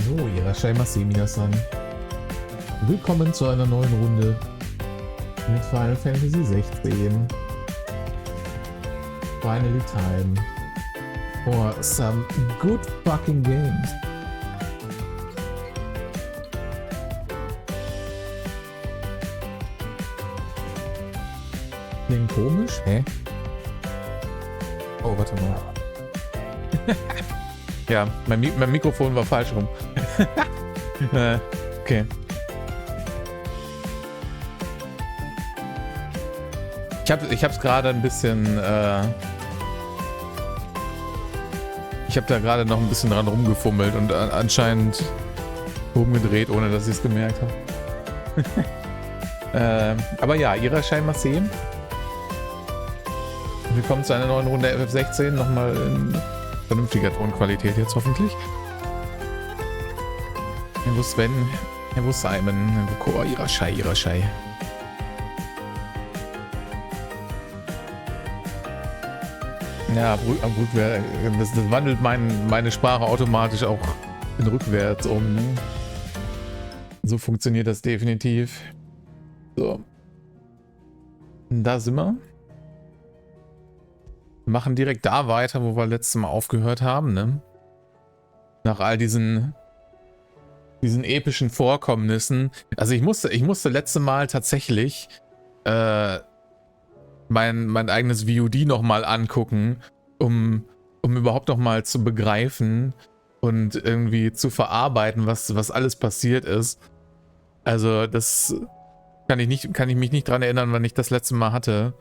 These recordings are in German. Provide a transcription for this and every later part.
So, Irashaimase Minasan. Willkommen zu einer neuen Runde mit Final Fantasy 16. Finally time for some good fucking games. Klingt komisch? Hä? Oh, warte mal. Ja, mein Mikrofon war falsch rum. Okay. Ich hab's gerade ein bisschen, ich habe da gerade noch ein bisschen dran rumgefummelt und anscheinend rumgedreht, ohne dass ich es gemerkt habe. Aber ja, Irashaimase. Willkommen zu einer neuen Runde FF16, nochmal in vernünftiger Tonqualität jetzt hoffentlich. Hier wo Sven, hier wo Simon, hier wo Irashai. Ja, das wandelt meine Sprache automatisch auch in rückwärts um. Ne? So funktioniert das definitiv. So. Da sind wir. Wir machen direkt da weiter, wo wir letztes Mal aufgehört haben, ne? Nach all diesen epischen Vorkommnissen. Also ich musste letzte Mal tatsächlich mein eigenes VOD nochmal angucken, um überhaupt nochmal zu begreifen und irgendwie zu verarbeiten, was alles passiert ist. Also das kann ich mich nicht dran erinnern, wann ich das letzte Mal hatte.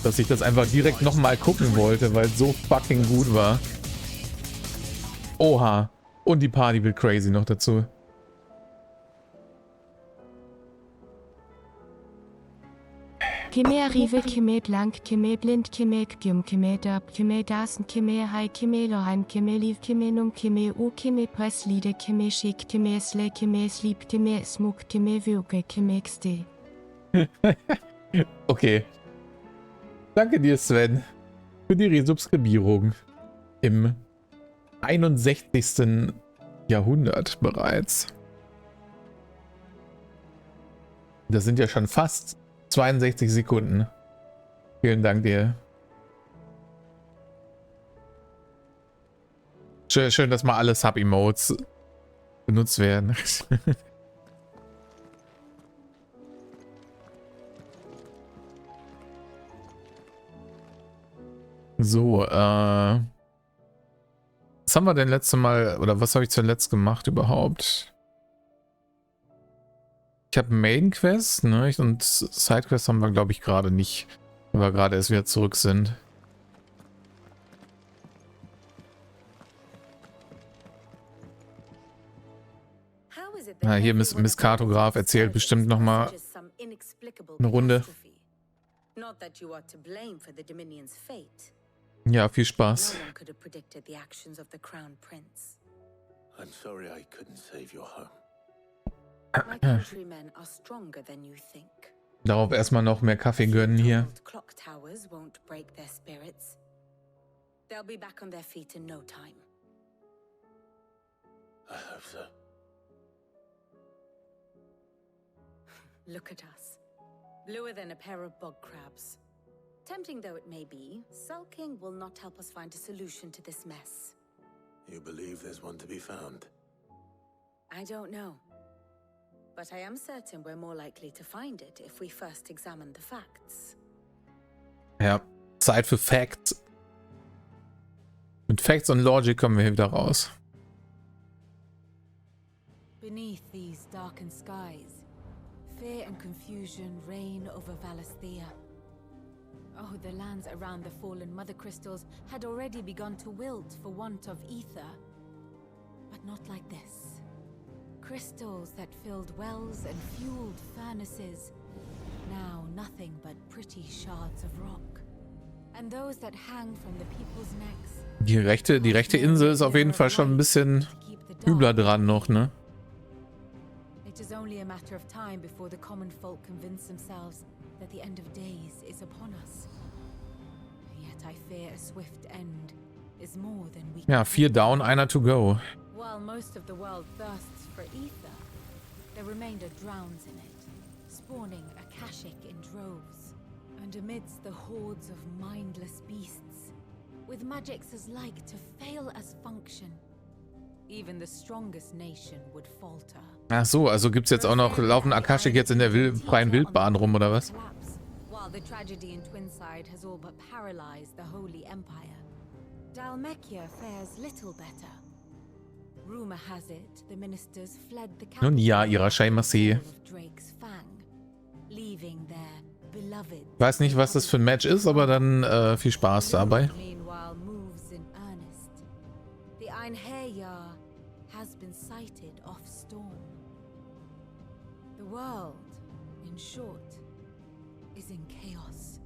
Dass ich das einfach direkt nochmal gucken wollte, weil es so fucking gut war. Oha. Und die Party wird crazy noch dazu. Kime Rive, Kime Blank, Kime Blind, Kime Gjum, Kime Dab, Kime Dasen, Kime Hai, Kime Loheim, Kime Liv, Kime Num, Kime U, Kime Pressliede, Kime Schick, Kime Sle, Kime Sleep, Kime Smuk, Kime Würge, Kime XD. Okay. Danke dir, Sven, für die Resubskribierung im 61. Jahrhundert bereits. Das sind ja schon fast 62 Sekunden. Vielen Dank dir. Schön, dass mal alle Sub-Emotes benutzt werden. So, was haben wir denn letzte Mal, oder was habe ich zuletzt gemacht überhaupt? Ich habe Main Quest, ne, und Side Quest haben wir, glaube ich, gerade nicht, weil wir gerade erst wieder zurück sind. Na, hier Miss Kartograf erzählt bestimmt noch mal eine Runde. Ja, viel Spaß. I'm sorry I couldn't save your home. My countrymen are stronger than you think. Darauf erstmal noch mehr Kaffee gönnen hier. Clock towers won't break their spirits. They'll be back on their feet in no time. I hope so. Look at us. Bluer than a pair of bog crabs. Tempting though it may be, sulking will not help us find a solution to this mess. You believe there's one to be found? I don't know. But I am certain we're more likely to find it if we first examine the facts. Ja, Zeit für Facts. Mit Facts und Logic kommen wir wieder raus. Beneath these darkened skies, fear and confusion reign over Valisthea. Oh, the lands around the fallen mother crystals had already begun to wilt for want of ether. But not like this. Crystals that filled wells and fueled furnaces. Now nothing but pretty shards of rock. And those that hang from the people's necks. Die rechte Insel ist auf jeden Fall schon ein bisschen übler dran noch, ne? It is only a matter of time before the common folk convince themselves that the end of days is upon us. Yet I fear a swift end is more than we can. Ja, 4 down, einer to go. while most of the world thirsts for ether, the remainder drowns in it, spawning Akashic in droves. And amidst the hordes of mindless beasts, with magics as like to fail as function, even the strongest nation would falter. Ach so, also gibt's jetzt auch noch, laufen Akashic jetzt in der freien Wildbahn rum, oder was? While the tragedy in Twinside has all but paralyzed the Holy Empire, Dhalmekia fares little better. Rumor has it the ministers fled the Nun ja, capital ihrer Scheimassee. of Drake's Fang, leaving their beloved. Ich weiß nicht, was das für ein Match ist, aber dann viel Spaß dabei. Meanwhile moves in earnest. The Einherjar has been sighted off Storm. The world, in short, is in chaos.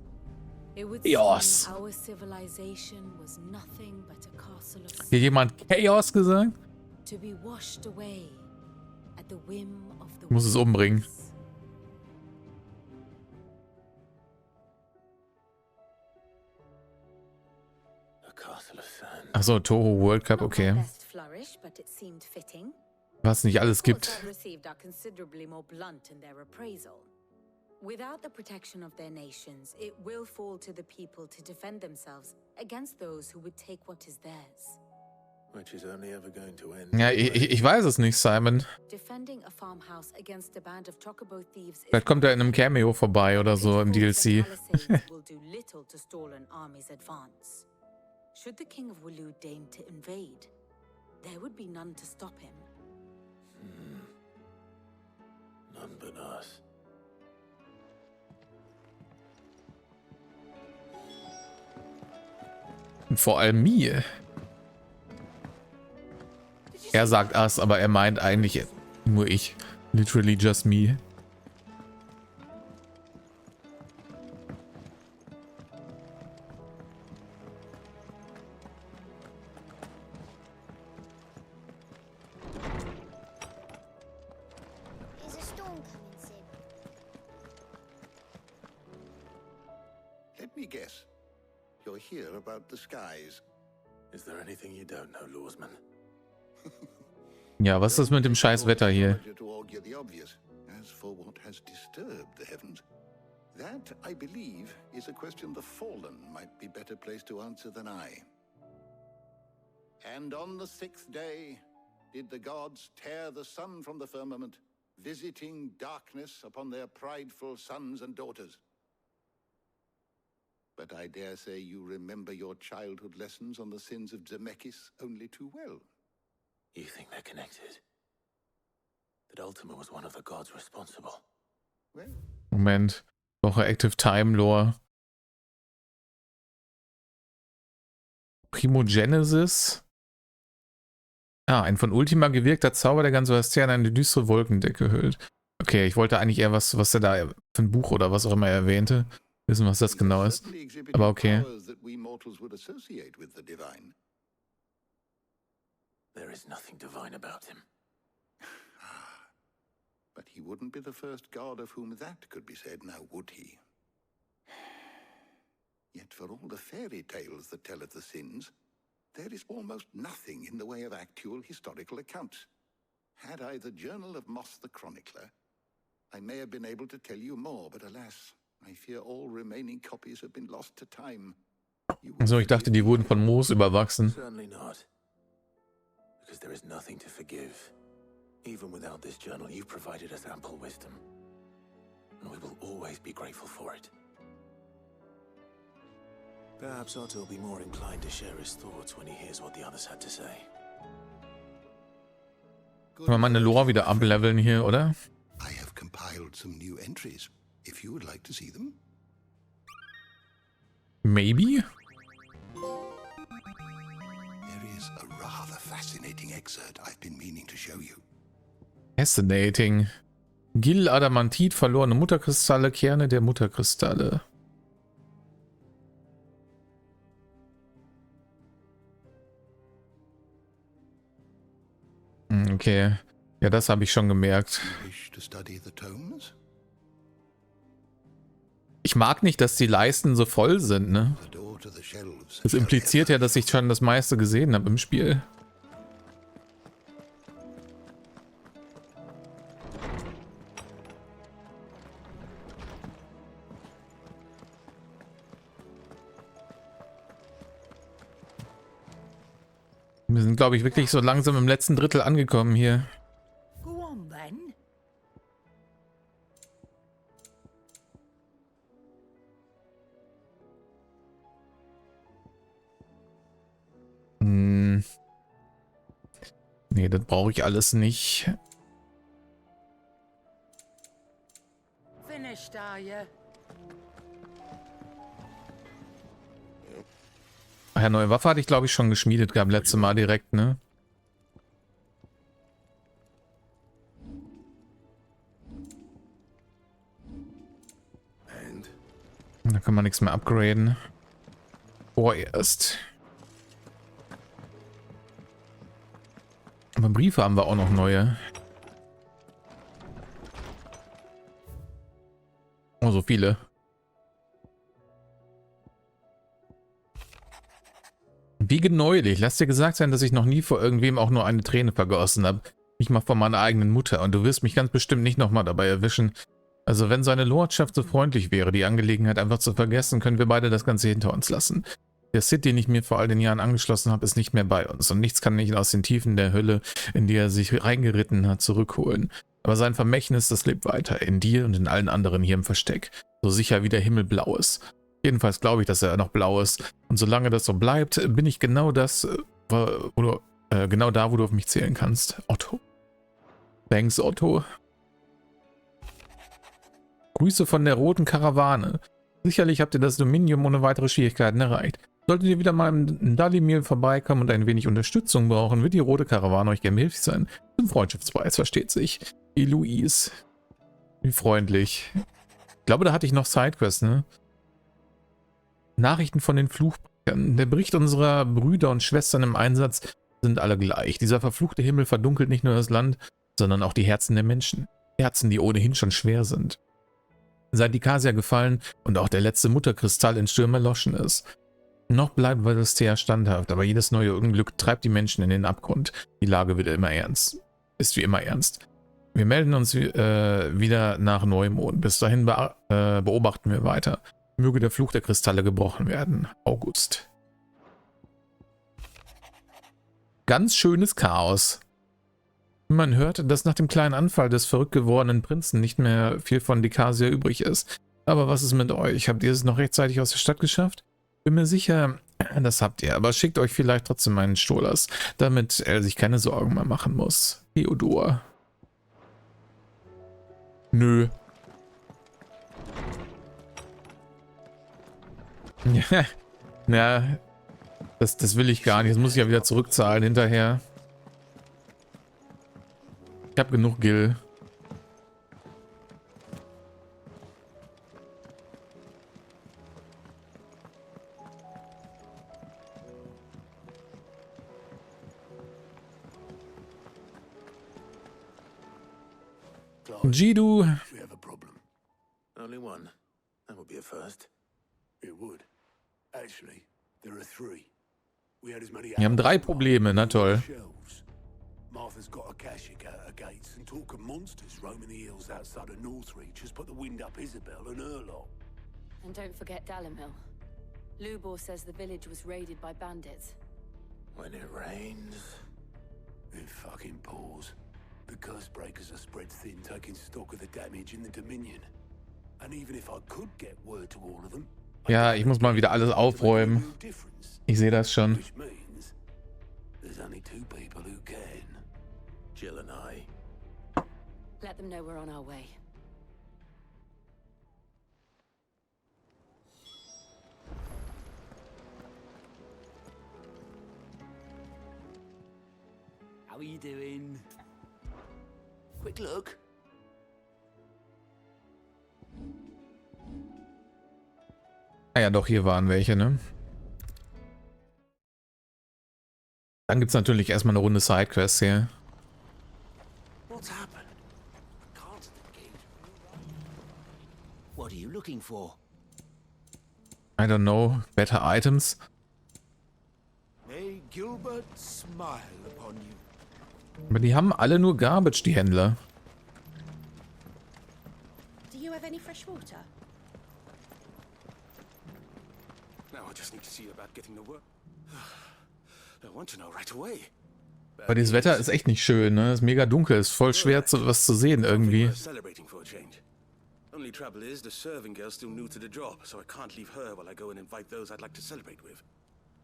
It would Chaos. seem our civilization was nothing but a castle of Hier jemand Chaos gesagt? to be washed away at the whim of the Muss es umbringen. winds. A castle of sand. Achso, Toho World Cup, Not my okay. best flourish, but it seemed fitting. Was nicht alles Of course, gibt. our received are considerably more blunt in their appraisal. Without the protection of their nations, it will fall to the people to defend themselves against those who would take what is theirs. Which is only ever going to end. Ja, ich weiß es nicht, Simon. Defending a farmhouse against a band of chocobo thieves is Vielleicht kommt er in einem Cameo vorbei oder so im DLC. will do little to stall an army's advance. Should the king of Wulu deign to invade, there would be none to stop him. None but us. Und vor allem mir. Er sagt us, aber er meint eigentlich nur ich. Literally just me. Is a storm coming soon? Let me guess. You're here about the skies. Is there anything you don't know, Lawsman? Ja, was ist das mit dem scheiß Wetter hier? To argue the obvious. As for what has disturbed the heavens, that, I believe, is a question the Fallen might be better placed to answer than I. And on the sixth day did the gods tear the sun from the firmament, visiting darkness upon their prideful sons and daughters. But I dare say you remember your childhood lessons on the sins of Zemeckis only too well. You think they're connected? That Ultima was one of the gods responsible. Well, Moment. Woche Active Time Lore. Primogenesis. Ah, ein von Ultima gewirkter Zauber, der ganze Bastia in eine düstere Wolkendecke hüllt. Okay, ich wollte eigentlich eher was er da für ein Buch oder was auch immer er erwähnte. Wissen, was das genau ist. certainly exhibited Aber okay. powers that we mortals would associate with the divine. There is nothing divine about him. But he wouldn't be the first god of whom that could be said, now would he? Yet for all the fairy tales that tell of the sins, there is almost nothing in the way of actual historical accounts. Had I the Journal of Moss the Chronicler, I may have been able to tell you more, but alas, I fear all remaining copies have been lost to time. You will Also ich dachte, die wurden von Moos überwachsen. Certainly not. Because there is nothing to forgive. Even without this journal, you've provided us ample wisdom. And we will always be grateful for it. Perhaps Otto will be more inclined to share his thoughts when he hears what the others had to say. Können wir meine Lore wieder upleveln hier, oder? I have compiled some new entries, if you would like to see them. Maybe? There is a rather fascinating excerpt I've been meaning to show you. Fascinating. Gil Adamantit, verlorene Mutterkristalle, Kerne der Mutterkristalle. Okay. Ja, das habe ich schon gemerkt. You wish to study the tomes? Ich mag nicht, dass die Leisten so voll sind, ne? The door to the shelves Das shall impliziert ja, dass ich schon das meiste gesehen habe im Spiel. Wir sind, glaube ich, wirklich so langsam im letzten Drittel angekommen hier. Go on then. Hm. Nee, das brauche ich alles nicht. Finished, are you? Ach ja, neue Waffe hatte ich, glaube ich, schon geschmiedet gehabt, letztes Mal direkt, ne? And Da kann man nichts mehr upgraden. Vorerst. Aber Briefe haben wir auch noch neue. Oh, so viele. Wie geneulich. Lass dir gesagt sein, dass ich noch nie vor irgendwem auch nur eine Träne vergossen habe. Nicht mal vor meiner eigenen Mutter. Und du wirst mich ganz bestimmt nicht nochmal dabei erwischen. Also wenn seine Lordschaft so freundlich wäre, die Angelegenheit einfach zu vergessen, können wir beide das Ganze hinter uns lassen. Der Sith, den ich mir vor all den Jahren angeschlossen habe, ist nicht mehr bei uns. Und nichts kann mich aus den Tiefen der Hölle, in die er sich reingeritten hat, zurückholen. Aber sein Vermächtnis, das lebt weiter. In dir und in allen anderen hier im Versteck. So sicher wie der Himmel blau ist. Jedenfalls glaube ich, dass er noch blau ist. Und solange das so bleibt, bin ich genau das, genau da, wo du auf mich zählen kannst. Otto. Thanks, Otto. Grüße von der roten Karawane. Sicherlich habt ihr das Dominium ohne weitere Schwierigkeiten erreicht. Solltet ihr wieder mal im Dalimir vorbeikommen und ein wenig Unterstützung brauchen, wird die rote Karawane euch gerne behilflich sein. Zum Freundschaftspreis, versteht sich. Eloise. Wie freundlich. Ich glaube, da hatte ich noch Sidequests, ne? Nachrichten von den Fluchbrechern. Der Bericht unserer Brüder und Schwestern im Einsatz sind alle gleich. Dieser verfluchte Himmel verdunkelt nicht nur das Land, sondern auch die Herzen der Menschen. Herzen, die ohnehin schon schwer sind. Seit die Kasia gefallen und auch der letzte Mutterkristall in Sturm erloschen ist. Noch bleibt Valisthea standhaft, aber jedes neue Unglück treibt die Menschen in den Abgrund. Die Lage wird immer ernst. Ist wie immer ernst. Wir melden uns wieder nach Neumond. Bis dahin beobachten wir weiter. Möge der Fluch der Kristalle gebrochen werden. August. Ganz schönes Chaos. Man hört, dass nach dem kleinen Anfall des verrückt gewordenen Prinzen nicht mehr viel von Dikasia übrig ist. Aber was ist mit euch? Habt ihr es noch rechtzeitig aus der Stadt geschafft? Bin mir sicher, das habt ihr. Aber schickt euch vielleicht trotzdem einen Stolas, damit er sich keine Sorgen mehr machen muss. Theodor. Nö. Ja, das will ich gar nicht. Das muss ich ja wieder zurückzahlen hinterher. Ich habe genug Gil. Jidu. we have a problem. Only one. That would be a first. It would. Actually, there are three. We had as many. Wir haben 3 Probleme, na toll. Shelves. Martha's got a Akashic at her gates, and talk of monsters roaming the hills outside of Northreach has put the wind up Isabel and her lot. And don't forget Dalimil. Lubor says the village was raided by bandits. When it rains, it fucking pours. The curse breakers are spread thin, taking stock of the damage in the Dominion. And even if I could get word to all of them, Ja, ich muss mal wieder alles aufräumen. Ich sehe das schon. which means there's only two people who can. Jill and I. Let them know we're on our way. How are you doing? Quick look. Ah ja, doch, hier waren welche, ne? Dann gibt es natürlich erstmal eine Runde Sidequests hier. What's happened? Can't the gate. What are you looking for? I don't know. Better items. May Gilbert smile upon you. Aber die haben alle nur Garbage, die Händler. Do you have any fresh water? Now I just need to see about getting the work. I want to know right away. Aber das Wetter ist echt nicht schön, ne? Ist mega dunkel, ist voll schwer was zu sehen irgendwie. Celebrating for a change. Only trouble is the serving girl's still new to the job, so I can't leave her while I go and invite those I'd like to celebrate with.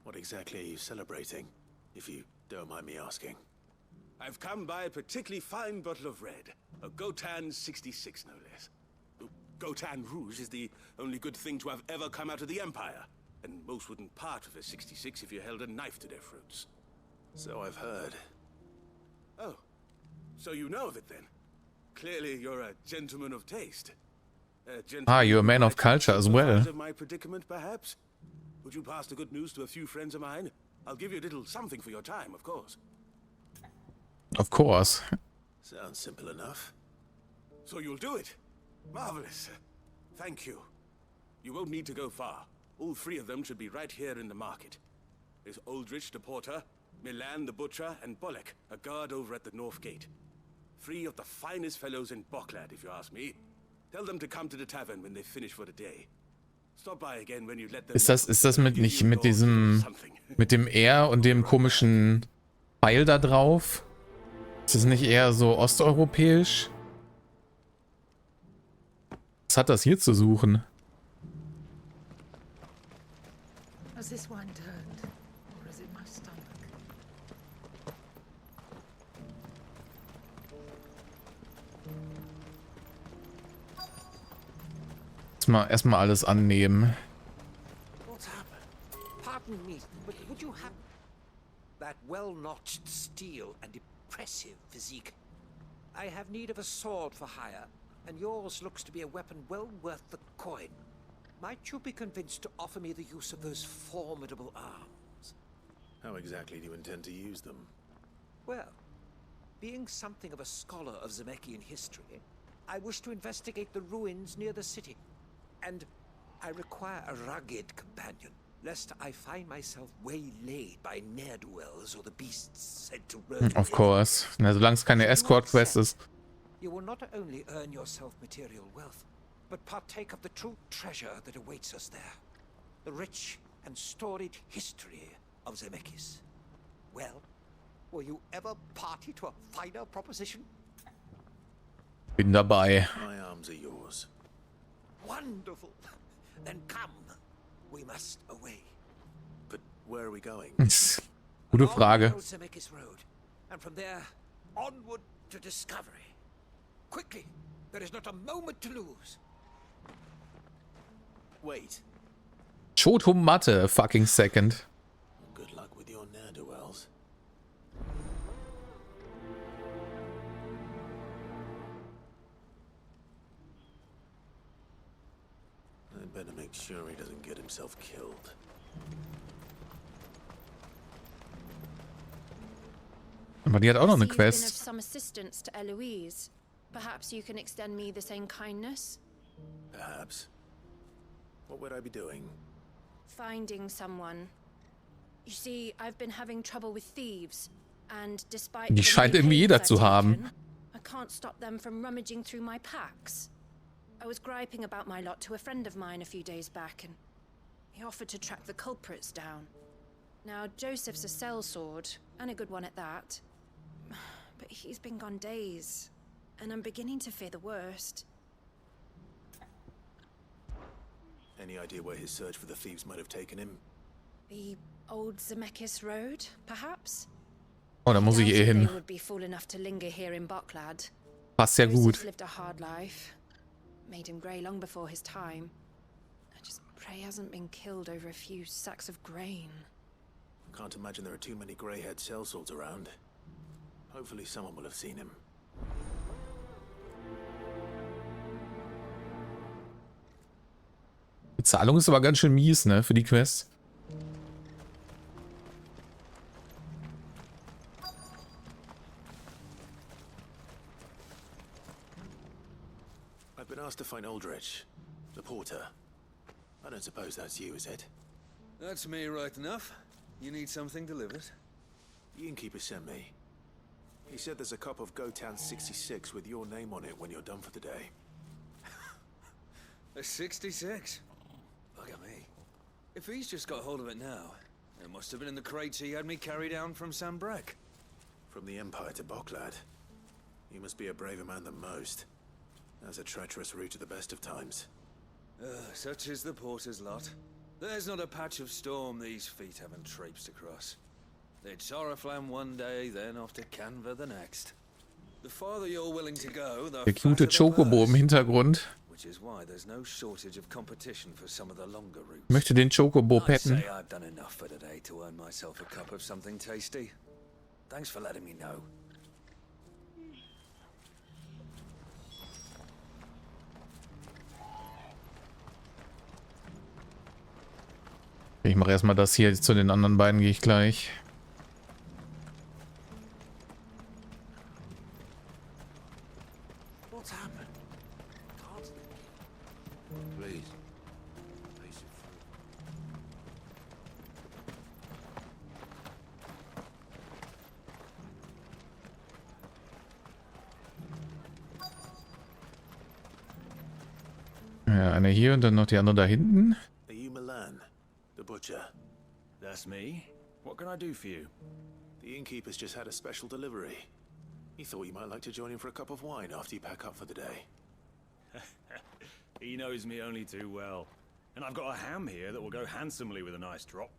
What exactly are you celebrating, if you don't mind me asking? I've come by a particularly fine bottle of red, a Gotan 66 no less. Gotan Rouge is the only good thing to have ever come out of the Empire, and most wouldn't part with a 66 if you held a knife to their throats. So I've heard. Oh, so you know of it then? Clearly you're a gentleman of taste. You're a man of culture as well. Of my predicament, perhaps? Would you pass the good news to a few friends of mine? I'll give you a little something for your time, of course. Of course. Sounds simple enough. So you'll do it? Marvelous. Thank you. You won't need to go far. All three of them should be right here in the market. There's Aldrich the porter, Milan the butcher, and Bolek, a guard over at the north gate. Three of the finest fellows in Boklad, if you ask me. Tell them to come to the tavern when they finish for the day. Stop by again when you let them. Ist das nicht mit dem R und dem komischen Pfeil da drauf? Ist das nicht eher so osteuropäisch? Was hat das hier zu suchen? Has this wine turned, or is it my stomach? Erstmal alles annehmen. What's happened? Pardon me, but would you have that well-notched steel and impressive physique? I have need of a sword for hire, and yours looks to be a weapon well worth the coin. Might you be convinced to offer me the use of those formidable arms? How exactly do you intend to use them? Well, being something of a scholar of Zemeckis history, I wish to investigate the ruins near the city. And I require a rugged companion, lest I find myself waylaid by ne'er-do-wells or the beasts sent to roam. Of course. Na, solange es keine Escort-Quest ist. You will not only earn yourself material wealth, but partake of the true treasure that awaits us there. The rich and storied history of Zemeckis. Well, will you ever party to a finer proposition? Bin dabei. My arms are yours. Wonderful. Then come. We must away. But where are we going? Gute Frage. Along the Zemeckis Road, and from there onward to discovery. Quickly, there is not a moment to lose. Wait. Schotum Matte, fucking second. Good luck with your ne'er-do-wells. I'd better make sure he doesn't get himself killed. Aber die hat auch noch eine You've been of Quest. some assistance to Eloise. Perhaps you can extend me the same kindness. Perhaps. What would I be doing? Finding someone. You see, I've been having trouble with thieves, and despite Die the scheint many irgendwie pains jeder I've zu haben. taken, I can't stop them from rummaging through my packs. I was griping about my lot to a friend of mine a few days back, and he offered to track the culprits down. Now, Joseph's a sellsword, and a good one at that. But he's been gone days, and I'm beginning to fear the worst. Any idea where his search for the thieves might have taken him? The old Zemeckis Road, perhaps? Oh, da muss ich eh They hin. would be fool enough to linger here in Boklad. Passt ja gut. Joseph's lived a hard life. Made him grey long before his time. I just pray he hasn't been killed over a few sacks of grain. Can't imagine there are too many grey-haired sellswords around. Hopefully someone will have seen him. Bezahlung ist aber ganz schön mies, ne, für die Quest. I've been asked to find Aldrich, the porter. I don't suppose that's you, is it? That's me right enough. You need something delivered? The innkeeper sent me. He said there's a cup of Gotan 66 with your name on it when you're done for the day. A 66? Look at me. If he's just got hold of it now, It must have been in the crates he had me carry down from Sanbreque. From the Empire to Boklad. You must be a braver man than most. That's a treacherous route at the best of times. Such is the porter's lot. There's not a patch of storm these feet haven't traipsed across. They'd Oriflamme one day, then off to Canva the next. The farther you're willing to go, the Der cute fatter the Chocobo im purse. Hintergrund. Which is why there's no shortage of competition for some of the longer routes. Ich möchte den Chocobo I'd petten. say I've done enough for today to earn myself a cup of something tasty. Thanks for letting me know. Ich mache erstmal das hier, zu den anderen beiden gehe ich gleich. What's happened? Can't... Please. Face it through. Ja, einer hier und dann noch die andere da hinten. Are you Milan, the butcher? That's me. What can I do for you? The innkeeper's just had a special delivery. He thought you might like to join him for a cup of wine after you pack up for the day. He knows me only too well. And I've got a ham here that will go handsomely with a nice drop.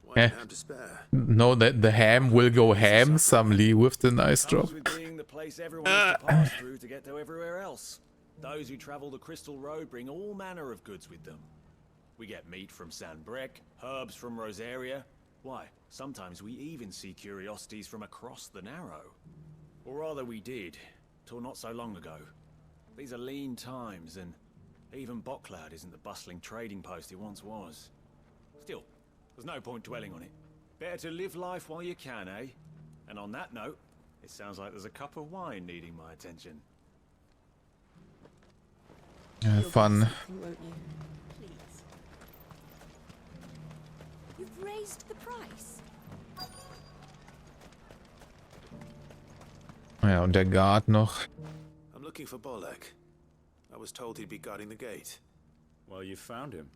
Wine and ham to spare. No, that the ham will go handsomely with the nice drop. Comes with being the place everyone has to pass through to get to everywhere else. Those who travel the Crystal Road bring all manner of goods with them. We get meat from Sanbreque, herbs from Rosaria. Why, sometimes we even see curiosities from across the Narrow. Or rather we did, till not so long ago. These are lean times, and even Boklad isn't the bustling trading post it once was. Still, there's no point dwelling on it. Better to live life while you can, eh? And on that note, it sounds like there's a cup of wine needing my attention. Fun. Won't you? Please. You've raised the price. Ja, und der Guard noch. I'm looking for Bolek. I was told he'd be guarding the gate. Well, you found him.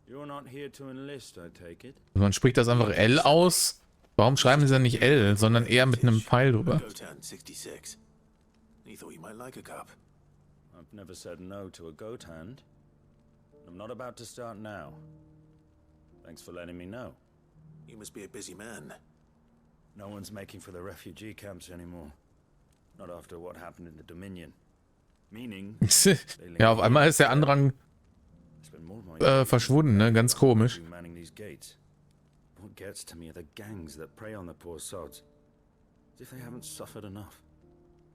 You're not here to enlist, I take it. Man spricht das einfach L aus. Warum schreiben sie dann nicht L, sondern eher mit einem Pfeil drüber? Gotan 66. He thought you might like a cup. I've never said no to a goat hand. I'm not about to start now. Thanks for letting me know. You must be a busy man. No one's making for the refugee camps anymore. Not after what happened in the Dominion. Meaning, Ja, auf einmal ist der Andrang verschwunden, ne? Ganz komisch. manning these gates. What gets to me are the gangs that prey on the poor sods. As if they haven't suffered enough.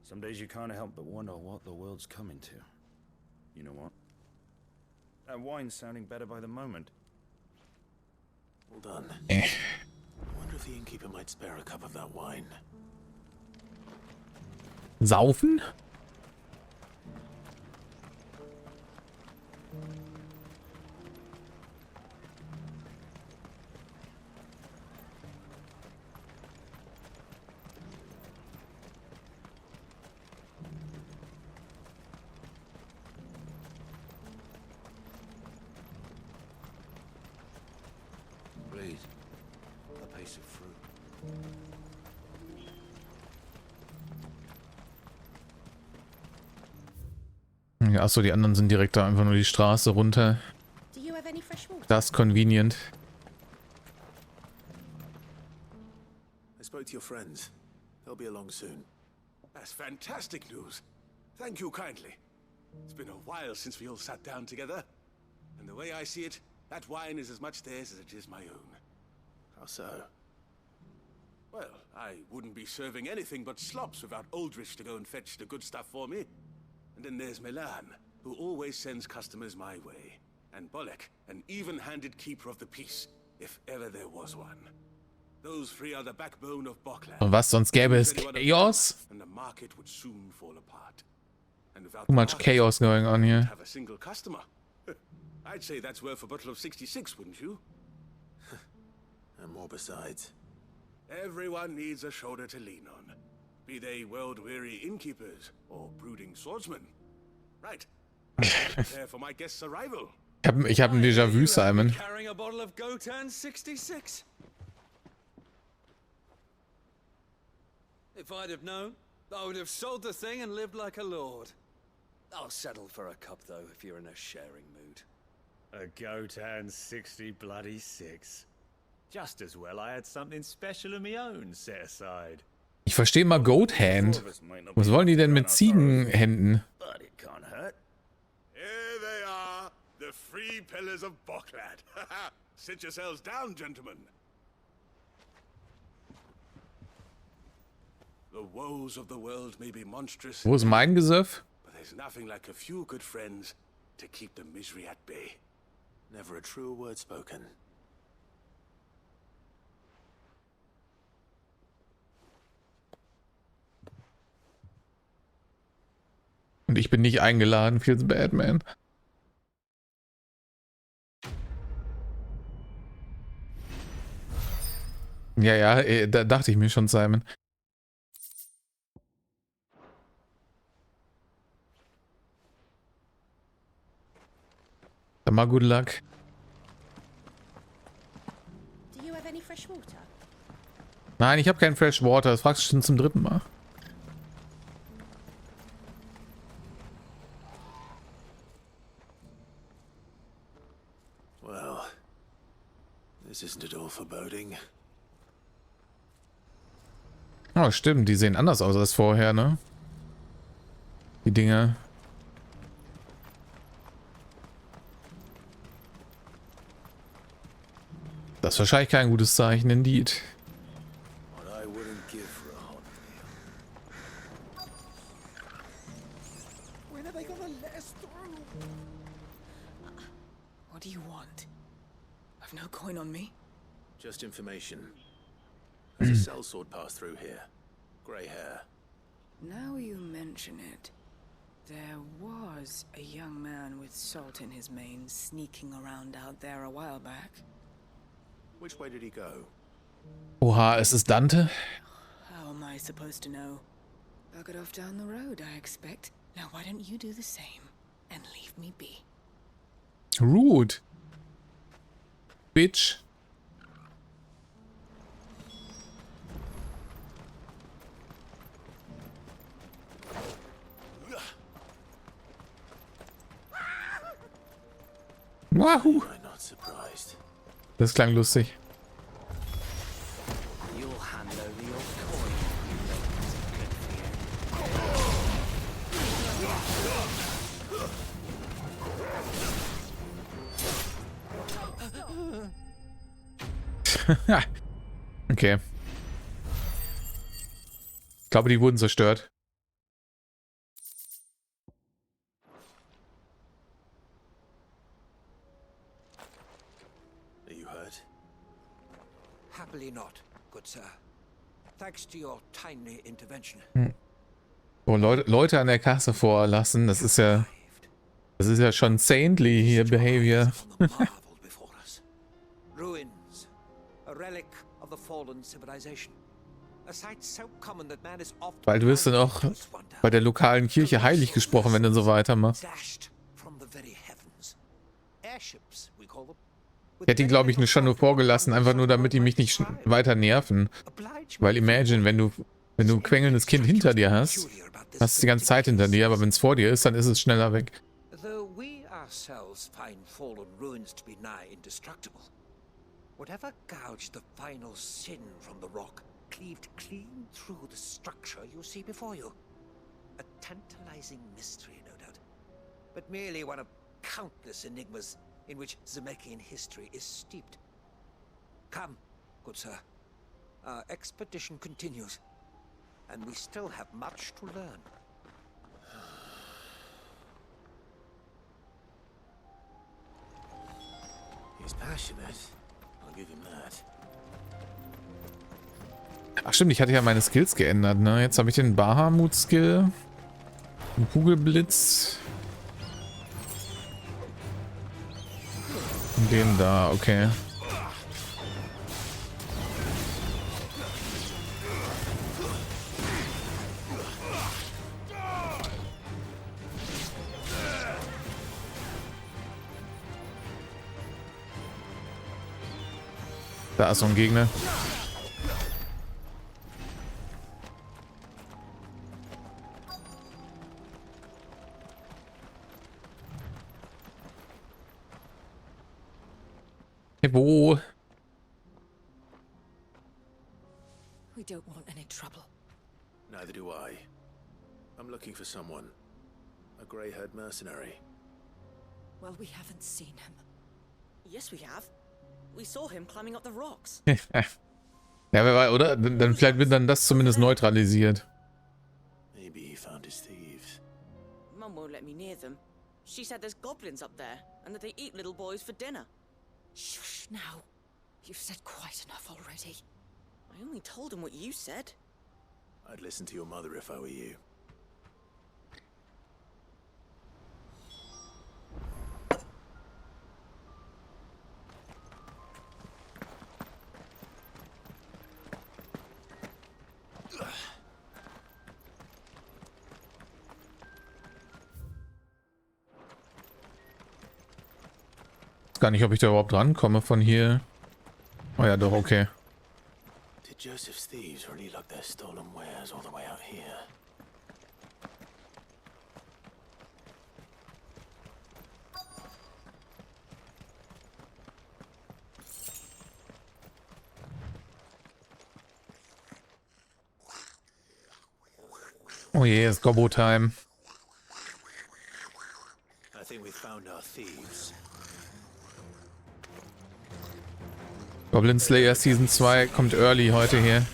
Some days you can't help but wonder what the world's coming to. You know what? That wine's sounding better by the moment. Well done. Eh. I wonder if the innkeeper might spare a cup of that wine. Saufen? Please. A piece of fruit. Ja, achso, die anderen sind direkt da einfach nur die Straße runter. Do you have any fresh water? Das ist convenient. I spoke to your friends. They'll be along soon. That's fantastic news. Thank you kindly. It's been a while since we all sat down together. And the way I see it, that wine is as much theirs as it is my own. How so? Well, I wouldn't be serving anything but slops without Aldrich to go and fetch the good stuff for me. And then there's Milan, who always sends customers my way. And Bolek, an even-handed keeper of the peace, if ever there was one. Those three are the backbone of Boklad. Und was, sonst gäbe es Chaos? And the market would soon fall apart. And without Too much chaos going on here. have a single customer. I'd say that's worth a bottle of 66, wouldn't you? And more besides. Everyone needs a shoulder to lean on. Be they world-weary innkeepers or brooding swordsmen. Right. I prepare for my guest's arrival. Ich hab ein Déjà-vu, Simon. Carrying a bottle of Gotan 66. If I'd have known, I would have sold the thing and lived like a lord. I'll settle for a cup though if you're in a sharing mood. A Gotan 60 bloody 6. Just as well I had something special of my own set aside. Ich verstehe mal Goat Hand. Was wollen die denn mit Ziegenhänden? But it can't hurt. Here they are, the 3 pillars of Boklad. Sit yourselves down, gentlemen. The woes of the world may be monstrous. Wo ist mein Gesöff? But there's nothing like a few good friends to keep the misery at bay. Never a true word spoken. Und ich bin nicht eingeladen. Feels bad, man. Ja, da dachte ich mir schon, Simon. Dann mal good luck. Do you have any fresh water? Nein, ich habe kein Fresh Water. Das fragst du schon zum 3. Mal. Well, this isn't at all foreboding. Oh, stimmt. Die sehen anders aus als vorher, ne? Die Dinger. Das ist wahrscheinlich kein gutes Zeichen, indeed. What I wouldn't give for a hot meal. When are they gonna let us through? What do you want? I've no coin on me. Just information. Has a sellsword passed through here? Grey hair. Now you mention it, there was a young man with salt in his mane sneaking around out there a while back. Which way did he go? Oha, es ist Dante? How am I supposed to know? Buggered off down the road, I expect. Now why don't you do the same and leave me be? Rude. Bitch. Wahoo. I'm not surprised. Das klang lustig. You'll hand over your coin. Okay. Ich glaube, die wurden zerstört. Are you hurt? Happily not, good sir. Thanks to your timely intervention. Oh, Leute an der Kasse vorlassen, das ist ja schon saintly hier Behavior. Ruins, a relic of the fallen civilization. A sight so common that man is often Weil du wirst dann auch bei der lokalen Kirche heilig gesprochen, wenn du so weitermachst. Ich hätte ihn, glaube ich, schon nur vorgelassen, einfach nur, damit die mich nicht weiter nerven. Weil imagine, wenn du ein quengelndes Kind hinter dir hast es die ganze Zeit hinter dir, aber wenn es vor dir ist, dann ist es schneller weg. Though we ourselves find fallen ruins to be nigh indestructible, whatever gouged the final sin from the rock cleaved clean through the structure you see before you. A tantalizing mystery, no doubt, but merely one of countless enigmas in which Zemeckis history is steeped. Come, good sir. Our expedition continues, and we still have much to learn. He's passionate. I'll give him that. Ach stimmt, ich hatte ja meine Skills geändert, ne? Jetzt habe ich den Bahamut-Skill. Den Kugelblitz. Und den da, okay. Da ist so ein Gegner. Hey, wo? We don't want any trouble. Neither do I. I'm looking for someone. A grey-haired mercenary. Well, we haven't seen him. Yes, we have. We saw him climbing up the rocks. Ja, wer weiß, oder? Dann vielleicht wird dann das zumindest neutralisiert. Maybe he found his thieves. Mum won't let me near them. She said there's goblins up there, and that they eat little boys for dinner. Shush now. You've said quite enough already. I only told him what you said. I'd listen to your mother if I were you. Gar nicht, ob ich da überhaupt rankomme von hier. Oh ja, doch, okay. Did Joseph's thieves really lug their stolen wares all the way out here? Oh je, ist Gobbo-Time. I think we've found our thieves. Goblin Slayer Season 2 kommt early heute hier.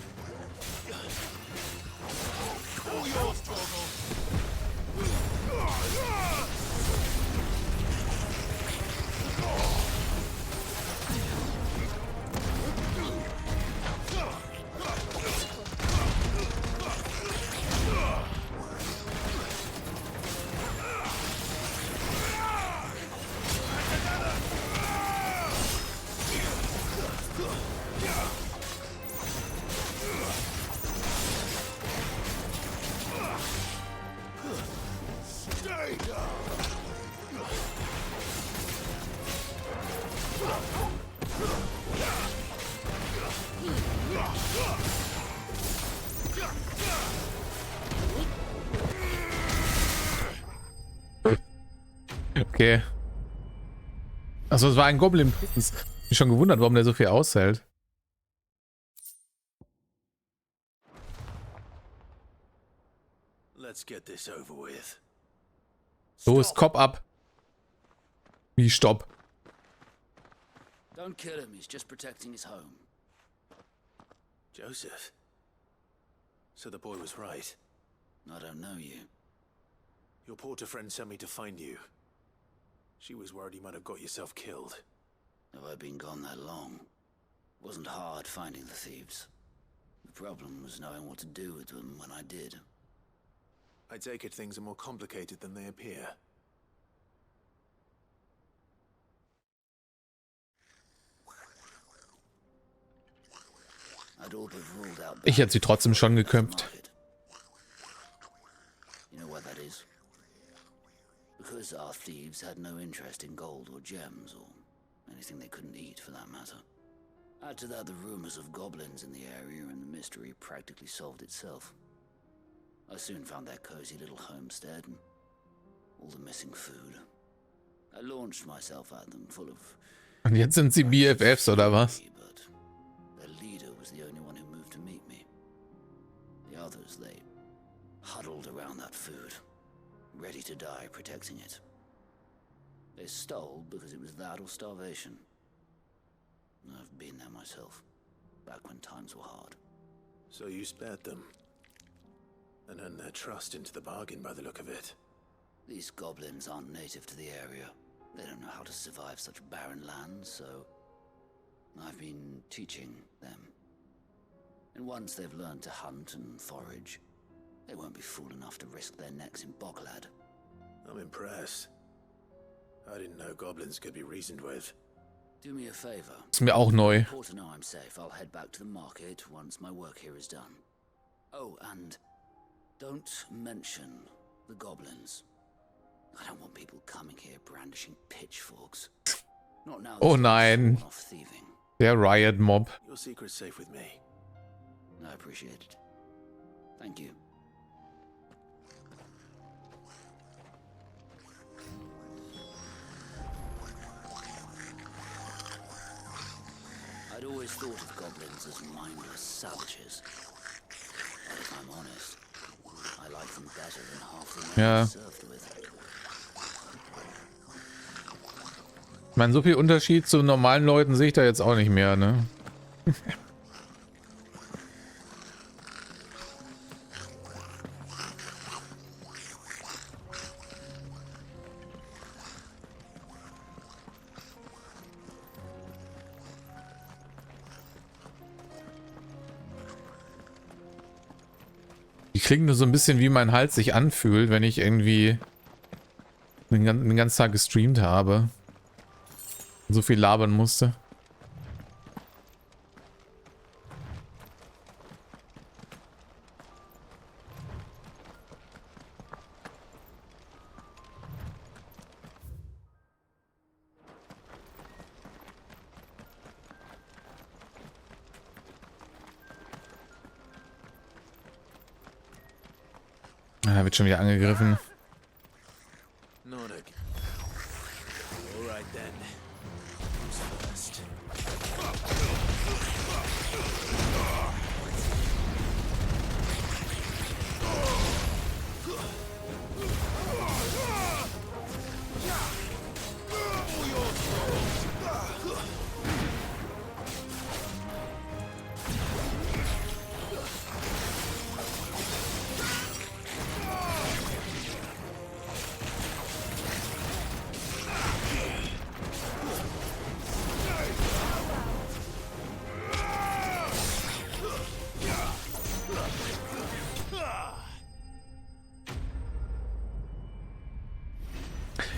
Okay. Also es war ein Goblin. Ich bin schon gewundert, warum der so viel aushält. Let's get this over with. Los, Kopf ab. Wie Stopp. Don't kill him, he's just protecting his home. Joseph? So the boy was right. I don't know you. Your porter friend sent me to find you. She was worried you might have got yourself killed. Have I been gone that long? It wasn't hard finding the thieves. The problem was knowing what to do with them when I did. I take it things are more complicated than they appear. I'd all but ruled out. Ich hätte sie trotzdem schon geköpft. You know what that is? Because our thieves had no interest in gold or gems or anything they couldn't eat for that matter. Add to that the rumors of goblins in the area and the mystery practically solved itself. I soon found their cozy little homestead and all the missing food. I launched myself at them full of... Und jetzt sind sie BFFs oder was? But their leader was the only one who moved to meet me. The others, they huddled around that food, ready to die protecting it. They stole because it was that or starvation. I've been there myself, back when times were hard. So you spared them? And earned their trust into the bargain by the look of it. These goblins aren't native to the area. They don't know how to survive such barren lands, so I've been teaching them. And once they've learned to hunt and forage, they won't be fool enough to risk their necks in Boglad. I'm impressed. I didn't know goblins could be reasoned with. Do me a favor. Ist mir auch neu. To know I'm safe, I'll head back to the market once my work here is done. Oh, and don't mention the goblins. I don't want people coming here brandishing pitchforks. Not now. Oh nein. Off thieving. Der Riot Mob. Your secret's safe with me. I appreciate it. Thank you. I'd always thought of goblins as mindless savages. But if I'm honest, I like them better than half the men I served with. Ich meine, so viel Unterschied zu normalen Leuten sehe ich da jetzt auch nicht mehr, ne? Die klingen nur so ein bisschen, wie mein Hals sich anfühlt, wenn ich irgendwie den ganzen Tag gestreamt habe. Und so viel labern musste. Ah, wird schon wieder angegriffen.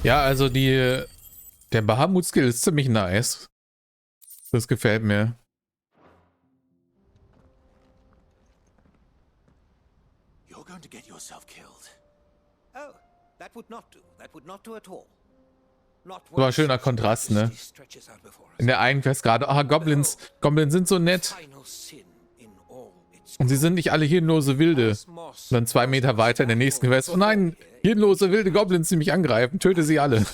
Ja, also der Bahamut-Skill ist ziemlich nice. Das gefällt mir. You're going to get yourself killed. Oh, that would not do. That would not do at all. Not So ein schöner Kontrast, ne? In der einen Quest gerade, Goblins sind so nett. Und sie sind nicht alle hirnlose Wilde. Und dann 2 Meter weiter in der nächsten Quest. Oh nein, hirnlose wilde Goblins, die mich angreifen. Töte sie alle.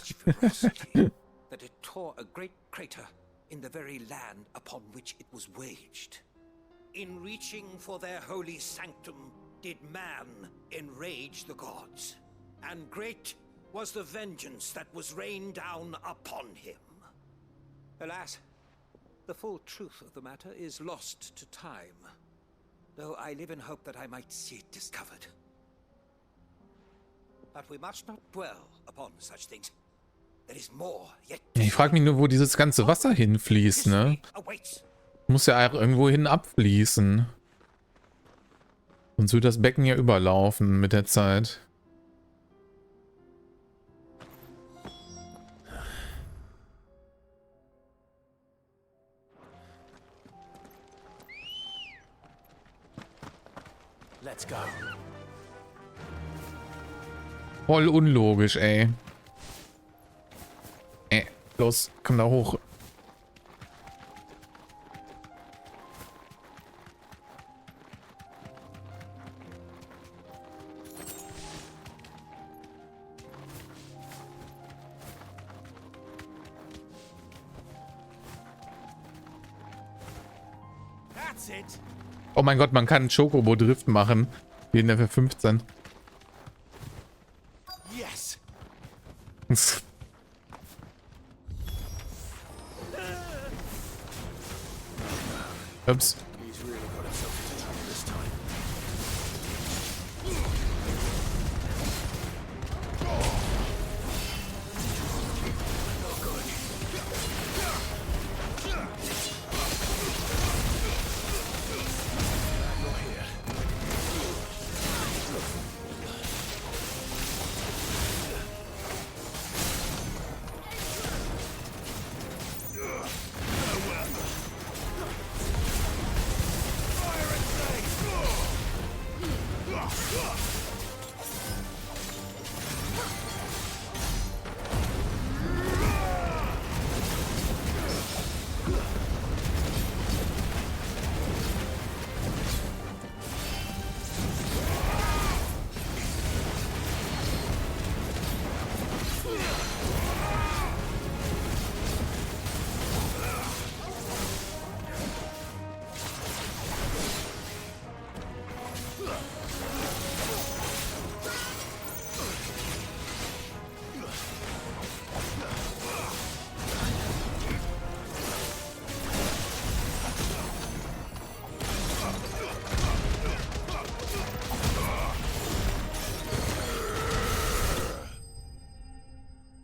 That it tore a great crater in the very land upon which it was waged. In reaching for their holy sanctum, did man enrage the gods, and great was the vengeance that was rained down upon him. Alas, the full truth of the matter is lost to time, though I live in hope that I might see it discovered. But we must not dwell upon such things. There is more yet. Ich frage mich nur, wo dieses ganze Wasser hinfließt, ne? Muss ja auch irgendwo hin abfließen. Sonst wird das Becken ja überlaufen mit der Zeit. Let's go. Voll unlogisch, ey. Los, komm da hoch. Oh mein Gott, man kann Chocobo-Drift machen. Wie in der F15. Yes. Ups.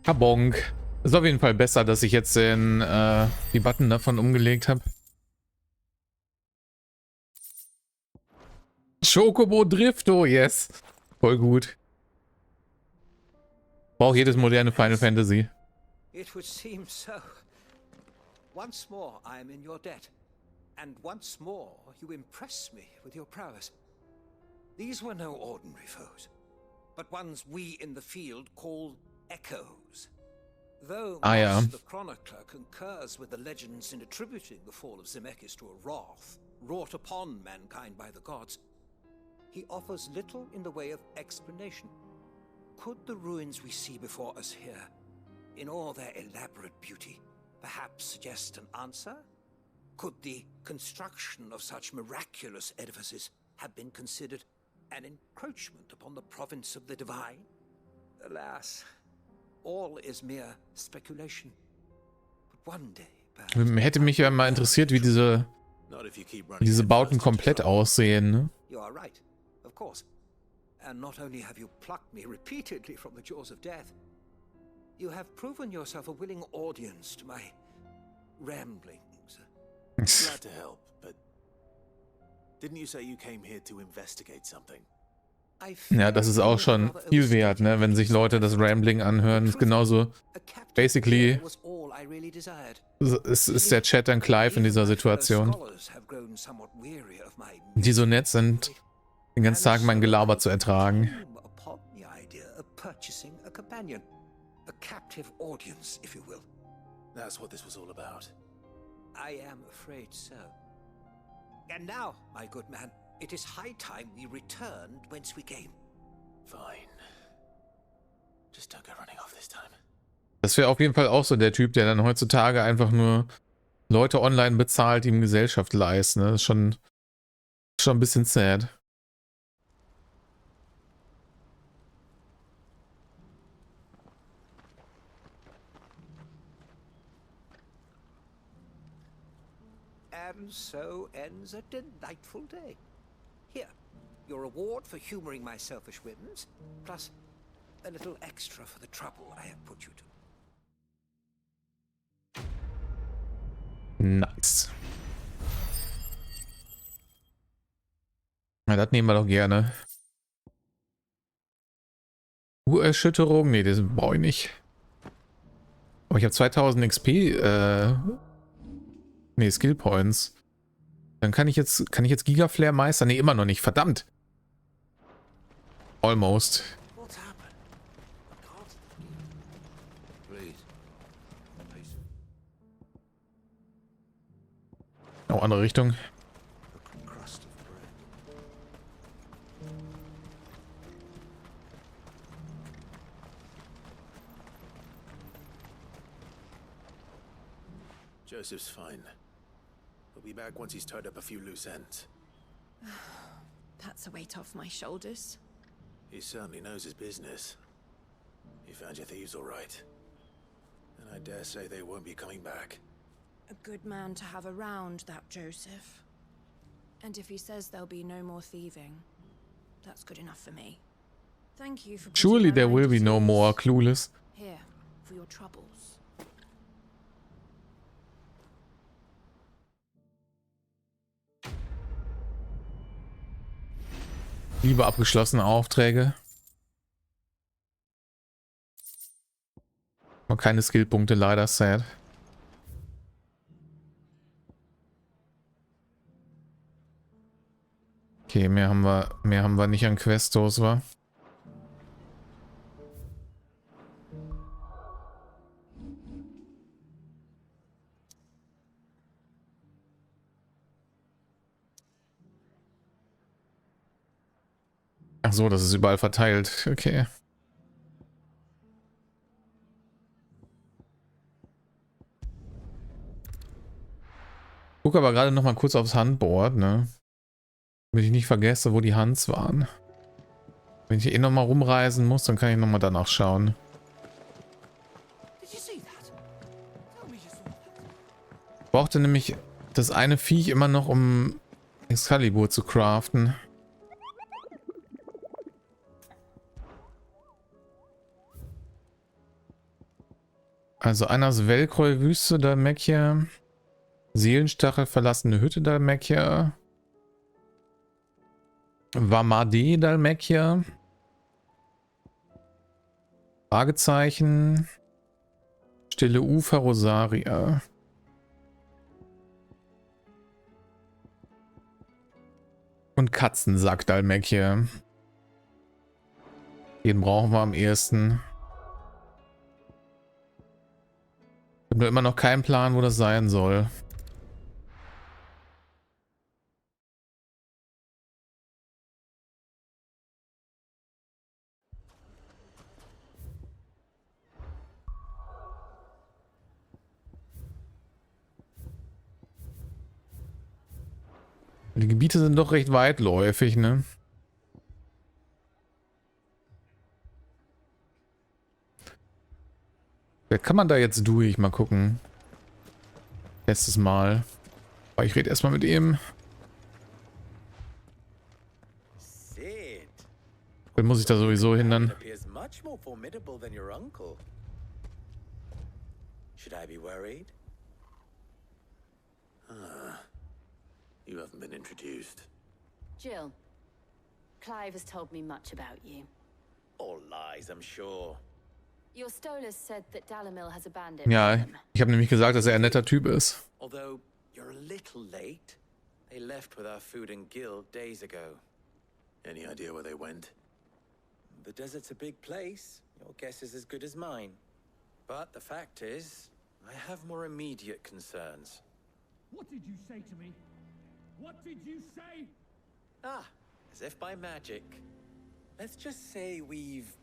Kabonk. Ist auf jeden Fall besser, dass ich jetzt die Button davon umgelegt habe. Chocobo Drifto, yes. Voll gut. Braucht jedes moderne Final Fantasy. It would seem so. Once more I am in your debt. And once more you impress me with your prowess. These were no ordinary foes, but ones we in the field call echoes. Though Moss the Chronicler concurs with the legends in attributing the fall of Zemeckis to a wrath wrought upon mankind by the gods, he offers little in the way of explanation. Could the ruins we see before us here, in all their elaborate beauty, perhaps suggest an answer? Could the construction of such miraculous edifices have been considered an encroachment upon the province of the divine? Alas, all is mere speculation. But one day, Hätte mich ja mal interessiert, wie diese Bauten komplett aussehen, ne? You are right, of course. And not only have you plucked me repeatedly from the jaws of death, you have proven yourself a willing audience to my ramblings. Glad to help, but didn't you say you came here to investigate something? Ja, das ist auch schon viel wert, ne? Wenn sich Leute das Rambling anhören. Ist genauso. Basically ist der Chat dann Clive in dieser Situation. Die so nett sind, den ganzen Tag mein Gelaber zu ertragen. That's what this was all about. I am afraid so. And now, my good man, it is high time we returned whence we came. Fine. Just don't go running off this time. Das wäre auf jeden Fall auch so der Typ, der dann heutzutage einfach nur Leute online bezahlt, die ihm Gesellschaft leisten. Ne? Das ist schon ein bisschen sad. And so ends a delightful day. Here, your reward for humoring my selfish whims, plus a little extra for the trouble I have put you to. Nice. Na, das nehmen wir doch gerne. Urerschütterung? Nee, das brauche ich nicht. Aber ich habe 2000 XP, nee, Skill Points. Dann kann ich jetzt Gigaflare meistern? Nee, immer noch nicht. Verdammt. Almost. Oh, andere Richtung. Joseph's fine. We'll be back once he's tied up a few loose ends. That's a weight off my shoulders. He certainly knows his business. You found your thieves all right. And I dare say they won't be coming back. A good man to have around, that Joseph. And if he says there'll be no more thieving, that's good enough for me. Thank you for Surely there will be no more, Clueless. Here, for your troubles. Liebe abgeschlossene Aufträge. Und keine Skillpunkte, leider, sad. Okay, mehr haben wir nicht an Questos, wa? Ach so, das ist überall verteilt. Okay. Guck aber gerade noch mal kurz aufs Handboard, ne? Damit ich nicht vergesse, wo die Hands waren. Wenn ich eh noch mal rumreisen muss, dann kann ich noch mal danach schauen. Ich brauchte nämlich das eine Viech immer noch, um Excalibur zu craften. Also Annas Velkroi-Wüste, Dalmekia. Seelenstachel, verlassene Hütte, Dalmekia. Vamade, Dalmekia. Fragezeichen. Stille Ufer, Rosaria. Und Katzensack, Dalmekia. Den brauchen wir am ehesten. Ich habe nur immer noch keinen Plan, wo das sein soll. Die Gebiete sind doch recht weitläufig, ne? Vielleicht kann man da jetzt durch. Mal gucken. Letztes Mal. Aber ich rede erstmal mit ihm. Dann muss ich da sowieso hindern. Should I be worried? You haven't been introduced. Jill, Clive has told me much about you. All lies, I'm sure. Your Stolas said that Dalamil has abandoned Ja, them. ich habe nämlich gesagt, dass er ein netter Typ ist. Although you're a little late. They left with our food and guild days ago. Any idea where they went? The desert's a big place. Your guess is as good as mine. But the fact is, I have more immediate concerns. What did you say to me? What did you say? Ah, as if by magic. Let's just say we've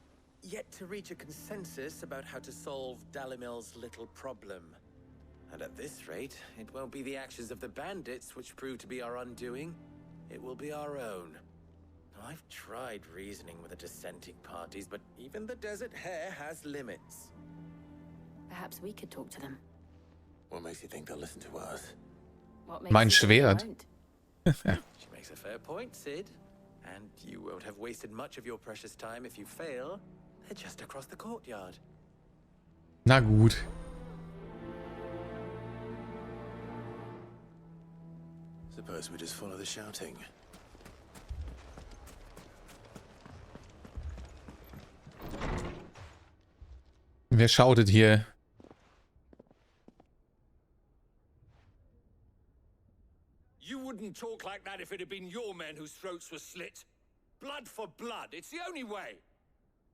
yet to reach a consensus about how to solve Dalimil's little problem. And at this rate, it won't be the actions of the bandits which prove to be our undoing. It will be our own. Now, I've tried reasoning with the dissenting parties, but even the Desert Hare has limits. Perhaps we could talk to them. What makes you think they'll listen to us? What makes Mein you think they Schwert. won't? She makes a fair point, Sid. And you won't have wasted much of your precious time if you fail. They're just across the courtyard. Na gut. Suppose we just follow the shouting. Wer schautet hier? You wouldn't talk like that if it had been your men whose throats were slit. Blood for blood, it's the only way.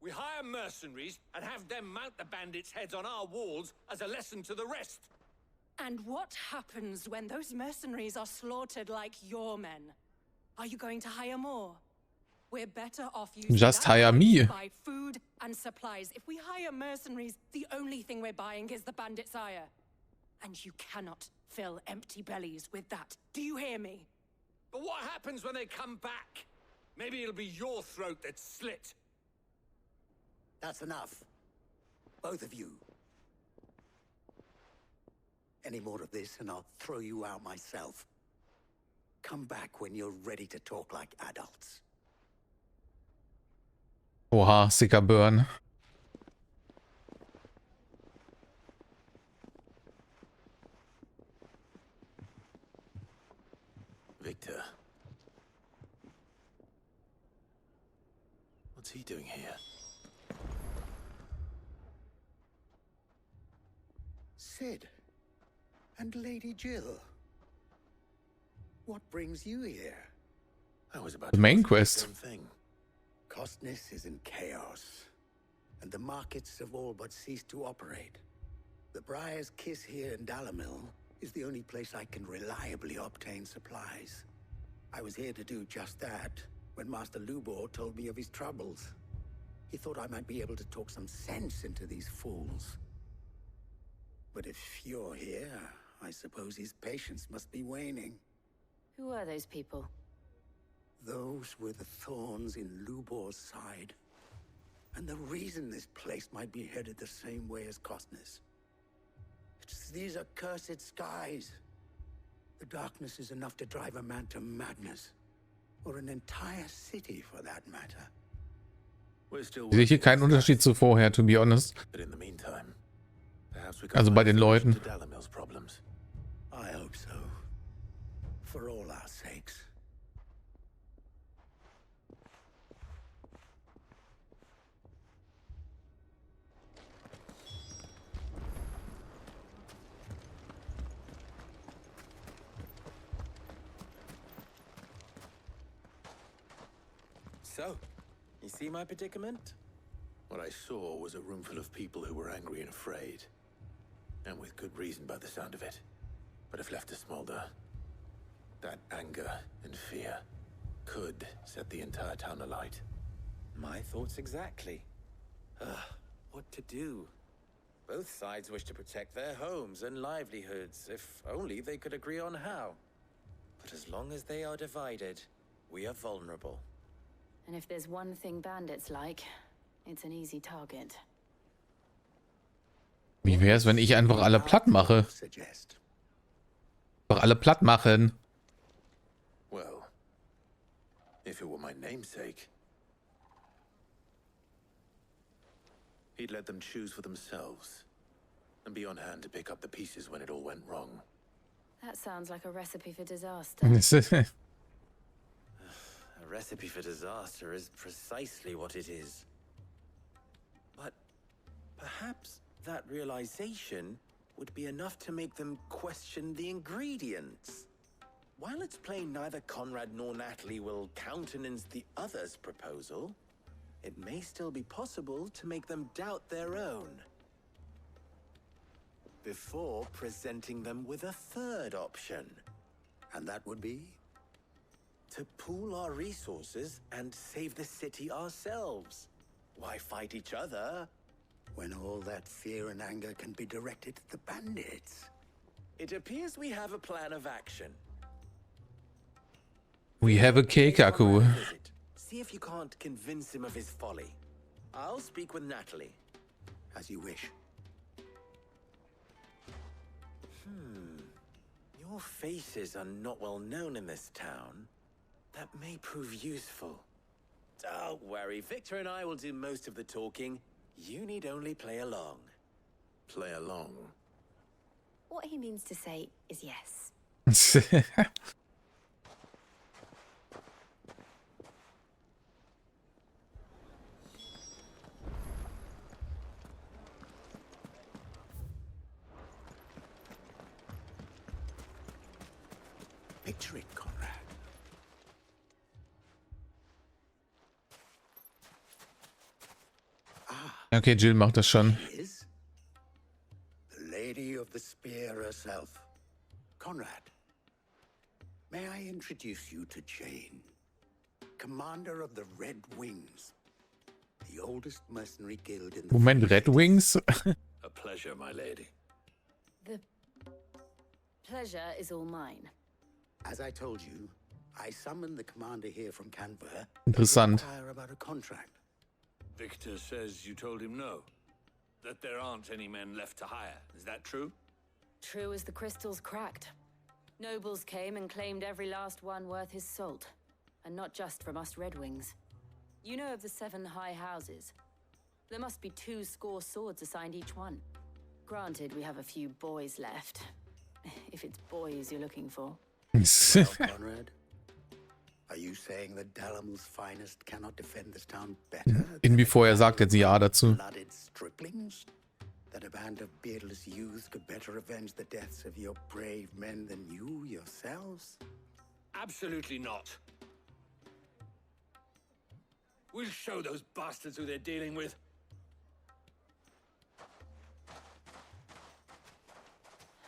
We hire mercenaries and have them mount the bandits' heads on our walls as a lesson to the rest. And what happens when those mercenaries are slaughtered like your men? Are you going to hire more? We're better off using Just that hire money me. to buy food and supplies. If we hire mercenaries, the only thing we're buying is the bandits' ire. And you cannot fill empty bellies with that. Do you hear me? But what happens when they come back? Maybe it'll be your throat that's slit. That's enough. Both of you. Any more of this and I'll throw you out myself. Come back when you're ready to talk like adults. Oha, sicker Burn. Victor. What's he doing here? Sid. And Lady Jill. What brings you here? I was about The to main ask the quest. same thing. Costness is in chaos, and the markets have all but ceased to operate. The Briar's Kiss here in Dalamil is the only place I can reliably obtain supplies. I was here to do just that when Master Lubor told me of his troubles. He thought I might be able to talk some sense into these fools. But if you're here, I suppose his patience must be waning. Who are those people? Those were the thorns in Lubor's side. And the reason this place might be headed the same way as Costness. It's these accursed skies. The darkness is enough to drive a man to madness. Or an entire city, for that matter. We're still Ich sehe hier keinen Unterschied zu vorher, to be honest. But in the meantime, Also bei den Leuten. To Dalamil's problems. I hope so. For all our sakes. So, you see my predicament? What I saw was a room full of people who were angry and afraid. And with good reason by the sound of it. But if left to smolder, that anger and fear could set the entire town alight. My thoughts exactly. What to do? Both sides wish to protect their homes and livelihoods, if only they could agree on how. But as long as they are divided, we are vulnerable. And if there's one thing bandits like, it's an easy target. Wie wäre es, wenn ich einfach alle platt mache? Einfach alle platt machen. Well, if it were my namesake, he'd let them choose for themselves and be on hand to pick up the pieces when it all went wrong. That sounds like a recipe for disaster. A recipe for disaster is precisely what it is. But perhaps that realization would be enough to make them question the ingredients. While it's plain neither Conrad nor Natalie will countenance the other's proposal, it may still be possible to make them doubt their own. Before presenting them with a third option. And that would be? To pool our resources and save the city ourselves. Why fight each other? When all that fear and anger can be directed at the bandits. It appears we have a plan of action. We have a Keikaku. See if you can't convince him of his folly. I'll speak with Natalie. As you wish. Your faces are not well known in this town. That may prove useful. Don't worry, Victor and I will do most of the talking. You need only play along. Play along? What he means to say is yes. Picture it, Conrad. Okay, Jill macht das schon. The Lady of the Spear herself. Conrad, may I introduce you to Jane, commander of the Red Wings, the oldest mercenary guild in the Moment, Red Wings? A pleasure, my lady. The pleasure is all mine. As I told you, I summoned the commander here from Canberra Interessant. to inquire about a contract. Victor says you told him no. That there aren't any men left to hire. Is that true? True as the crystals cracked. Nobles came and claimed every last one worth his salt. And not just from us Red Wings. You know of the 7 high houses. There must be 2 swords assigned each one. Granted, we have a few boys left. If it's boys you're looking for. Well, Conrad, are you saying that Dalamil's finest cannot defend this town better? Irgendwie vorher sagt jetzt ja dazu. Blooded striplings? That a band of beardless youths could better avenge the deaths of your brave men than you yourselves? Absolutely not. We'll show those bastards who they're dealing with.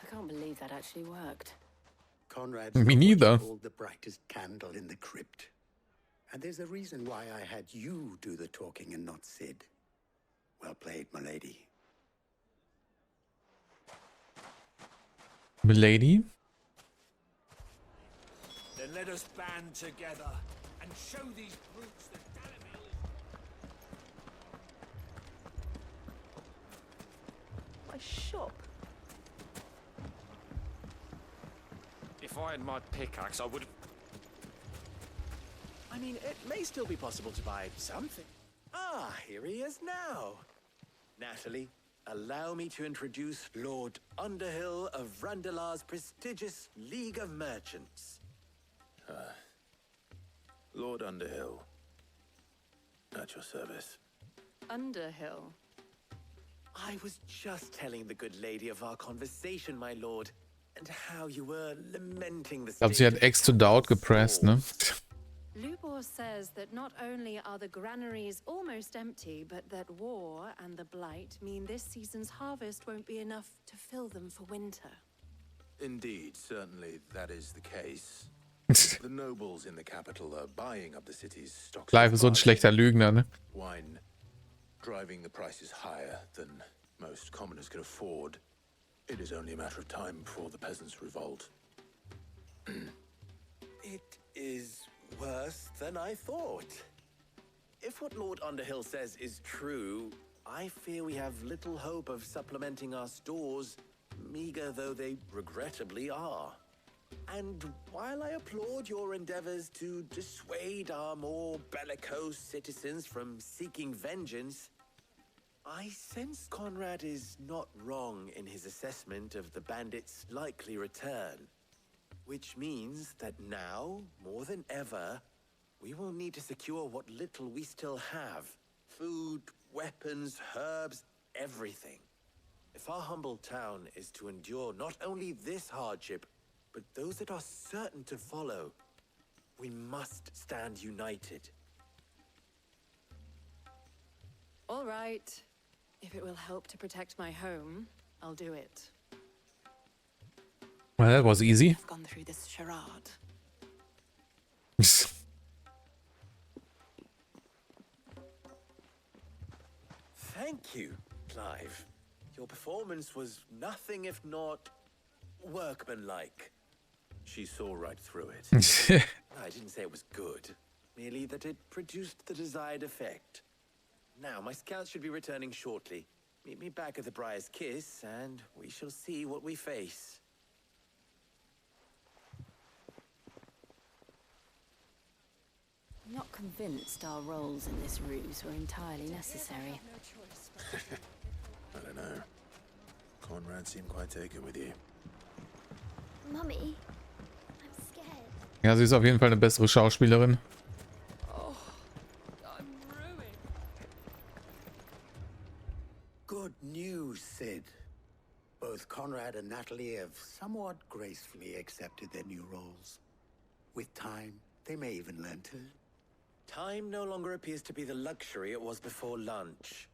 I can't believe that actually worked. Conrad's Me neither. called the brightest candle in the crypt. And there's a reason why I had you do the talking and not Sid. Well played, my lady. Milady? Then let us band together and show these brutes that Dalamil is... My shop. If I had my pickaxe, I would have... I mean, it may still be possible to buy something. Ah, here he is now. Natalie, allow me to introduce Lord Underhill of Randalar's prestigious League of Merchants. Lord Underhill. At your service. Underhill? I was just telling the good lady of our conversation, my lord, and how you were lamenting the Ich glaube, sie hat X to Doubt gepresst, ne? Lubor says that not only are the granaries almost empty, but that war and the blight mean this season's harvest won't be enough to fill them for winter. Indeed, certainly that is the case. The nobles in the capital are buying up the city's stocks. Clive ist so ein schlechter Lügner, ne? Wine driving the prices higher than most commoners can afford. It is only a matter of time before the peasants revolt. It is worse than I thought. If what Lord Underhill says is true, I fear we have little hope of supplementing our stores, meager though they regrettably are. And while I applaud your endeavors to dissuade our more bellicose citizens from seeking vengeance, I sense Conrad is not wrong in his assessment of the bandits' likely return. Which means that now, more than ever, we will need to secure what little we still have. Food, weapons, herbs, everything. If our humble town is to endure not only this hardship, but those that are certain to follow, we must stand united. All right. If it will help to protect my home, I'll do it. Well, that was easy. I've gone through this charade. Thank you, Clive. Your performance was nothing if not workmanlike. She saw right through it. I didn't say it was good, merely that it produced the desired effect. Now, my scouts should be returning shortly. Meet me back at the Briar's Kiss, and we shall see what we face. I'm not convinced our roles in this ruse were entirely necessary. I don't know. Conrad seemed quite taken with you. Mummy, I'm scared. Ja, sie ist auf jeden Fall eine bessere Schauspielerin. Good news, Sid. Both Conrad and Natalie have somewhat gracefully accepted their new roles. With time, they may even learn to. Time no longer appears to be the luxury it was before lunch.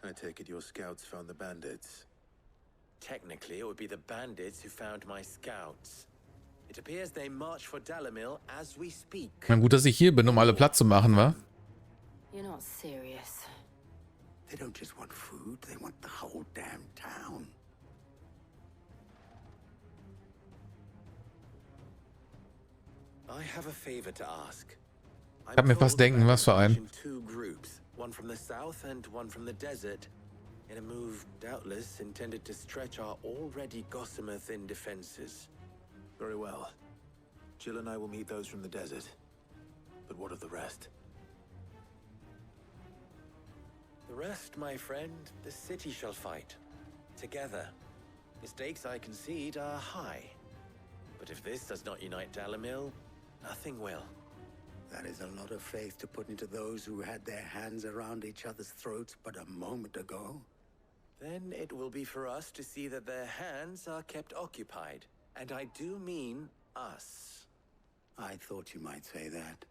I take it your scouts found the bandits. Technically, it would be the bandits who found my scouts. It appears they march for Dalamil as we speak. Na gut, dass ich hier bin, um alle Platz zu machen, wa? You're not serious. They don't just want food, they want the whole damn town. I have a favor to ask. Ich hab mir fast denken, was für ein. Two groups, one from the south and one from the desert, in a move doubtless intended to stretch our already gossamer-thin defenses. Very well. Jill and I will meet those from the desert. But what of the rest? The rest, my friend, the city shall fight. Together. The stakes I concede are high. But if this does not unite Dalamil, nothing will. That is a lot of faith to put into those who had their hands around each other's throats but a moment ago. Then it will be for us to see that their hands are kept occupied. And I do mean us. I thought you might say that.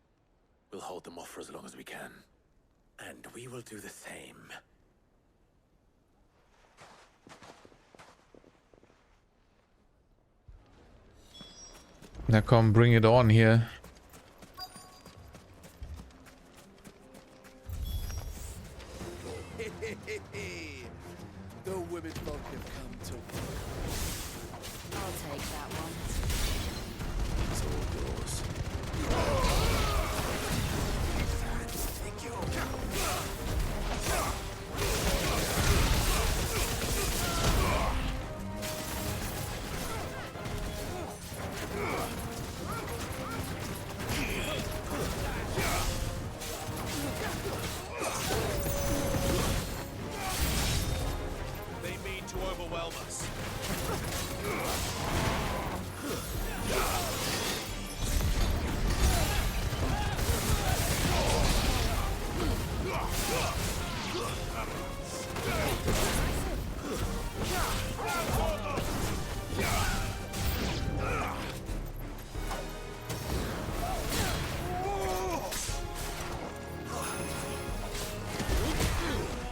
We'll hold them off for as long as we can. And we will do the same. Na komm, bring it on hier. The women folk have come to work. I'll take that one. It's all yours.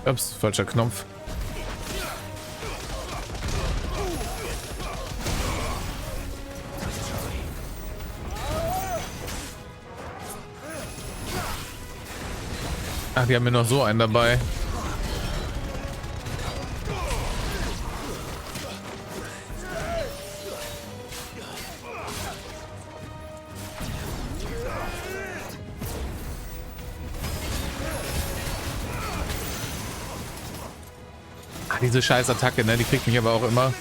Ups, falscher Knopf. Ach, die haben mir noch so einen dabei. Ach, diese scheiß Attacke, ne? Die kriegt mich aber auch immer.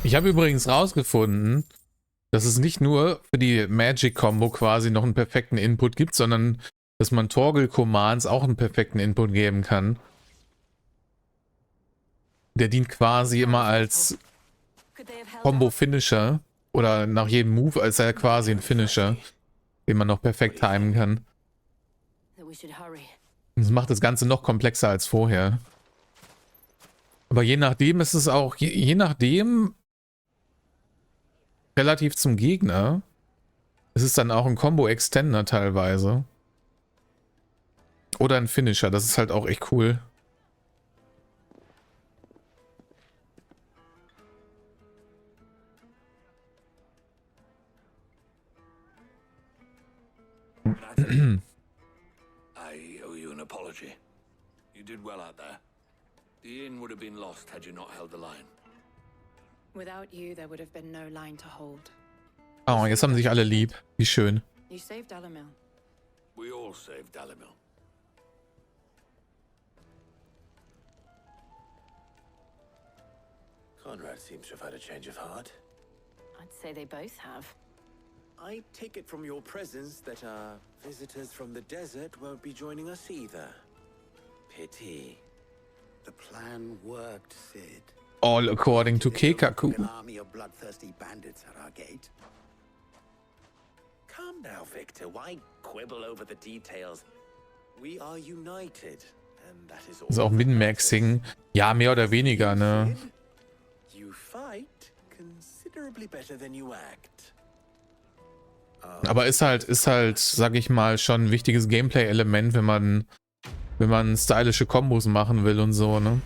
Ich habe übrigens rausgefunden, dass es nicht nur für die Magic-Combo quasi noch einen perfekten Input gibt, sondern dass man Torgle-Commands auch einen perfekten Input geben kann. Der dient quasi immer als Combo-Finisher oder nach jedem Move als er quasi ein Finisher, den man noch perfekt timen kann. Das macht das Ganze noch komplexer als vorher. Aber je nachdem ist es auch, je nachdem relativ zum Gegner, ist es dann auch ein Combo-Extender teilweise. Oder ein Finisher, das ist halt auch echt cool. I owe you an apology. You did well out there. The inn would have been lost had you not held the line. Without you, there would have been no line to hold. Oh, jetzt haben sich alle lieb. Wie schön. You saved Dalamil. We all saved Dalamil. Conrad seems to have had a change of heart. I'd say they both have. I take it from your presence that our visitors from the desert won't be joining us either. Pity. The plan worked, Sid. All according to Keikaku. An army of bloodthirsty bandits at our gate. Calm now, Victor. Why quibble over the details? We are united, and that is all. Ist auch Min-Maxing. Ja, mehr oder weniger, ne? You fight considerably better than you act. Aber ist halt, sag ich mal, schon ein wichtiges Gameplay-Element, wenn man stylische Kombos machen will und so, ne?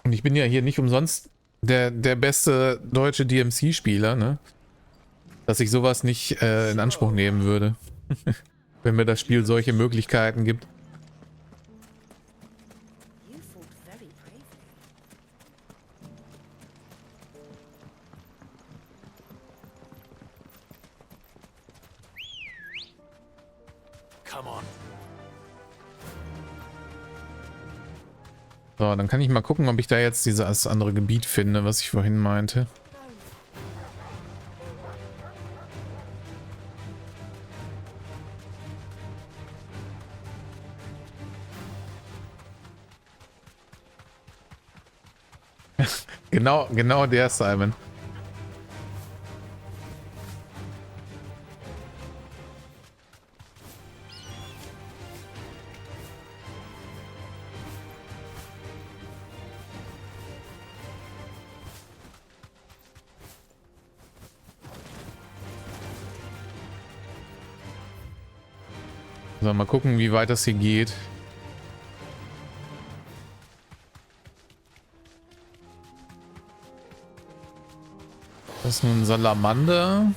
Und ich bin ja hier nicht umsonst der beste deutsche DMC-Spieler, ne? Dass ich sowas nicht in Anspruch nehmen würde. Wenn mir das Spiel solche Möglichkeiten gibt. Come on. So, dann kann ich mal gucken, ob ich da jetzt dieses andere Gebiet finde, was ich vorhin meinte. Genau der Simon. So, mal gucken, wie weit das hier geht. Das ist nun Salamander.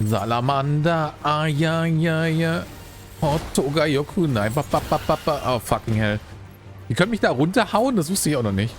Salamander, ah ja, ja, ja. Hotoga Yoku, nein, oh fucking hell. Die können mich da runterhauen, das wusste ich auch noch nicht.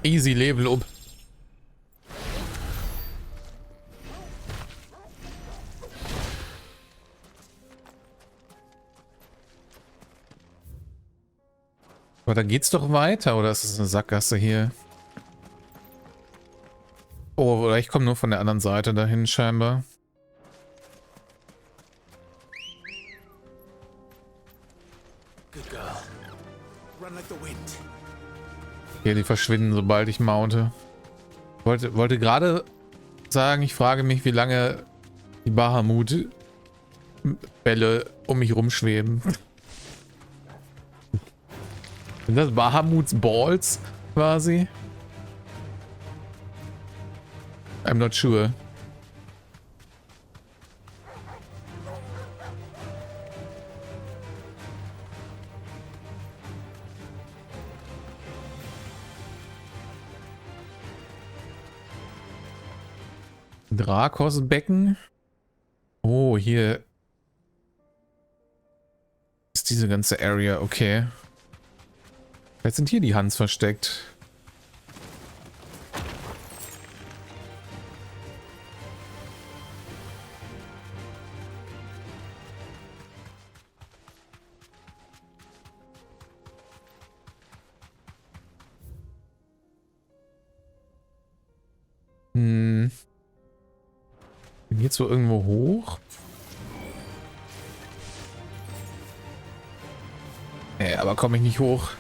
Easy Level up. Aber da geht's doch weiter, oder ist es eine Sackgasse hier? Oh, oder ich komme nur von der anderen Seite dahin scheinbar. Good girl. Run like the wind. Hier, die verschwinden, sobald ich mounte. Wollte gerade sagen, ich frage mich, wie lange die Bahamut-Bälle um mich rumschweben. Sind das Bahamuts Balls quasi? I'm not sure. Drakos-Becken. Oh, hier ist diese ganze Area, okay. Vielleicht sind hier die Hans versteckt. Geht's so irgendwo hoch? Nee, aber komme ich nicht hoch.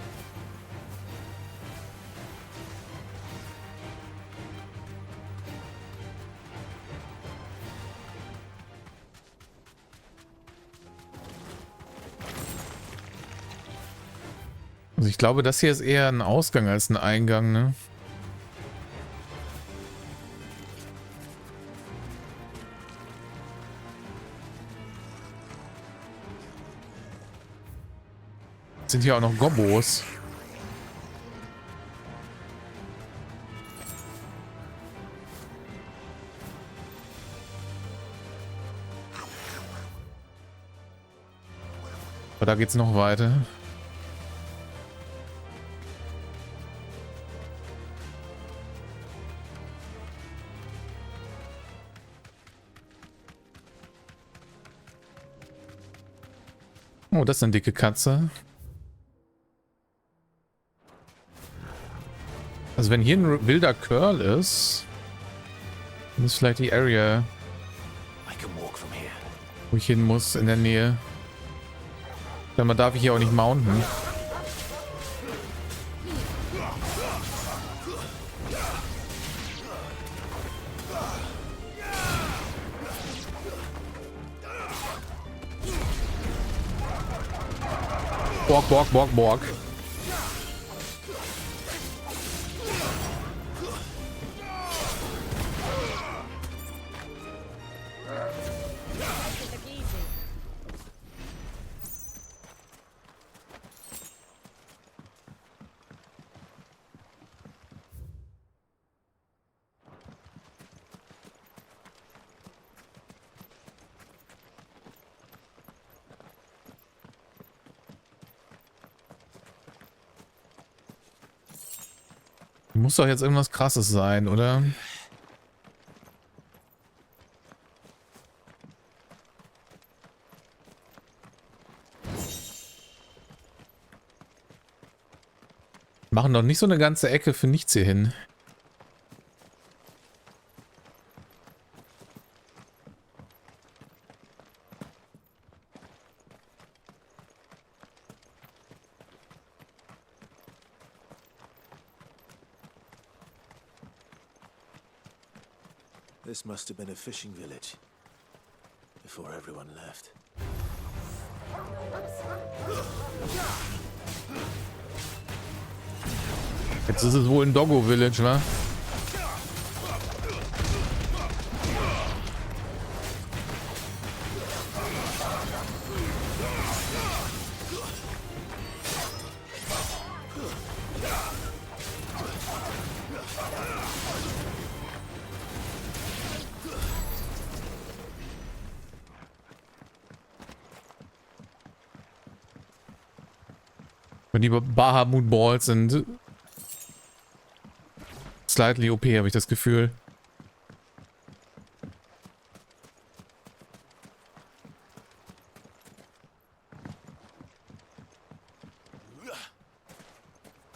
Also ich glaube, das hier ist eher ein Ausgang als ein Eingang, ne? Sind hier auch noch Gobbos. Aber da geht's noch weiter. Oh, das ist eine dicke Katze. Also wenn hier ein wilder Curl ist, dann ist vielleicht die Area, wo ich hin muss, in der Nähe. Dann darf ich hier auch nicht mounten. Borg, Borg, Borg, Borg. Muss doch jetzt irgendwas Krasses sein, oder? Machen doch nicht so eine ganze Ecke für nichts hier hin. This must have been a fishing village before everyone left. Jetzt ist es wohl ein Doggo Village, wa? Wenn die Bahamut Balls sind slightly OP, habe ich das Gefühl.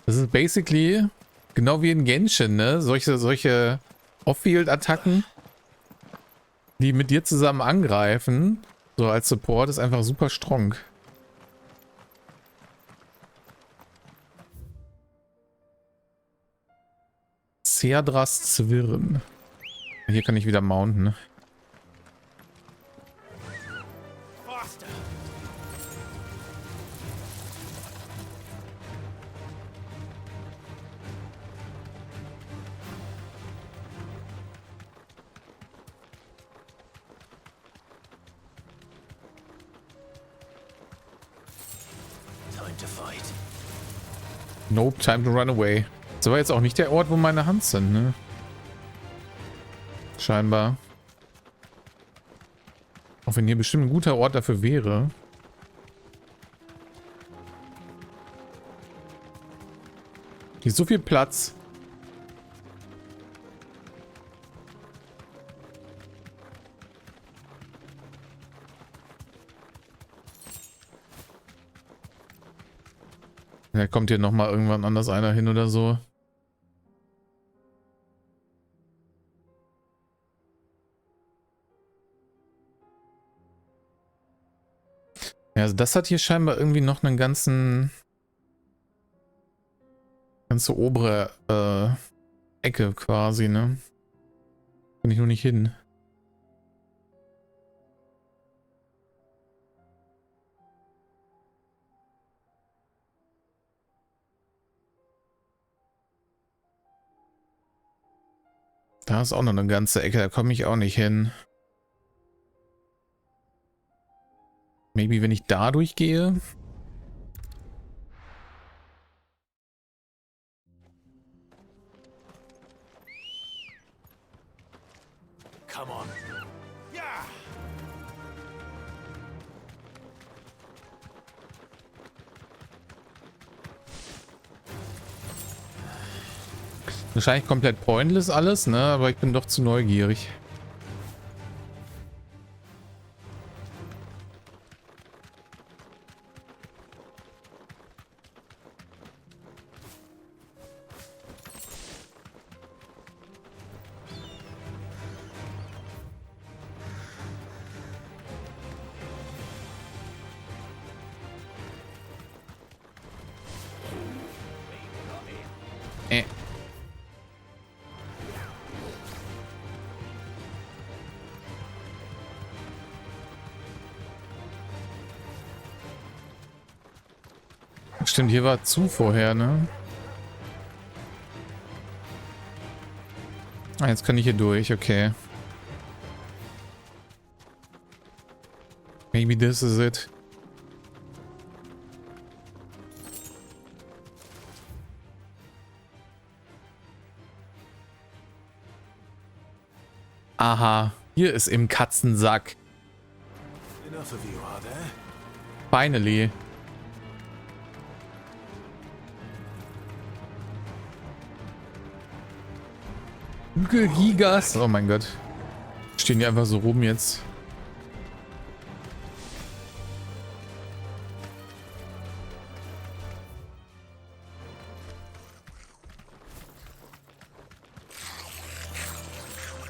Das ist basically genau wie in Genshin, ne? Solche Off-Field-Attacken, die mit dir zusammen angreifen, so als Support, ist einfach super strong. Cedras Zwirn. Hier kann ich wieder mounten. Nope, time to run away. Das war jetzt auch nicht der Ort, wo meine Hunts sind, ne? Scheinbar. Auch wenn hier bestimmt ein guter Ort dafür wäre. Hier ist so viel Platz. Da kommt hier nochmal irgendwann anders einer hin oder so. Ja, also das hat hier scheinbar irgendwie noch einen ganze obere Ecke quasi, ne? Kann ich nur nicht hin. Da ist auch noch eine ganze Ecke, da komme ich auch nicht hin. Maybe, wenn ich da durchgehe. Come on. Wahrscheinlich komplett pointless alles, ne? Aber ich bin doch zu neugierig. Stimmt, hier war zu vorher, ne? Ah, jetzt kann ich hier durch, okay. Maybe this is it. Aha, hier ist im Katzensack. Enough of you, are there? Finally. Gigas. Oh mein Gott. Stehen die einfach so rum jetzt.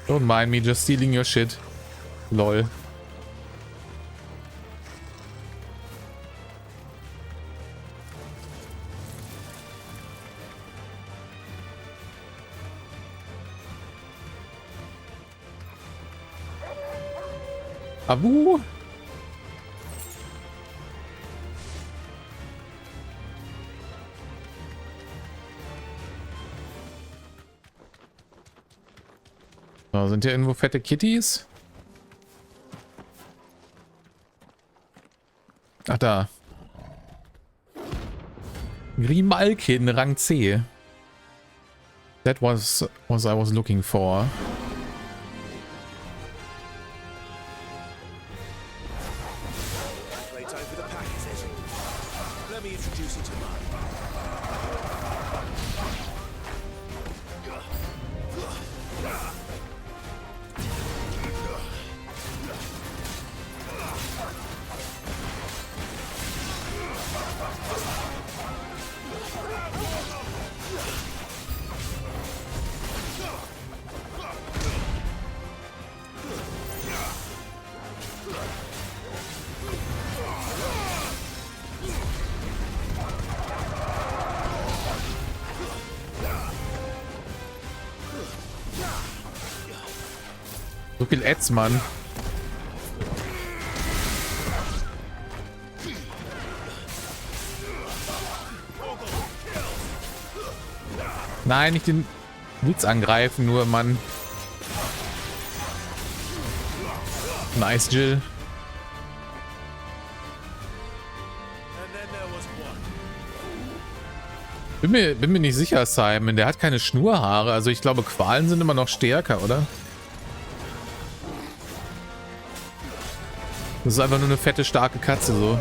Don't mind me, just stealing your shit. Lol. Abu. So, sind hier irgendwo fette Kitties? Ach da. Grimalkin, Rang C. That was I was looking for. So viel Ads, Mann. Nein, nicht den Blitz angreifen, nur Mann. Nice, Jill. Bin mir nicht sicher, Simon. Der hat keine Schnurhaare. Also ich glaube, Qualen sind immer noch stärker, oder? Das ist einfach nur eine fette, starke Katze, so.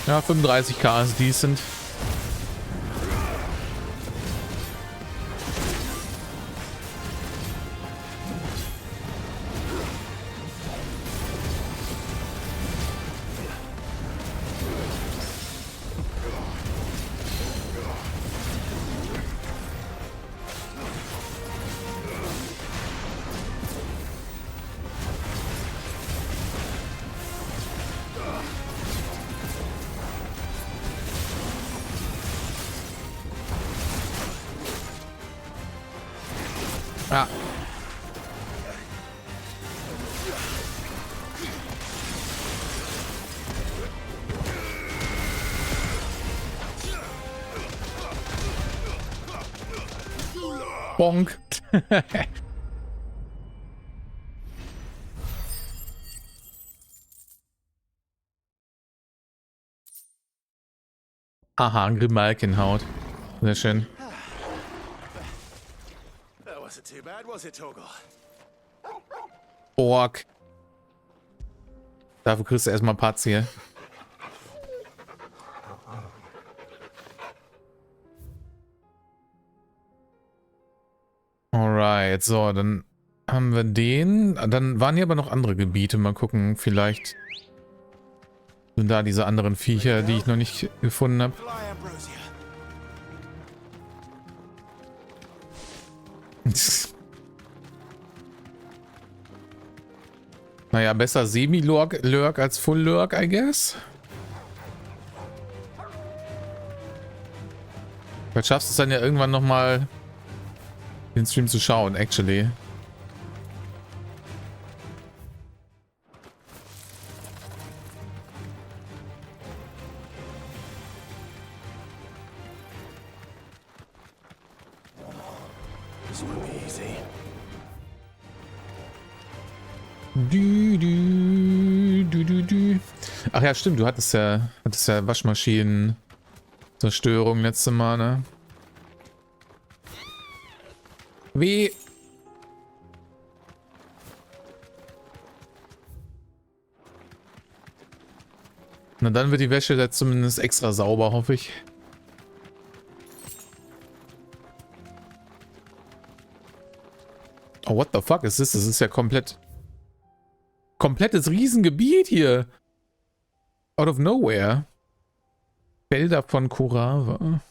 Ja, 35k ist decent. Ja. Bonk. Aha, Grimalkenhaut. Sehr schön. Borg. Dafür kriegst du erstmal Parts hier. Alright, so, dann haben wir den. Dann waren hier aber noch andere Gebiete. Mal gucken, vielleicht sind da diese anderen Viecher, die ich noch nicht gefunden habe. Naja, besser Semi-Lurk als Full-Lurk, I guess. Vielleicht schaffst du es dann ja irgendwann nochmal den Stream zu schauen, actually. Ach ja, stimmt, du hattest ja Waschmaschinen-Zerstörung letzte Mal, ne? Wie? Na dann wird die Wäsche jetzt zumindest extra sauber, hoffe ich. Oh, what the fuck ist das? Das ist ja komplettes Riesengebiet hier. Out of nowhere. Felder von Kurava.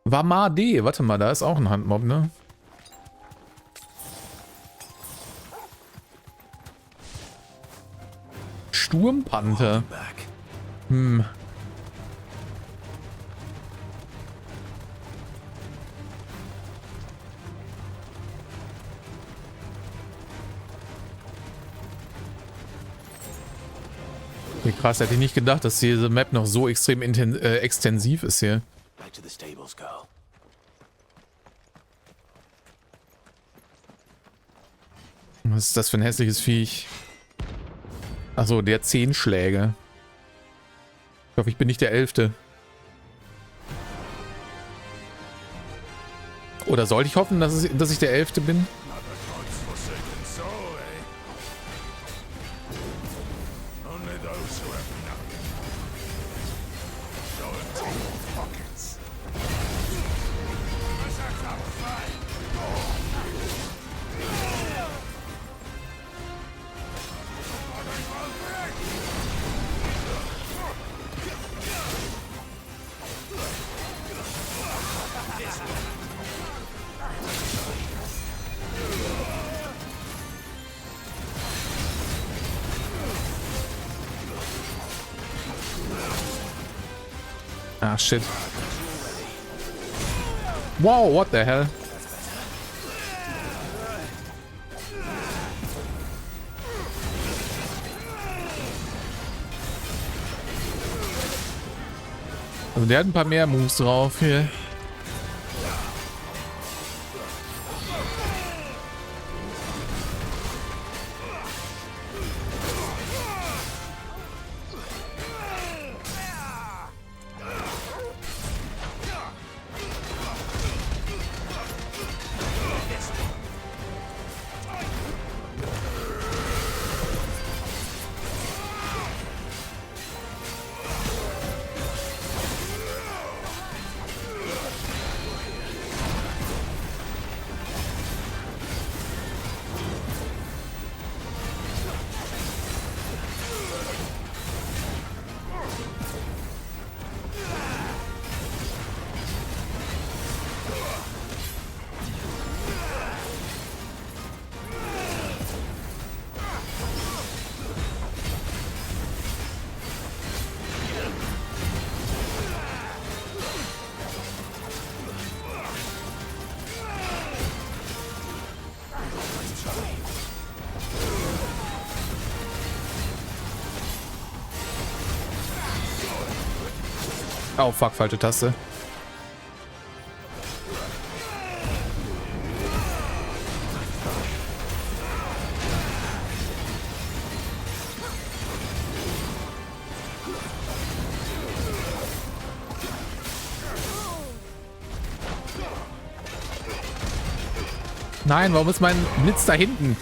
Wamade. Warte mal, da ist auch ein Handmob, ne? Sturmpanther. Hm. Wie krass, hätte ich nicht gedacht, dass diese Map noch so extrem extensiv ist hier. Was ist das für ein hässliches Viech? Achso, der 10 Schläge. Ich hoffe, ich bin nicht der 11. Oder sollte ich hoffen, dass ich der 11. bin? Ah, shit. Wow, what the hell? Also der hat ein paar mehr Moves drauf hier. Oh fuck, falsche Taste. Nein, warum ist mein Blitz da hinten?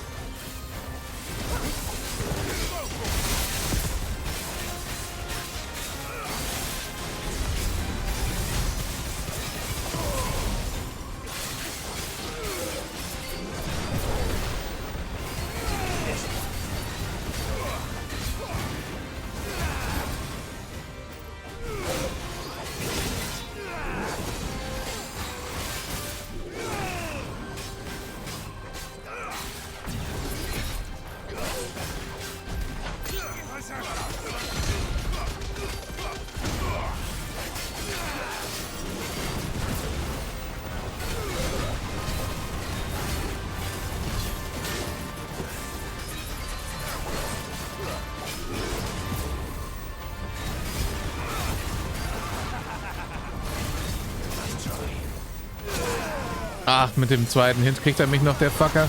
Ach, mit dem zweiten Hit kriegt er mich noch, der Fucker.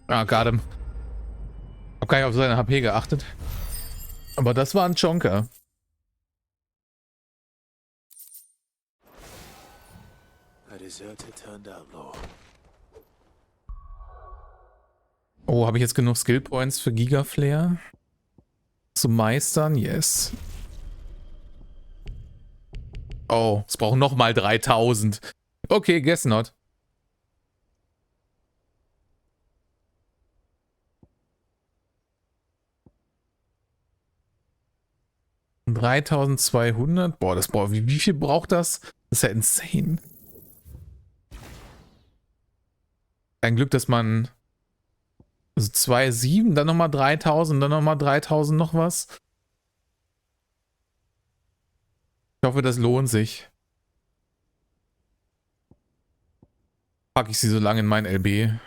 Ah, got him. Hab gar nicht auf seine HP geachtet. Aber das war ein Chonker. Oh, habe ich jetzt genug Skill Points für Gigaflare zu meistern? Yes. Oh, es brauchen nochmal 3000. Okay, guess not. $3200? Boah, wie viel braucht das? Das ist ja insane. Ein Glück, dass man... Also 2,7, dann nochmal 3000, dann nochmal 3000 noch was. Ich hoffe, das lohnt sich. Packe ich sie so lange in mein LB.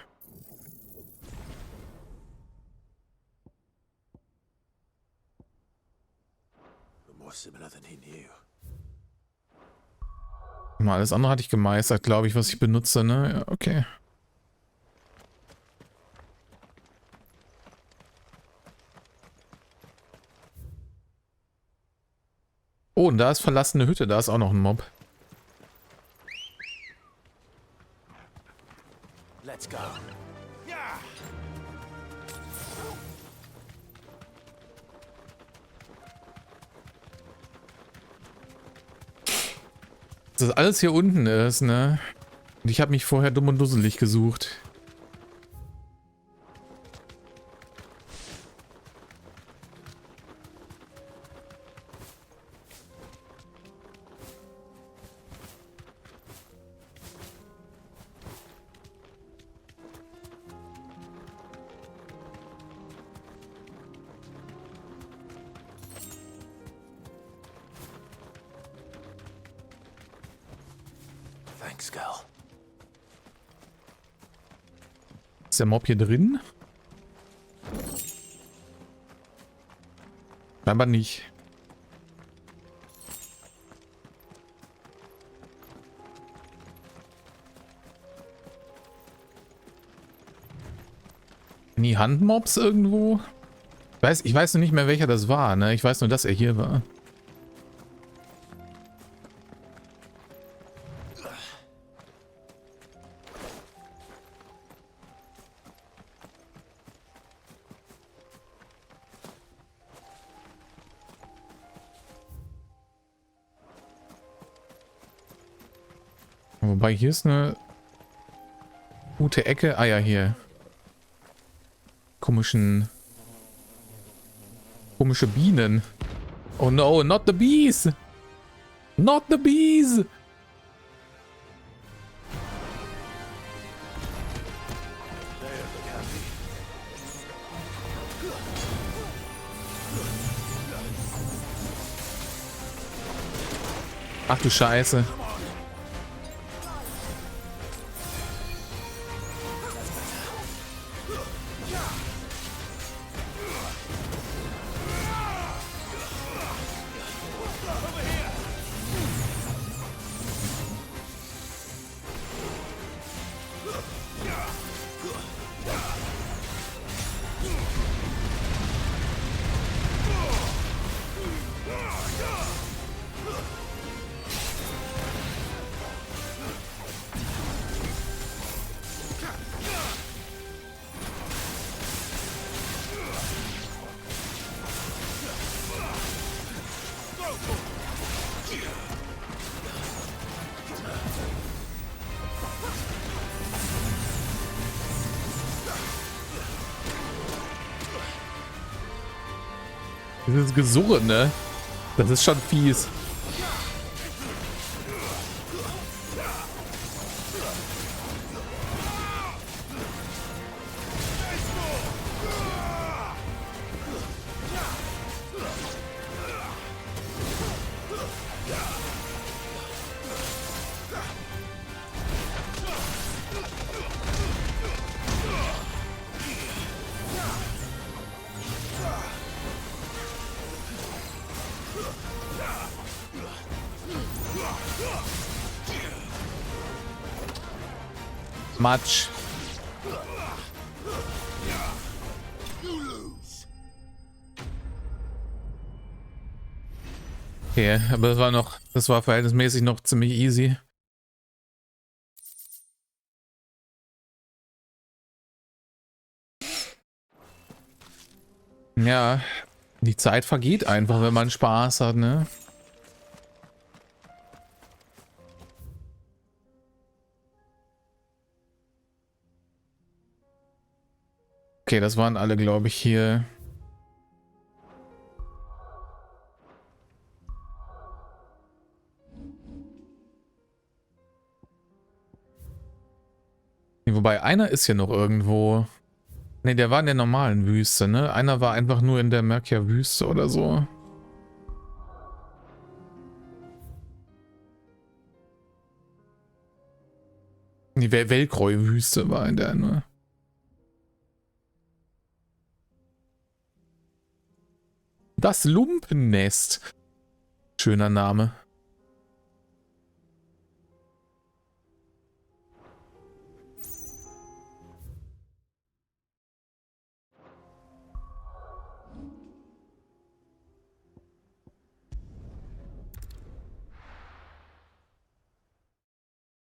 Mal, alles andere hatte ich gemeistert, glaube ich, was ich benutze, ne? Ja, okay. Oh, und da ist verlassene Hütte, da ist auch noch ein Mob. Let's go. Dass das alles hier unten ist, ne? Und ich habe mich vorher dumm und dusselig gesucht. Thanks, girl. Ist der Mob hier drin? Scheinbar nicht. Nie Handmobs irgendwo? Ich weiß noch nicht mehr, welcher das war, ne? Ich weiß nur, dass er hier war. Wobei, hier ist eine gute Ecke. Ah ja, hier. Komische Bienen. Oh no, not the bees! Not the bees! Ach du Scheiße. Dieses Gesurre, ne? Das ist schon fies. Matsch. Okay, aber das war verhältnismäßig noch ziemlich easy. Ja, die Zeit vergeht einfach, wenn man Spaß hat, ne? Okay, das waren alle, glaube ich, hier. Wobei, einer ist hier noch irgendwo. Ne, der war in der normalen Wüste, ne? Einer war einfach nur in der Merkia-Wüste oder so. Die Velkreu-Wüste war in der, ne? Das Lumpennest. Schöner Name.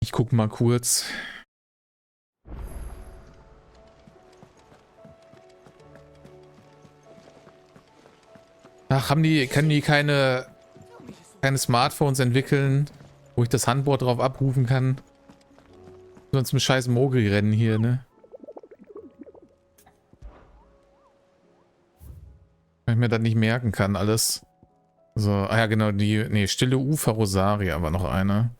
Ich guck mal kurz. Ach, können die keine Smartphones entwickeln, wo ich das Handboard drauf abrufen kann? Sonst ein scheiß Mogel-Rennen hier, ne? Weil ich mir das nicht merken kann, alles. So, ah ja, genau, nee, Stille Ufer Rosaria war noch eine.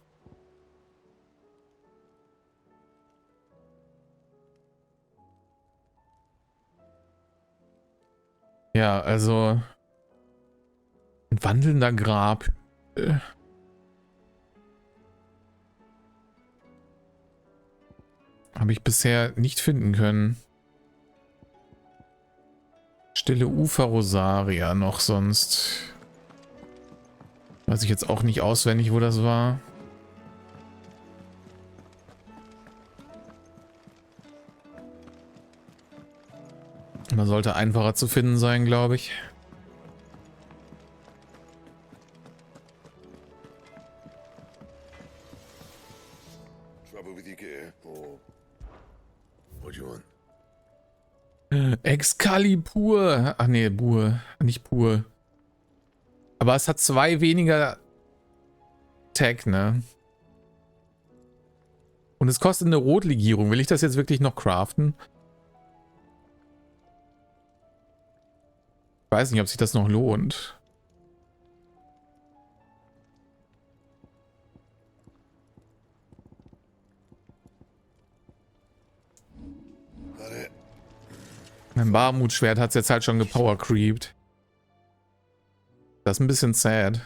Ja, also ein wandelnder Grab. Habe ich bisher nicht finden können. Stille Ufer Rosaria noch sonst. Weiß ich jetzt auch nicht auswendig, wo das war. Man sollte einfacher zu finden sein, glaube ich. Excalibur. Ach nee, Bur. Nicht pur. Aber es hat 2 weniger Tag, ne? Und es kostet eine Rotlegierung. Will ich das jetzt wirklich noch craften? Ich weiß nicht, ob sich das noch lohnt. Mein Barmutschwert hat es jetzt halt schon gepowercreept. Das ist ein bisschen sad.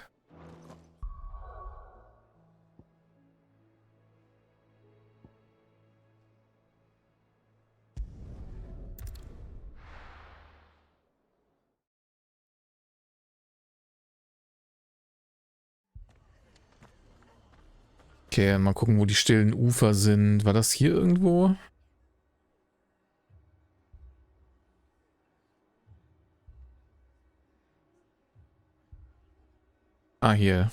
Okay, mal gucken, wo die stillen Ufer sind. War das hier irgendwo? Ah, hier.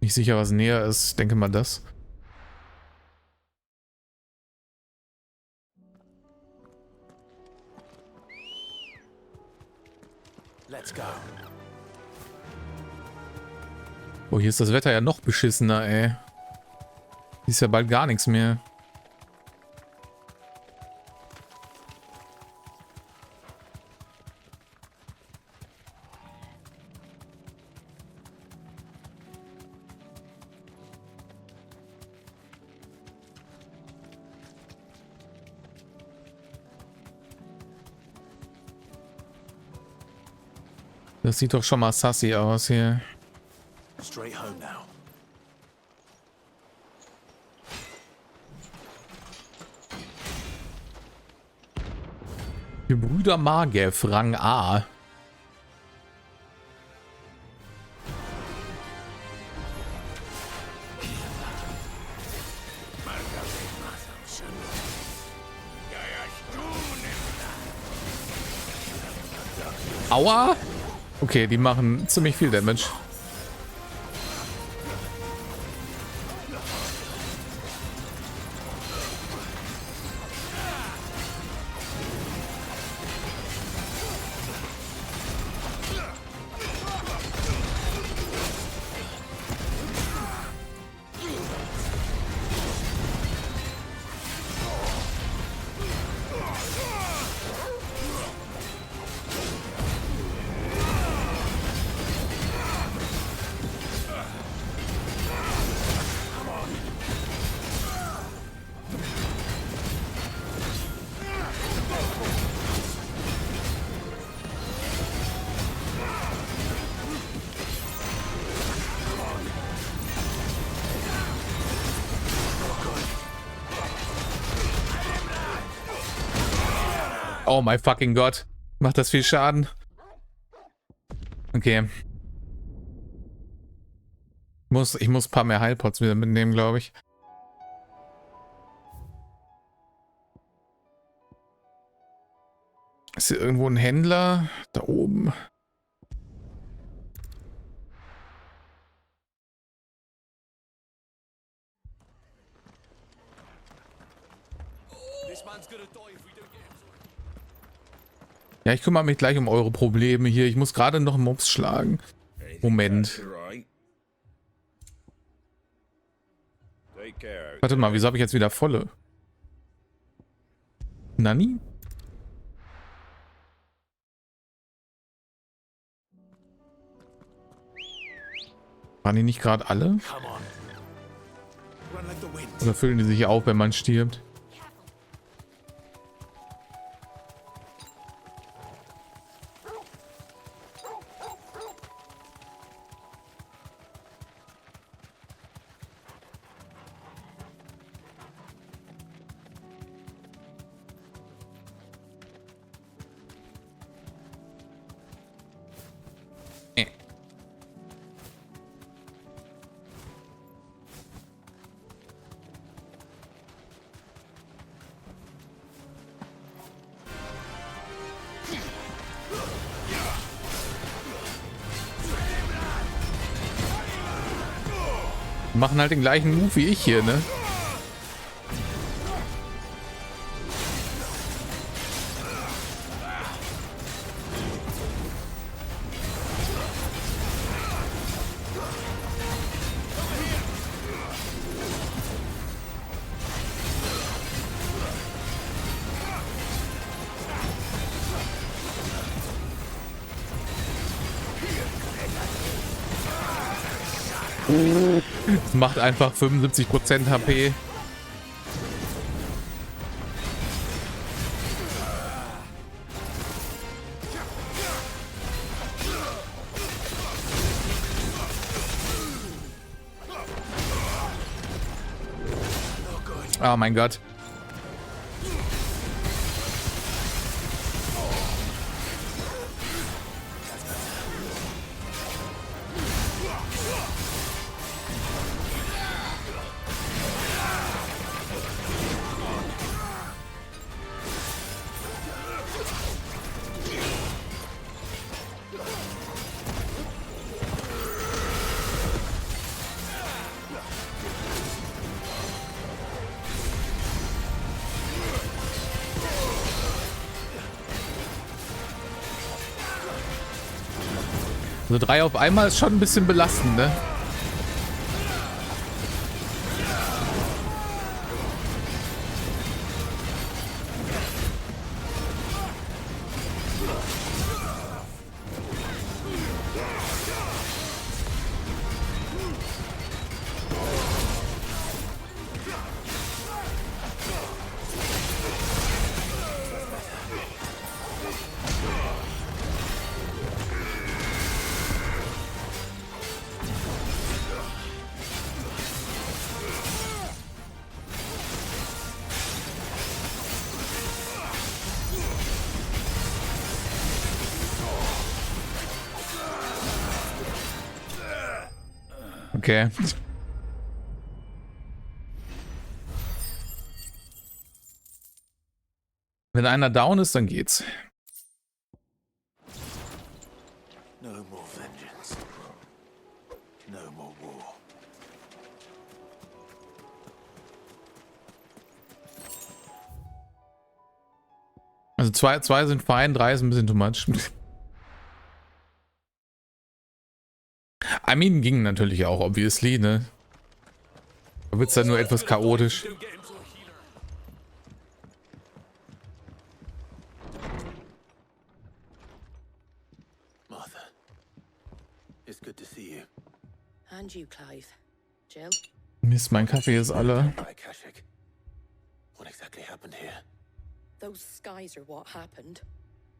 Nicht sicher, was näher ist. Ich denke mal das. Let's go. Oh, hier ist das Wetter ja noch beschissener, ey. Hier ist ja bald gar nichts mehr. Das sieht doch schon mal sassy aus hier. Straight home now. Gebrüder Magev, Rang A. Aua! Okay, die machen ziemlich viel Damage. Oh mein fucking Gott. Macht das viel Schaden? Okay. Ich muss ein paar mehr Heilpots wieder mitnehmen, glaube ich. Ist hier irgendwo ein Händler? Da oben. Ja, ich kümmere mich gleich um eure Probleme hier. Ich muss gerade noch Mobs schlagen. Moment. Warte mal, wieso habe ich jetzt wieder volle? Nani? Waren die nicht gerade alle? Oder füllen die sich auf, wenn man stirbt? Machen halt den gleichen Move wie ich hier, ne? Es macht einfach 75% HP. Oh mein Gott. Also 3 auf einmal ist schon ein bisschen belastend, ne? Okay. Wenn einer down ist, dann geht's. Also zwei sind fein, 3 ist ein bisschen too much. I mean, ging natürlich auch, obviously, ne? Da wird's dann nur etwas chaotisch. Martha, it's good to see you. And you, Clive. Jill? Mist, mein Kaffee ist alle. What exactly happened here? Those skies are what happened.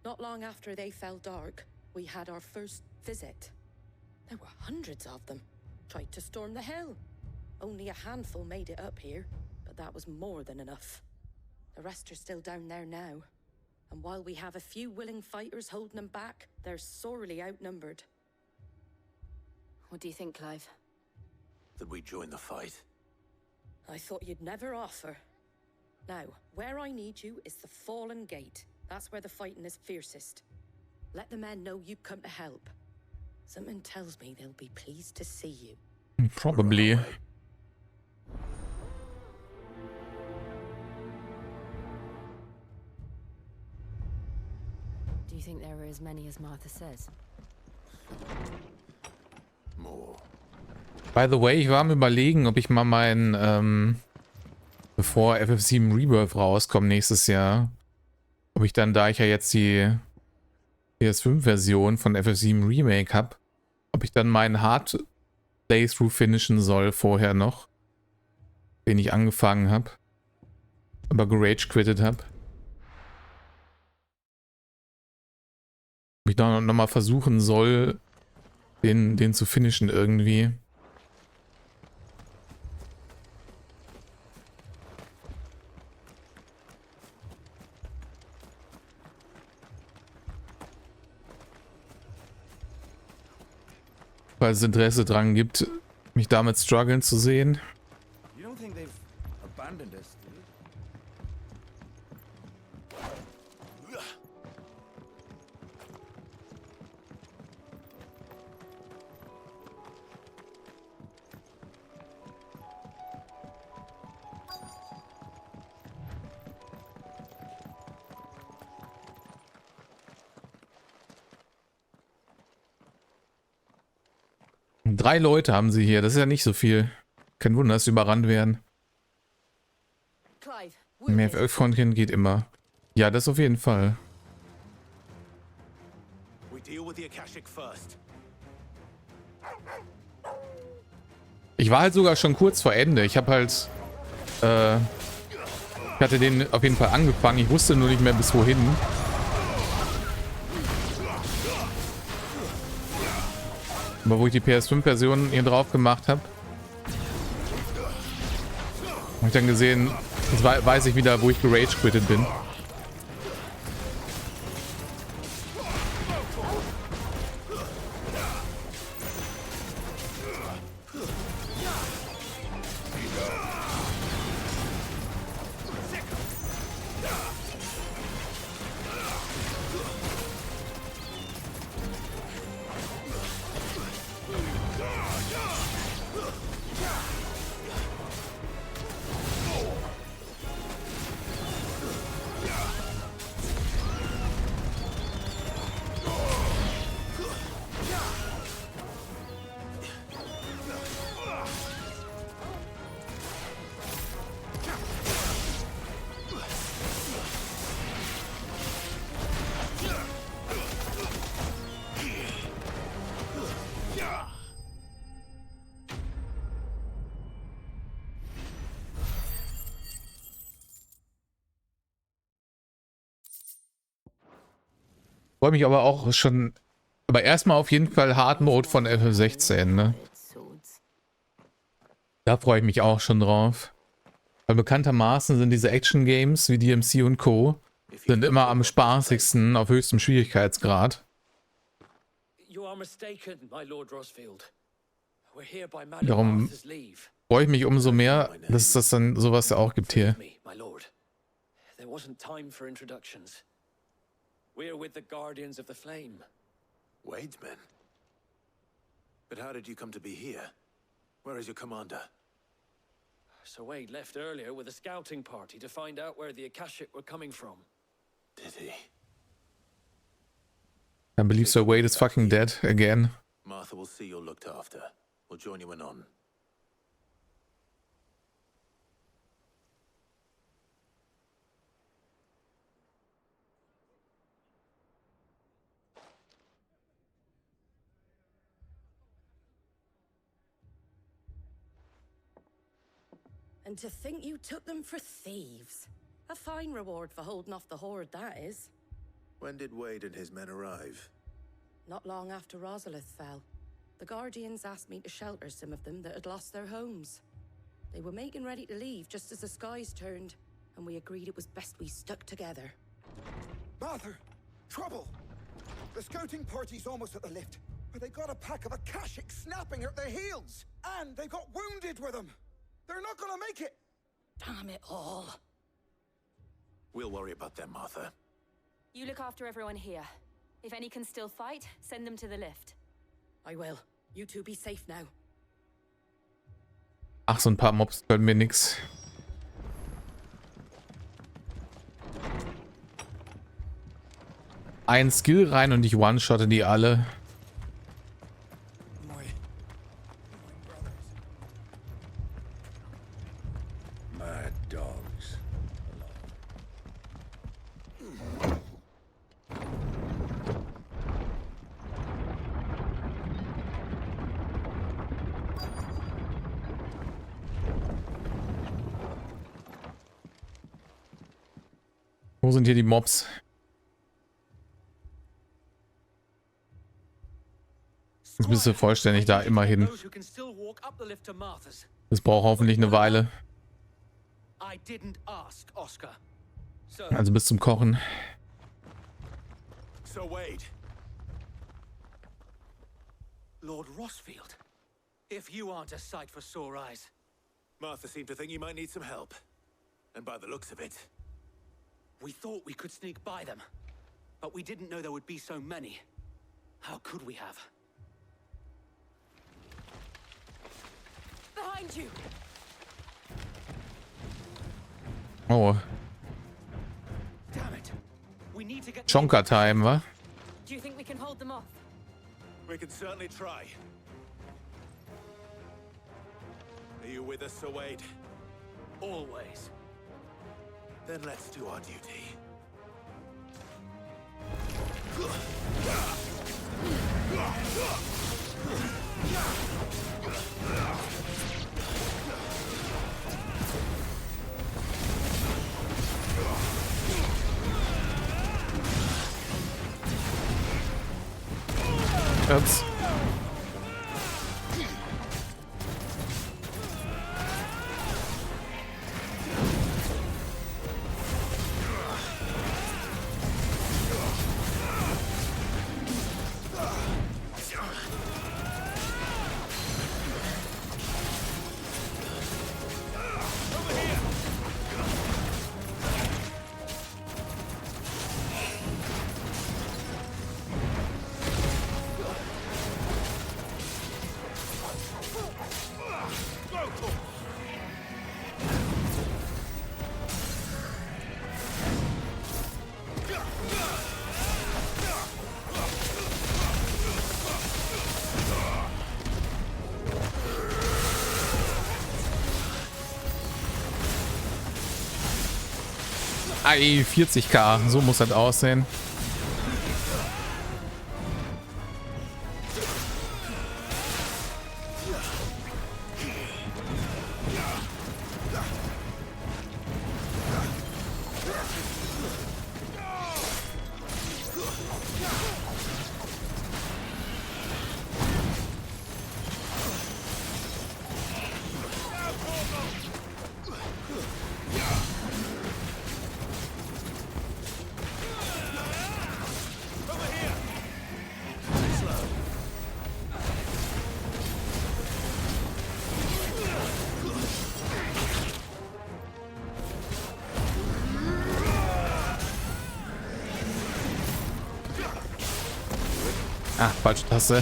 Not long after they fell dark, we had our first visit. There were hundreds of them. Tried to storm the hill. Only a handful made it up here, but that was more than enough. The rest are still down there now. And while we have a few willing fighters holding them back, they're sorely outnumbered. What do you think, Clive? That we join the fight? I thought you'd never offer. Now, where I need you is the Fallen Gate. That's where the fighting is fiercest. Let the men know you've come to help. Something tells me they'll be pleased to see you. Probably. Do you think there are as many as Martha says? More. By the way, ich war am Überlegen, ob ich mal meinen, bevor FF7 Rebirth rauskommt nächstes Jahr, ob ich dann, da ich ja jetzt die PS5-Version von FF7 Remake habe, ob ich dann meinen Hard Playthrough finishen soll vorher noch, den ich angefangen habe, aber gerage quittet habe. Ob ich dann noch mal versuchen soll, den zu finishen irgendwie. Weil es Interesse dran gibt, mich damit strugglen zu sehen. You don't think they've abandoned us, do you? Drei Leute haben sie hier, das ist ja nicht so viel. Kein Wunder, dass sie überrannt werden. Mehr Frontchen geht immer. Ja, das auf jeden Fall. Ich war halt sogar schon kurz vor Ende. Ich habe halt, ich hatte den auf jeden Fall angefangen. Ich wusste nur nicht mehr bis wohin. Aber wo ich die PS5-Version hier drauf gemacht habe, habe ich dann gesehen, jetzt weiß ich wieder, wo ich gerage quittet bin. Freue mich aber auch schon, aber erstmal auf jeden Fall Hard Mode von FF16, ne? Da freue ich mich auch schon drauf. Weil bekanntermaßen sind diese Action Games wie DMC und Co. sind immer am spaßigsten auf höchstem Schwierigkeitsgrad. Darum freue ich mich umso mehr, dass es das dann sowas auch gibt hier. We're with the Guardians of the Flame. Wade's men? But how did you come to be here? Where is your commander? So Wade left earlier with a scouting party to find out where the Akashic were coming from. Did he? I believe Sir Wade is fucking dead again. Martha will see you're looked after. We'll join you in on. And to think you took them for thieves. A fine reward for holding off the horde, that is. When did Wade and his men arrive? Not long after Rosalith fell. The Guardians asked me to shelter some of them that had lost their homes. They were making ready to leave just as the skies turned, and we agreed it was best we stuck together. Martha! Trouble! The scouting party's almost at the lift, but they got a pack of Akashic snapping at their heels! And they got wounded with them! They're not gonna make it! Damn it all. We'll worry about them, Martha. You look after everyone here. If any can still fight, send them to the lift. I will. You two be safe now. Ach, so ein paar Mobs können mir nix. Ein Skill rein und ich one-shotte die alle. Mad dogs. Wo sind hier die Mobs? Jetzt bist du vollständig da, immerhin. Das braucht hoffentlich eine Weile. Also bis zum Kochen. Sir Wade. Lord Rossfield. If you aren't a sight for sore eyes. Martha seemed to think you might need some help. And by the looks of it... We thought we could sneak by them. But we didn't know there would be so many. How could we have? Behind you! Oh. Damn it. We need to get Chonka-Time, wa? Do you think we can hold them off? We can certainly try. Are you with us, Sir Wade? Always. Then let's do our duty. Ups. Ei, 40k, so muss das aussehen. Ah, falsche Taste.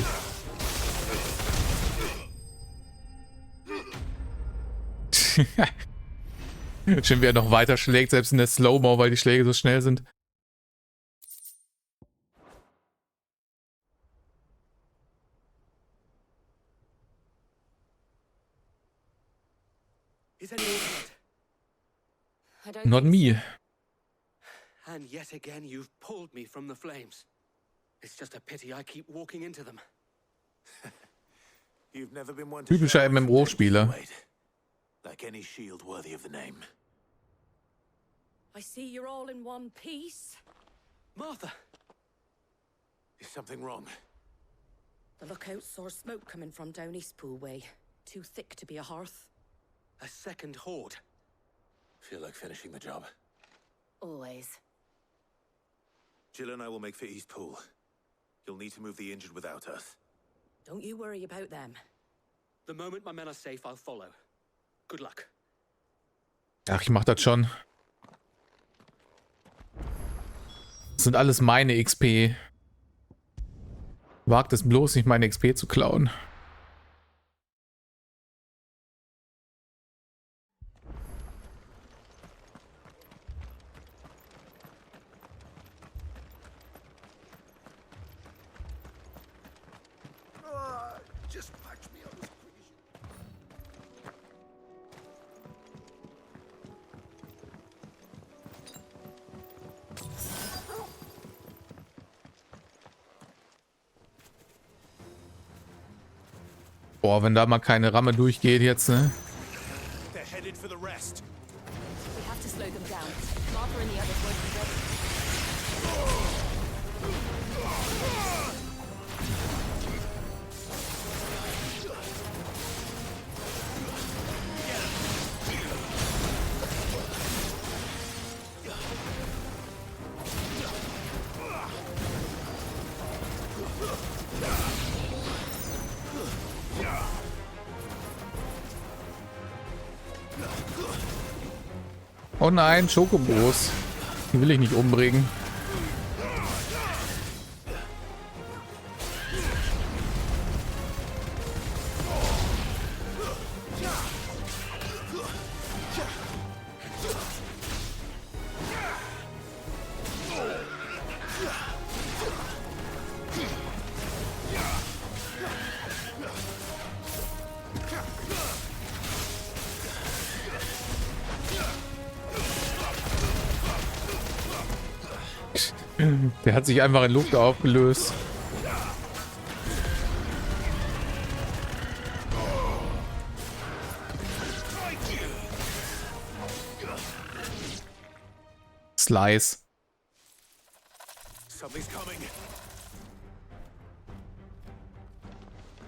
Schön, wie er noch weiter schlägt, selbst in der Slow-Mo, weil die Schläge so schnell sind. don't Not think me. so. And yet again, you've pulled me from the flames. It's just a pity I keep walking into them. You've never been one to Typischer shy away from MMO-Spieler. danger, Wade. Like any shield worthy of the name. I see you're all in one piece. Martha! Is something wrong? The lookout saw smoke coming from down Eastpool way. Too thick to be a hearth. A second horde. Feel like finishing the job. Always. Jill and I will make for Eastpool. You'll need to move the injured without us. Don't you worry about them. The moment my men are safe, I'll follow. Good luck. Ach, ich mach das schon. Das sind alles meine XP. Wagt es bloß nicht, meine XP zu klauen. Just patch me up, please. Boah, wenn da mal keine Ramme durchgeht jetzt, ne? They're headed for the rest. We have to slow them down. Martha and the others won't be ready. Oh nein, Schokobos. Die will ich nicht umbringen. Der hat sich einfach in Luft aufgelöst. Slice.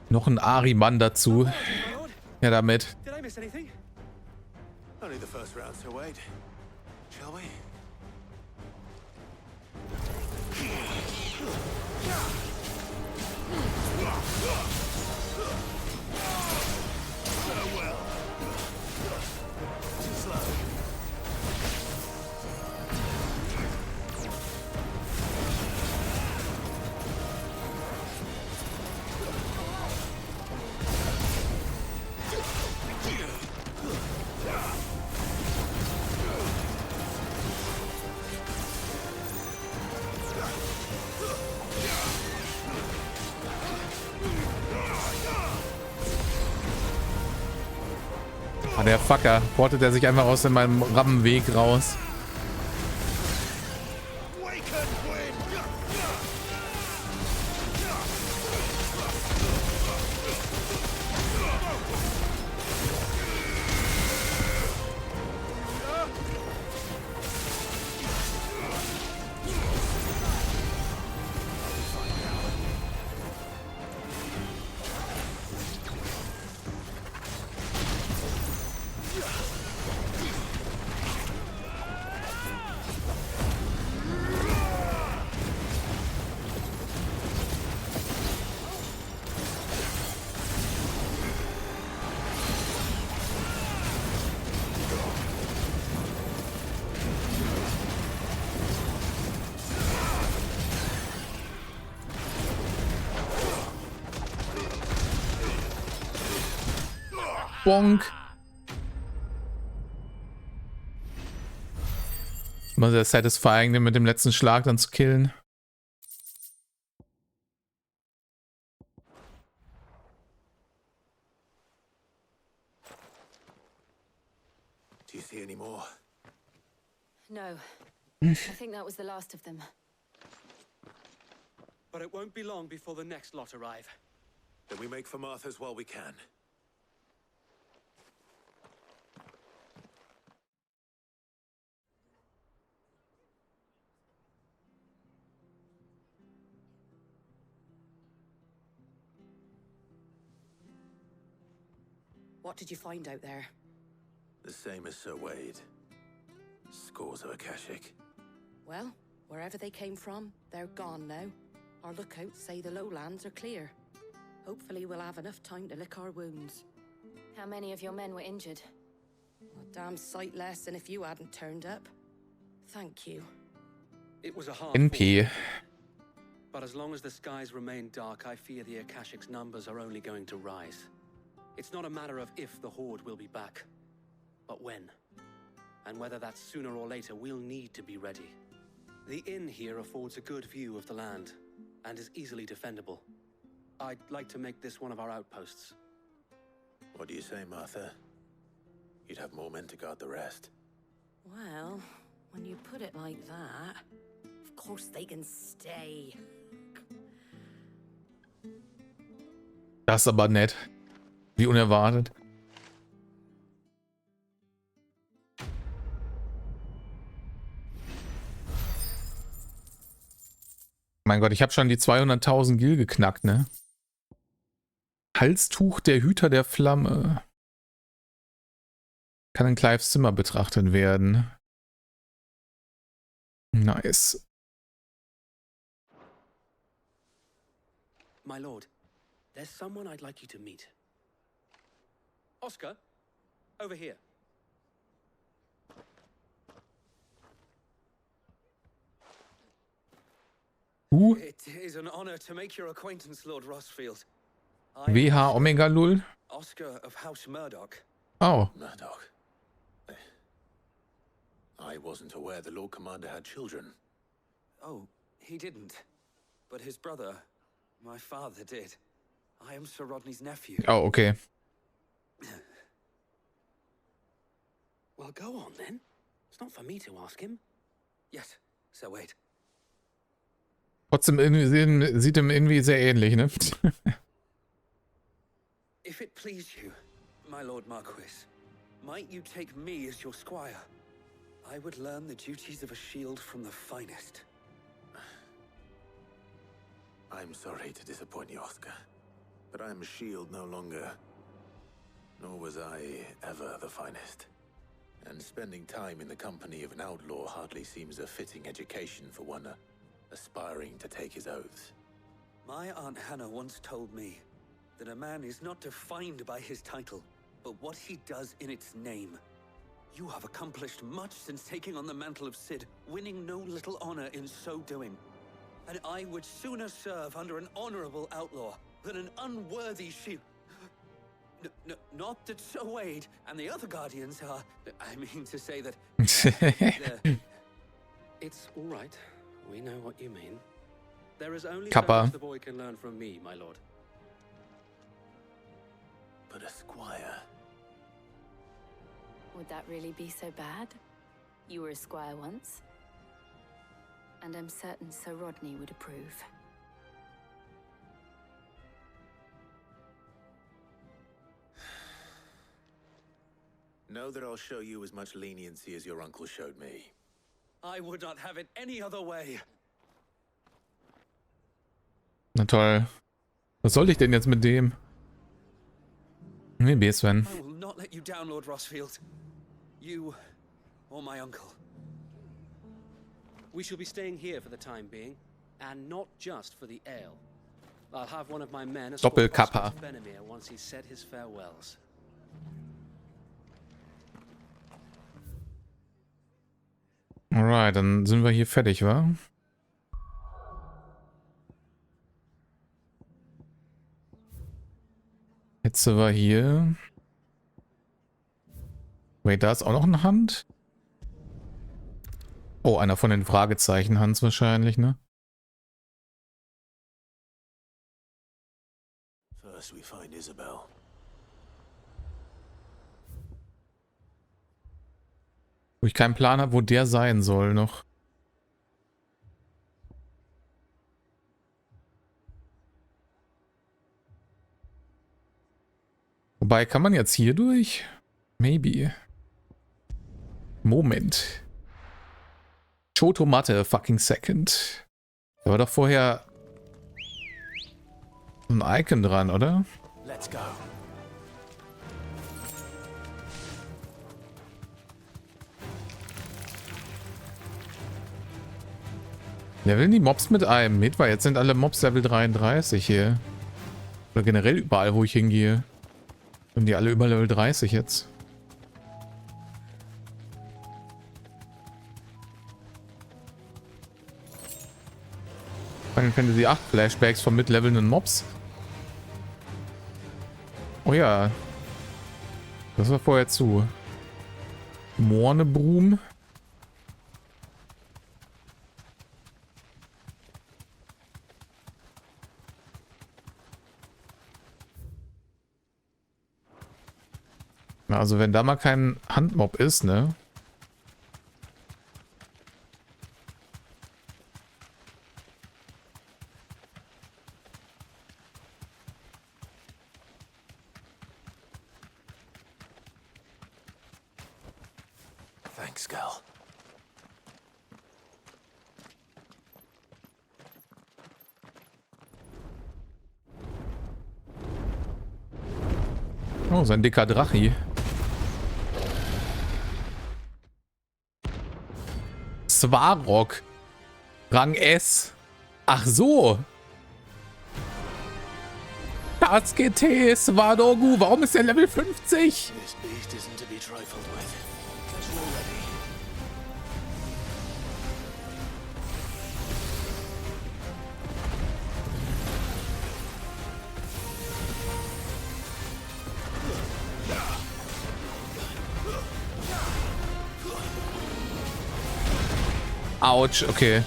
Noch ein Ari-Mann dazu. Ja, damit. Did I miss anything? Only the first round, so Wade. Shall we? Ah, der Fucker. Portet er sich einfach aus in meinem Rammenweg raus. Bonk. Immer sehr satisfying, den mit dem letzten Schlag dann zu killen. Do you see any more? No. I think that was the last of them. But it won't be long before the next lot arrive. Then we make for Martha's while we can. What did you find out there? The same as Sir Wade. Scores of Akashic. Well, wherever they came from, they're gone now. Our lookouts say the lowlands are clear. Hopefully we'll have enough time to lick our wounds. How many of your men were injured? A damn sight less than if you hadn't turned up. Thank you. It was a hard NP. fall, but as long as the skies remain dark, I fear the Akashic's numbers are only going to rise. It's not a matter of if the Horde will be back, but when. And whether that's sooner or later, we'll need to be ready. The inn here affords a good view of the land, and is easily defendable. I'd like to make this one of our outposts. What do you say, Martha? You'd have more men to guard the rest. Well, when you put it like that, of course they can stay. Das ist aber nett. Wie unerwartet. Mein Gott, ich habe schon die 200.000 Gil geknackt, ne? Halstuch der Hüter der Flamme. Kann in Clives Zimmer betrachtet werden. Nice. My lord, there's someone I'd like you to meet. Oscar, over here. It is an honor to make your acquaintance, Lord Rossfield. WH Omega Lull. Oscar of House Murdoch. Oh. Murdoch. I wasn't aware the Lord Commander had children. Oh, he didn't. But his brother, my father, did. I am Sir Rodney's nephew. Oh, okay. Well, go on then. It's not for me to ask him. Yes, Sir Wade. Trotzdem irgendwie, sieht ihm irgendwie sehr ähnlich, ne? If it please you, my Lord Marquis, might you take me as your squire? I would learn the duties of a shield from the finest. I'm sorry to disappoint you, Oscar, but I'm a shield no longer. Nor was I ever the finest. And spending time in the company of an outlaw hardly seems a fitting education for one aspiring to take his oaths. My Aunt Hannah once told me that a man is not defined by his title, but what he does in its name. You have accomplished much since taking on the mantle of Cid, winning no little honor in so doing. And I would sooner serve under an honorable outlaw than an unworthy shield. Not that Sir Wade and the other guardians are... I mean to say that... It's all right. We know what you mean. There is only so much the boy can learn from me, my lord. But a squire... Would that really be so bad? You were a squire once. And I'm certain Sir Rodney would approve. Know that I'll show you as much leniency as your uncle showed me. I would not have it any other way. Na toll. Was soll ich denn jetzt mit dem? Nee, Sven. I will not let you down, Lord Rossfield. You or my uncle. We shall be staying here for the time being, and not just for the ale. I'll have one of my men escort Doppelkappa. Benamir once he's said his farewells. Alright, dann sind wir hier fertig, wa? Jetzt sind wir hier. Wait, da ist auch noch eine Hand? Oh, einer von den Fragezeichen-Hans wahrscheinlich, ne? First we find Isabel. Wo ich keinen Plan habe, wo der sein soll noch. Wobei, kann man jetzt hier durch? Maybe. Moment. Chotomate, fucking second. Da war doch vorher ein Icon dran, oder? Let's go. Leveln die Mobs mit einem mit? Weil jetzt sind alle Mobs Level 33 hier. Oder generell überall, wo ich hingehe. Sind die alle über Level 30 jetzt. Final Fantasy 8 Flashbacks von mitlevelnden Mobs. Oh ja. Das war vorher zu. Mornebrum. Also wenn da mal kein Handmob ist, ne? Thanks, girl. Oh, sein dicker Drachi. Svarog. Rang S. Ach so. Das GT Svardogu. Warum ist der Level 50? This beast isn't to be trifled with. Guess we're ready. Autsch, okay.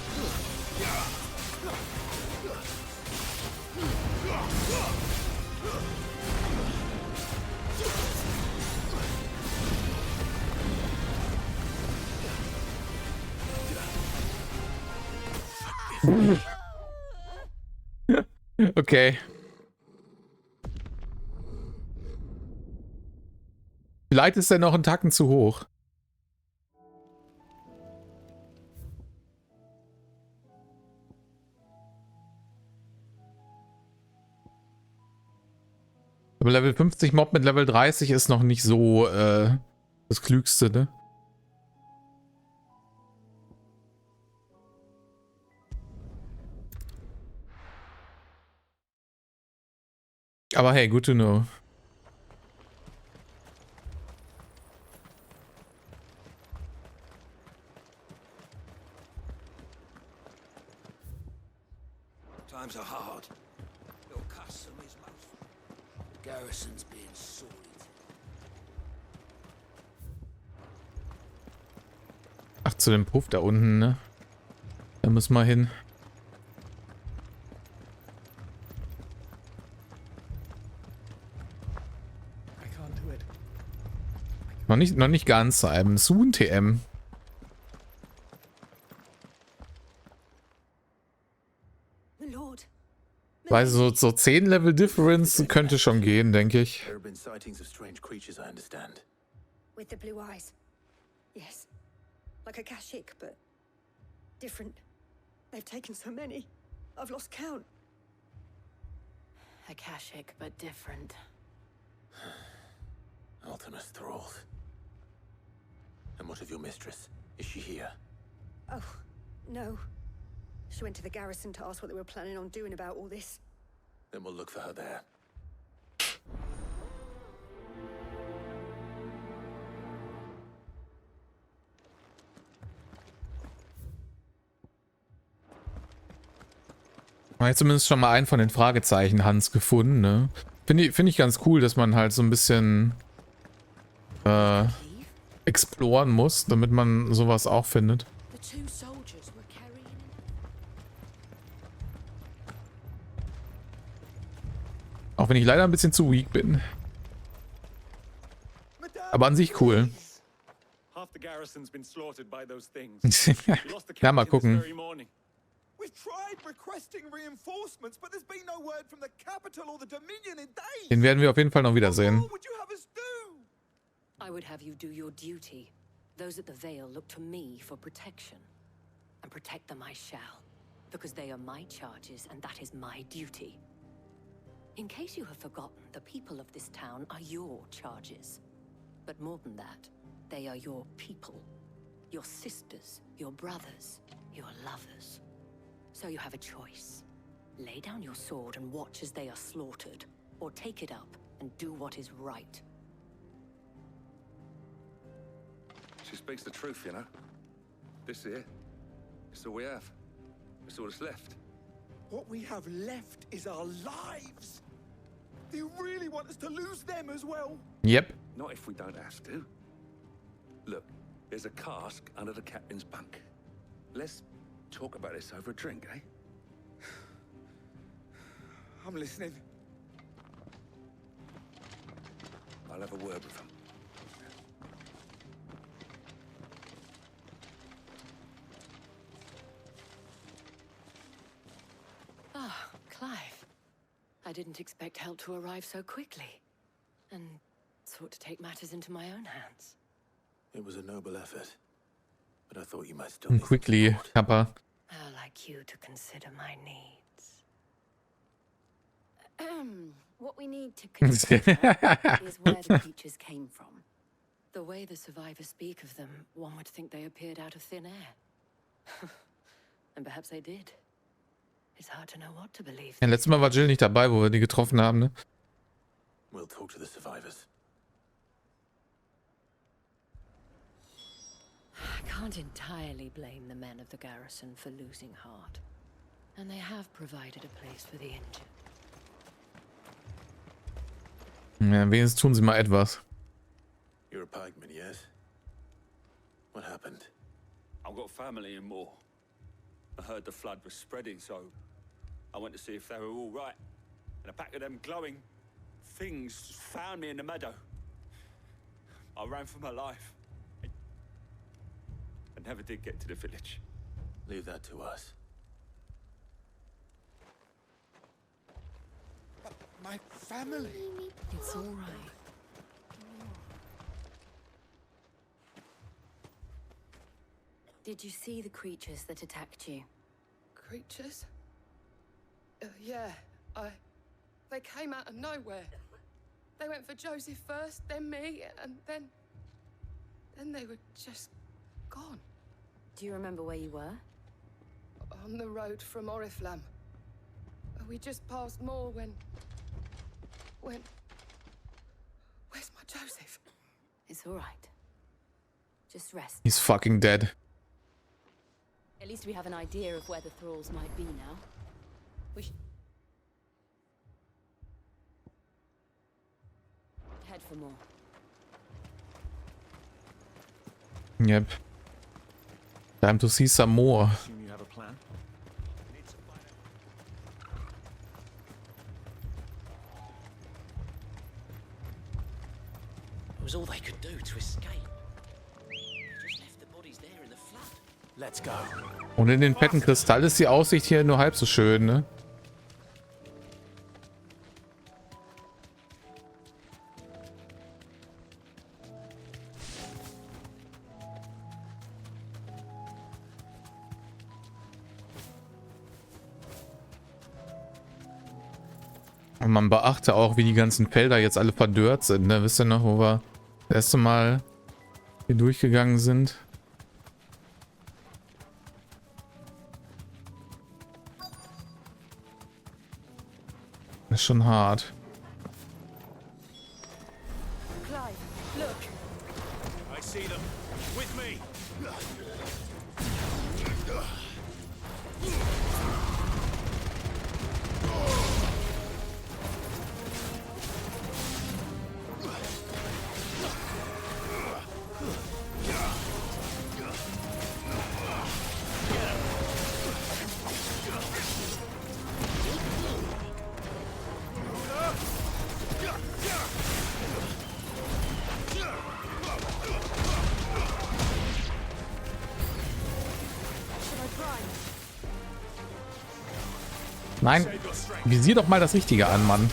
Okay. Vielleicht ist er noch einen Tacken zu hoch. Aber Level 50 Mob mit Level 30 ist noch nicht so das Klügste, ne? Aber hey, good to know. Times are hard. Your custom is most. Garrison's being sorted. Ach, zu dem Puff da unten, ne? Da müssen wir hin. Noch nicht ganz. Soon TM. Weil so 10 Level Difference könnte schon gehen, denke ich. There have been sightings of strange creatures, I understand. With the blue eyes. Yes. Like a Kashyyyk, but different. They've taken so many. I've lost count. A Kashyyyk, but different. Ultimus thralls. And what of your mistress? Is she here? Oh, no. She went to the garrison to ask what they were planning on doing about all this. Then we'll look for her there. Man hat zumindest schon mal einen von den Fragezeichen Hans gefunden, ne? Finde ich ganz cool, dass man halt so ein bisschen exploren muss, damit man sowas auch findet. Auch wenn ich leider ein bisschen zu weak bin. Aber an sich cool. Half the garrison's been slaughtered by those things. Ja, mal gucken. We've tried requesting reinforcements, but there's been no word from the capital or the Dominion in days. Den werden wir auf jeden Fall noch wiedersehen. What would you have us do? I would have you do your duty. Those at the Vale look to me for protection. And protect them I shall. Because they are my charges, and that is my duty. In case you have forgotten, the people of this town are your charges. But more than that, they are your people. Your sisters, your brothers, your lovers. So you have a choice. Lay down your sword and watch as they are slaughtered, or take it up and do what is right. She speaks the truth, you know. This here, it's all we have. It's all that's left. What we have left is our lives. Do you really want us to lose them as well? Yep. Not if we don't have to. Look, there's a cask under the captain's bunk. Let's talk about this over a drink, eh? I'm listening. I'll have a word with him. Ah, Clive. I didn't expect help to arrive so quickly. And sought to take matters into my own hands. It was a noble effort. But I thought you might still Und quickly, Kappa. I'd like you to consider my needs. What we need to consider is where the creatures came from. The way the survivors speak of them, one would think they appeared out of thin air. And perhaps they did. It's hard to know what to believe. Ja, letztes Mal war Jill nicht dabei, wo wir die getroffen haben, ne? We'll talk to the survivors. I can't entirely blame the men of the garrison for losing heart. And they have provided a place for the injured. Ja, wenigstens tun sie mal etwas. You're a pikeman, yes? What happened? I've got family in Moor. I heard the flood was spreading, so I went to see if they were all right. And a pack of them glowing things found me in the meadow. I ran for my life. I never did get to the village. Leave that to us. My family. It's all right. Did you see the creatures that attacked you? Creatures? Yeah, they came out of nowhere. They went for Joseph first, then me, and then they were just gone. Do you remember where you were? On the road from Oriflamme. We just passed Moor when... Where's my Joseph? It's all right. Just rest. He's fucking dead. At least we have an idea of where the thralls might be now. We should head for more. Yep. Time to see some more. Assume you have a plan? It was all they could do to escape. They just left the bodies there in the flood. Let's go. Und in den fetten Kristall ist die Aussicht hier nur halb so schön, ne? Und man beachte auch, wie die ganzen Felder jetzt alle verdörrt sind, ne? Wisst ihr noch, wo wir das erste Mal hier durchgegangen sind? Das ist schon hart. Clive, look. I see them. With me. Nein, visier doch mal das Richtige an, Mann.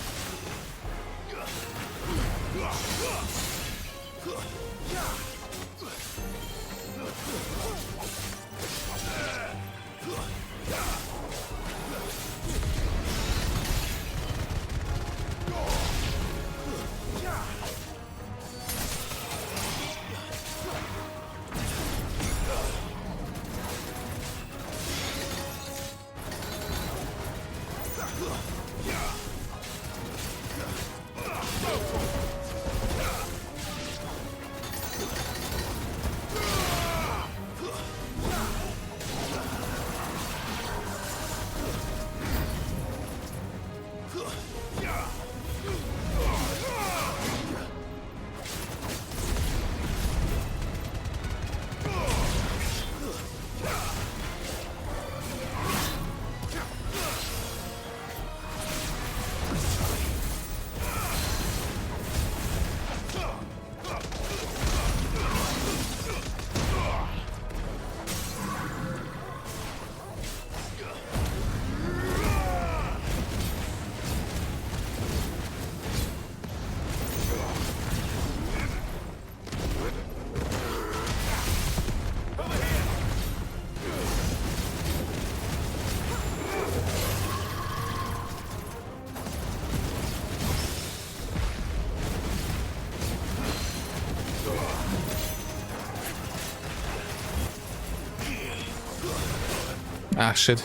Ach, shit.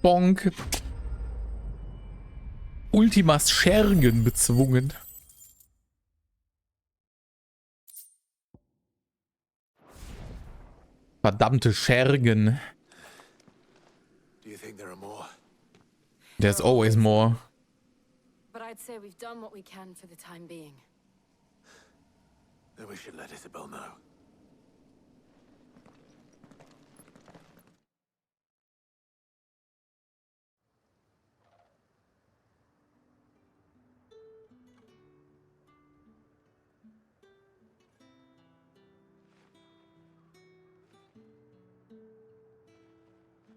Bonk. Ultimas Schergen bezwungen. Verdammte Schergen. There's always more. But I'd say we've done what we can for the time being. Then we should let Isabel know.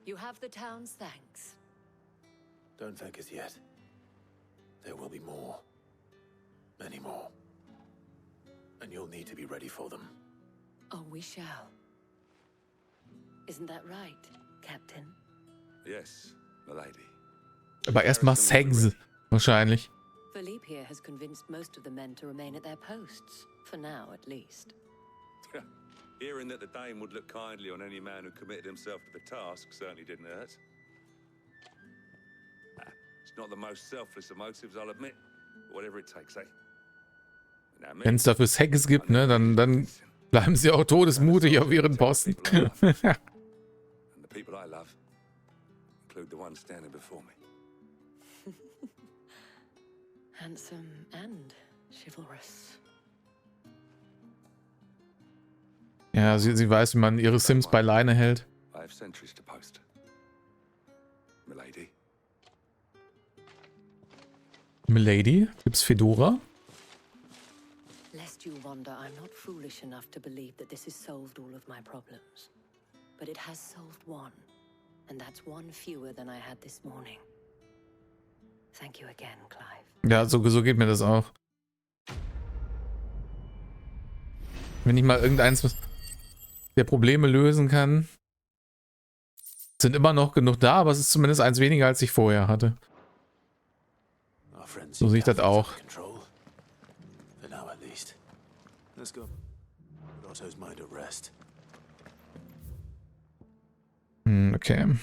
You have the town's thanks. Don't thank us yet. There will be more. Many more. And you'll need to be ready for them. Oh, we shall. Isn't that right, Captain? Yes, milady. Aber erstmal Sex, wahrscheinlich. Philippe here has convinced most of the men to remain at their posts. For now, at least. Hearing that the Dane would look kindly on any man who committed himself to the task certainly didn't hurt. It's not the most selfless of motives, I'll admit. But whatever it takes, eh? Wenn es dafür Sex gibt, ne, dann bleiben sie auch todesmutig auf ihren Posten. And the people I love include the one standing before me. Handsome and chivalrous. Ja, sie weiß, wie man ihre Sims bei Leine hält. I have sentries to post. Milady. Milady? Gibt's Fedora? Lest you wonder, I'm not foolish enough to believe that this has solved all of my problems. But it has solved one. And that's one fewer than I had this morning. Thank you again, Clive. Ja, so geht mir das auch. Wenn ich mal irgendeins der Probleme lösen kann, sind immer noch genug da, aber es ist zumindest eins weniger, als ich vorher hatte. So sehe ich das auch. Okay.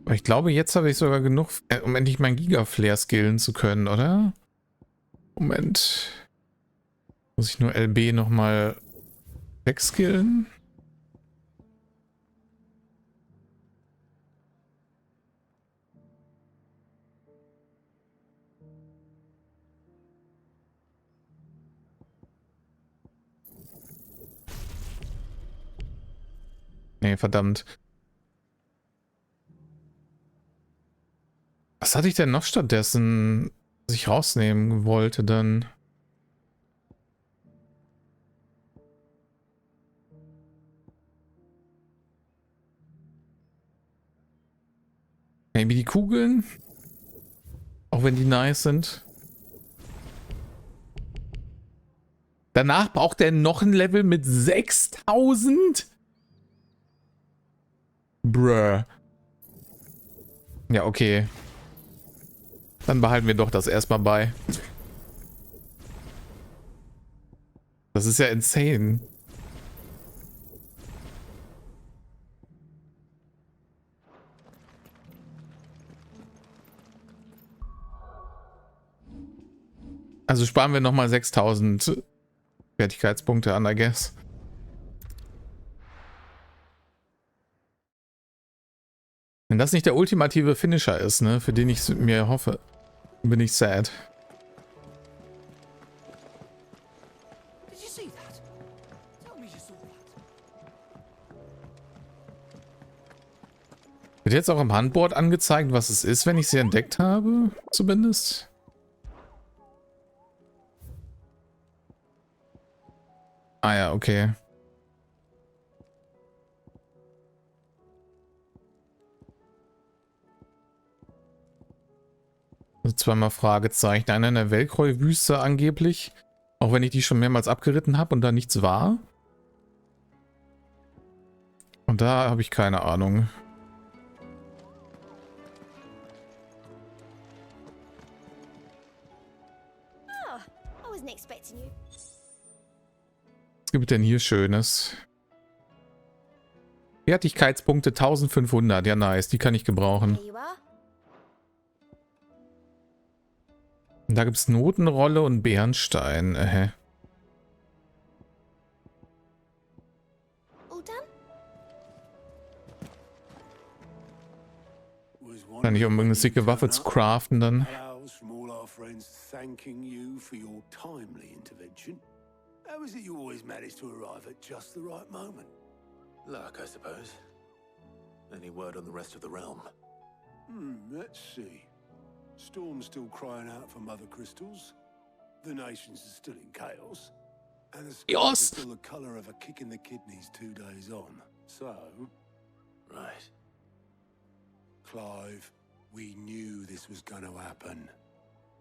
Aber ich glaube, jetzt habe ich sogar genug, um endlich mein Giga-Flare skillen zu können, oder? Moment. Muss ich nur LB nochmal wegskillen? Nee, verdammt. Was hatte ich denn noch stattdessen, was ich rausnehmen wollte dann? Maybe die Kugeln? Auch wenn die nice sind. Danach braucht er noch ein Level mit 6000? Bruh. Ja, okay. Dann behalten wir doch das erstmal bei. Das ist ja insane. Also sparen wir nochmal 6000 Fertigkeitspunkte an, I guess. Wenn das nicht der ultimative Finisher ist, ne, für den ich mir hoffe, bin ich sad. Wird jetzt auch im Handboard angezeigt, was es ist, wenn ich sie entdeckt habe, zumindest? Ah ja, okay. Also zweimal Fragezeichen. Einer in der Velkroi-Wüste angeblich. Auch wenn ich die schon mehrmals abgeritten habe und da nichts war. Und da habe ich keine Ahnung. Was gibt denn hier Schönes? Fertigkeitspunkte 1500. Ja, nice. Die kann ich gebrauchen. Und da gibt es Notenrolle und Bernstein. Kann ich, um irgendeine sicke Waffe zu craften dann. How is it you always manage to arrive at just the right moment? Luck, I suppose. Any word on the rest of the realm? Let's see. Storm's still crying out for mother crystals. The nations are still in chaos. And the skies are still the color of a kick in the kidneys 2 days on. So... Right. Clive, we knew this was going to happen.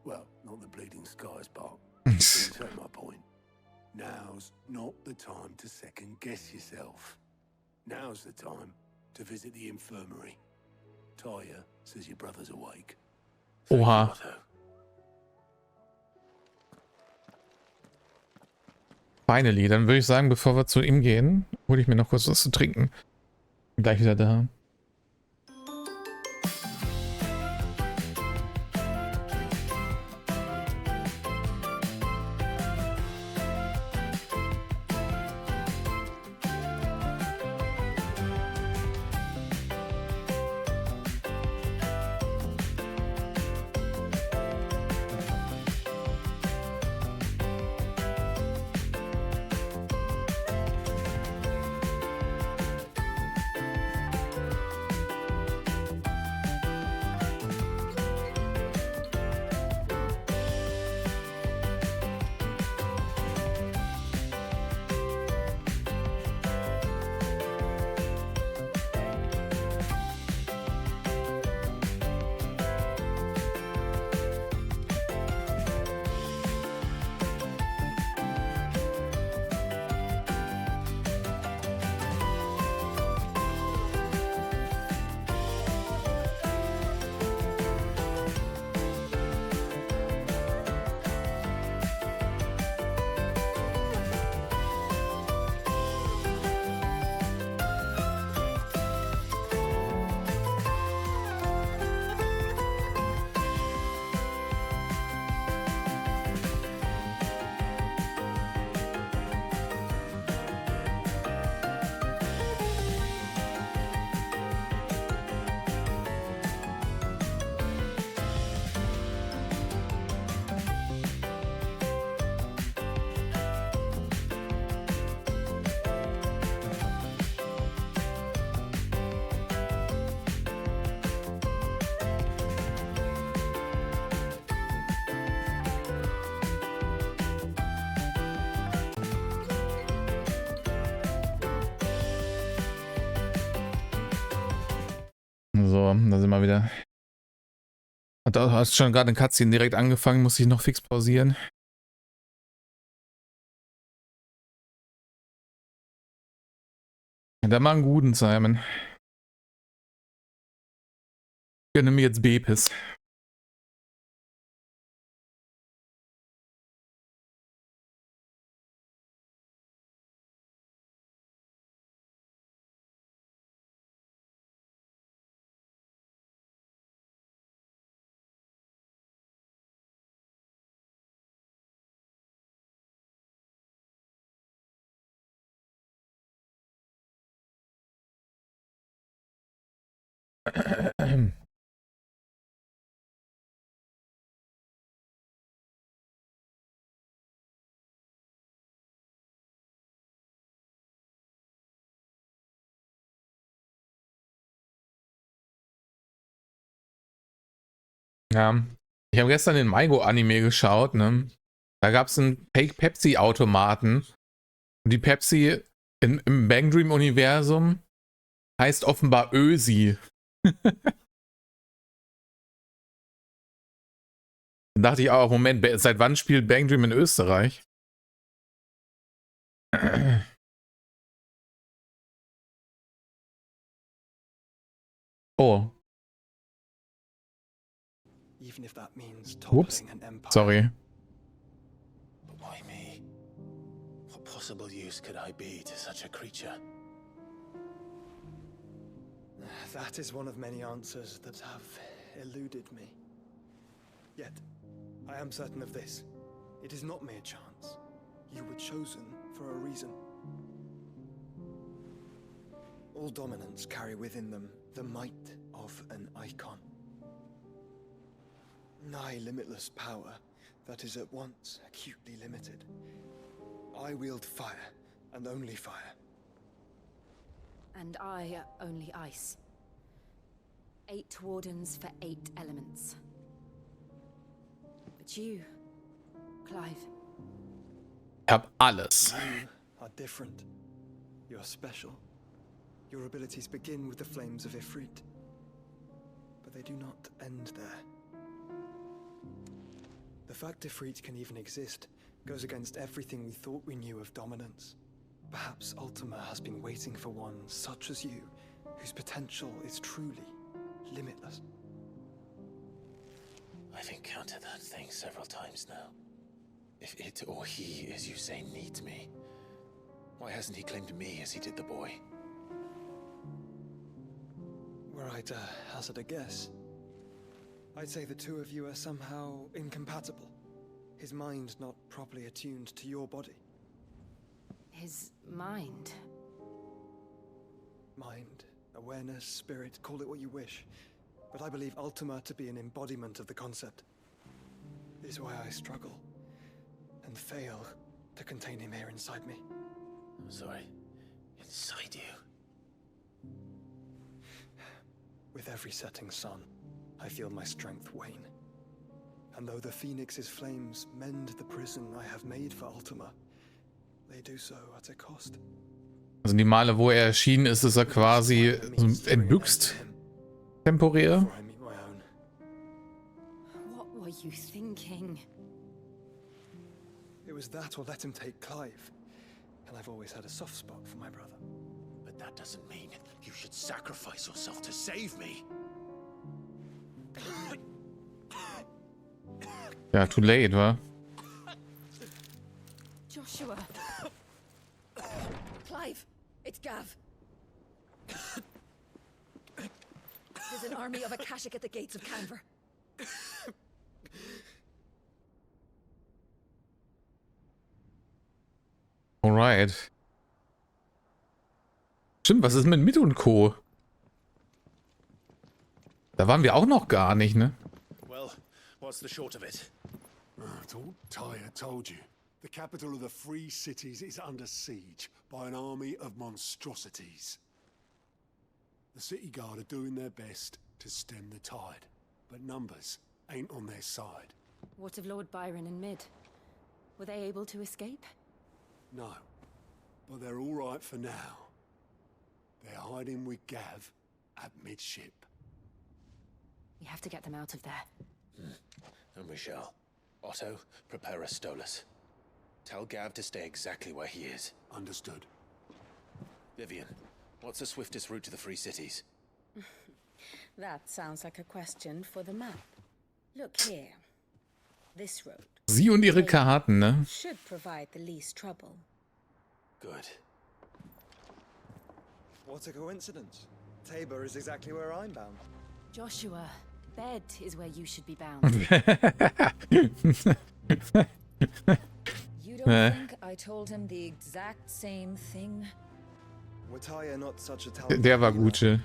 Well, not the bleeding skies part. You take my point. Now's not the time to second guess yourself. Now's the time to visit the infirmary. Taya says your brother's awake. Oha. Finally, dann würde ich sagen, bevor wir zu ihm gehen, hole ich mir noch kurz was zu trinken. Bin gleich wieder da. So, da sind wir wieder. Und da hast schon gerade eine Cutscene direkt angefangen, muss ich noch fix pausieren. Da mal einen guten, Simon. Ich gönne mir jetzt Bepis. Ja, ich habe gestern den Maigo-Anime geschaut, ne? Da gab es einen Pepsi-Automaten. Und die Pepsi im Bang Dream-Universum heißt offenbar Ösi. Dann dachte ich auch, Moment, seit wann spielt Bang Dream in Österreich? Oh. Even if that means Whoops. toppling an empire. Sorry. But why me? What possible use could I be to such a creature? That is one of many answers that have eluded me. Yet, I am certain of this. It is not mere chance. You were chosen for a reason. All dominants carry within them the might of an icon. Nigh limitless power that is at once acutely limited. I wield fire, and only fire. And I only ice. 8 wardens for 8 elements. But you, Clive. Ich hab alles. You are different. You're special. Your abilities begin with the flames of Ifrit. But they do not end there. The fact Ifrit can even exist goes against everything we thought we knew of dominance. Perhaps Ultima has been waiting for one such as you, whose potential is truly limitless. I've encountered that thing several times now. If it or he, as you say, needs me, why hasn't he claimed me as he did the boy? Were I to hazard a guess, I'd say the two of you are somehow incompatible. His mind not properly attuned to your body. His mind. Mind, awareness, spirit, call it what you wish. But I believe Ultima to be an embodiment of the concept. This is why I struggle and fail to contain him here inside me. I'm sorry. Inside you? With every setting sun, I feel my strength wane. And though the Phoenix's flames mend the prison I have made for Ultima, they do so at a cost. Also die Male, wo er erschienen ist, ist er quasi so entbüchst. Temporär. What were you thinking? It was that or let him take Clive. And I've always had a soft spot for my brother. But that doesn't mean you should sacrifice yourself to save me. Ja, too late, wa? Joshua. Clive, it's Gav. There's an army of Akashic at the gates of Canver. Alright. Stimmt, was ist mit und Co? Da waren wir auch noch gar nicht, ne? Well, what's the short of it? I thought Tyre told you. The capital of the Free Cities is under siege by an army of monstrosities. The city guard are doing their best to stem the tide, but numbers ain't on their side. What of Lord Byron and Mid? Were they able to escape? No, but they're all right for now. They're hiding with Gav at midship. We have to get them out of there. And we shall. Otto, prepare a Stolas. Tell Gav to stay exactly where he is. Understood. Vivian, what's the swiftest route to the Free Cities? That sounds like a question for the map. Look here. This road. Sie und ihre Karten, ne? Should provide the least trouble. Good. What a coincidence. Tabor is exactly where I'm bound. Joshua, bed is where you should be bound. You don't think I told him the exact same thing? Were Tyre not such a talented Der war healer, gut.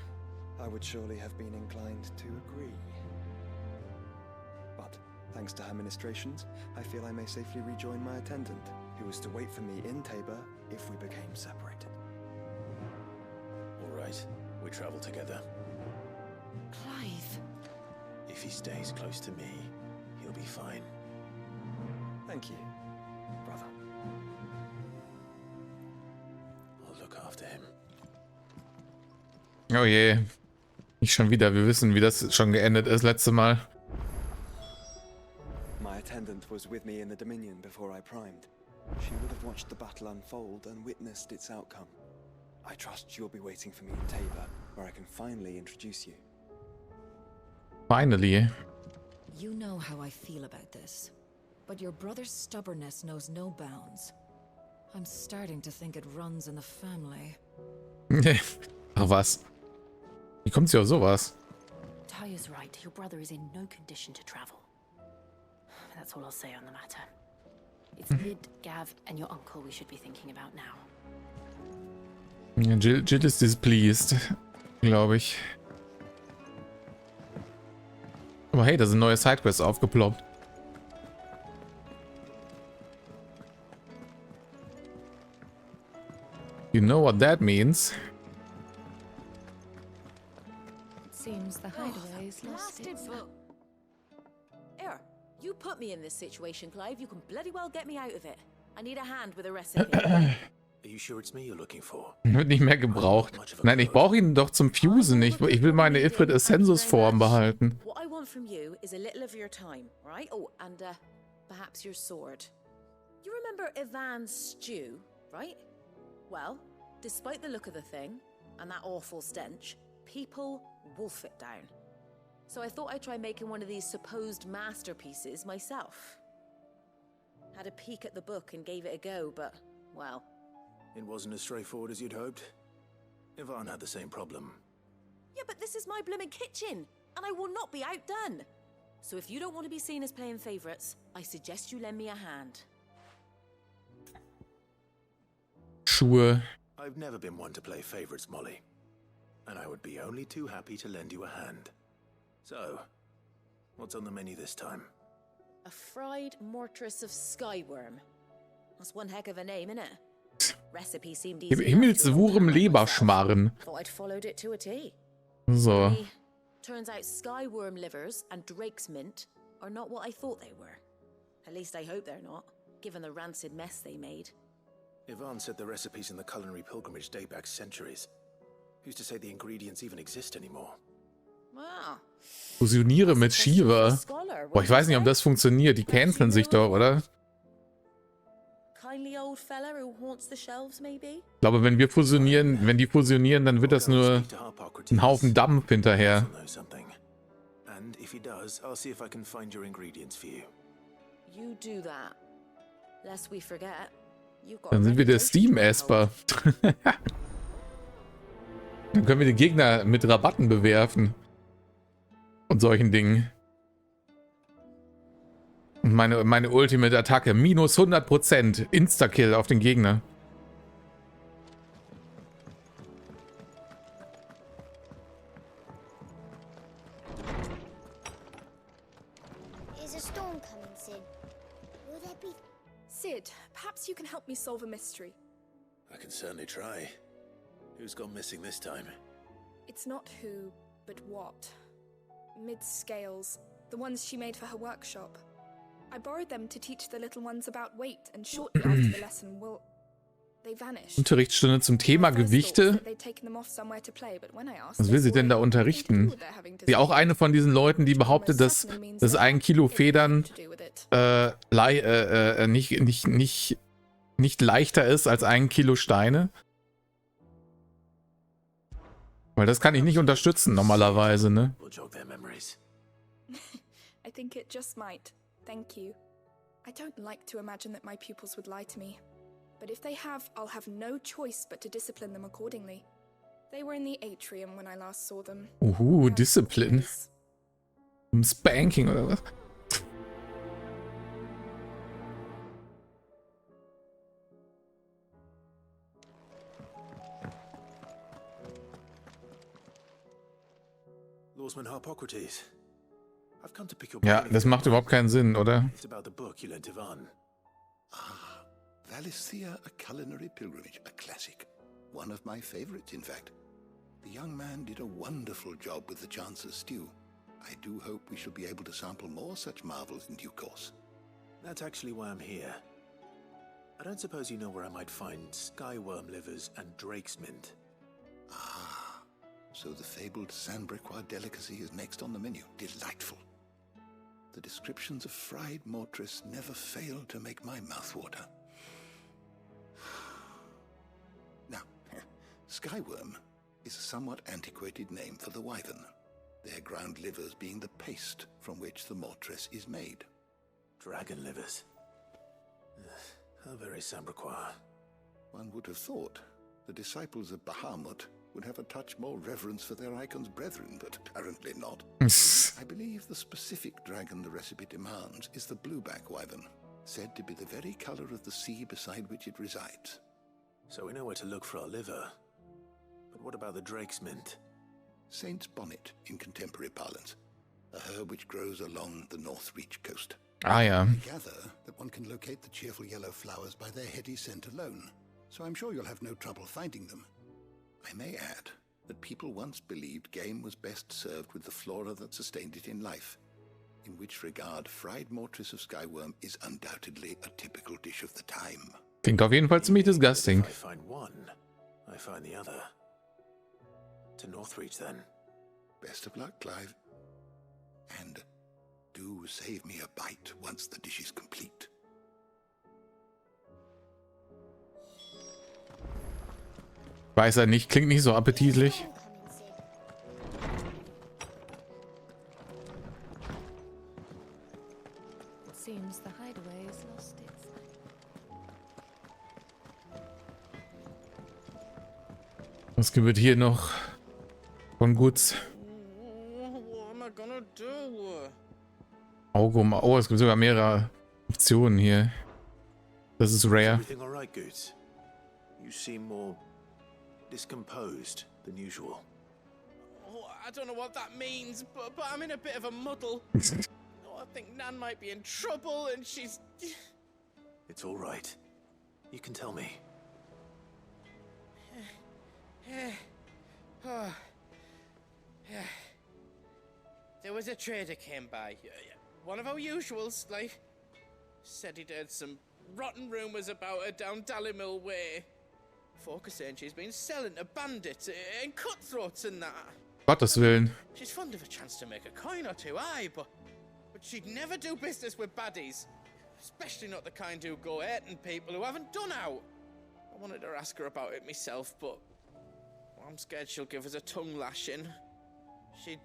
I would surely have been inclined to agree. But thanks to her ministrations, I feel I may safely rejoin my attendant, who was to wait for me in Tabor if we became separated. All right, we travel together. Clive. If he stays close to me, he'll be fine. Thank you, brother. I'll look after him. Oh je. Nicht schon wieder. Wir wissen, wie das schon geendet ist letzte Mal. My attendant was with me in the Dominion before I primed. She would have watched the battle unfold and witnessed its outcome. I trust you'll be waiting for me in Tabor, where I can finally introduce you. Finally. You know how I feel about this, but your brother's stubbornness knows no bounds. I'm starting to think it runs in the family. Ach was. Wie kommt sie auf sowas? Tyre's right. Your brother is in no condition to travel. That's all I'll say on the matter. It's Lid, Gav, and your uncle we should be thinking about now. Ja, Jill ist displeased, glaube ich. Aber hey, da sind neue Sidequests aufgeploppt. You know what that means? It seems the hideaway is lost its... Here, you put me in this situation, Clive. You can bloody well get me out of it. I need a hand with a recipe. Are you sure it's me you're looking for? Wird nicht mehr gebraucht. Nein, ich brauche ihn doch zum Fusen. Ich will meine Ifrit Ascensus Form behalten. What I want from you is a little of your time, right? Oh, and perhaps your sword. You remember Ivan's stew, right? Well, despite the look of the thing and that awful stench, people wolf it down. So I thought I'd try making one of these supposed masterpieces myself. Had a peek at the book and gave it a go, but, well... It wasn't as straightforward as you'd hoped. Ivan had the same problem. Yeah, but this is my blooming kitchen, and I will not be outdone. So if you don't want to be seen as playing favorites, I suggest you lend me a hand. Schuhe. I've never been one to play favorites, Molly. And I would be only too happy to lend you a hand. So, what's on the menu this time? A fried mortress of skyworm. That's one heck of a name, innit? Recipe seemed easy. Himmelswurm Leberschmarren. Thought I'd followed it to a T. So. Turns out skyworm livers and drake's mint are not what I thought they were. At least I hope they're not, given the rancid mess they made. Ivan said the recipes in the culinary pilgrimage date back centuries. Who's to say the ingredients even exist anymore? Wow. Fusioniere mit Shiva. Boah, ich weiß nicht, ob das funktioniert. Die canceln sich doch, oder? Kindly old fella who haunts the shelves, maybe? Ich glaube, wenn die fusionieren, dann wird das nur ein Haufen Dampf hinterher. And if he does, I'll see if I can find your ingredients for you. You do that. Lest we forget. Dann sind wir der Steam-Esper. Dann können wir die Gegner mit Rabatten bewerfen. Und solchen Dingen. Und meine Ultimate-Attacke. Minus 100%. Insta-Kill auf den Gegner. Is a storm coming, Sid? Will there be... Sid, perhaps you can help me solve a mystery. I can certainly try. Who's gone missing this time? It's not who, but what. Mid-scales, the ones she made for her workshop. I borrowed them to teach the little ones about weight, and shortly after the lesson, Unterrichtsstunde zum Thema Gewichte. Was will sie denn da unterrichten? Sie auch eine von diesen Leuten, die behauptet, dass 1 Kilo Federn nicht leichter ist als 1 Kilo Steine? Weil das kann ich nicht unterstützen normalerweise, ne? I think it just might. Thank you. I don't like to imagine that my pupils would lie to me. But if they have, I'll have no choice but to discipline them accordingly. They were in the atrium when I last saw them. Discipline. Spanking oder was? Lawsman Harpocrates. I've come to pick your Ja, das macht überhaupt keinen Sinn, oder? It's about the book you lent Ivan. Valisthea, a culinary pilgrimage, a classic. One of my favorites, in fact. The young man did a wonderful job with the Chance's stew. I do hope we shall be able to sample more such marvels in due course. That's actually why I'm here. I don't suppose you know where I might find skyworm livers and drake's mint. So the fabled Sandbrequois delicacy is next on the menu. Delightful. The descriptions of fried mortress never fail to make my mouth water. Now, skyworm is a somewhat antiquated name for the wyvern, their ground livers being the paste from which the mortress is made. Dragon livers. How very Sandbrequois. One would have thought the disciples of Bahamut would have a touch more reverence for their icon's brethren, but apparently not. I believe the specific dragon the recipe demands is the blueback wyvern, said to be the very color of the sea beside which it resides. So we know where to look for our liver. But what about the drake's mint? Saint's bonnet in contemporary parlance, a herb which grows along the North Reach coast. Yeah. I gather that one can locate the cheerful yellow flowers by their heady scent alone, so I'm sure you'll have no trouble finding them. I may add that people once believed game was best served with the flora that sustained it in life, in which regard fried mortress of skyworm is undoubtedly a typical dish of the time. Klingt auf jeden Fall ziemlich disgusting. If I find one, I find the other. To Northreach, then. Best of luck, Clive. And do save me a bite once the dish is complete. Weiß er nicht, klingt nicht so appetitlich. Seems the hideaway has lost its Was gibt hier noch von Guts? Auge um Auge. Es gibt sogar mehrere Optionen hier. Das ist rare. Everything all right, Goots? You seem more discomposed than usual. Oh, I don't know what that means, but I'm in a bit of a muddle. Oh, I think Nan might be in trouble, and she's... It's all right. You can tell me. There was a trader came by. One of our usuals, like. Said he'd heard some rotten rumours about her down Dalimil Way. Folk are saying she's been selling to bandits and cutthroats and that. Gottes Willen. She's fond of a chance to make a coin or two, aye, but she'd never do business with baddies. Especially not the kind who go hurting people who haven't done out. I wanted to ask her about it myself, but I'm scared she'll give us a tongue lashing. She'd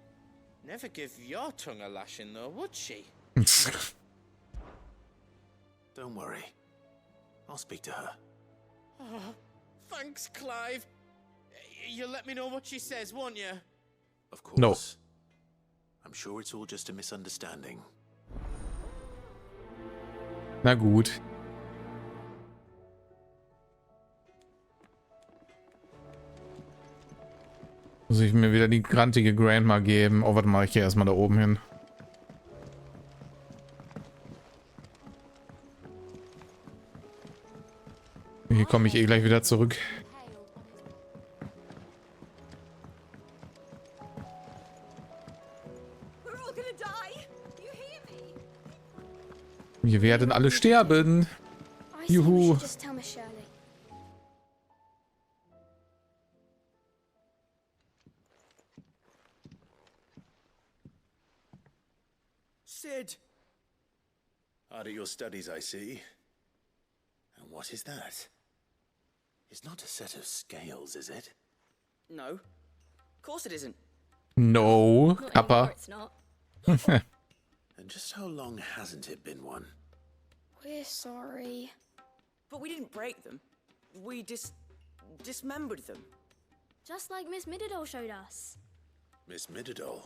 never give your tongue a lashing, though, would she? Don't worry. I'll speak to her. Oh, thanks, Clive. You'll let me know what she says, won't you? Of course. No. I'm sure it's all just a misunderstanding. Na gut. Muss ich mir wieder die grantige Grandma geben. Oh, warte mal, ich gehe erstmal da oben hin. Hier komme ich eh gleich wieder zurück. Wir werden alle sterben. Juhu. Sid! Hard at your studies, I see. And what is that? It's not a set of scales, is it? No. Of course it isn't. No, Not Kappa. anymore, it's not. And just how long hasn't it been one? We're sorry. But we didn't break them. We dismembered them. Just like Miss Mididol showed us. Miss Mididol?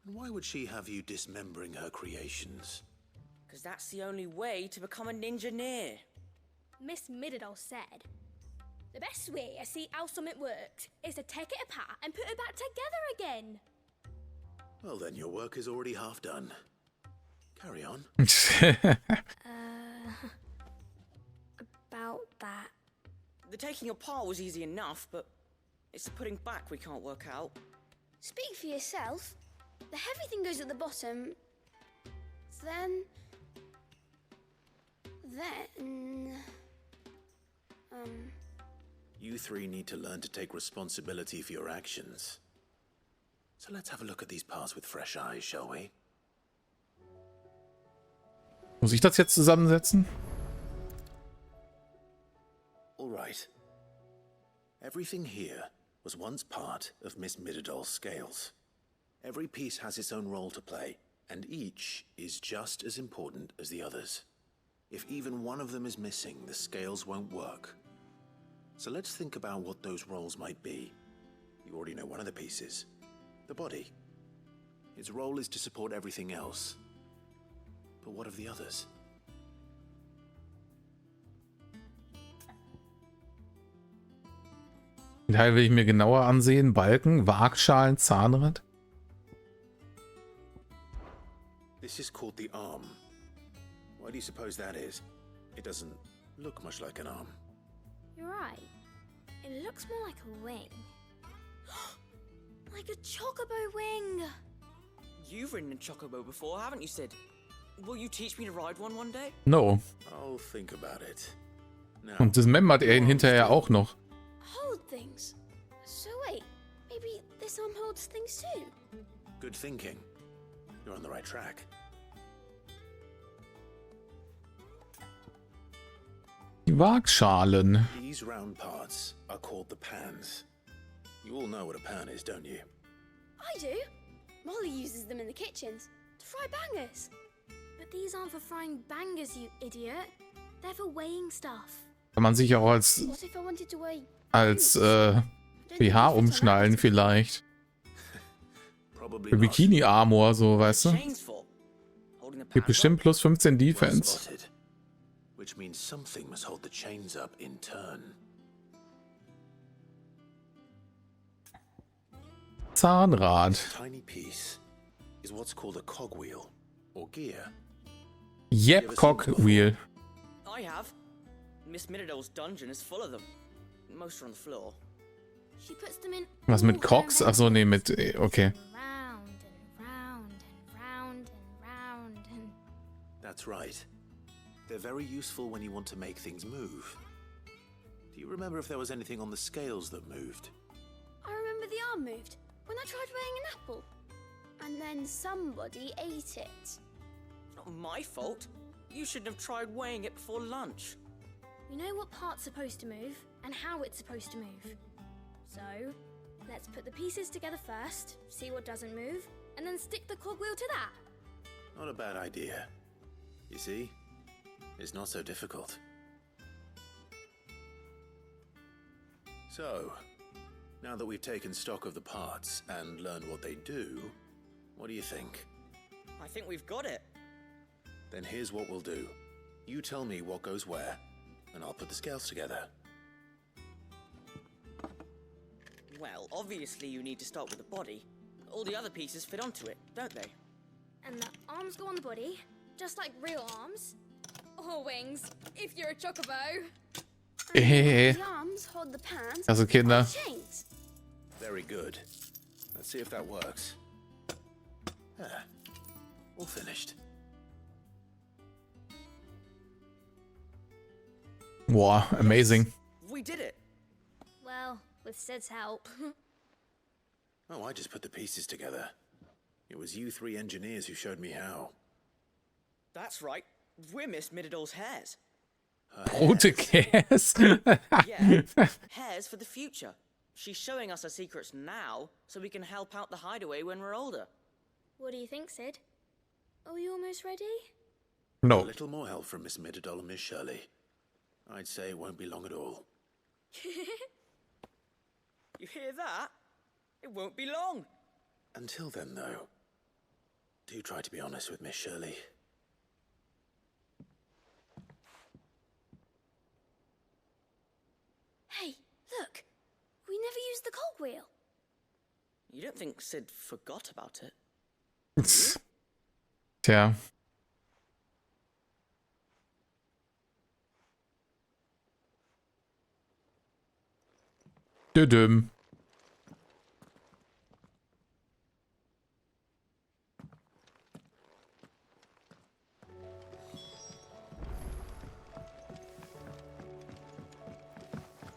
And why would she have you dismembering her creations? Because that's the only way to become a ninja-neer. Miss Mididol said, the best way I see how something works is to take it apart and put it back together again. Well then, your work is already half done. Carry on. About that. The taking apart was easy enough, but it's the putting back we can't work out. Speak for yourself. The heavy thing goes at the bottom. Then... You three need to learn to take responsibility for your actions. So let's have a look at these parts with fresh eyes, shall we? Muss ich das jetzt zusammensetzen? All right. Everything here was once part of Miss Mididol's scales. Every piece has its own role to play, and each is just as important as the others. If even one of them is missing, the scales won't work. So let's think about what those roles might be. You already know one of the pieces. The body. Its role is to support everything else. But what of the others? Den Teil will ich mir genauer ansehen. Balken, Waagschalen, Zahnrad. This is called the arm. Why do you suppose that is? It doesn't look much like an arm. You're right. It looks more like a wing. Like a chocobo wing. You've ridden a chocobo before, haven't you, Sid? Will you teach me to ride one day? No. I'll think about it. Now, Und dismembert ihn hinterher auch noch. Hold things. So wait, maybe this arm holds things too? good thinking. You're on the right track. Die Waagschalen. These round parts are called the pans. You all know what a pan is, don't you? I do. Molly uses them in the kitchens to fry bangers. But these aren't for frying bangers, you idiot. They're for weighing stuff. Kann man sich auch als What if I wanted to weigh BH umschnallen vielleicht. Für Bikini-Armor, so, weißt du? Gibt bestimmt plus 15 Defense. Which means something must hold the chains up in turn. Zahnrad. Tiny piece is what's called a cogwheel or gear. Yep, cogwheel. I have. Miss Minidol's dungeon is full of them. Most are on the floor. She puts them in. Was mit Cogs? Achso, nee, mit. Okay. Round and round and round and round and. That's right. They're very useful when you want to make things move. Do you remember if there was anything on the scales that moved? I remember the arm moved when I tried weighing an apple. And then somebody ate it. It's not my fault. You shouldn't have tried weighing it before lunch. We know what part's supposed to move and how it's supposed to move. So, let's put the pieces together first, see what doesn't move, and then stick the cogwheel to that. Not a bad idea. You see? It's not so difficult. So, now that we've taken stock of the parts and learned what they do, what do you think? I think we've got it. Then here's what we'll do. You tell me what goes where, and I'll put the scales together. Well, obviously you need to start with the body. All the other pieces fit onto it, don't they? And the arms go on the body, just like real arms. Or wings, if you're a chocobo. And the arms hold the pans Also Kinder. on chains. Very good. Let's see if that works. Ah, all finished. Wow, amazing. We did it. Well, with Sid's help. Oh, I just put the pieces together. It was you three engineers who showed me how. That's right. We're Miss Mididol's hares. Rote Käse. Yeah, hares for the future. She's showing us her secrets now, so we can help out the hideaway when we're older. What do you think, Sid? Are we almost ready? No. A little more help from Miss Mididol and Miss Shirley. I'd say it won't be long at all. You hear that? It won't be long. Until then, though, do try to be honest with Miss Shirley. Hey, look. We never used the cogwheel. You don't think Sid forgot about it? Tja. Düdüm.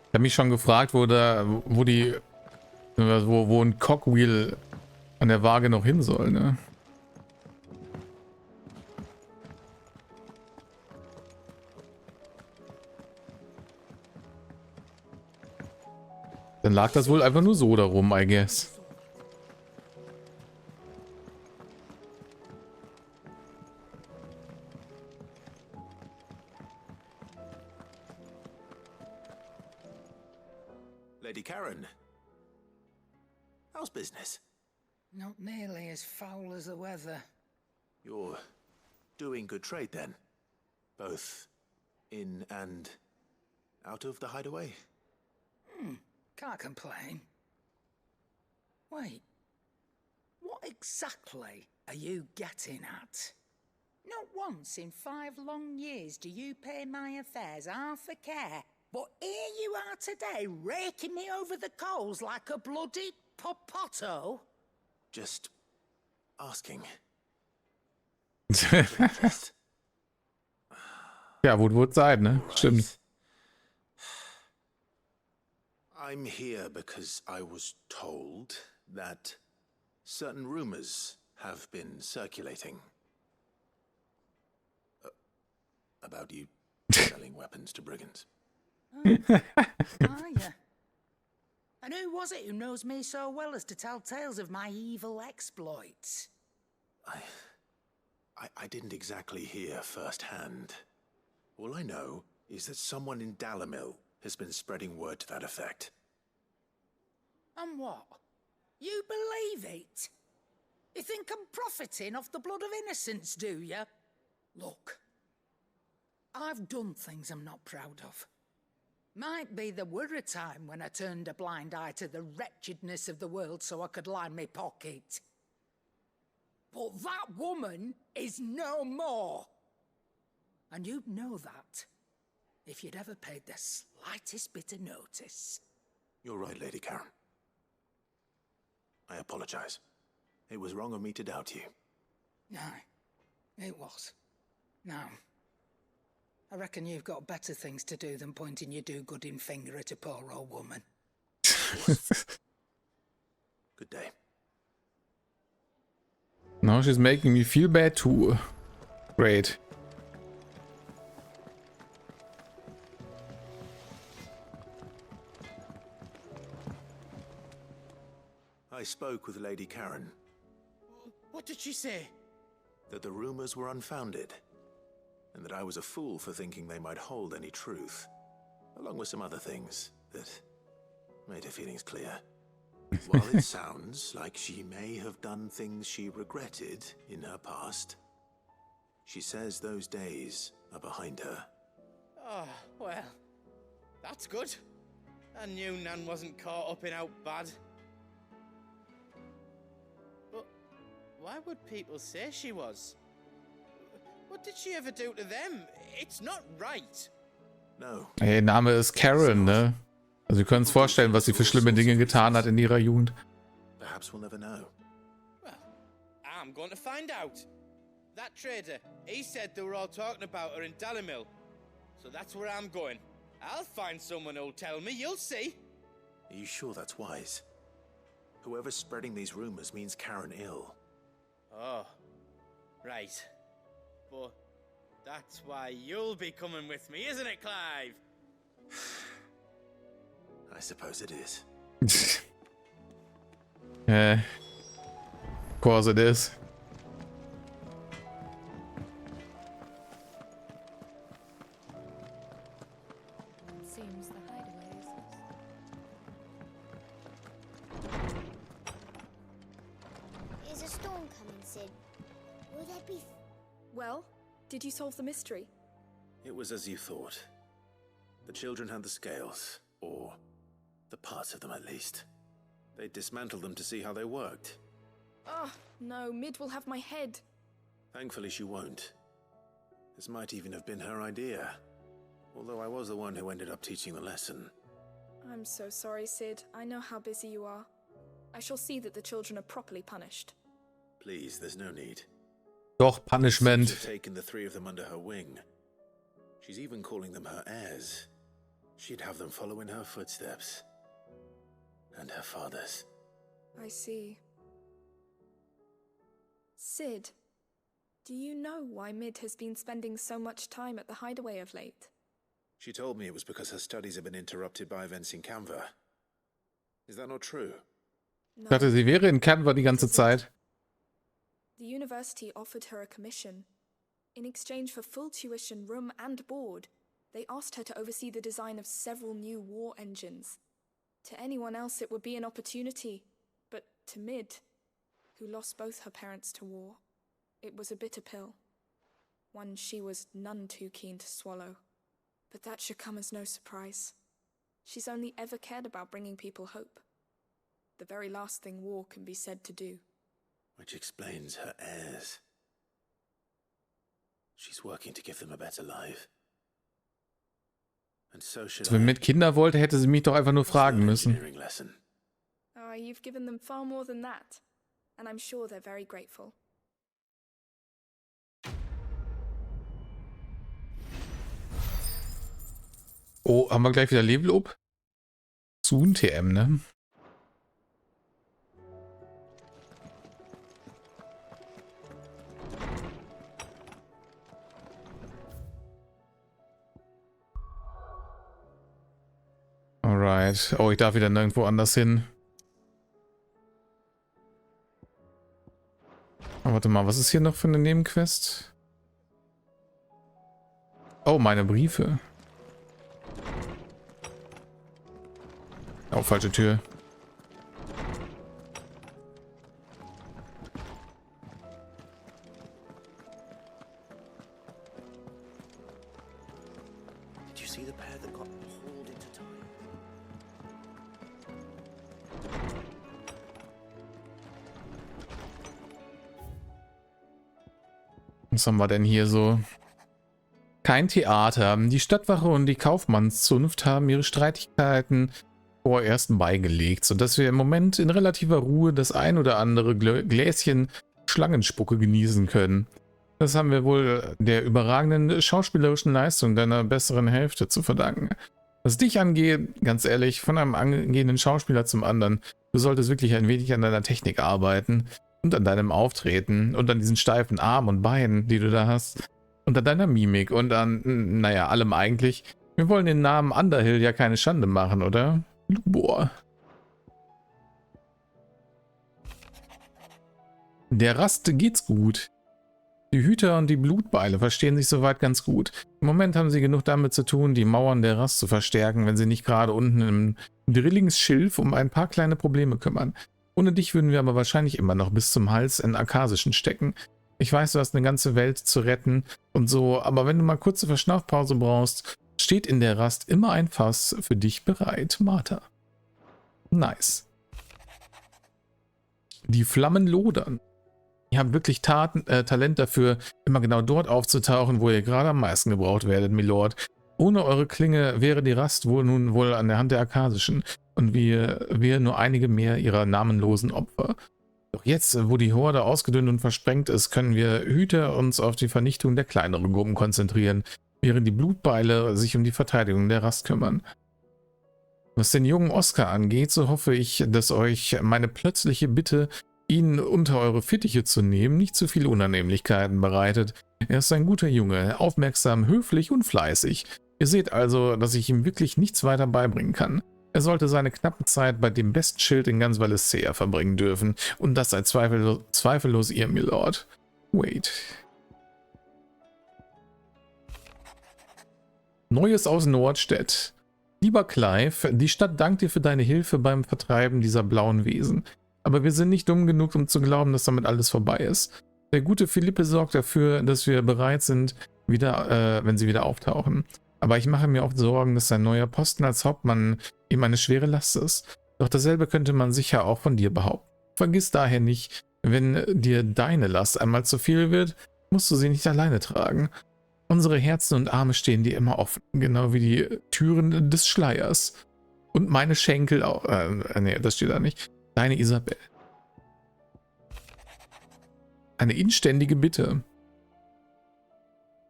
Ich habe mich schon gefragt, wo ein Cogwheel an der Waage noch hin soll, ne? Dann lag das wohl einfach nur so darum, I guess. Lady Karen, how's business? Not nearly as foul as the weather. You're doing good trade then? Both in and out of the hideaway? Can't complain. Wait, what exactly are you getting at? Not once in 5 long years do you pay my affairs half a care, but here you are today raking me over the coals like a bloody popoto? Just asking. Ja, wird sein, ne? Stimmt. I'm here because I was told that certain rumors have been circulating about you selling weapons to brigands. Are you? And who was it who knows me so well as to tell tales of my evil exploits? I didn't exactly hear firsthand. All I know is that someone in Dalamil has been spreading word to that effect. And what? You believe it? You think I'm profiting off the blood of innocents, do you? Look, I've done things I'm not proud of. Might be there were a time when I turned a blind eye to the wretchedness of the world so I could line my pocket. But that woman is no more. And you'd know that if you'd ever paid the slightest bit of notice. You're right, Lady Karen. I apologize. It was wrong of me to doubt you. No, it was. Now, I reckon you've got better things to do than pointing your do-gooding finger at a poor old woman. Good day. Now she's making me feel bad too. Great. I spoke with Lady Karen. What did she say? That the rumors were unfounded, and that I was a fool for thinking they might hold any truth, along with some other things that made her feelings clear. While it sounds like she may have done things she regretted in her past, she says those days are behind her. Oh, well, that's good. I knew Nan wasn't caught up in out bad. But why would people say she was? What did she ever do to them? It's not right. No. Ihr Name ist Karen, ne? Also wir können uns vorstellen, was sie für schlimme Dinge getan hat in ihrer Jugend. Perhaps we'll never know. Well, I'm going to find out. That trader, he said they were all talking about her in Dalamil. So that's where I'm going. I'll find someone who'll tell me, you'll see. Are you sure that's wise? Whoever's spreading these rumors means Karen ill. Oh, right. But that's why you'll be coming with me, isn't it, Clive? I suppose it is. Of course it is. Seems the hideaway is Is a storm coming, Sid? Will there be... Well, did you solve the mystery? It was as you thought. The children had the scales, or the parts of them at least. They dismantled them to see how they worked. Oh, no, Mid will have my head. Thankfully she won't. This might even have been her idea. Although I was the one who ended up teaching the lesson. I'm so sorry, Sid. I know how busy you are. I shall see that the children are properly punished. Please, there's no need. Doch, Punishment. She's taken the three of them under her wing. She's even calling them her heirs. She'd have them follow in her footsteps. And her father's. I see. Sid, do you know why Mid has been spending so much time at the hideaway of late? She told me it was because her studies have been interrupted by events in Canva. Is that not true? Ich dachte, sie wäre in Canva die ganze Zeit. The university offered her a commission. In exchange for full tuition, room and board, they asked her to oversee the design of several new war engines. To anyone else it would be an opportunity, but to Mid, who lost both her parents to war, it was a bitter pill. One she was none too keen to swallow. But that should come as no surprise. She's only ever cared about bringing people hope. The very last thing war can be said to do. Which explains her heirs. She's working to give them a better life. And so should Wenn mit Kinder wollte, hätte sie mich doch einfach nur fragen müssen. Ah, you've given them far more than that. And I'm sure they're very grateful. Oh, haben wir gleich wieder Level up? Zu ein TM, ne? Alright. Oh, ich darf wieder nirgendwo anders hin. Oh, warte mal, was ist hier noch für eine Nebenquest? Oh, meine Briefe. Oh, falsche Tür. Did you see the pair that got pulled into time? Was haben wir denn hier so? Kein Theater. Die Stadtwache und die Kaufmannszunft haben ihre Streitigkeiten vorerst beigelegt, sodass wir im Moment in relativer Ruhe das ein oder andere Gläschen Schlangenspucke genießen können. Das haben wir wohl der überragenden schauspielerischen Leistung deiner besseren Hälfte zu verdanken. Was dich angeht, ganz ehrlich, von einem angehenden Schauspieler zum anderen, du solltest wirklich ein wenig an deiner Technik arbeiten und an deinem Auftreten und an diesen steifen Armen und Beinen, die du da hast, und an deiner Mimik und an, naja, allem eigentlich. Wir wollen den Namen Underhill ja keine Schande machen, oder? Boah. Der Rast geht's gut. Die Hüter und die Blutbeile verstehen sich soweit ganz gut. Im Moment haben sie genug damit zu tun, die Mauern der Rast zu verstärken, wenn sie nicht gerade unten im Drillingsschilf um ein paar kleine Probleme kümmern. Ohne dich würden wir aber wahrscheinlich immer noch bis zum Hals in Arkasischen stecken. Ich weiß, du hast eine ganze Welt zu retten und so, aber wenn du mal kurze Verschnaufpause brauchst, steht in der Rast immer ein Fass für dich bereit, Martha. Nice. Die Flammen lodern. Ihr habt wirklich Talent dafür, immer genau dort aufzutauchen, wo ihr gerade am meisten gebraucht werdet, Milord. Ohne eure Klinge wäre die Rast wohl an der Hand der Arkasischen und wir nur einige mehr ihrer namenlosen Opfer. Doch jetzt, wo die Horde ausgedünnt und versprengt ist, können wir Hüter uns auf die Vernichtung der kleineren Gruppen konzentrieren, während die Blutbeile sich um die Verteidigung der Rast kümmern. Was den jungen Oscar angeht, so hoffe ich, dass euch meine plötzliche Bitte ihn unter eure Fittiche zu nehmen, nicht zu viele Unannehmlichkeiten bereitet. Er ist ein guter Junge, aufmerksam, höflich und fleißig. Ihr seht also, dass ich ihm wirklich nichts weiter beibringen kann. Er sollte seine knappe Zeit bei dem besten Schild in ganz Valisthea verbringen dürfen. Und das sei zweifellos ihr, Milord. Wait. Neues aus Nordstedt. Lieber Clive, die Stadt dankt dir für deine Hilfe beim Vertreiben dieser blauen Wesen. Aber wir sind nicht dumm genug, um zu glauben, dass damit alles vorbei ist. Der gute Philippe sorgt dafür, dass wir bereit sind, wenn sie wieder auftauchen. Aber ich mache mir oft Sorgen, dass sein neuer Posten als Hauptmann ihm eine schwere Last ist. Doch dasselbe könnte man sicher auch von dir behaupten. Vergiss daher nicht, wenn dir deine Last einmal zu viel wird, musst du sie nicht alleine tragen. Unsere Herzen und Arme stehen dir immer offen, genau wie die Türen des Schleiers. Und meine Schenkel auch. Nee, das steht da nicht. Deine Isabel. Eine inständige Bitte.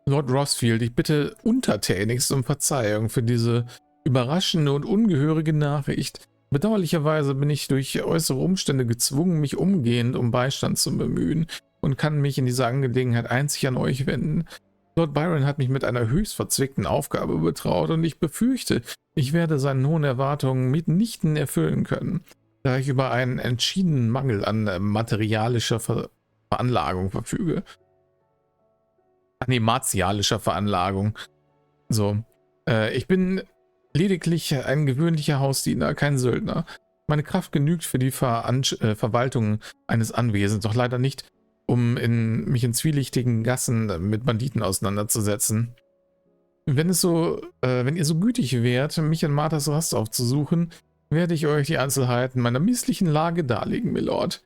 Lord Rossfield, ich bitte untertänigst um Verzeihung für diese überraschende und ungehörige Nachricht. Bedauerlicherweise bin ich durch äußere Umstände gezwungen, mich umgehend um Beistand zu bemühen und kann mich in dieser Angelegenheit einzig an euch wenden. Lord Byron hat mich mit einer höchst verzwickten Aufgabe betraut und ich befürchte, ich werde seinen hohen Erwartungen mitnichten erfüllen können, da ich über einen entschiedenen Mangel an materialischer Veranlagung verfüge. Nee, martialischer Veranlagung. So. Ich bin lediglich ein gewöhnlicher Hausdiener, kein Söldner. Meine Kraft genügt für die Verwaltung eines Anwesens, doch leider nicht, um mich in zwielichtigen Gassen mit Banditen auseinanderzusetzen. Wenn ihr so gütig wärt, mich in Marthas Rast aufzusuchen, werde ich euch die Einzelheiten meiner misslichen Lage darlegen, Milord.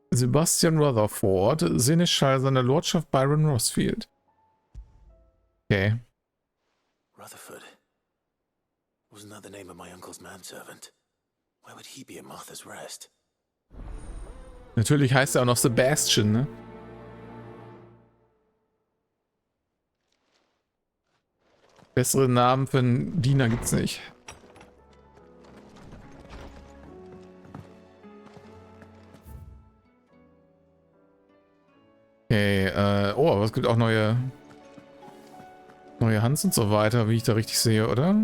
Sebastian Rutherford, Seneschall seiner Lordschaft Byron Rossfield. Okay. Rutherford. Wasn't that the name of my uncle's manservant? Why would he be at Martha's Rest? Natürlich heißt er auch noch Sebastian, ne? Bessere Namen für einen Diener gibt's nicht. Okay, oh, aber es gibt auch neue Hans und so weiter, wie ich da richtig sehe, oder?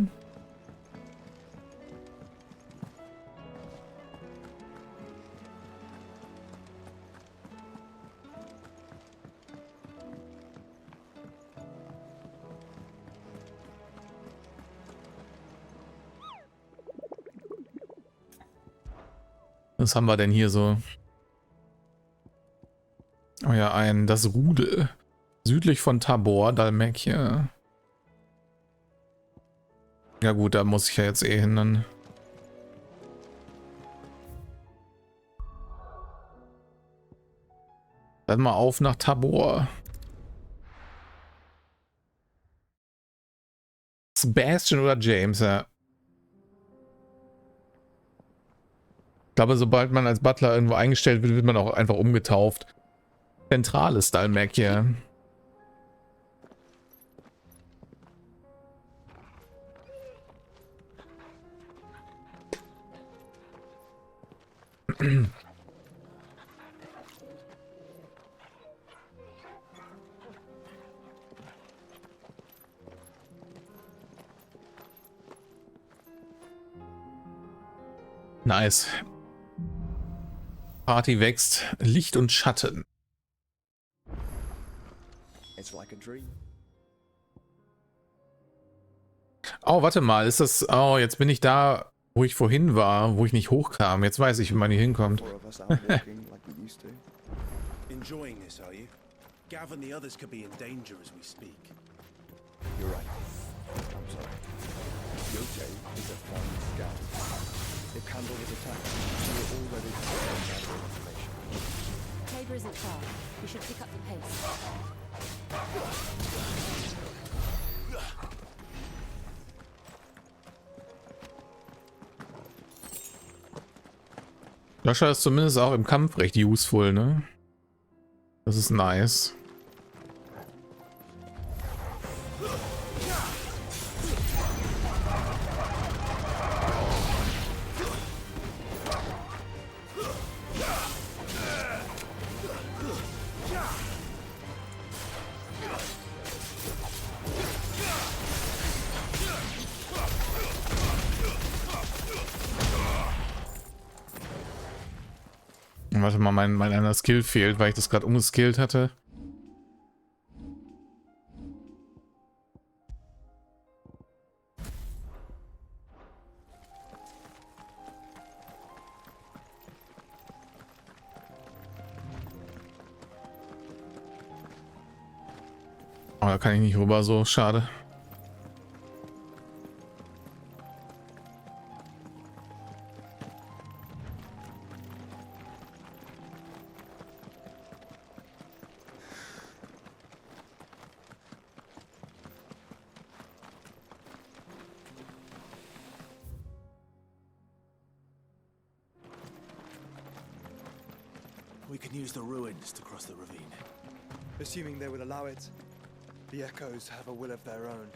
Was haben wir denn hier so? Oh ja, das Rudel. Südlich von Tabor, Dalmekia. Ja gut, da muss ich ja jetzt eh hin dann. Dann mal auf nach Tabor. Sebastian oder James, ja. Ich glaube, sobald man als Butler irgendwo eingestellt wird, wird man auch einfach umgetauft. Zentrales Dalmekia. Nice. Party wächst, Licht und Schatten. Oh, warte mal, ist das... Oh, jetzt bin ich da, wo ich vorhin war, wo ich nicht hochkam. Jetzt weiß ich, wie man hier hinkommt. Enjoying this, are you? Gav and the others could be in danger as we speak. You're right. I'm sorry. Yote is a fine scout. If Kandor was attacked, we were all ready to send that information. Tabor isn't far. We should pick up the pace. Joshua ist zumindest auch im Kampf recht useful, ne? Das ist nice. Warte mal, mein einer Skill fehlt, weil ich das gerade umgeskillt hatte. Oh, da kann ich nicht rüber, so schade. We can use the ruins to cross the ravine. Assuming they will allow it. The echoes have a will of their own.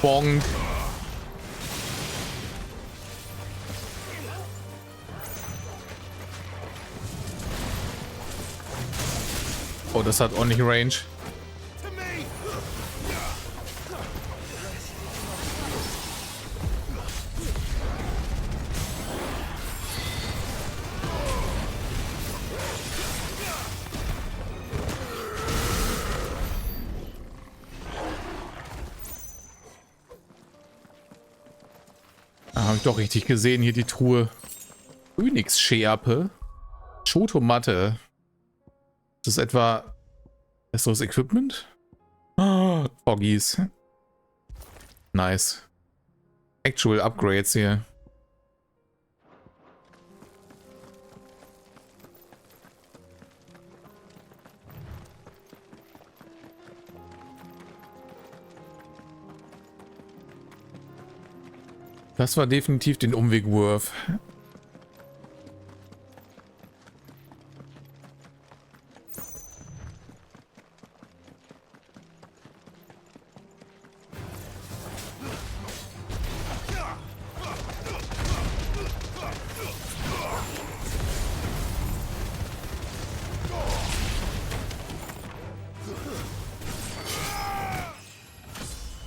Bonk. Oh, das hat ordentlich Range. Habe ich doch richtig gesehen, hier die Truhe. Phönix-Schärpe. Schotomatte. Das ist etwa besseres Equipment? Oh, Foggies. Nice. Actual Upgrades hier. Das war definitiv den Umweg worth.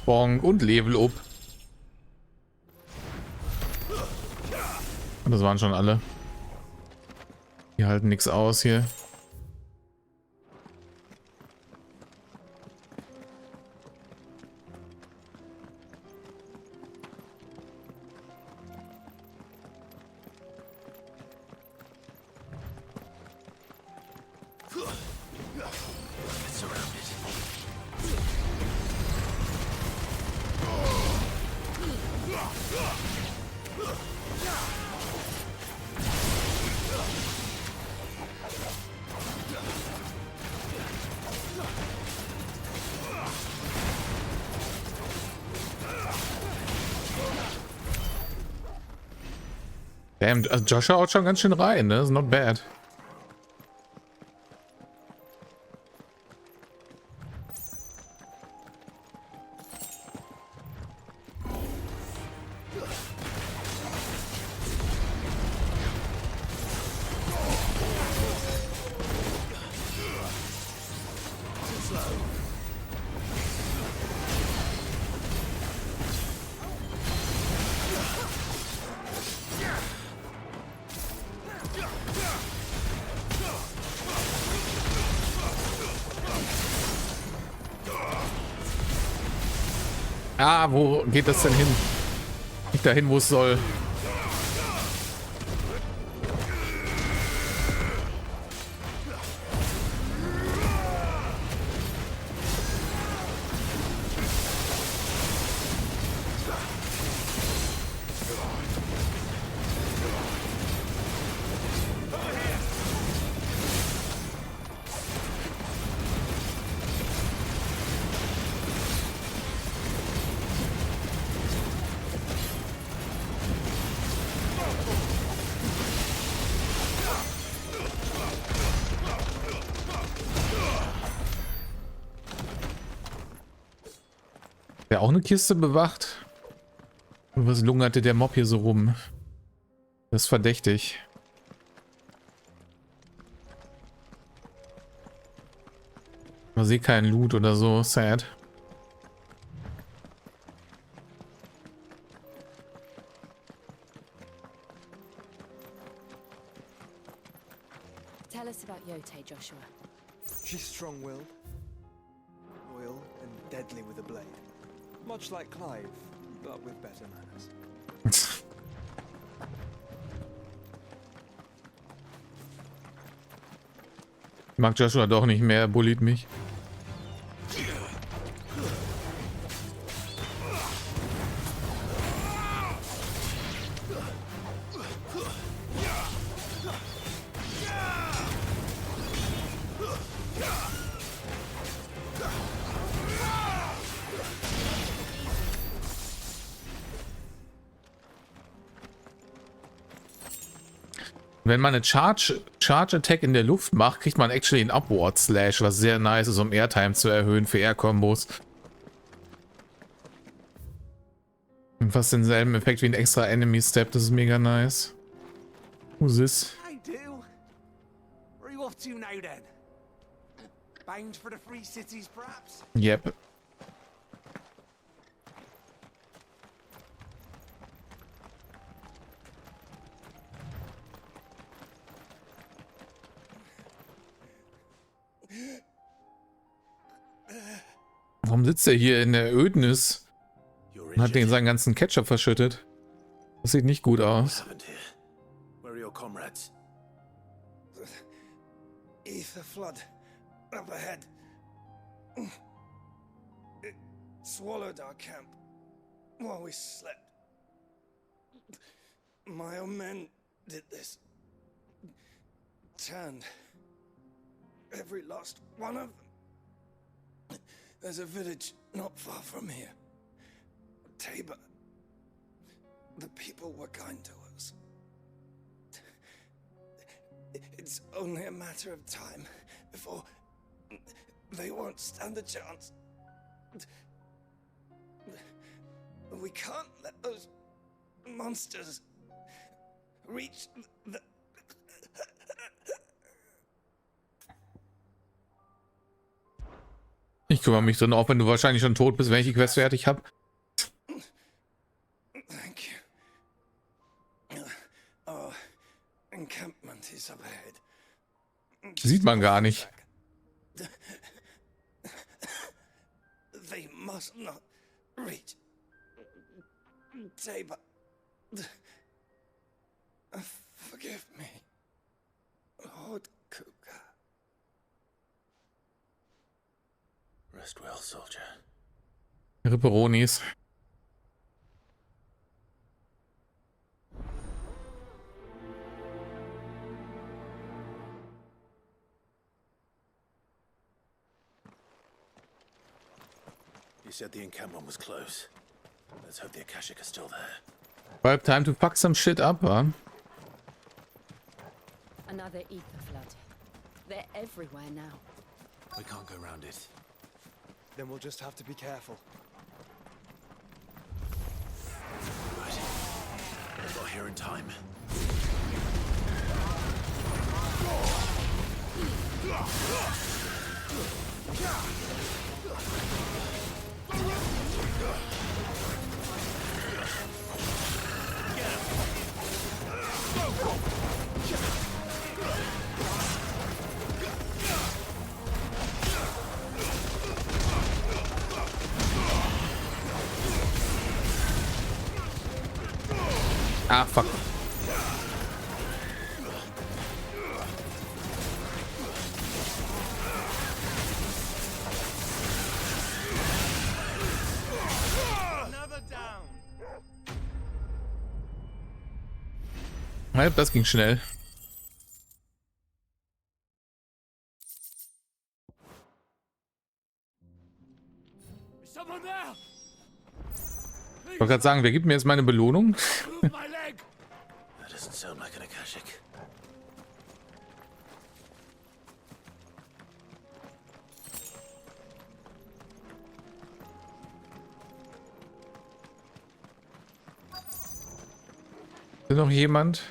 Bonk und Level up. Das waren schon alle. Die halten nichts aus hier. Damn, also Joshua haut schon ganz schön rein, ne? Ist not bad. Ah, wo geht das denn hin? Nicht dahin, wo es soll. Der auch eine Kiste bewacht? Und was lungerte der Mob hier so rum? Das ist verdächtig. Man sieht keinen Loot oder so. Sad. Tell us about Yote, Joshua. She's strong-willed, loyal, and deadly with a blade. Much like Clive, but with better manners. Mag Joshua doch nicht mehr, er bullied mich. Wenn man eine Charge Attack in der Luft macht, kriegt man actually einen Upward Slash, was sehr nice ist, um Airtime zu erhöhen für Air-Kombos. Und fast denselben Effekt wie ein extra Enemy Step, das ist mega nice. Who's this? I do. Where are you off to now then? Bound for the Free Cities, perhaps? Yep. Warum sitzt er hier in der Ödnis und hat den seinen ganzen Ketchup verschüttet? Das sieht nicht gut aus. Where are your comrades? Ether flood up ahead. It swallowed our camp while we slept. My own men did this. Turned every last one of them. There's a village not far from here. Tabor. The people were kind to us. It's only a matter of time before they won't stand a chance. We can't let those monsters reach the... Ich kümmere mich drin, auch wenn du wahrscheinlich schon tot bist, wenn ich die Quest fertig habe. Thank you. Our encampment is up ahead. Sieht man gar nicht. They must not reach Tabor. Forgive me, Lord Cougar. Rest well, soldier. Ripperonis. You said the encampment was close. Let's hope the Akashic are still there. Well, time to fuck some shit up, huh? Another ether flood. They're everywhere now. We can't go around it. Then we'll just have to be careful. Right. We got here in time. Ah, fuck. Ja, das ging schnell. Ich wollte gerade sagen, wer gibt mir jetzt meine Belohnung? Ist noch jemand?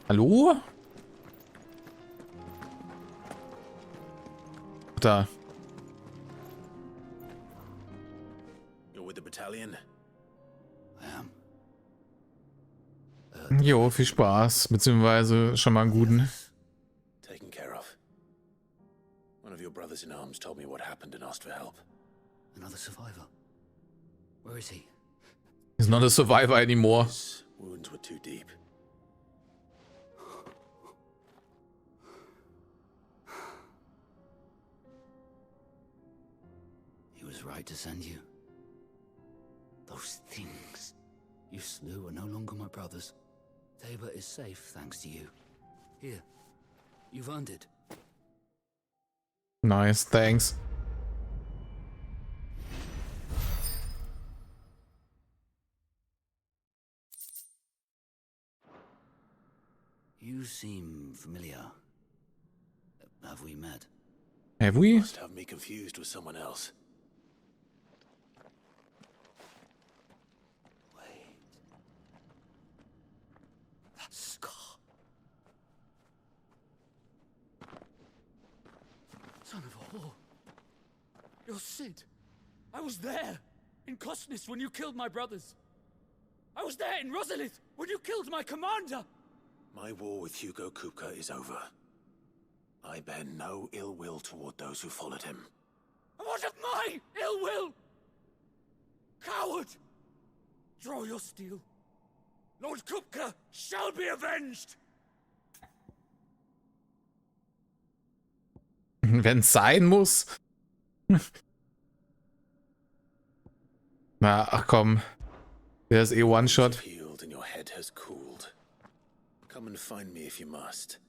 Hallo? Da. You're with the battalion? Jo, viel Spaß, beziehungsweise schon mal einen guten. Taken care of. One of your brothers in arms told me what happened and asked for help. Another survivor. Where is he? He's not a survivor anymore. His wounds were too deep. He was right to send you. Those things you slew are no longer my brothers. Tabor is safe thanks to you. Here, you've earned it. Nice, thanks. You seem familiar. Have we met? Have we? Must have me confused with someone else. That scar. Son of a whore. You're Sid. I was there in Kosnis when you killed my brothers. I was there in Rosalith when you killed my commander. My war with Hugo Kupka is over. I bear no ill will toward those who followed him. And what of my ill will? Coward! Draw your steel. Lord Kupka shall be avenged! Wenn's sein muss. Na, ach komm. Der ist eh One-Shot. Healed and your head has cooled. Come and find me if you must.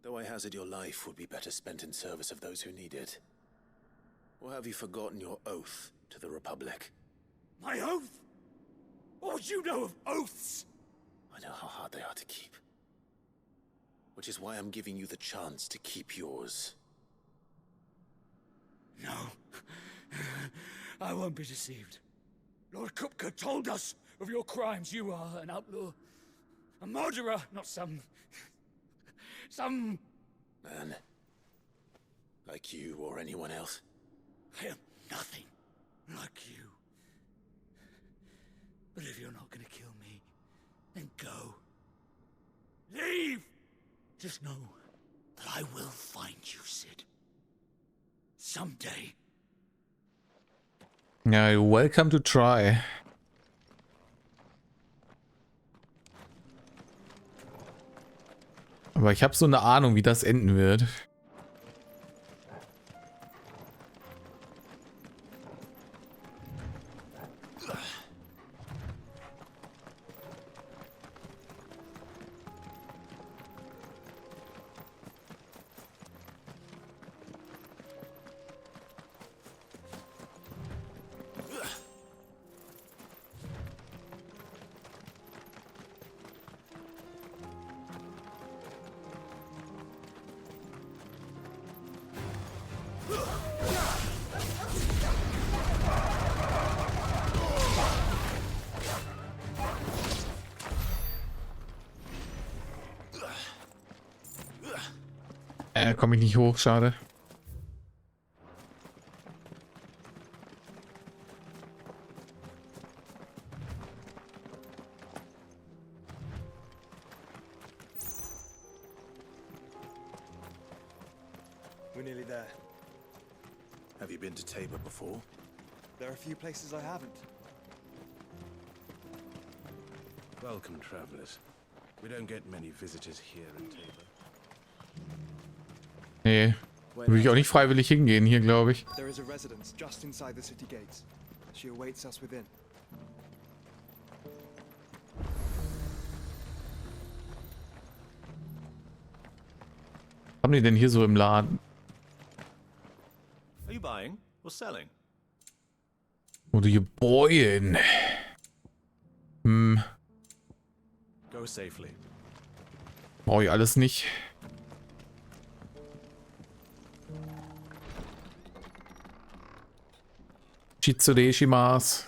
Though I hazard your life would be better spent in service of those who need it. Or have you forgotten your oath to the Republic? My oath? What would you know of oaths? I know how hard they are to keep. Which is why I'm giving you the chance to keep yours. No. I won't be deceived. Lord Kupka told us of your crimes. You are an outlaw. A murderer, not some man. Like you or anyone else. I am nothing like you. But if you're not gonna kill me, then go. Leave! Just know that I will find you, Sid. Someday. Ja, welcome to try. Aber ich habe so eine Ahnung, wie das enden wird. Komme ich nicht hoch, schade. We're nearly there. Have you been to Tabor before? There are a few places I haven't. Welcome, travelers. We don't get many visitors here in Tabor. Nee, würde ich auch nicht freiwillig hingehen hier, glaube ich. There is a residence just inside the city gates. She awaits us within. Was haben die denn hier so im Laden? Are you buying or selling? Oder Gebäuden. Hm. Go safely. Brauche ich alles nicht. Chitsure shimasu.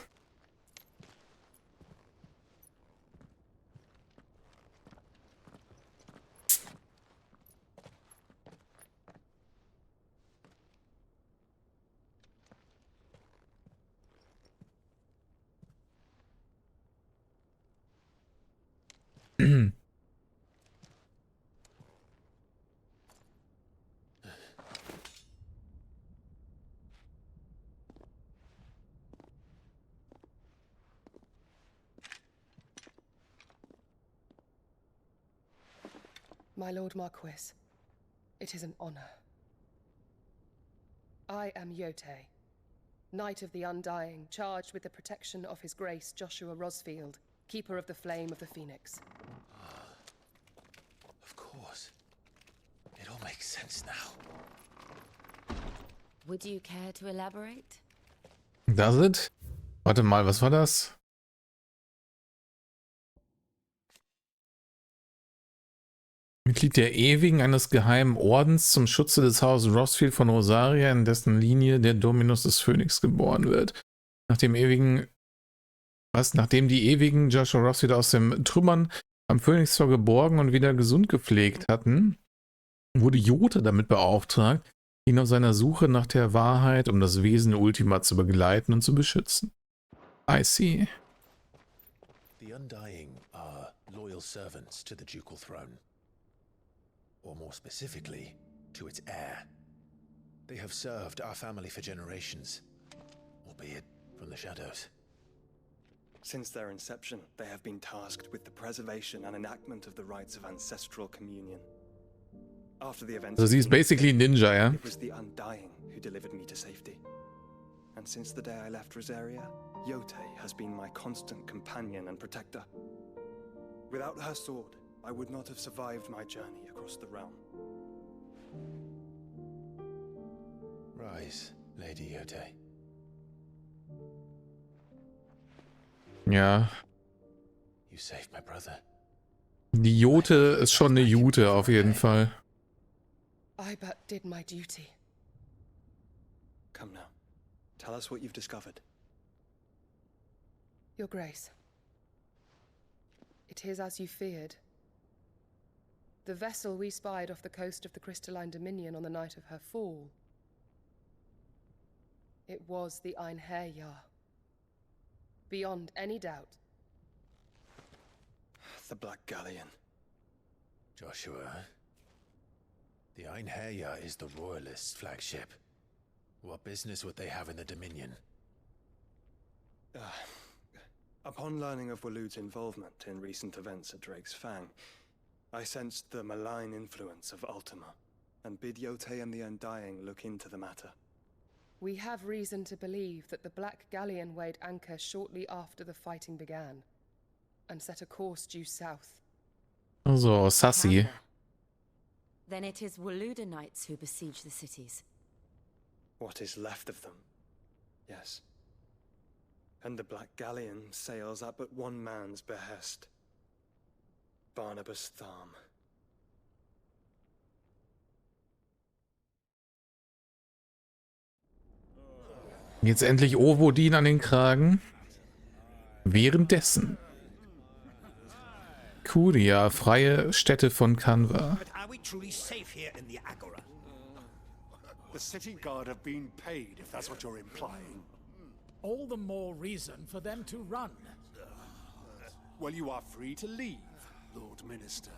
My Lord Marquis, it is an honor. I am Yote, Knight of the Undying, charged with the protection of His Grace Joshua Rosfield, Keeper of the Flame of the Phoenix. Of course. It all makes sense now. Would you care to elaborate? Does it? Warte mal, was war das? Mitglied der Ewigen eines geheimen Ordens zum Schutze des Hauses Rosfield von Rosaria, in dessen Linie der Dominus des Phönix geboren wird. Nachdem die Ewigen Joshua Rosfield aus den Trümmern am Phönixtor geborgen und wieder gesund gepflegt hatten, wurde Jote damit beauftragt, ihn auf seiner Suche nach der Wahrheit, um das Wesen Ultima zu begleiten und zu beschützen. I see. The Undying are loyal servants to the ducal throne. Or more specifically, to its heir. They have served our family for generations, albeit from the shadows. Since their inception, they have been tasked with the preservation and enactment of the rites of ancestral communion. After the events, Also sie ist basically Ninja, ja? It was the Undying who delivered me to safety. And since the day I left Rosaria, Yote has been my constant companion and protector. Without her sword, I would not have survived my journey across the realm. Rise, Lady Yote. Ja. You saved my brother. Die Jote ist schon eine Jute auf jeden Fall. I but did my duty. Come now. Tell us what you've discovered. Your Grace. It is as you feared. The vessel we spied off the coast of the Crystalline Dominion on the night of her fall. It was the Einherjar. Beyond any doubt. The Black Galleon. Joshua, the Einherjar is the Royalists' flagship. What business would they have in the Dominion? Upon learning of Waloed's involvement in recent events at Drake's Fang, I sensed the malign influence of Ultima, and bid Yote and the Undying look into the matter. We have reason to believe that the Black Galleon weighed anchor shortly after the fighting began, and set a course due south. Also, sassy. Then it is Waloed knights who besiege the cities. What is left of them, yes. And the Black Galleon sails at but one man's behest. Barnabas Tharm. Jetzt endlich OwOdin an den Kragen. Währenddessen. Kuria, freie Stätte von Kanva. But are we truly safe here in the Agora? The city guard have been paid, if that's what you're implying. All the more reason for them to run. Well, you are free to leave, Lord Minister.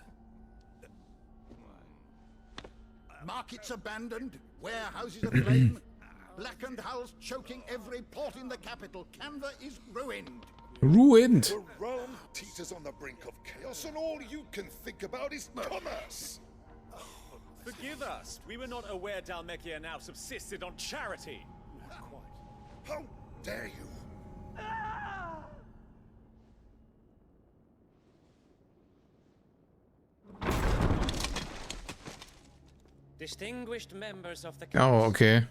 Markets abandoned, warehouses aflame. Blackened hulls choking every port in the capital. Canva is ruined. Ruined. The realm teeters on the brink of chaos, and all you can think about is commerce. Forgive us. We were not aware Dhalmekia now subsisted on charity. Not quite. How dare you? Distinguished members of the Oh, council. okay.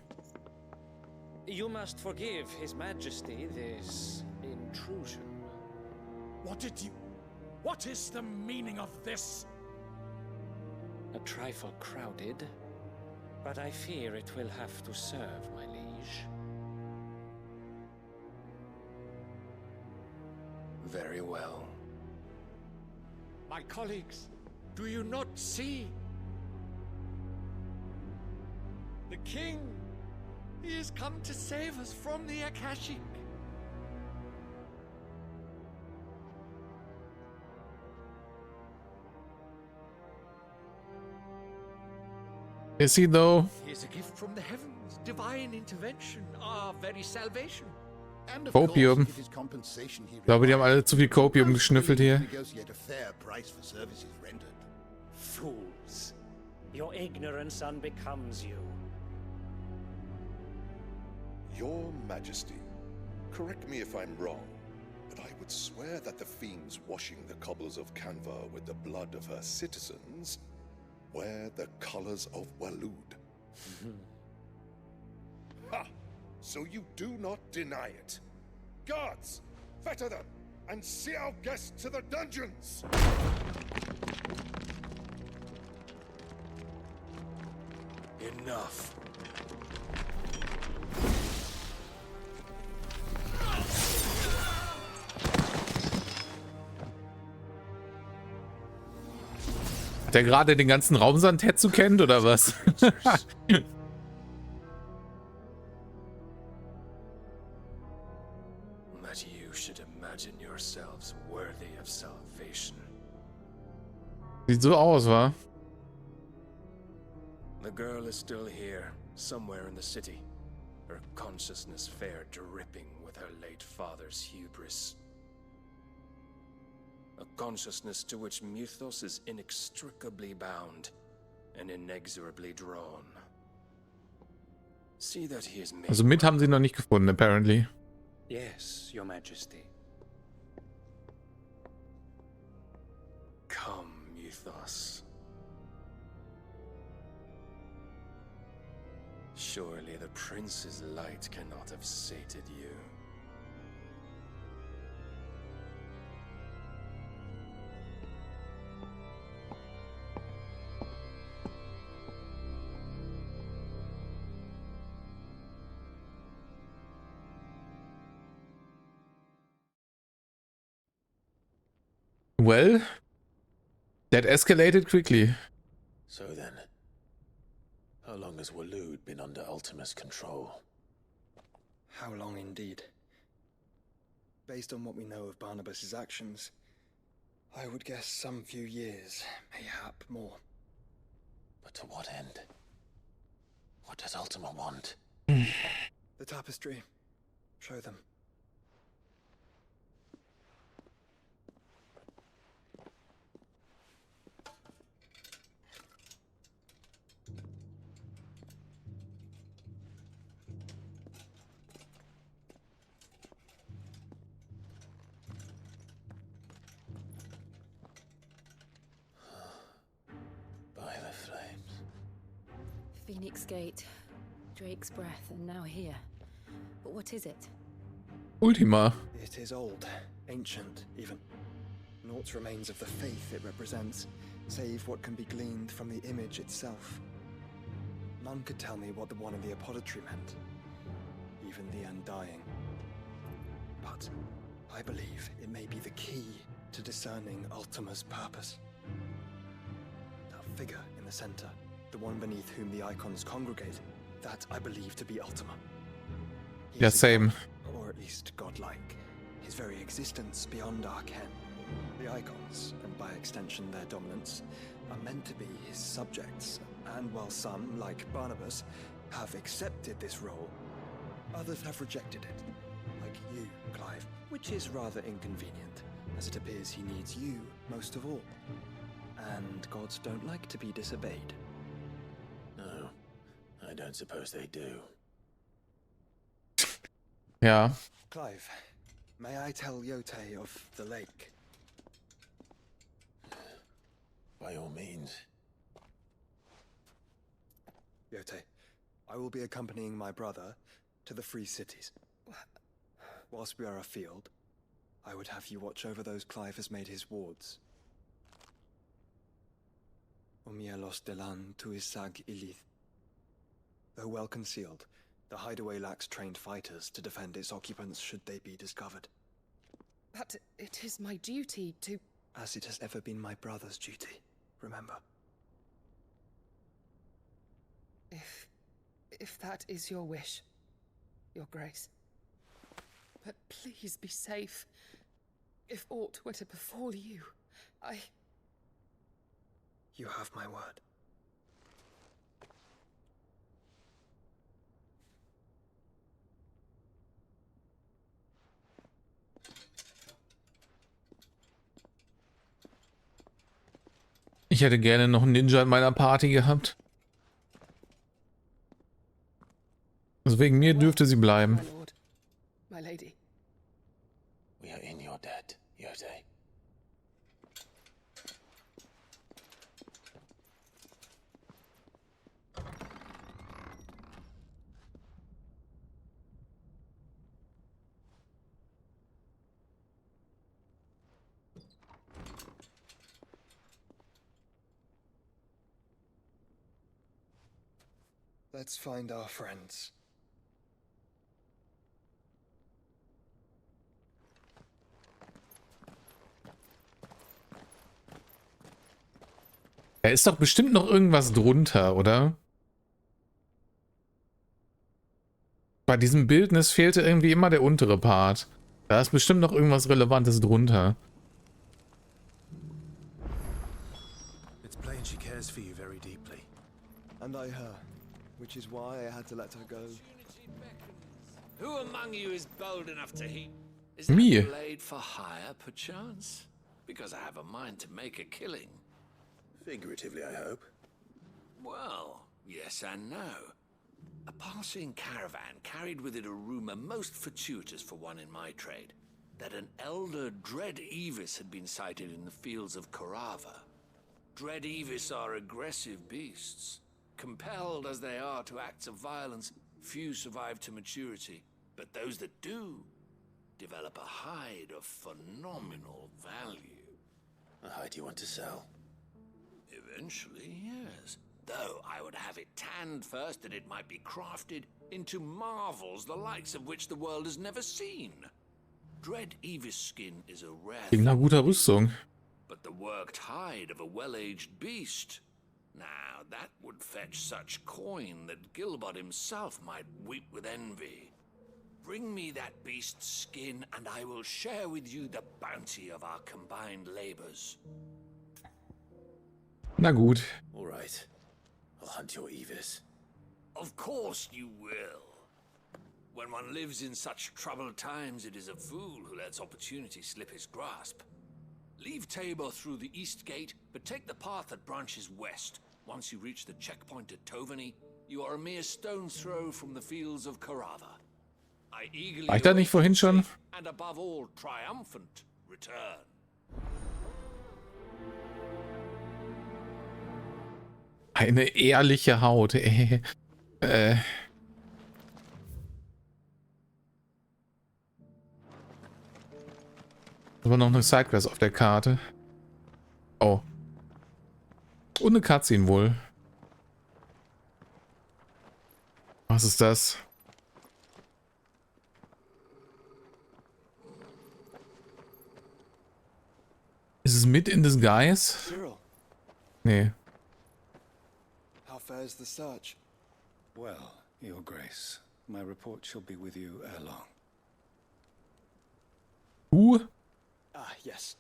You must forgive His Majesty this intrusion. What is the meaning of this? A trifle crowded, but I fear it will have to serve, my liege. Very well. My colleagues, do you not see? The king, he has come to save us from the Akashic. Is he though? He is a gift from the heavens, divine intervention, our very salvation. And of Copium. course, if his compensation he Ich glaube, die haben alle zu viel Copium geschnüffelt hier. negotiate a fair price for services rendered. Fools. Your ignorance unbecomes you. Your Majesty, correct me if I'm wrong, but I would swear that the fiends washing the cobbles of Canva with the blood of her citizens wear the colors of Waloed. Ha! So you do not deny it. Guards, fetter them, and see our guests to the dungeons! Enough. Hat er gerade den ganzen Raumsand Tetsu kennt oder was? That you should imagine yourselves worthy of salvation. Sieht so aus, wa? The girl is still here, somewhere in the city. Her consciousness fair dripping with her late father's hubris. A consciousness to which Mythos is inextricably bound and inexorably drawn. See that he is made. Also mit haben sie noch nicht gefunden, apparently. Yes, Your Majesty. Come, Mythos. Surely the prince's light cannot have sated you. Well, that escalated quickly. So then, how long has Waloed been under Ultima's control? How long indeed? Based on what we know of Barnabas's actions, I would guess some few years, mayhap more. But to what end? What does Ultima want? The tapestry. Show them. By the flames. Phoenix Gate, Drake's Breath, and now here. But what is it? Ultima. It is old, ancient even. Naught remains of the faith it represents, save what can be gleaned from the image itself. None could tell me what the one in the apothecary meant, even the Undying. But I believe it may be the key to discerning Ultima's purpose. That figure in the center, the one beneath whom the icons congregate, that I believe to be Ultima. He Yeah, is a same. god, or at least godlike. His very existence beyond our ken. The icons, and by extension their dominance, are meant to be his subjects, and while some, like Barnabas, have accepted this role, Others have rejected it, like you, Clive, which is rather inconvenient, as it appears he needs you most of all. And gods don't like to be disobeyed. No, I don't suppose they do. Ja. Clive, may I tell Yotei of the lake? By all means. Yotei, I will be accompanying my brother to the Free Cities. Whilst we are afield, I would have you watch over those Clive has made his wards. Omielos delan tuisag ilith. Though well concealed, the hideaway lacks trained fighters to defend its occupants should they be discovered. But it is my duty to... As it has ever been my brother's duty, remember. If that is your wish, Your Grace. But please be safe. If aught were to befall you, You have my word. Ich hätte gerne noch einen Ninja in meiner Party gehabt. Also wegen mir dürfte sie bleiben. my lord, my lady. We are in your debt, Yotei. Let's find our friends. Da ist doch bestimmt noch irgendwas drunter, oder? Bei diesem Bildnis fehlte irgendwie immer der untere Part. Da ist bestimmt noch irgendwas Relevantes drunter. It's plain she cares for you very deeply. And I her, which is why I had to let her go. Who among you is bold enough to heat? Is Me. that blade for hire, perchance? Because I have a mind to make a killing. Figuratively, I hope. Well, yes and no. A passing caravan carried with it a rumor most fortuitous for one in my trade, that an elder Dread Evis had been sighted in the fields of Korava. Dread Evis are aggressive beasts. Compelled as they are to acts of violence, few survive to maturity, but those that do develop a hide of phenomenal value. A hide you want to sell? Eventually, yes. Though I would have it tanned first that it might be crafted into marvels the likes of which the world has never seen. Dread Evis skin is a rare Wegen einer guter Rüstung. but the worked hide of a well-aged beast. Now, that would fetch such coin that Gilbert himself might weep with envy. Bring me that beast's skin, and I will share with you the bounty of our combined labors. Na gut. All right. I'll hunt your Evis. Of course you will. When one lives in such troubled times, it is a fool who lets opportunity slip his grasp. Leave Tabor through the east gate, but take the path that branches west. Once you reach the checkpoint at Tovani, you are a mere stone's throw from the fields of Korava. I eagerly War ich da nicht vorhin schon? and above all, triumphant return. Eine ehrliche Haut. Aber noch eine Sidequest auf der Karte. Oh. Und eine Cutscene wohl. Was ist das? Ist es mit in Disguise? Cyril, Nee. how fares the search? Well, Your Grace, my report shall be with you ere long. Who? Ah, yes.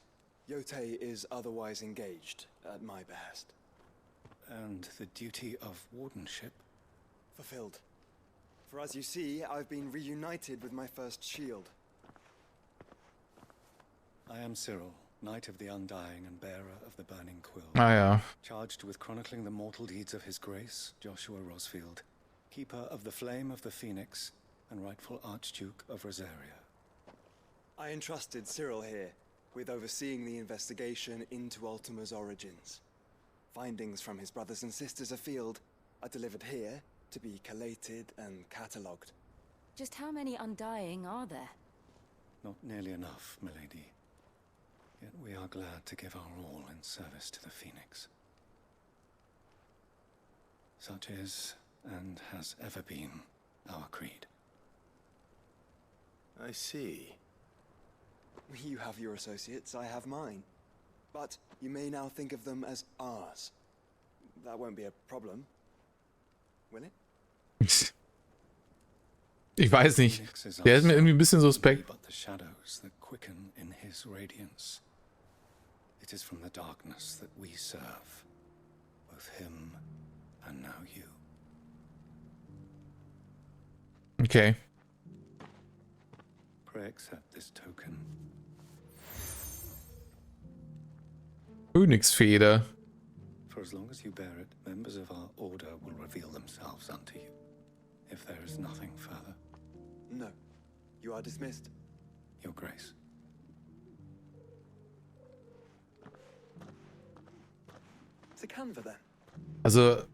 Yotei is otherwise engaged, at my behest. And the duty of wardenship? Fulfilled. For as you see, I've been reunited with my first shield. I am Cyril, Knight of the Undying and bearer of the Burning Quill. Ah ja. Charged with chronicling the mortal deeds of His Grace, Joshua Rosfield, keeper of the Flame of the Phoenix and rightful Archduke of Rosaria. I entrusted Cyril here with overseeing the investigation into Ultima's origins. Findings from his brothers and sisters afield are delivered here to be collated and catalogued. Just how many Undying are there? Not nearly enough, milady. Yet we are glad to give our all in service to the Phoenix. Such is, and has ever been, our creed. I see. You have your associates, I have mine. But you may now think of them as ours. That won't be a problem. Will it? Ich weiß nicht. Der ist mir irgendwie ein bisschen suspekt. But the shadows that quicken in his radiance. It is from the darkness that we serve. Both him and now you. Okay. Pray accept this token. Königsfeder. For as long as you bear it, members of our order will reveal themselves unto you. If there is nothing further. No. You are dismissed. Your Grace. To Canva then. Also,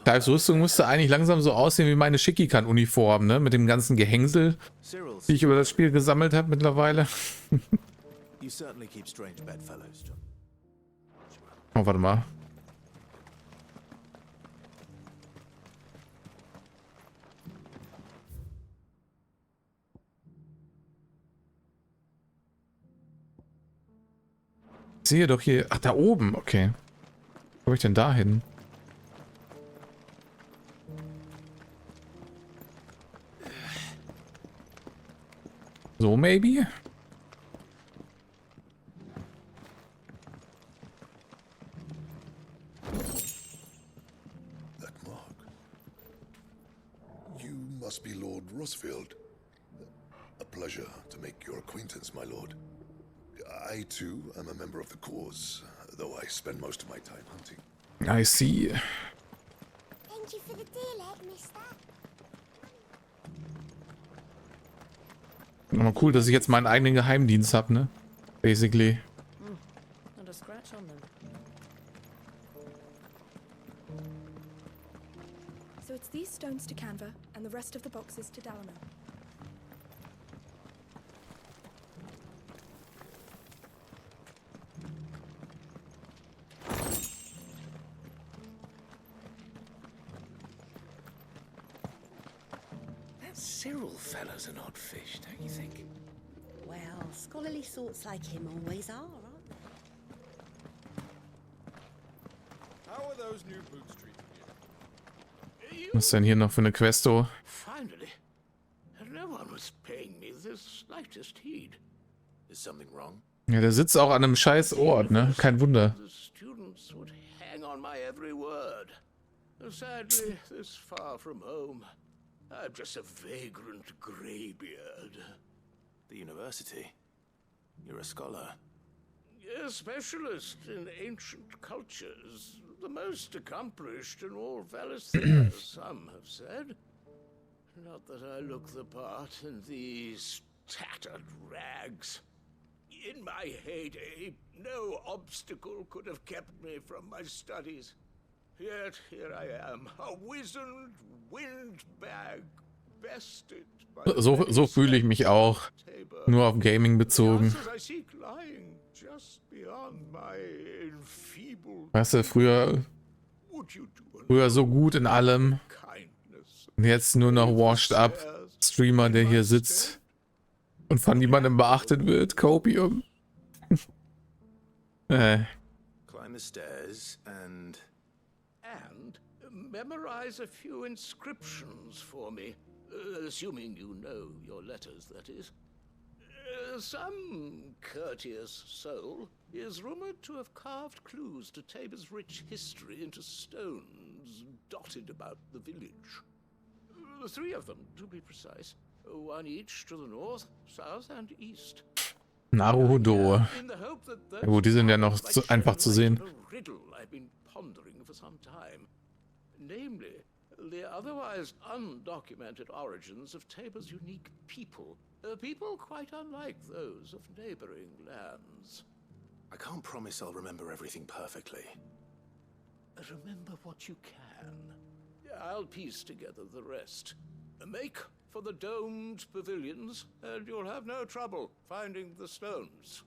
Clives Rüstung müsste eigentlich langsam so aussehen wie meine Shikikan-Uniform, ne? Mit dem ganzen Gehängsel, die ich über das Spiel gesammelt habe mittlerweile. Oh, warte mal. Ich sehe doch hier... Ach, da oben, okay. Wo komme ich denn da hin? So, maybe? That mark. You must be Lord Rosfield. A pleasure to make your acquaintance, my lord. I, too, am a member of the cause, though I spend most of my time hunting. I see. Thank you for the deal, Ed, mister. Nochmal cool, dass ich jetzt meinen eigenen Geheimdienst habe, ne? Basically. Not a scratch on them. So it's these stones to Canva and the rest of the boxes to Dalamo. Cyril fellow's an odd fish, don't you think? Well, scholarly sorts like him always are, aren't they? How are those new boots treating you? Was ist denn hier noch für eine Questo? Finally. No one was paying me the slightest heed. Is something wrong? Ja, der sitzt auch an einem scheiß Ort, ne? Kein Wunder. The students would hang on my every word. Sadly, this far from home, I'm just a vagrant greybeard. The university? You're a scholar. A specialist in ancient cultures. The most accomplished in all Valisthea, some have said. Not that I look the part in these tattered rags. In my heyday, no obstacle could have kept me from my studies. Yet here I am, a wizened windbag, bested by So fühle ich mich auch. Nur auf Gaming bezogen. Weißt du, früher so gut in allem. Und jetzt nur noch washed up Streamer, der hier sitzt und von niemandem beachtet wird. Copium. Climb the stairs and memorize a few inscriptions for me, assuming you know your letters, that is. Some courteous soul is rumored to have carved clues to Tabor's rich history into stones dotted about the village. 3 of them, to be precise. One each to the north, south, and east. Naruhodo. In the hope that Ja gut, die sind ja noch einfach zu sehen. A riddle I've been pondering for some time. Namely, the otherwise undocumented origins of Tabor's unique people. People quite unlike those of neighboring lands. I can't promise I'll remember everything perfectly. Remember what you can. I'll piece together the rest. Make for the domed pavilions, and you'll have no trouble finding the stones.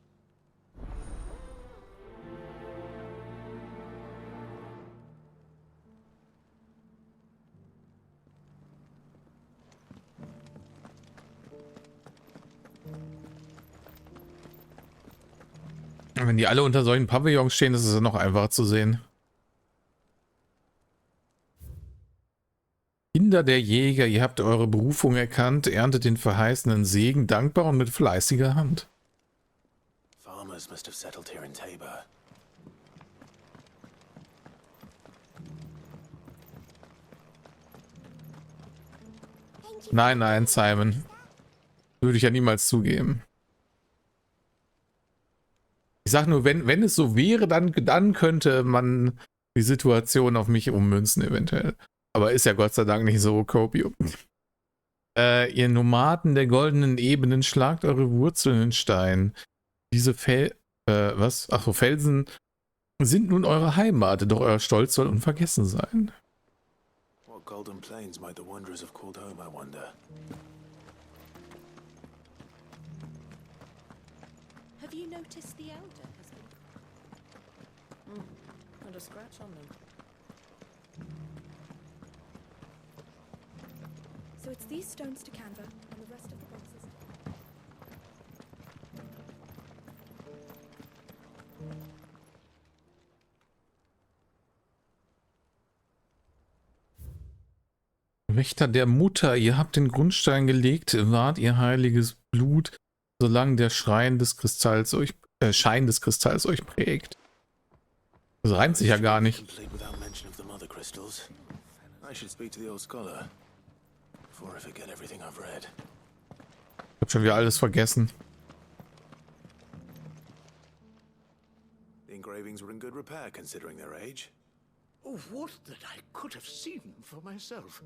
Wenn die alle unter solchen Pavillons stehen, ist es noch einfacher zu sehen. Kinder der Jäger, ihr habt eure Berufung erkannt, erntet den verheißenen Segen dankbar und mit fleißiger Hand. Farmers must have settled here in Tabor. Nein, nein, Simon. Würde ich ja niemals zugeben. Ich sag nur, wenn es so wäre, dann könnte man die Situation auf mich ummünzen eventuell. Aber ist ja Gott sei Dank nicht so, Copium. Ihr Nomaden der goldenen Ebenen, schlagt eure Wurzeln in Stein. Diese Felsen sind nun eure Heimat, doch euer Stolz soll unvergessen sein. What golden plains might the wanderers have called home, I wonder? Have you noticed the elder has been... Not a scratch on them. So it's these stones to Canva, and the rest of the boxes. Wächter der Mutter, ihr habt den Grundstein gelegt, wahrt ihr heiliges Blut, solange der Schein des Kristalls euch prägt. Das reimt sich ja gar nicht. Ich hab schon wieder alles vergessen. The engravings were in good repair considering their age. Oh, what that I could have seen for myself.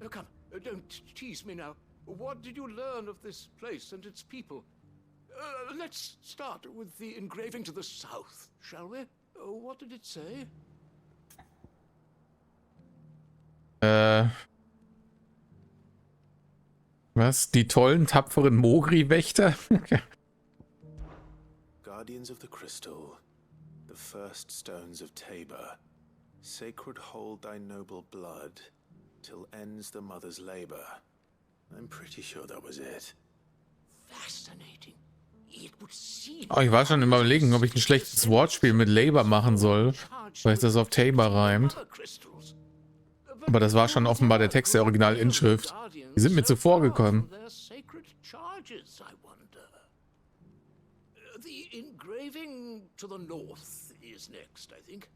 Come, don't tease me now. What did you learn of this place and its people? Let's start with the engraving to the south, shall we? What did it say? Was? Die tollen, tapferen Mogri-Wächter? Guardians of the Crystal, the first stones of Tabor. Sacred hold thy noble blood, till ends the mother's labor. I'm pretty sure that was it. Fascinating. It would seem... Oh, ich war schon im Überlegen, ob ich ein schlechtes Wortspiel mit Labor machen soll, weil es das auf Tabor reimt. Aber das war schon offenbar der Text der Originalinschrift. Die sind mir zuvor gekommen. The engraving to the north is next, I think.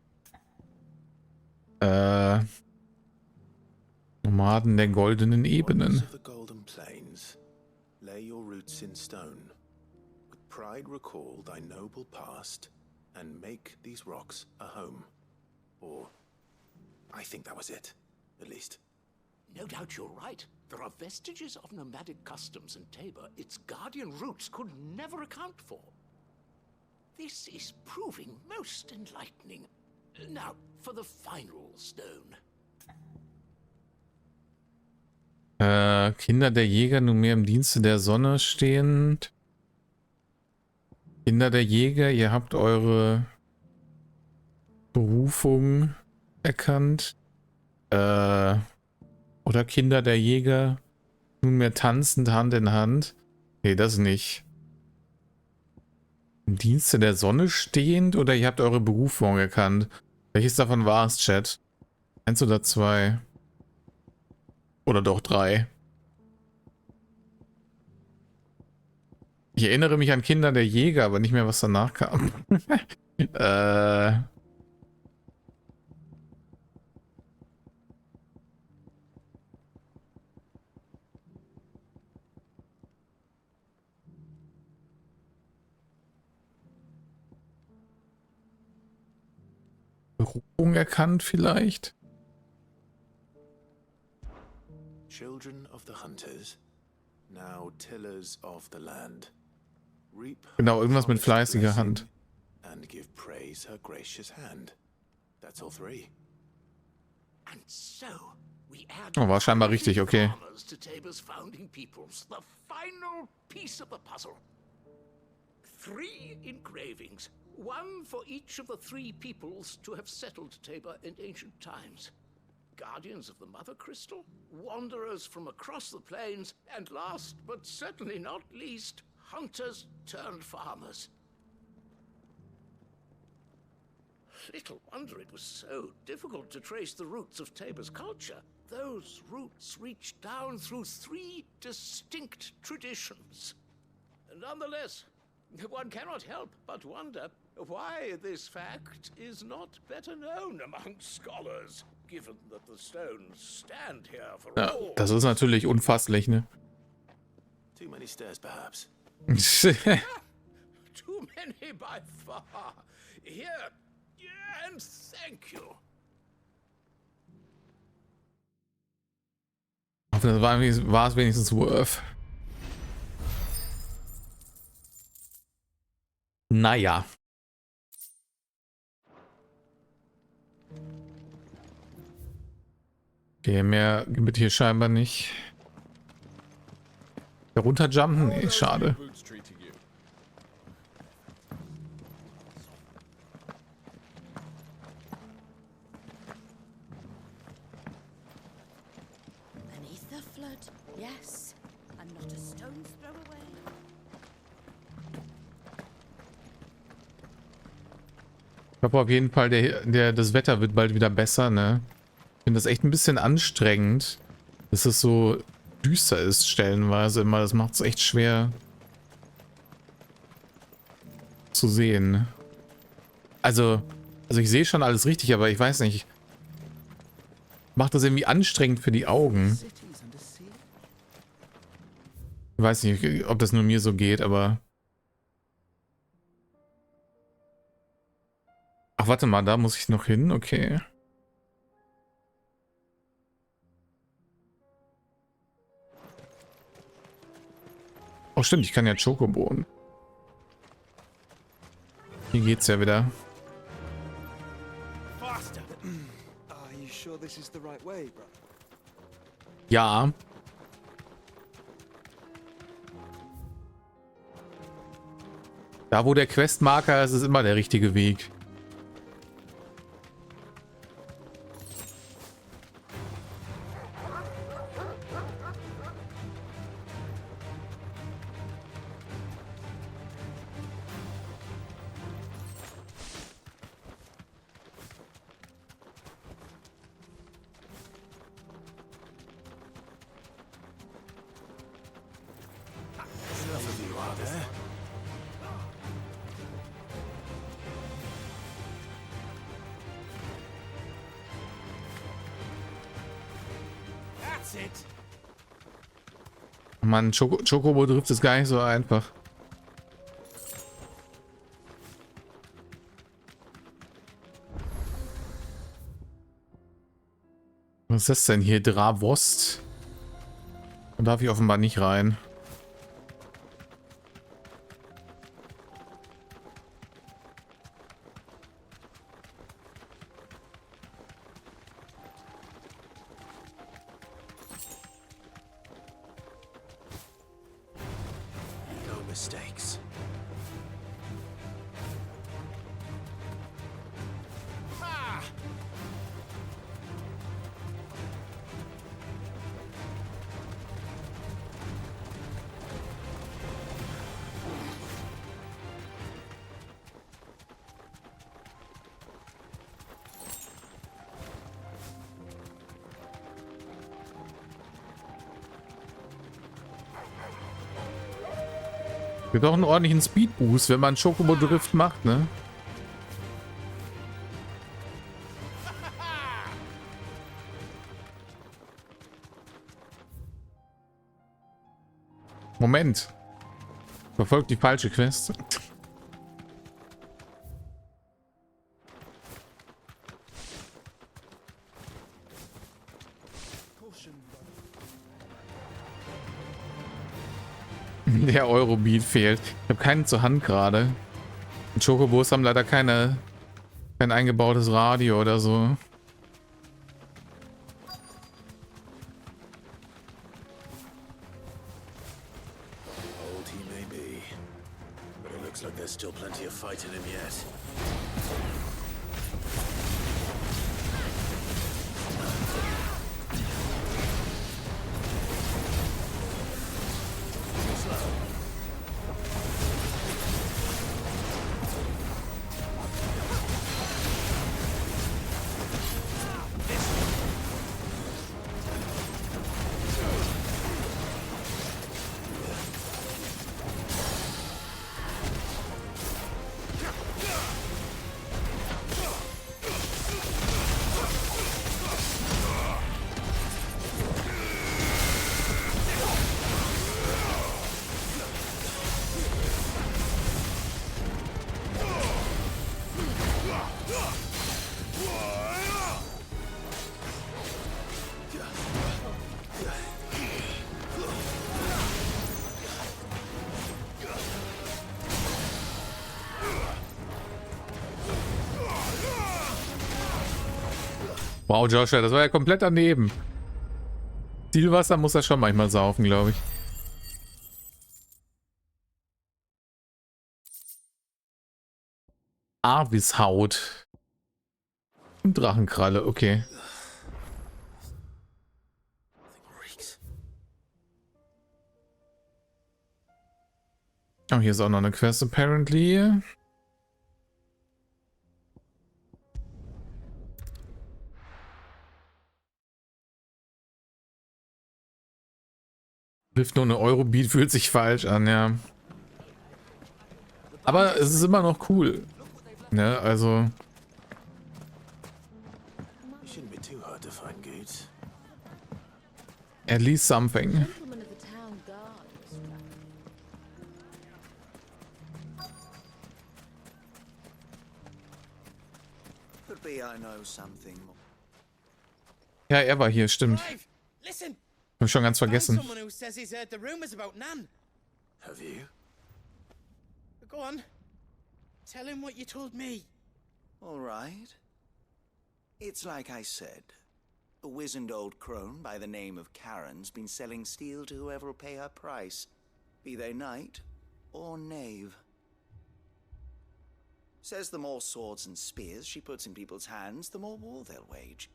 Nomaden der goldenen Ebenen. Lay your roots in stone. With pride recall thy noble past and make these rocks a home. Or I think that was it, at least. No doubt you're right. There are vestiges of nomadic customs in Tabor its guardian roots could never account for. This is proving most enlightening. Now, for the final stone. Kinder der Jäger nunmehr im Dienste der Sonne stehend. Kinder der Jäger, ihr habt eure Berufung erkannt. Oder Kinder der Jäger nunmehr tanzend Hand in Hand. Nee, das nicht. Im Dienste der Sonne stehend oder ihr habt eure Berufung erkannt? Welches davon war es, Chat? 1 oder 2? Oder doch 3? Ich erinnere mich an Kinder der Jäger, aber nicht mehr, was danach kam. Bedrohung erkannt vielleicht? Children of the hunters, now tillers of the land. Reap Genau, irgendwas mit fleißiger Hand. and give praise her gracious hand. That's all three. And so, we add Oh, war scheinbar richtig, okay. farmers to Tabor's founding peoples, the final piece of the puzzle. 3 engravings, one for each of the 3 peoples to have settled Tabor in ancient times. Guardians of the Mother Crystal, wanderers from across the plains, and last but certainly not least, hunters turned farmers. Little wonder it was so difficult to trace the roots of Tabor's culture. Those roots reach down through 3 distinct traditions. Nonetheless, one cannot help but wonder why this fact is not better known among scholars, given that the stones stand here for Ja, all. das ist natürlich unfasslich, ne? Too many stairs, perhaps. Too many by far. Here, and thank you. Das war es wenigstens worth. Naja. Okay, mehr gibt hier scheinbar nicht. Runterjumpen? Nee, schade. Beneath the flood, yes, and not a stone's throw away. Ich glaube auf jeden Fall, das Wetter wird bald wieder besser, ne? Ich finde das echt ein bisschen anstrengend, dass es so düster ist stellenweise immer. Das macht es echt schwer zu sehen. Also ich sehe schon alles richtig, aber ich weiß nicht. Macht das irgendwie anstrengend für die Augen. Ich weiß nicht, ob das nur mir so geht, aber... Ach, warte mal, da muss ich noch hin? Okay. Oh, stimmt, ich kann ja Chocobohnen. Hier geht's ja wieder. Are you sure this is the right way, brother? Ja. Da, wo der Questmarker ist, ist immer der richtige Weg. Mann, Chocobo trifft es gar nicht so einfach. Was ist das denn hier? Dravost? Da darf ich offenbar nicht rein. Mistakes. Gibt auch einen ordentlichen Speedboost, wenn man Chocobo Drift macht, ne? Moment. Verfolgt die falsche Quest. Der Eurobeat fehlt. Ich habe keinen zur Hand gerade. Die Chocobos haben leider kein eingebautes Radio oder so. Old he may be, but it looks like there's still plenty of fight in him yet. Wow, Joshua, das war ja komplett daneben. Zielwasser muss er schon manchmal saufen, glaube ich. Arvishaut. Und Drachenkralle, okay. Oh, hier ist auch noch eine Quest, apparently. Hilft nur eine Eurobeat, fühlt sich falsch an, ja. Aber es ist immer noch cool. Ne, also. At least something. Could be I know something more. Ja, er war hier, stimmt. Listen. Hab ich schon ganz vergessen. Someone who says he's heard the rumors about Nan. Have you? Go on. Tell him what you told me. All right. It's like I said. A wizened old crone by the name of Karen's been selling steel to whoever will pay her price, be they knight or knave. Says the more swords and spears she puts in people's hands, the more war they'll wage.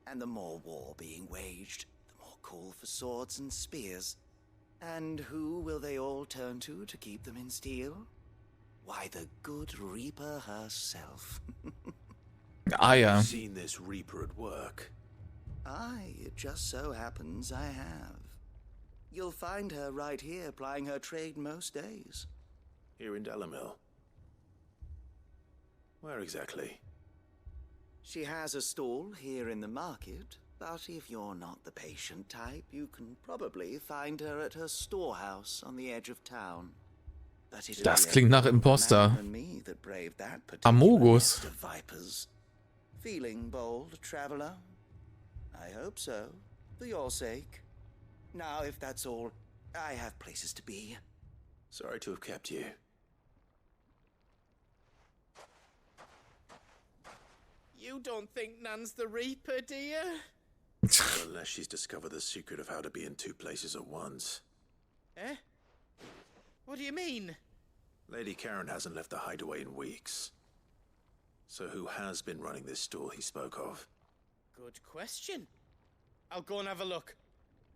And the more war being waged, the more call for swords and spears. And who will they all turn to keep them in steel? Why, the good Reaper herself. Ah, ja. I've seen this Reaper at work. Aye, it just so happens I have. You'll find her right here plying her trade most days. Here in Dalamil. Where exactly? She has a stall here in the market, but if you're not the patient type, you can probably find her at her storehouse on the edge of town. Das klingt nach Imposter. Amogus. Feeling bold, traveler? I hope so, for your sake. Now, if that's all, I have places to be. Sorry to have kept you. You don't think Nan's the Reaper, do you? Well, unless she's discovered the secret of how to be in two places at once. Eh? What do you mean? Lady Karen hasn't left the hideaway in weeks. So who has been running this stall he spoke of? Good question. I'll go and have a look.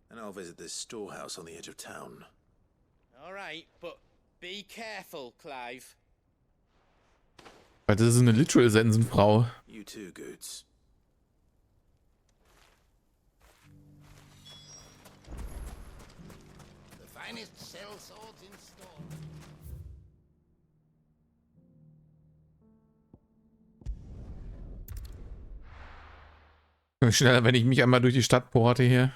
And I'll visit this storehouse on the edge of town. All right, but be careful, Clive. Das ist eine literal Sensenfrau. You too, Goots. The finest cell swords in store. Schneller, wenn ich mich einmal durch die Stadt porte hier.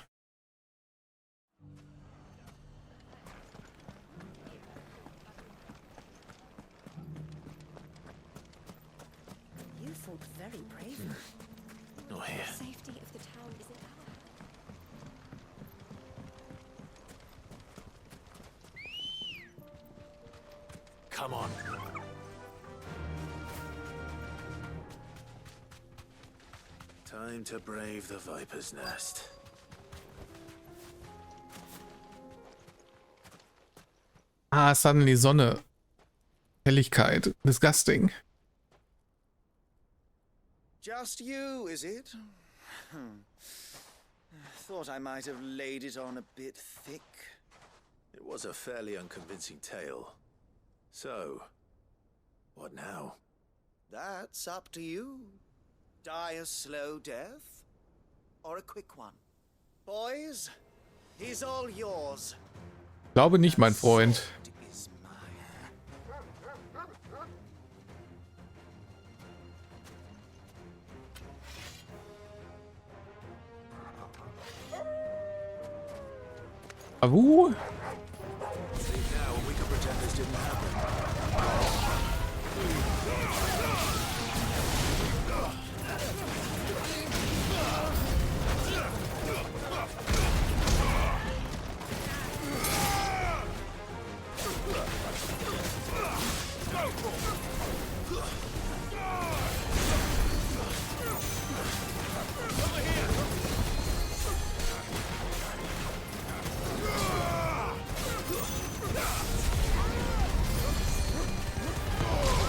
You fought very bravely. Not here. The safety of the town is in our Come on. Time to brave the Viper's Nest. Ah, suddenly Sonne. Helligkeit. Disgusting. Just you, is it? Thought I might have laid it on a bit thick. It was a fairly unconvincing tale. So, what now? That's up to you. Die a slow death, or a quick one. Boys, he's all yours. Glaube nicht, mein Freund. Awu?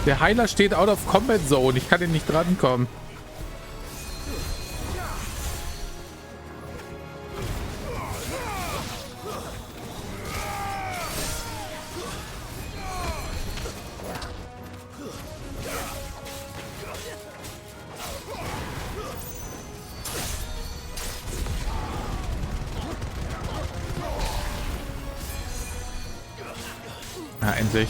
Der Heiler steht out of combat zone. Ich kann ihn nicht drankommen. Ah, endlich.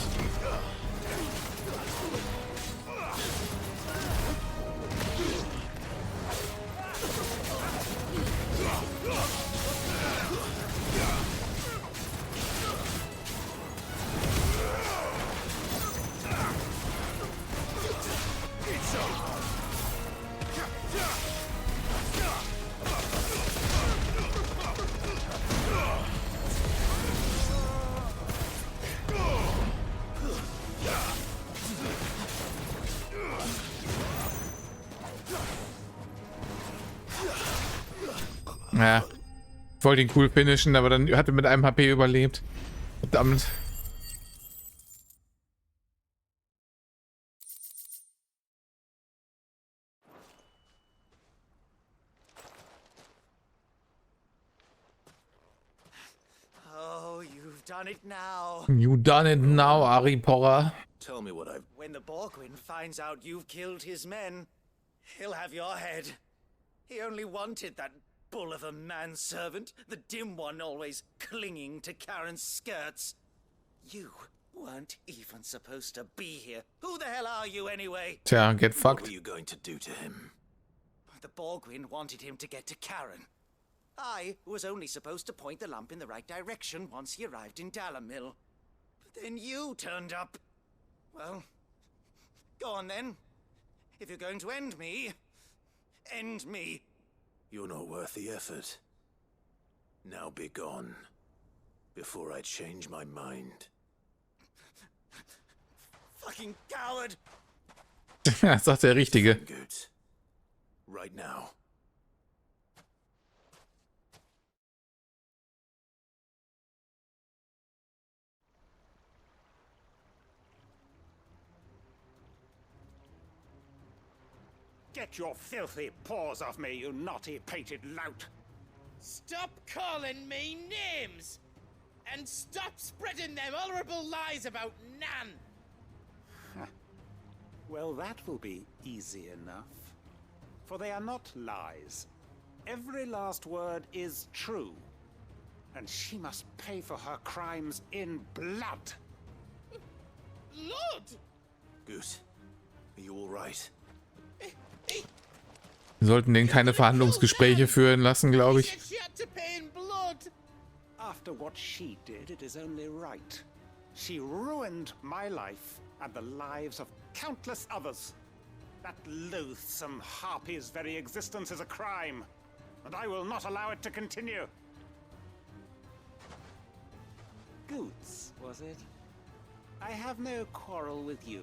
Ja, ich wollte ihn cool finishen, aber dann hat er mit einem HP überlebt. Verdammt. Oh, you've done it now. You done it now, Ari Porra. Tell me what I've... When the Borgwyn finds out you've killed his men, he'll have your head. He only wanted that bull of a manservant, the dim one always clinging to Karen's skirts. You weren't even supposed to be here. Who the hell are you anyway? Tja, get fucked. What were you going to do to him? The Borgwyn wanted him to get to Karen. I was only supposed to point the lamp in the right direction once he arrived in Dalamil. But then you turned up. Well, go on then. If you're going to end me, end me. You're not worth the effort. Now be gone, before I change my mind. Fucking coward! Das sagt der Richtige. Good. Right now. Get your filthy paws off me, you naughty-pated lout! Stop calling me names! And stop spreading them horrible lies about Nan! Well, that will be easy enough. For they are not lies. Every last word is true. And she must pay for her crimes in blood. Blood? Goose, are you all right? Wir sollten denen keine Verhandlungsgespräche führen lassen, glaube ich. After what she did, it is only right. She ruined my life and the lives of countless others. That loathsome harpy's very existence is a crime, and I will not allow it to continue. Goots, was it? I have no quarrel with you.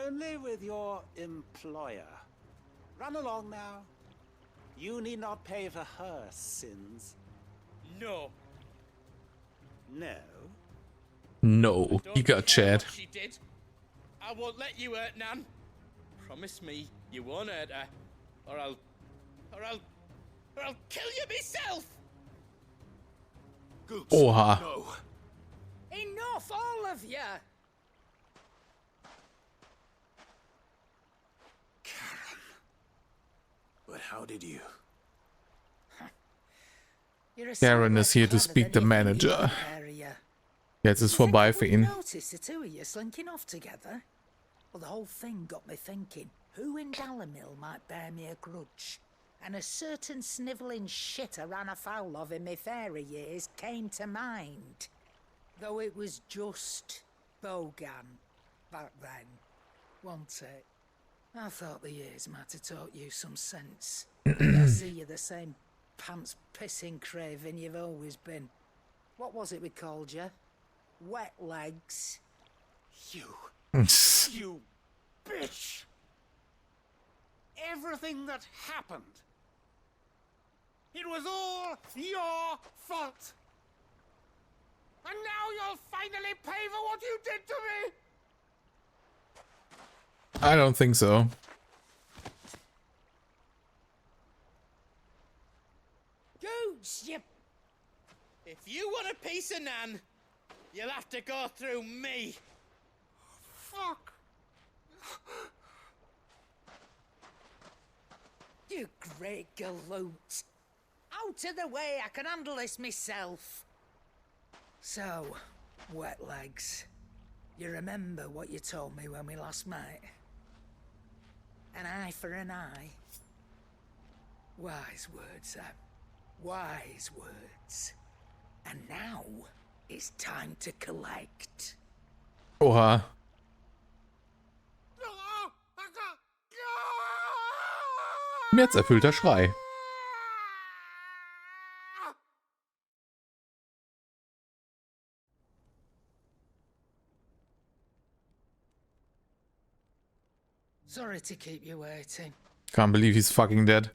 Only with your employer. Run along now. You need not pay for her sins. No. No? No, you got Chad. She did. I won't let you hurt Nan. Promise me you won't hurt her, or I'll kill you myself. Goose, Oha. no. Enough, all of you. But how did you? Karen is here to speak the manager. Jetzt ist vorbei für ihn. Notice the two of you slinking off together? Well, the whole thing got me thinking, who in Dalamil might bear me a grudge? And a certain snivelling shit I ran afoul of in my fairy years came to mind. Though it was just Bogan back then, wasn't it? I thought the years might have taught you some sense. I see you're the same pants-pissing craven you've always been. What was it we called you? Wet legs. You bitch! Everything that happened, it was all your fault! And now you'll finally pay for what you did to me! I don't think so. Gooch, you... If you want a piece of Nan, you'll have to go through me. Fuck! You great galoot. Out of the way, I can handle this myself. So, wet legs. You remember what you told me when we last met? An eye for an eye. Wise words, Sam. Wise words. And now, it's time to collect. Oha. Schmerzerfüllter Schrei. Sorry to keep you waiting. Can't believe he's fucking dead.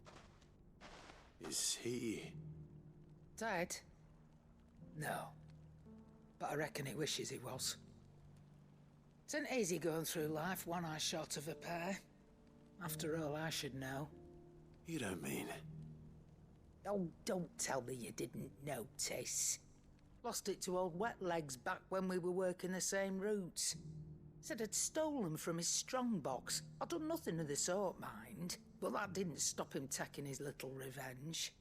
Is he... Dead? No. But I reckon he wishes he was. It isn't easy going through life one eye short of a pair. After all, I should know. You don't mean... Oh, don't tell me you didn't notice. Lost it to old Wet Legs back when we were working the same routes. Said I'd stolen from his strongbox. I'd done nothing of the sort, mind. But that didn't stop him taking his little revenge.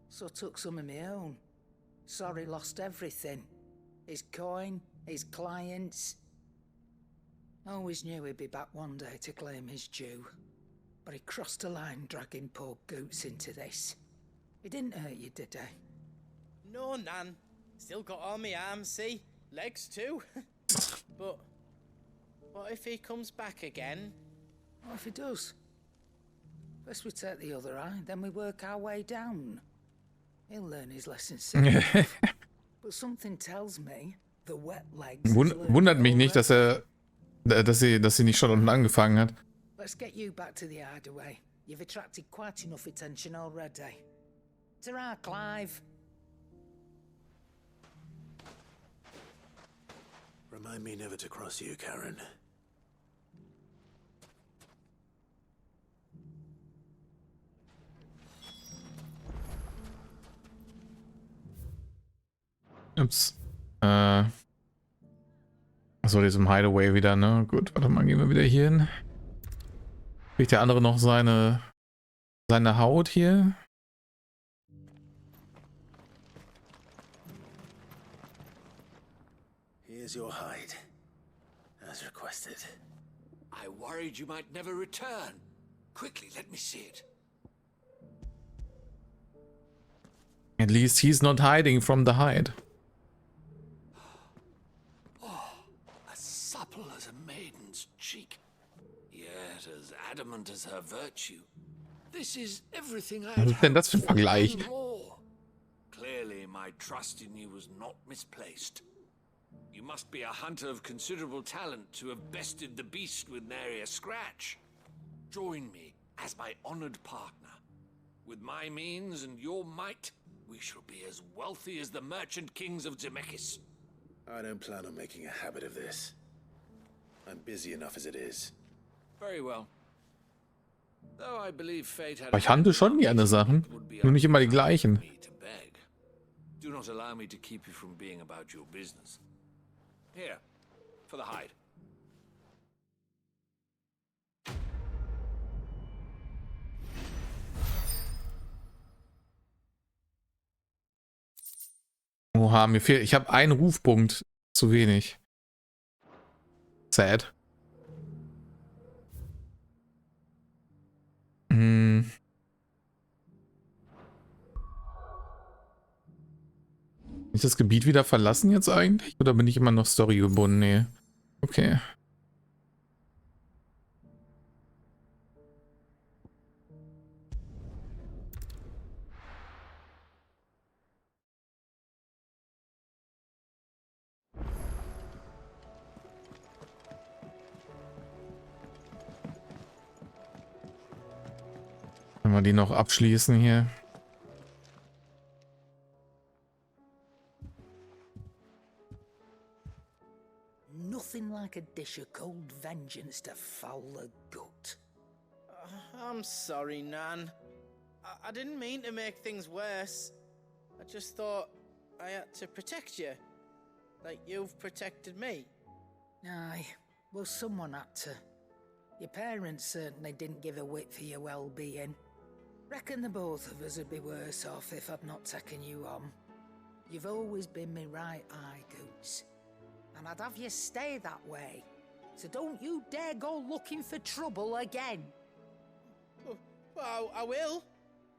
So I took some of my own. Sorry, lost everything. His coin, his clients. Always knew he'd be back one day to claim his due. But he crossed a line dragging poor Goots into this. He didn't hurt you, did he? No, Nan. Still got all my arms, see? Legs too. But what if he comes back again? What if he does? First we take the other eye, then we work our way down. He'll learn his lesson soon. But something tells me the Wet Legs... Wundert mich nicht, dass sie nicht schon unten angefangen hat. Let's get you back to the hideaway. You've attracted quite enough attention already. Ta-ra, Clive. Remind me never to cross you, Karen. Ups. Achso, die ist im Hideaway wieder, ne? Gut, warte mal, gehen wir wieder hier hin. Kriegt der andere noch seine Haut hier? Here's your hide, as requested. I worried you might never return. Quickly, let me see it. At least he's not hiding from the hide. As supple as a maiden's cheek, yet as adamant as her virtue. This is everything I Was ist denn das für ein Vergleich? Clearly, my trust in you was not misplaced. You must be a hunter of considerable talent to have bested the beast with nary a scratch. Join me as my honored partner. With my means and your might, we shall be as wealthy as the merchant kings of Zemeckis. I don't plan on making a habit of this. I'm busy enough as it is. Very well. Though I believe fate had Aber ich handle schon gerne Sachen. Nur nicht immer die gleichen. Do not allow me to keep you from being about your business. Here, for the hide. Oha, mir fehlt. Ich habe einen Rufpunkt zu wenig. Sad. Hm. Kann ich das Gebiet wieder verlassen jetzt eigentlich? Oder bin ich immer noch Story gebunden? Nee. Okay. Wenn wir die noch abschließen hier. Nothing like a dish of cold vengeance to foul the gut. I'm sorry, Nan. I didn't mean to make things worse. I just thought I had to protect you. Like you've protected me. Aye, well, someone had to. Your parents certainly didn't give a whit for your well-being. Reckon the both of us would be worse off if I'd not taken you on. You've always been me right eye, Goots. And I'd have you stay that way. So don't you dare go looking for trouble again. Well, I will.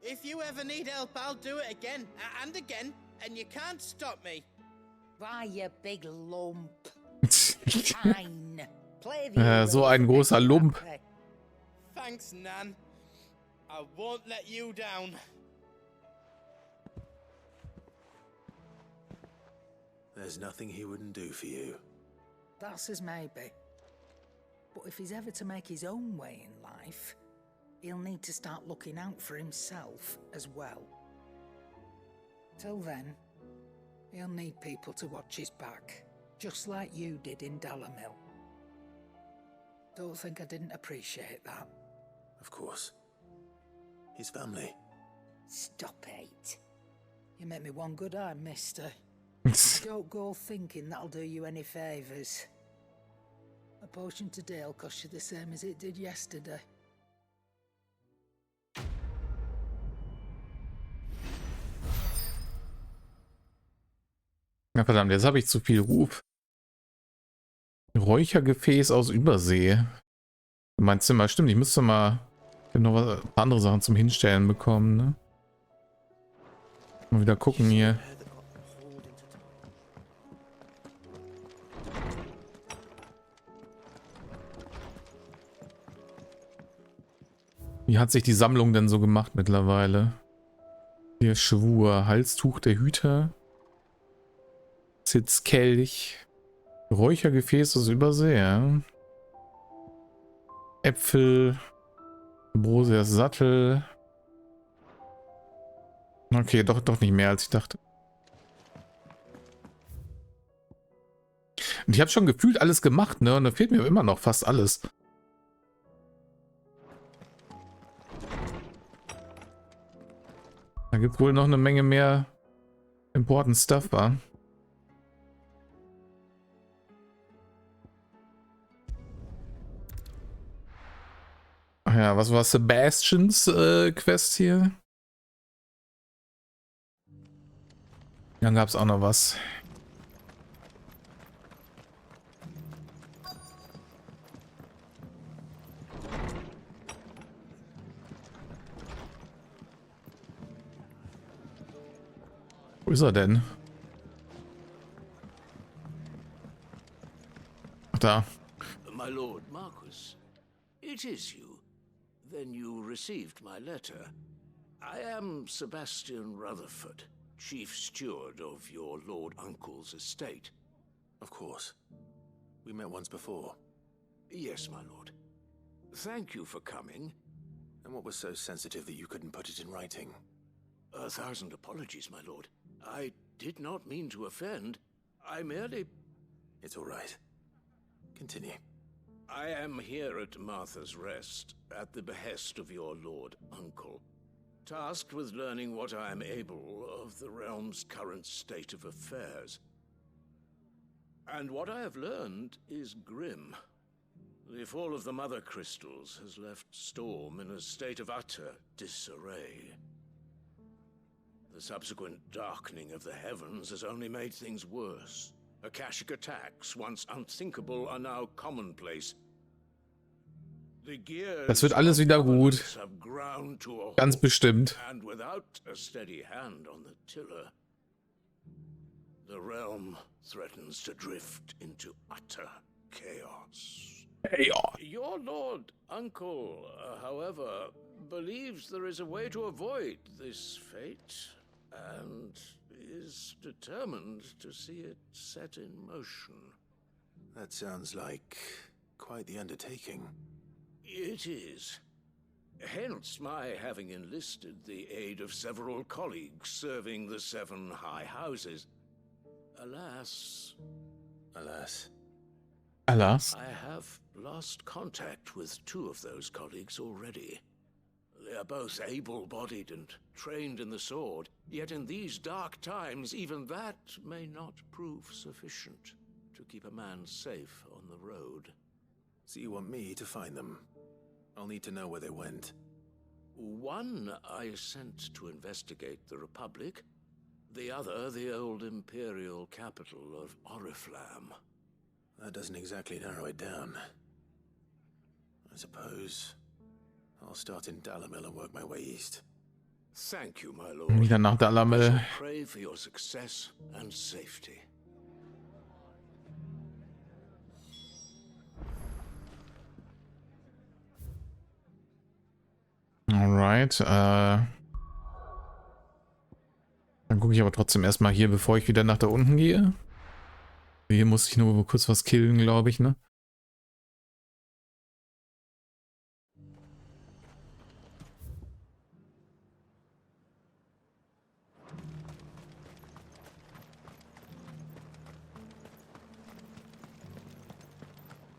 If you ever need help, I'll do it again and again, and you can't stop me. Why, you big lump. Fine. Play the So ein großer Lump. Thanks, Nan. I won't let you down. There's nothing he wouldn't do for you. That's as maybe. But if he's ever to make his own way in life, he'll need to start looking out for himself as well. Till then, he'll need people to watch his back, just like you did in Dalamil. Don't think I didn't appreciate that. Of course. His family. Stop it. You make me one good eye, mister. Don't go thinking that'll do you any favours. A potion today will cost you the same as it did yesterday. Na verdammt, jetzt habe ich zu viel Ruf. Räuchergefäß aus Übersee. Mein Zimmer, stimmt, ich müsste mal noch ein paar andere Sachen zum Hinstellen bekommen, ne? Mal wieder gucken hier. Wie hat sich die Sammlung denn so gemacht mittlerweile? Der Schwur, Halstuch der Hüter, Sitzkelch, Räuchergefäß aus Übersee, ja? Äpfel, Ambrosias Sattel. Okay, doch nicht mehr als ich dachte. Und ich habe schon gefühlt alles gemacht, ne? Und da fehlt mir immer noch fast alles. Da gibt es wohl noch eine Menge mehr important Stuff, wa? Ach ja, was war Sebastians Quest hier? Dann gab es auch noch was. Wo ist er denn? Ach, da. My lord Marquis, it is you. Then you received my letter. I am Sebastian Rutherford, chief steward of your lord uncle's estate. Of course. We met once before. Yes, my lord. Thank you for coming. And what was so sensitive that you couldn't put it in writing? 1,000 apologies, my lord. I did not mean to offend. I merely... It's all right. Continue. I am here at Martha's Rest, at the behest of your lord uncle, tasked with learning what I am able of the realm's current state of affairs. And what I have learned is grim. The fall of the Mother Crystals has left Storm in a state of utter disarray. The subsequent darkening of the heavens has only made things worse. Akashic attacks, once unthinkable, are now commonplace. Das wird alles wieder gut. Ganz bestimmt. And without a steady hand on the tiller, the realm threatens to drift into utter chaos. Your lord uncle, however, believes there is a way to avoid this fate, and is determined to see it set in motion. That sounds like quite the undertaking. It is. Hence my having enlisted the aid of several colleagues serving the 7 high houses. Alas. Alas. Alas. I have lost contact with 2 of those colleagues already. They are both able-bodied and trained in the sword, yet in these dark times, even that may not prove sufficient to keep a man safe on the road. So you want me to find them? I'll need to know where they went. One I sent to investigate the Republic, the other the old Imperial capital of Oriflamme. That doesn't exactly narrow it down. I suppose I'll start in Dalamil and work my way east. Thank you, my lord. Wieder nach Dalamil. I shall pray for your success and safety. Alright, dann gucke ich aber trotzdem erstmal hier, bevor ich wieder nach da unten gehe. Hier muss ich nur kurz was killen, glaube ich, ne?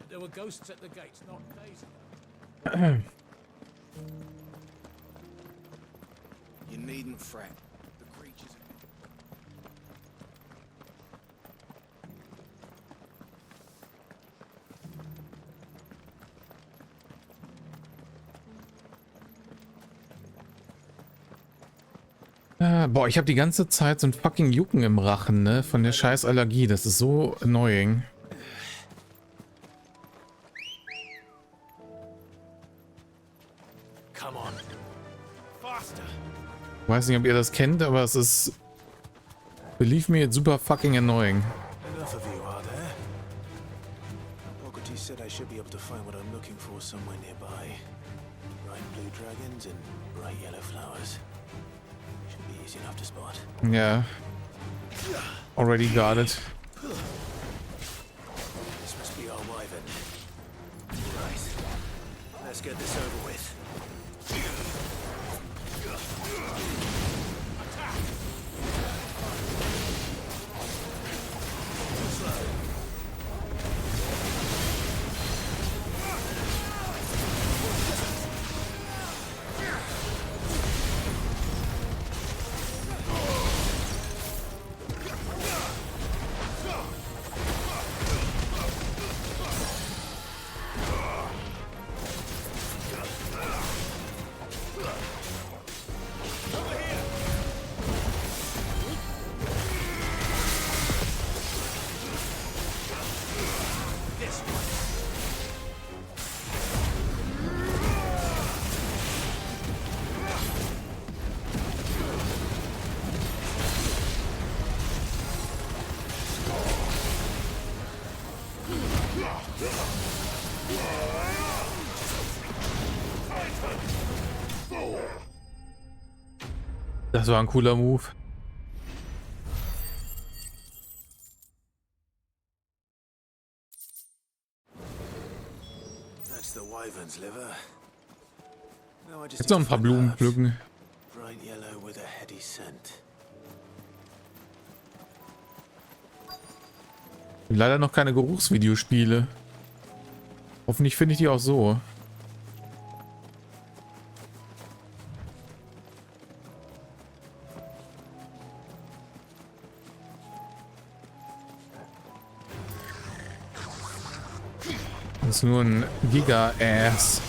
There were ghosts at the gates, not days ago. You needn't fret. The creatures... Boah, ich habe die ganze Zeit so ein fucking Jucken im Rachen, ne? Von der scheiß Allergie. Das ist so annoying. Ich weiß nicht, ob ihr das kennt, aber es ist... Believe me, it's super fucking annoying. Enough of you, are there? Ogati said I should be able to find what I'm looking for somewhere nearby. Bright blue dragons and bright yellow flowers. Should be easy enough to spot. Yeah. Already got it. This must be our wyvern. Right. Let's get this over with. Das war ein cooler Move. It's the wyvern's liver. Now I just Jetzt noch ein paar Blumen pflücken. bright yellow with a heady scent. Leider noch keine Geruchsvideospiele. Hoffentlich finde ich die auch so. Das ist nur ein Giga-Ass.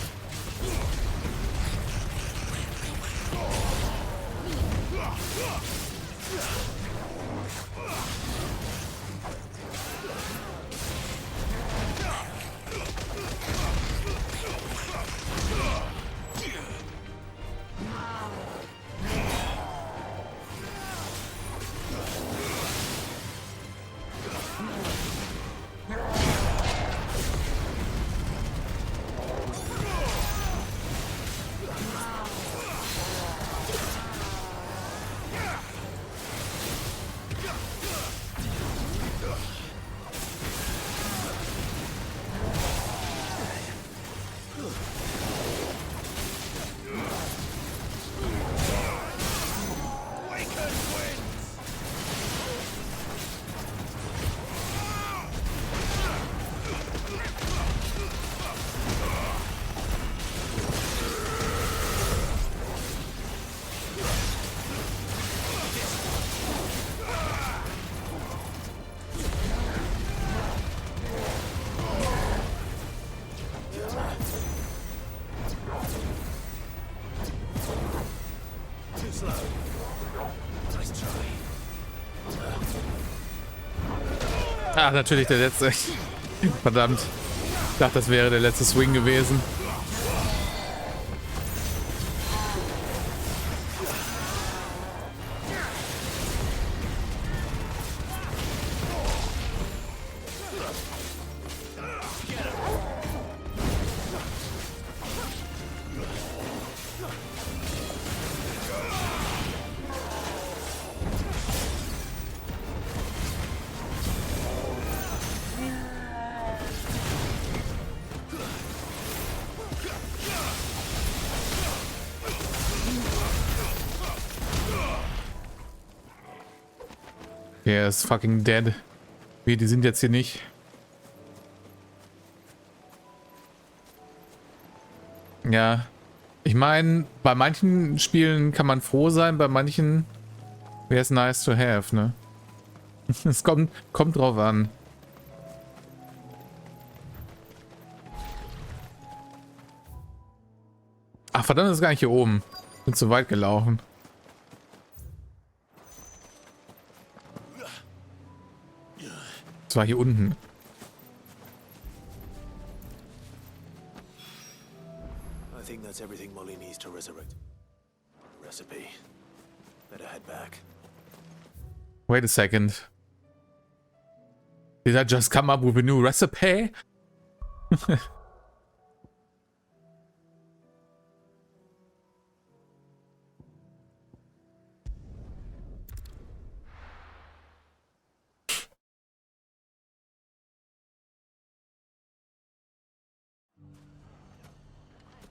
Ah, natürlich der letzte. Verdammt. Ich dachte, das wäre der letzte Swing gewesen. Er ist fucking dead. Wie, die sind jetzt hier nicht. Ja. Ich meine, bei manchen Spielen kann man froh sein, bei manchen wäre es nice to have, ne? Es kommt drauf an. Ach verdammt, das ist gar nicht hier oben. Bin zu weit gelaufen. Das war hier unten. I think that's everything Molly needs to resurrect. Recipe. Better head back. Wait a second. Did I just come up with a new recipe?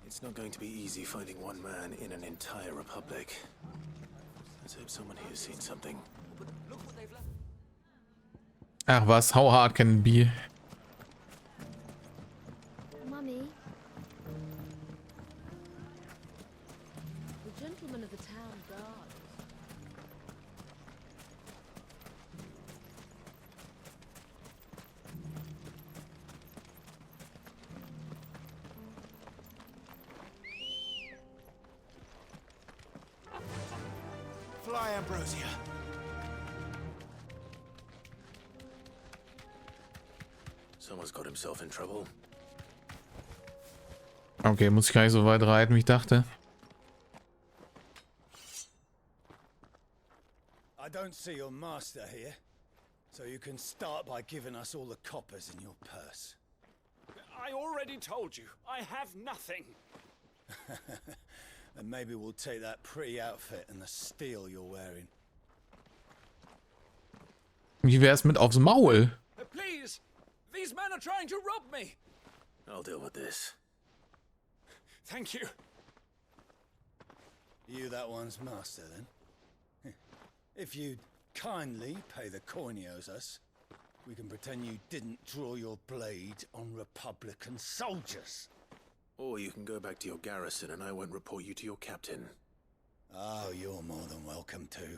It's not going to be easy finding one man in an entire republic. Let's hope someone here's seen something. Ach was, how hard can it be? Mummy. The gentleman of the town guard. Fly, Ambrosia. Someone's got himself in trouble. Okay, muss ich gar nicht so weit reiten, wie ich dachte. I don't see your master here, so you can start by giving us all the coppers in your purse. I already told you, I have nothing. And maybe we'll take that pretty outfit and the steel you're wearing. Wie wär's mit aufs Maul? Please, these men are trying to rob me. I'll deal with this. Thank you. You that one's master, then? If you'd kindly pay the coin he owes us, we can pretend you didn't draw your blade on Republican soldiers. Or you can go back to your garrison and I won't report you to your captain. Oh, you're more than welcome to.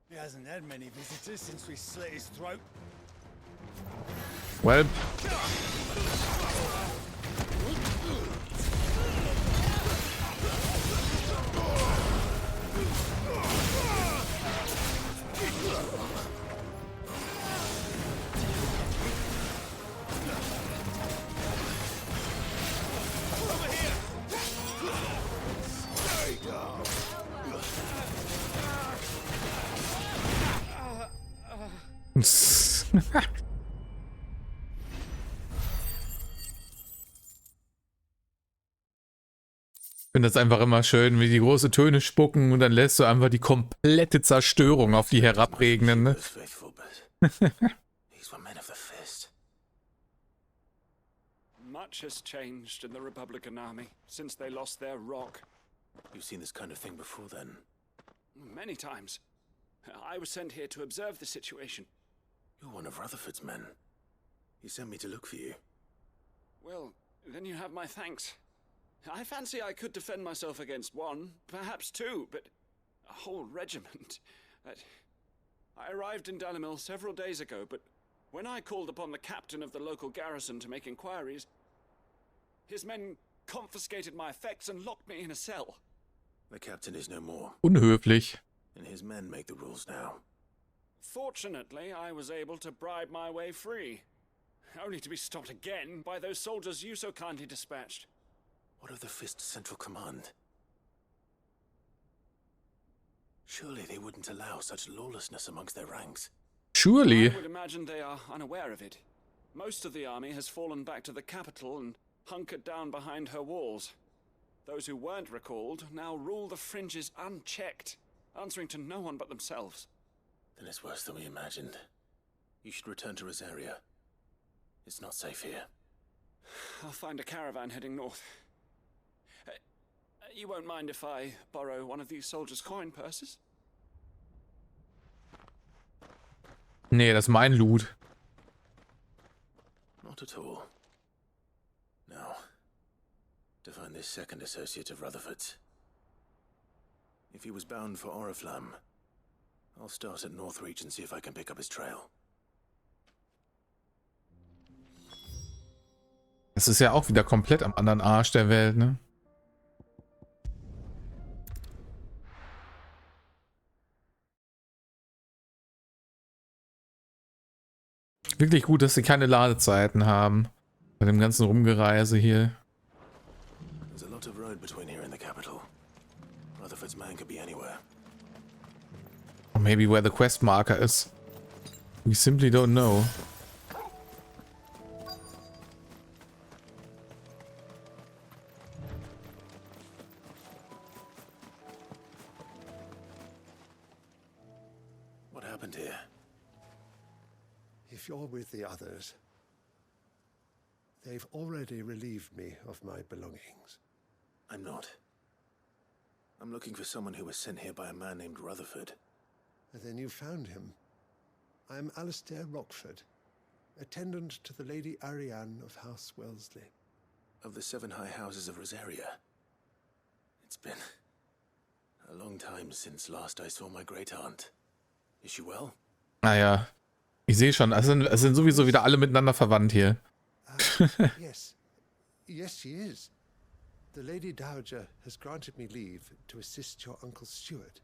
He hasn't had many visitors since we slit his throat. Well. Ich finde das einfach immer schön, wie die große Töne spucken und dann lässt du einfach die komplette Zerstörung auf die herabregnen. Ne? Much has changed in the Republican army since they lost their rock. You've seen this kind of thing before then? Many times. I was sent here to observe the situation. You're one of Rutherford's men. He sent me to look for you. Well, then you have my thanks. I fancy I could defend myself against one, perhaps two, but a whole regiment. I arrived in Dalimil several days ago, but when I called upon the captain of the local garrison to make inquiries, his men confiscated my effects and locked me in a cell. The captain is no more. Unhöflich. And his men make the rules now. Fortunately, I was able to bribe my way free, only to be stopped again by those soldiers you so kindly dispatched. What of the Fist's Central Command? Surely they wouldn't allow such lawlessness amongst their ranks. Surely. I would imagine they are unaware of it. Most of the army has fallen back to the capital and hunkered down behind her walls. Those who weren't recalled now rule the fringes unchecked, answering to no one but themselves. Then it's worse than we imagined. You should return to Rosaria. It's not safe here. I'll find a caravan heading north. You won't mind if I borrow one of these soldiers' coin purses? Nee, das ist mein Loot. Not at all. Now, to find this second associate of Rutherford's. If he was bound for Oriflamme, I'll start at Northreach and see if I can pick up his trail. Das ist ja auch wieder komplett am anderen Arsch der Welt, ne? Wirklich gut, dass sie keine Ladezeiten haben. Bei dem ganzen Rumgereise hier. There's a lot of road between here and the capital. Rutherford's man could be anywhere. Or maybe where the quest marker is. We simply don't know. What happened here? If you're with the others, they've already relieved me of my belongings. I'm not. I'm looking for someone who was sent here by a man named Rutherford. And then you found him. I'm Alistair Rockford, attendant to the Lady Ariane of House Wellesley. Of the 7 high houses of Rosaria. It's been a long time since last I saw my great-aunt. Is she well? Naja, ich sehe schon, es sind sowieso wieder alle miteinander verwandt hier. Yes. Yes, she is. The Lady Dowager has granted me leave to assist your Uncle Stuart.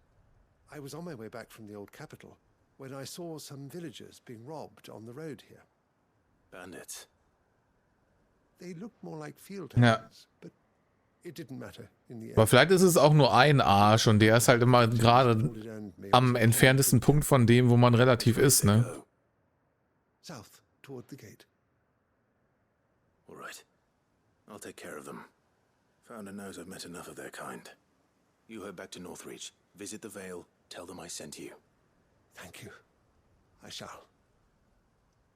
I was on my way back from the old capital when I saw some villagers being robbed on the road here. Bandits. They looked more like field hands, Ja. but it didn't matter in the end. Aber vielleicht ist es auch nur ein Arsch und der ist halt immer gerade am entferntesten Punkt von dem, wo man relativ ist, ne? South, toward the gate. All right. I'll take care of them. Founder knows I've met enough of their kind. You head back to Northreach. Visit the Vale. Tell them I sent you. Thank you. I shall.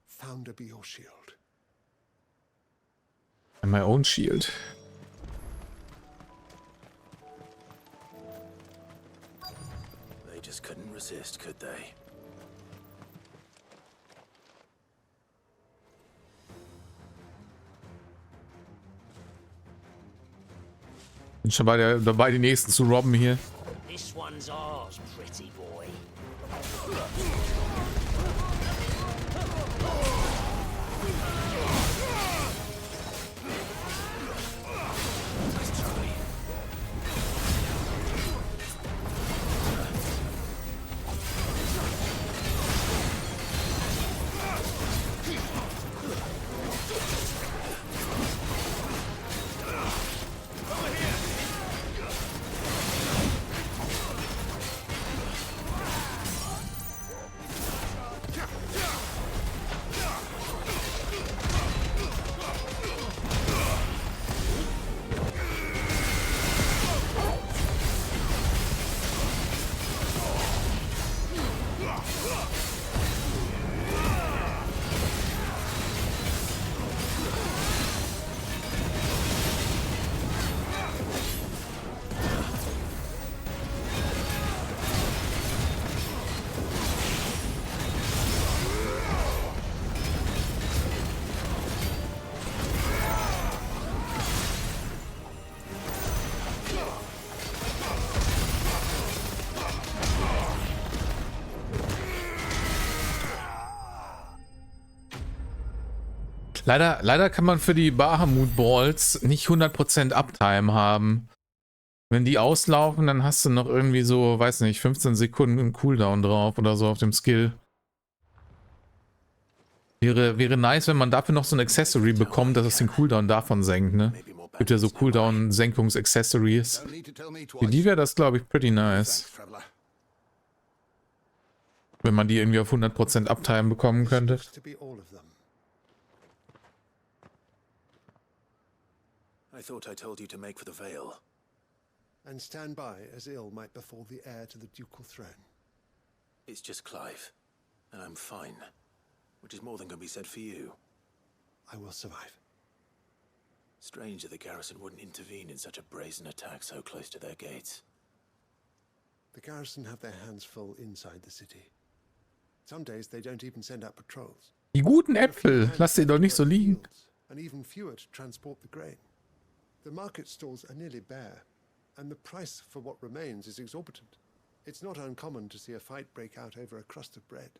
Founder be your shield. And my own shield. just couldn't resist, could they? Bin schon dabei, die nächsten zu robben hier. This one's ours, pretty boy. Leider kann man für die Bahamut Balls nicht 100% Uptime haben. Wenn die auslaufen, dann hast du noch irgendwie so, weiß nicht, 15 Sekunden Cooldown drauf oder so auf dem Skill. Wäre nice, wenn man dafür noch so ein Accessory bekommt, dass es den Cooldown davon senkt, ne? Gibt ja so Cooldown-Senkungs-Accessories. Für die wäre das, glaube ich, pretty nice. Wenn man die irgendwie auf 100% Uptime bekommen könnte. I thought I told you to make for the Vale. And stand by as ill might befall the heir to the ducal throne. It's just Clive, and I'm fine. Which is more than can be said for you. I will survive. Strange that the garrison wouldn't intervene in such a brazen attack so close to their gates. The garrison have their hands full inside the city. Some days they don't even send out patrols. Die guten Äpfel, lass sie doch nicht so liegen. And even fewer to transport the grain. The market stalls are nearly bare, and the price for what remains is exorbitant. It's not uncommon to see a fight break out over a crust of bread.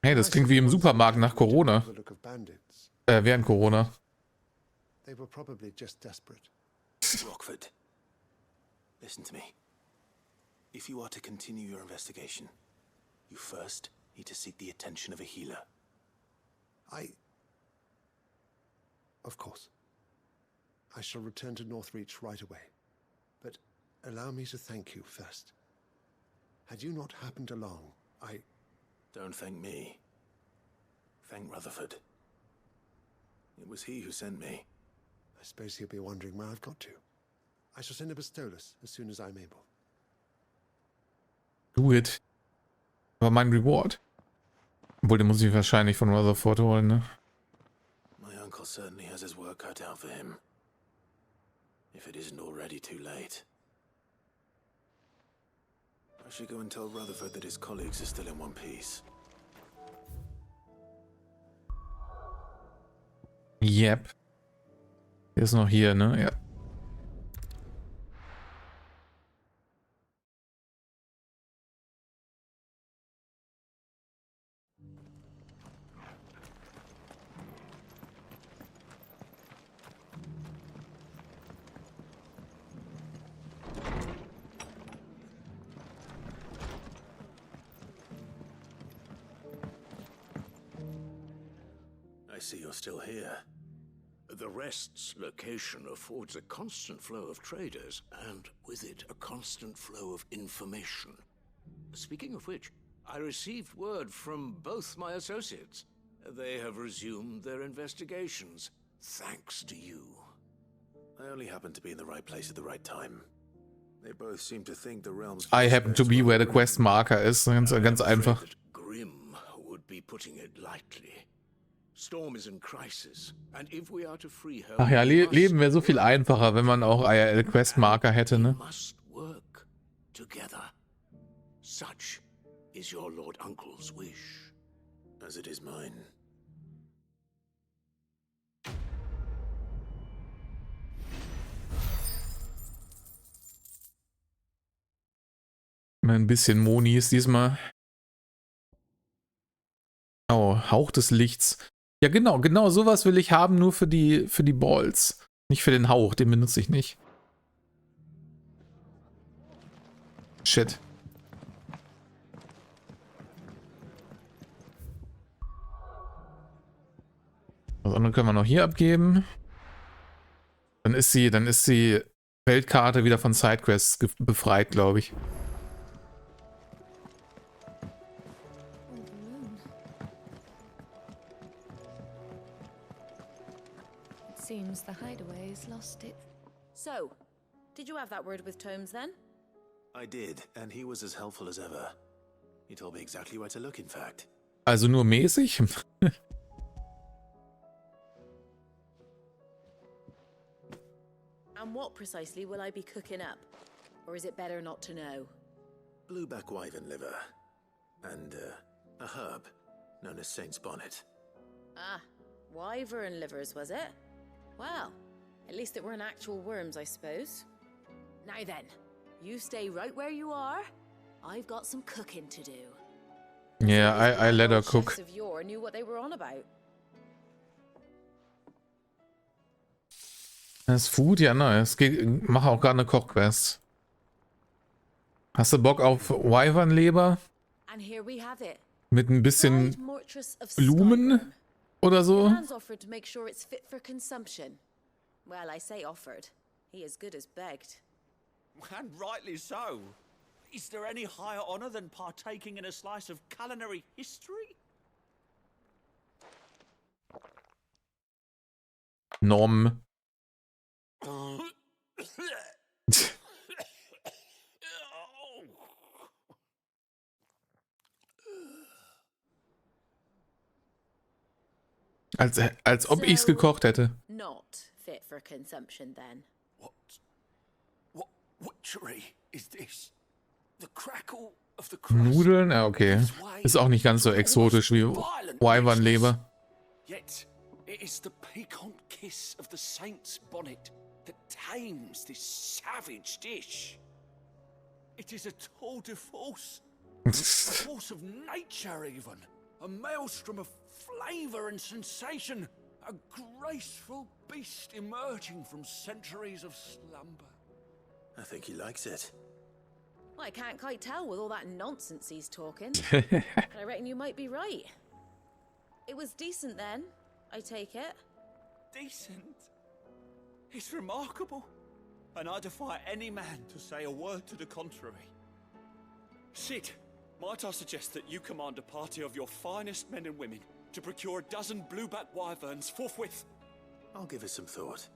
Hey, das klingt wie im Supermarkt nach Corona. Während Corona. They were probably just desperate. Rockford, listen to me. If you are to continue your investigation, you first need to seek the attention of a healer. Of course. I shall return to Northreach right away. But allow me to thank you first. Had you not happened along, Don't thank me. Thank Rutherford. It was he who sent me. I suppose he'll be wondering where I've got to. I shall send a Pistolus as soon as I'm able. Do it. Aber mein Reward. Obwohl, den muss ich wahrscheinlich von Rutherford holen, ne? My uncle certainly has his work cut out for him. If it isn't already too late. I should go and tell Rutherford that his colleagues are still in one piece. Yep. Der ist noch hier, ne? Ja. I see you're still here. The Rest's location affords a constant flow of traders, and with it, a constant flow of information. Speaking of which, I received word from both my associates. They have resumed their investigations, thanks to you. I only happened to be in the right place at the right time. They both seem to think the realm's... I happen to be where the quest marker ist. Ganz einfach. Grim would be putting it lightly. Storm is in crisis, and if we are to free her, Ach ja, Leben wäre so viel einfacher, wenn man auch IRL Quest Marker hätte, ne? must work together. Such is your Lord Uncle's wish. As it is mine. Mal ein bisschen Monis diesmal. Oh, Hauch des Lichts. Ja, genau sowas will ich haben, nur für die Balls. Nicht für den Hauch, den benutze ich nicht. Shit. Das andere können wir noch hier abgeben. Dann ist die Weltkarte wieder von Sidequests befreit, glaube ich. Seems the hideaway's lost it. So, did you have that word with Tomes then? I did, and he was as helpful as ever. He told me exactly where to look, in fact. Also nur mäßig? And what precisely will I be cooking up? Or is it better not to know? Blueback wyvern liver. And, a herb known as Saint's Bonnet. Ah, wyvern livers, was it? Well, at least it weren't actual worms, I suppose. Now then, you stay right where you are. I've got some cooking to do. Yeah, I let her cook. Chefs of yore knew what they were on about. Das Food, ja nice. Mach auch gerade eine Kochquest. Hast du Bock auf Wyvernleber? And here we have it. Mit ein bisschen Blumen oder so? Hans offered to make sure it's fit for consumption. Well, I say offered. He as good as begged. And rightly so. Is there any higher honor than partaking in a slice of culinary history? Nom. Als ob ich's gekocht hätte. Not fit for consumption then. What witchery is this? The crackle of the Nudeln? Ja, okay. Ist auch nicht ganz so exotisch wie Wyvernleber. Yet it is the piquant kiss of the saint's bonnet that tames this savage dish. It is a tour de force. A force of nature even. A maelstrom of flavor and sensation. A graceful beast emerging from centuries of slumber. I think he likes it. Well, I can't quite tell with all that nonsense he's talking. But I reckon you might be right. It was decent then, I take it. Decent? It's remarkable. And I defy any man to say a word to the contrary. Sid, might I suggest that you command a party of your finest men and women to procure a dozen blueback wyverns forthwith? I'll give it some thought.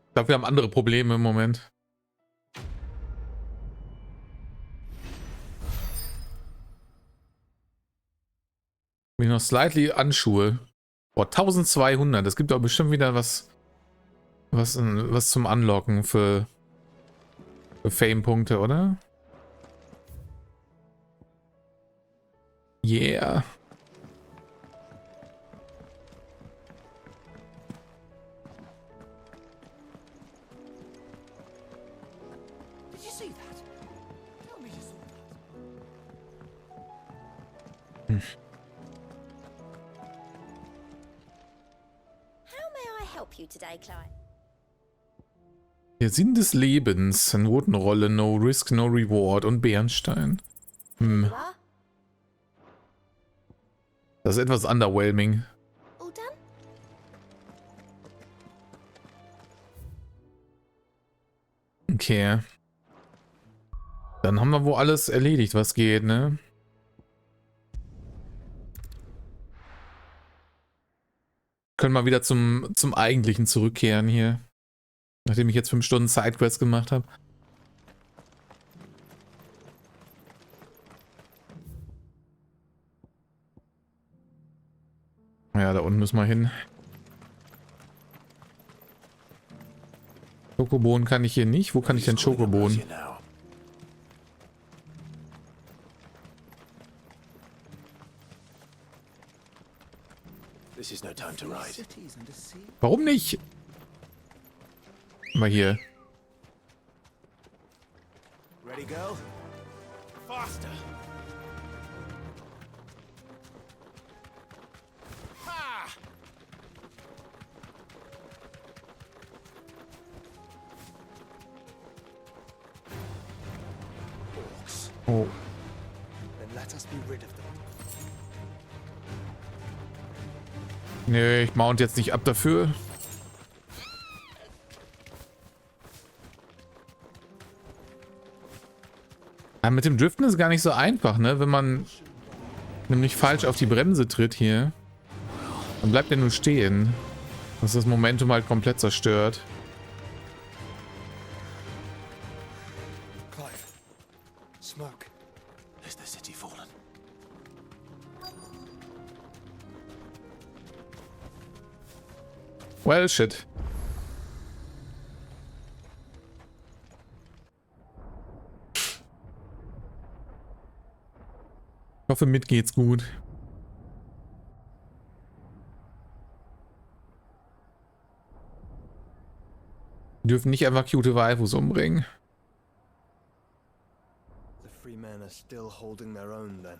Ich glaube, wir haben andere Probleme im Moment. Bin noch slightly Anschuhe. Boah, 1200. Es gibt doch bestimmt wieder was zum Unlocken für Fame-Punkte, oder? Yeah. Did you see that? Tell me you saw that. How may I help you today, Clyde? Der Sinn des Lebens, Notenrolle, No Risk, No Reward und Bernstein. Das ist etwas underwhelming. All done? Okay. Dann haben wir wohl alles erledigt, was geht, ne? Können wir wieder zum Eigentlichen zurückkehren hier. Nachdem ich jetzt 5 Stunden Sidequest gemacht habe. Ja, da unten müssen wir hin. Schokobohnen kann ich hier nicht. Wo kann ich denn Schokobohnen? This is no time to ride. Warum nicht? Mal hier. Ready, girl? Faster! Ha! Orcs. Oh. Then let us be rid of them. Nee, ich mount jetzt nicht ab dafür. Aber mit dem Driften ist gar nicht so einfach, ne? Wenn man nämlich falsch auf die Bremse tritt hier, dann bleibt er nur stehen. Das ist das Momentum halt komplett zerstört. Clive. Smoke. Is the city fallen? Well, shit. Ich hoffe, mit geht's gut. Wir dürfen nicht einfach cute Waifus umbringen. The free men are still holding their own then.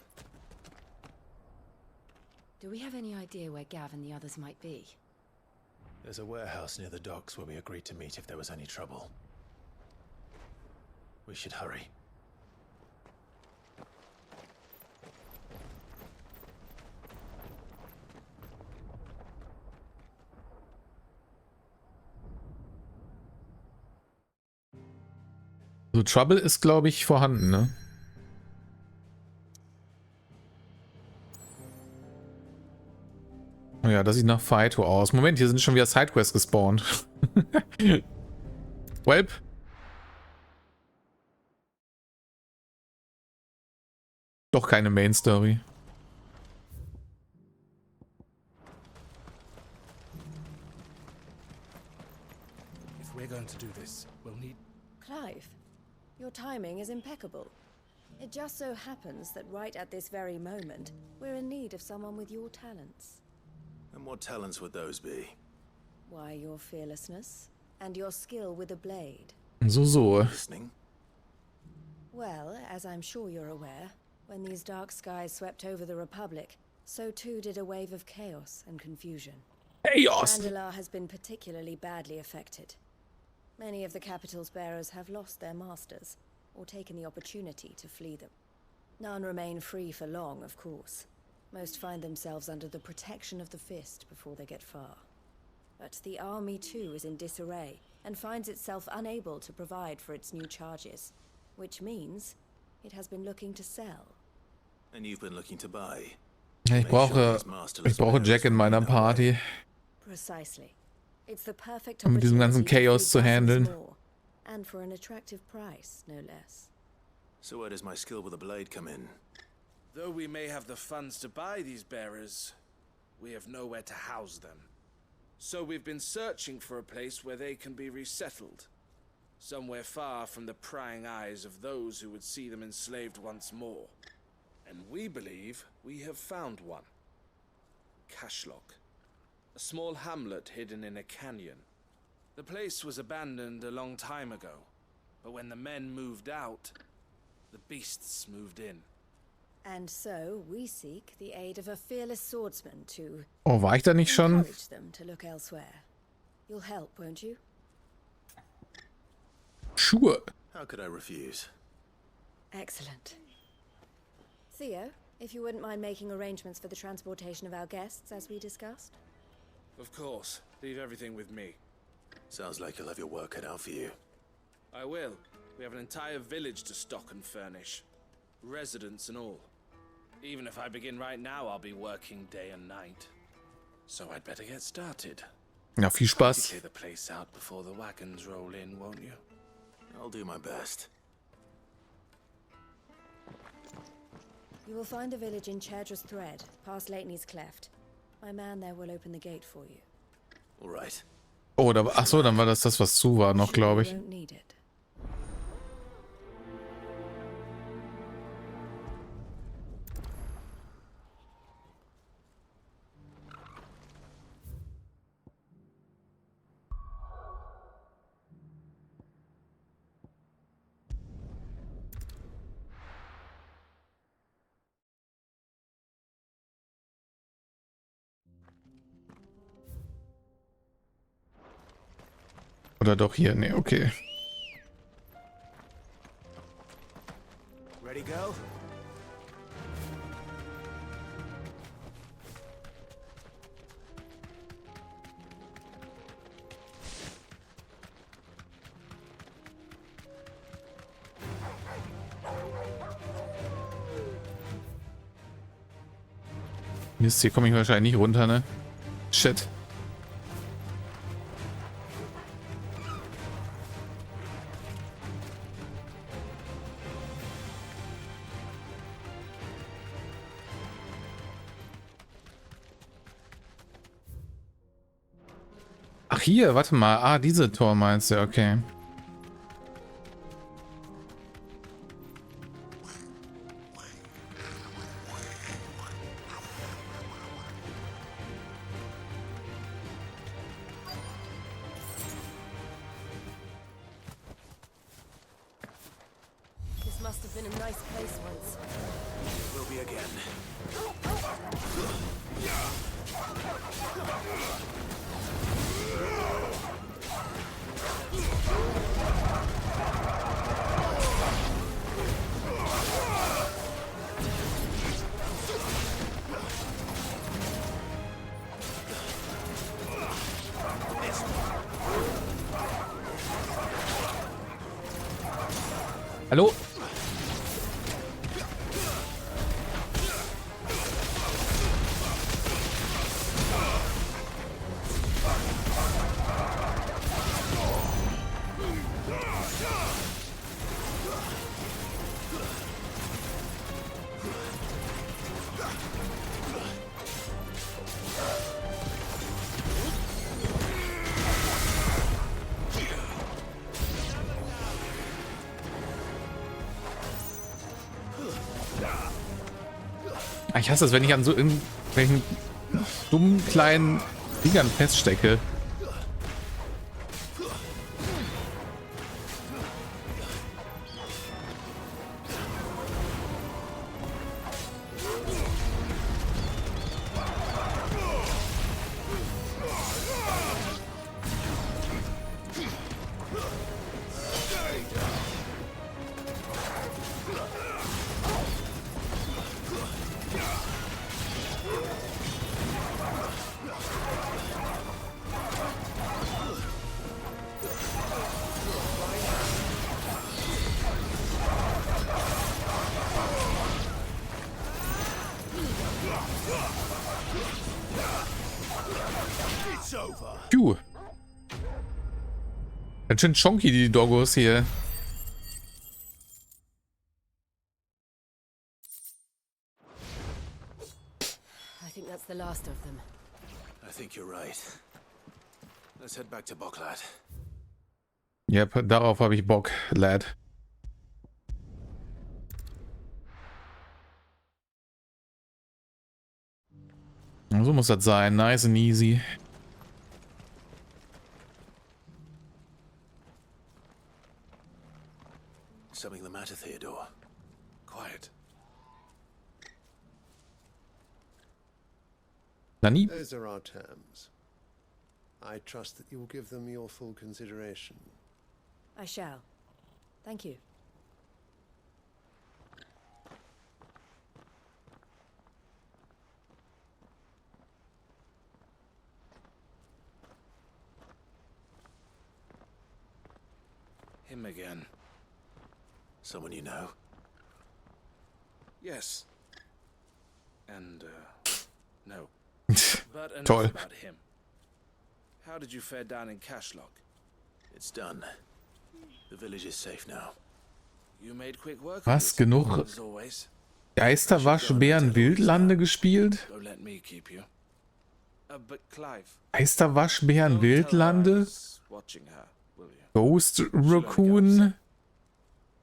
Do we have any idea where Gav and the others might be? There's a warehouse near the docks where we agreed to meet if there was any trouble. We should hurry. So, Trouble ist, glaube ich, vorhanden, ne? Oh ja, das sieht nach Fighto aus. Moment, hier sind schon wieder Sidequests gespawnt. Welp. Doch keine Main Story. If we're going to do this, we'll need... Clive, your timing is impeccable. It just so happens that right at this very moment, we're in need of someone with your talents. And what talents would those be? Why, your fearlessness and your skill with a blade. So. Listening? Well, as I'm sure you're aware, when these dark skies swept over the Republic, so too did a wave of chaos and confusion. Chaos! Vandalar has been particularly badly affected. Many of the capital's bearers have lost their masters, or taken the opportunity to flee them. None remain free for long, of course. Most find themselves under the protection of the Fist before they get far. But the army too is in disarray, and finds itself unable to provide for its new charges. Which means it has been looking to sell. And you've been looking to buy. Ich brauche Jack in meiner Party. Precisely. It's the perfect Um mit diesem ganzen Chaos zu handeln. And for an attractive price, no less. So where does my skill with a blade come in? Though we may have the funds to buy these bearers, we have nowhere to house them. So we've been searching for a place where they can be resettled. Somewhere far from the prying eyes of those who would see them enslaved once more. And we believe we have found one. Cashlock. A small hamlet hidden in a canyon. The place was abandoned a long time ago, but when the men moved out, the beasts moved in. And so we seek the aid of a fearless swordsman to Oh, war ich da nicht schon? encourage them to look elsewhere. You'll help, won't you? Sure. How could I refuse? Excellent. Theo, if you wouldn't mind making arrangements for the transportation of our guests, as we discussed. Of course. Leave everything with me. Sounds like you'll have your work cut out for you. I will. We have an entire village to stock and furnish. Residents and all. Even if I begin right now, I'll be working day and night. So I'd better get started. Na, viel Spaß. Clear the place out before the wagons roll in, won't you? I'll do my best. You will find a village in Chedra's Thread, past Leitney's Cleft. My man there will open the gate for you. All right. Oh, da, ach so, dann war das, was zu war noch, glaube ich. You won't need it. Oder doch hier? Nee, okay. Ready, go? Mist, hier komme ich wahrscheinlich nicht runter, ne? Shit. Ach hier, warte mal. Ah, diese Tor meinst du, okay. This must have been a nice place once. It will be again. Hallo? Ich hasse es, wenn ich an so irgendwelchen dummen kleinen Dingern feststecke. Puh. Ganz schön chonky, die Doggos hier. I think that's the last of them. I think you're right. Let's head back to Boklad. Yep, darauf habe ich Bock, Lad. So muss das sein. Nice and easy. Something the matter, Theodore? Quiet. Nani? Those are our terms. I trust that you will give them your full consideration. I shall. Thank you. Him again. Someone you know? Yes. And, no. But enough Toll. about him. How did you fare down in Cashlock? It's done. The village is safe now. You made quick work of Was? it, Genug as always. Geisterwaschbären Wildlande gespielt? Don't let me keep you. But Clive. Geisterwaschbären Wildlande? Watching her, will you? Ghost Raccoon?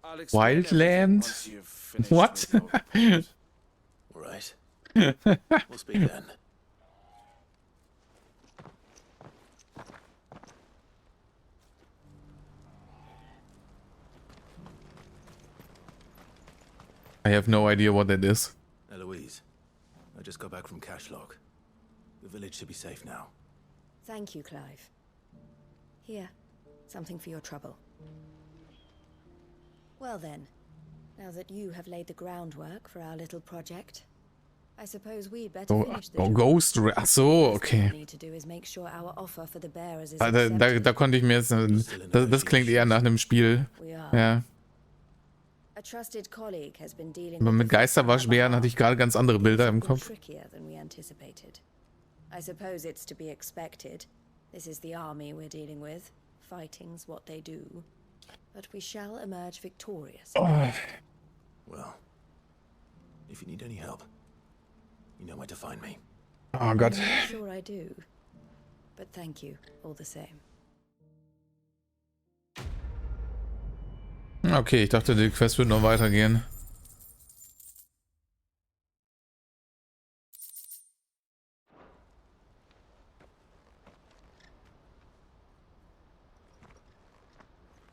I'll explain everything Wildland? once you've finished What? with your- All right. We'll speak then. I have no idea what that is. Eloise, I just got back from Cashlock. The village should be safe now. Thank you, Clive. Here, Something for your trouble. Well then, now that you have laid the groundwork for our little project, I suppose we'd better finish the job. Ghost... Ach so, okay. Need to do is make sure our offer for the bearers is Da konnte ich mir jetzt... Das klingt eher nach einem Spiel. Ja. A trusted colleague has been dealing Aber mit Geisterwaschbären hatte ich gerade ganz andere Bilder im Kopf. trickier than we anticipated. I suppose it's to be expected. This is the army we're dealing with. Fighting's what they do. But we shall emerge victorious. Well, if you need any help, you know where to find me. Oh Gott. I'm sure I do. But thank you all the same. Okay, ich dachte, die Quest wird noch weitergehen.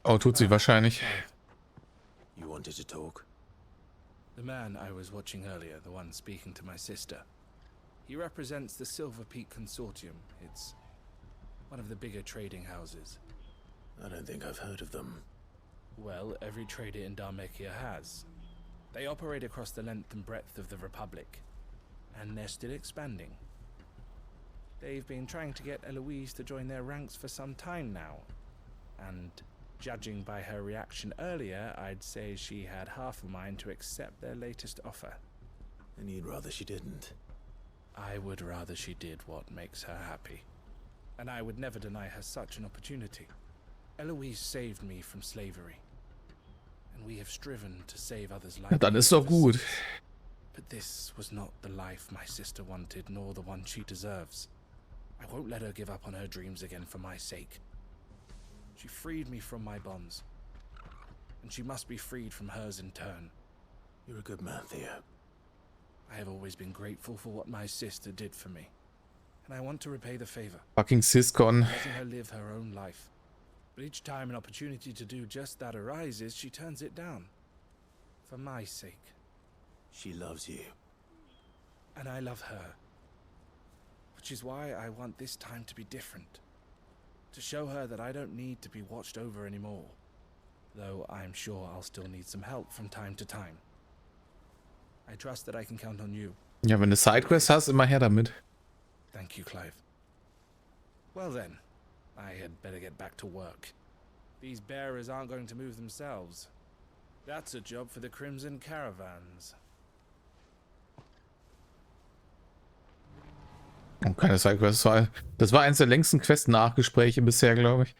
Oh, tut sie wahrscheinlich. You wanted to talk? The man I was watching earlier, the one speaking to my sister, he represents the Silver Peak Consortium. It's one of the bigger trading houses. I don't think I've heard of them. Well, every trader in Dharmekia has. They operate across the length and breadth of the Republic, and they're still expanding. They've been trying to get Eloise to join their ranks for some time now, and judging by her reaction earlier, I'd say she had half a mind to accept their latest offer. And you'd rather she didn't? I would rather she did what makes her happy. And I would never deny her such an opportunity. Eloise saved me from slavery. And we have striven to save others like Ja, dann ist doch gut. But this was not the life my sister wanted, nor the one she deserves. I won't let her give up on her dreams again for my sake. She freed me from my bonds, and she must be freed from hers in turn. You're a good man, Theo. I have always been grateful for what my sister did for me, and I want to repay the favor. Fucking Siscon. Letting her live her own life. But each time an opportunity to do just that arises, she turns it down. For my sake. She loves you. And I love her. Which is why I want this time to be different. To show her that I don't need to be watched over anymore. Though I'm sure I'll still need some help from time to time. I trust that I can count on you. Ja, wenn du Sidequests hast, immer her damit. Thank you, Clive. Well then, I had better get back to work. These bearers aren't going to move themselves. That's a job for the Crimson Caravans. Oh, keine Sidequests. Das war eins der längsten Quest-Nachgespräche bisher, glaube ich.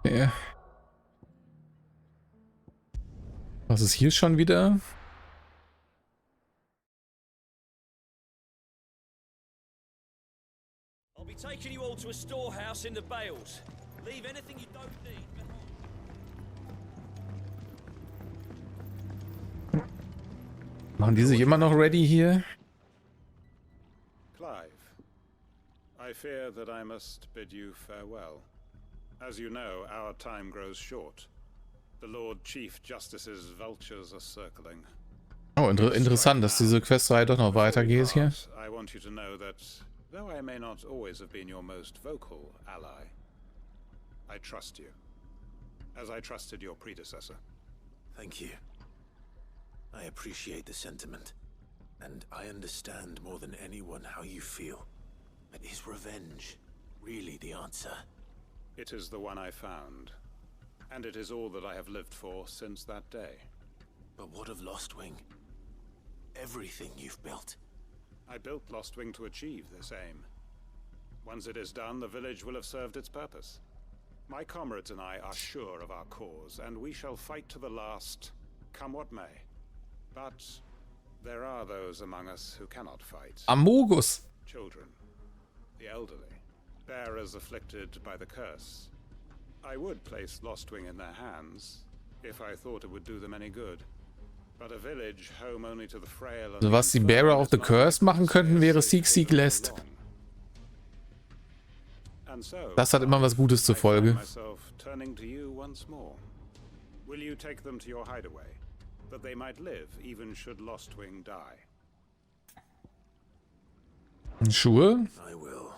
Ja. Was ist hier schon wieder? I'll be taking you all to a storehouse in the Bales. Leave anything you don't need behind. Machen die sich immer noch ready hier? Clive, I fear that I must bid you farewell. As you know, our time grows short. The Lord Chief Justice's vultures are circling. Oh, interessant, dass diese Questreihe doch noch weitergeht hier. I want you to know that, though I may not always have been your most vocal ally, I trust you, as I trusted your predecessor. Thank you. I appreciate the sentiment, and I understand more than anyone how you feel. But is revenge really the answer? It is the one I found, and it is all that I have lived for since that day. But what of Lostwing? Everything you've built. I built Lostwing to achieve this aim. Once it is done, the village will have served its purpose. My comrades and I are sure of our cause, and we shall fight to the last, come what may. But there are those among us who cannot fight. Amogus. Children, the elderly, bearers afflicted by the curse. I would place Lostwing in their hands, if I thought it would do them any good. But a village home only to the frail and Also was die Bearer of the Curse machen könnten, wäre Sieg lässt. Das hat immer was Gutes zur Folge. Turning to you once more. Will you take them to your hideaway, that they might live even should Lostwing die? Schuhe? I will.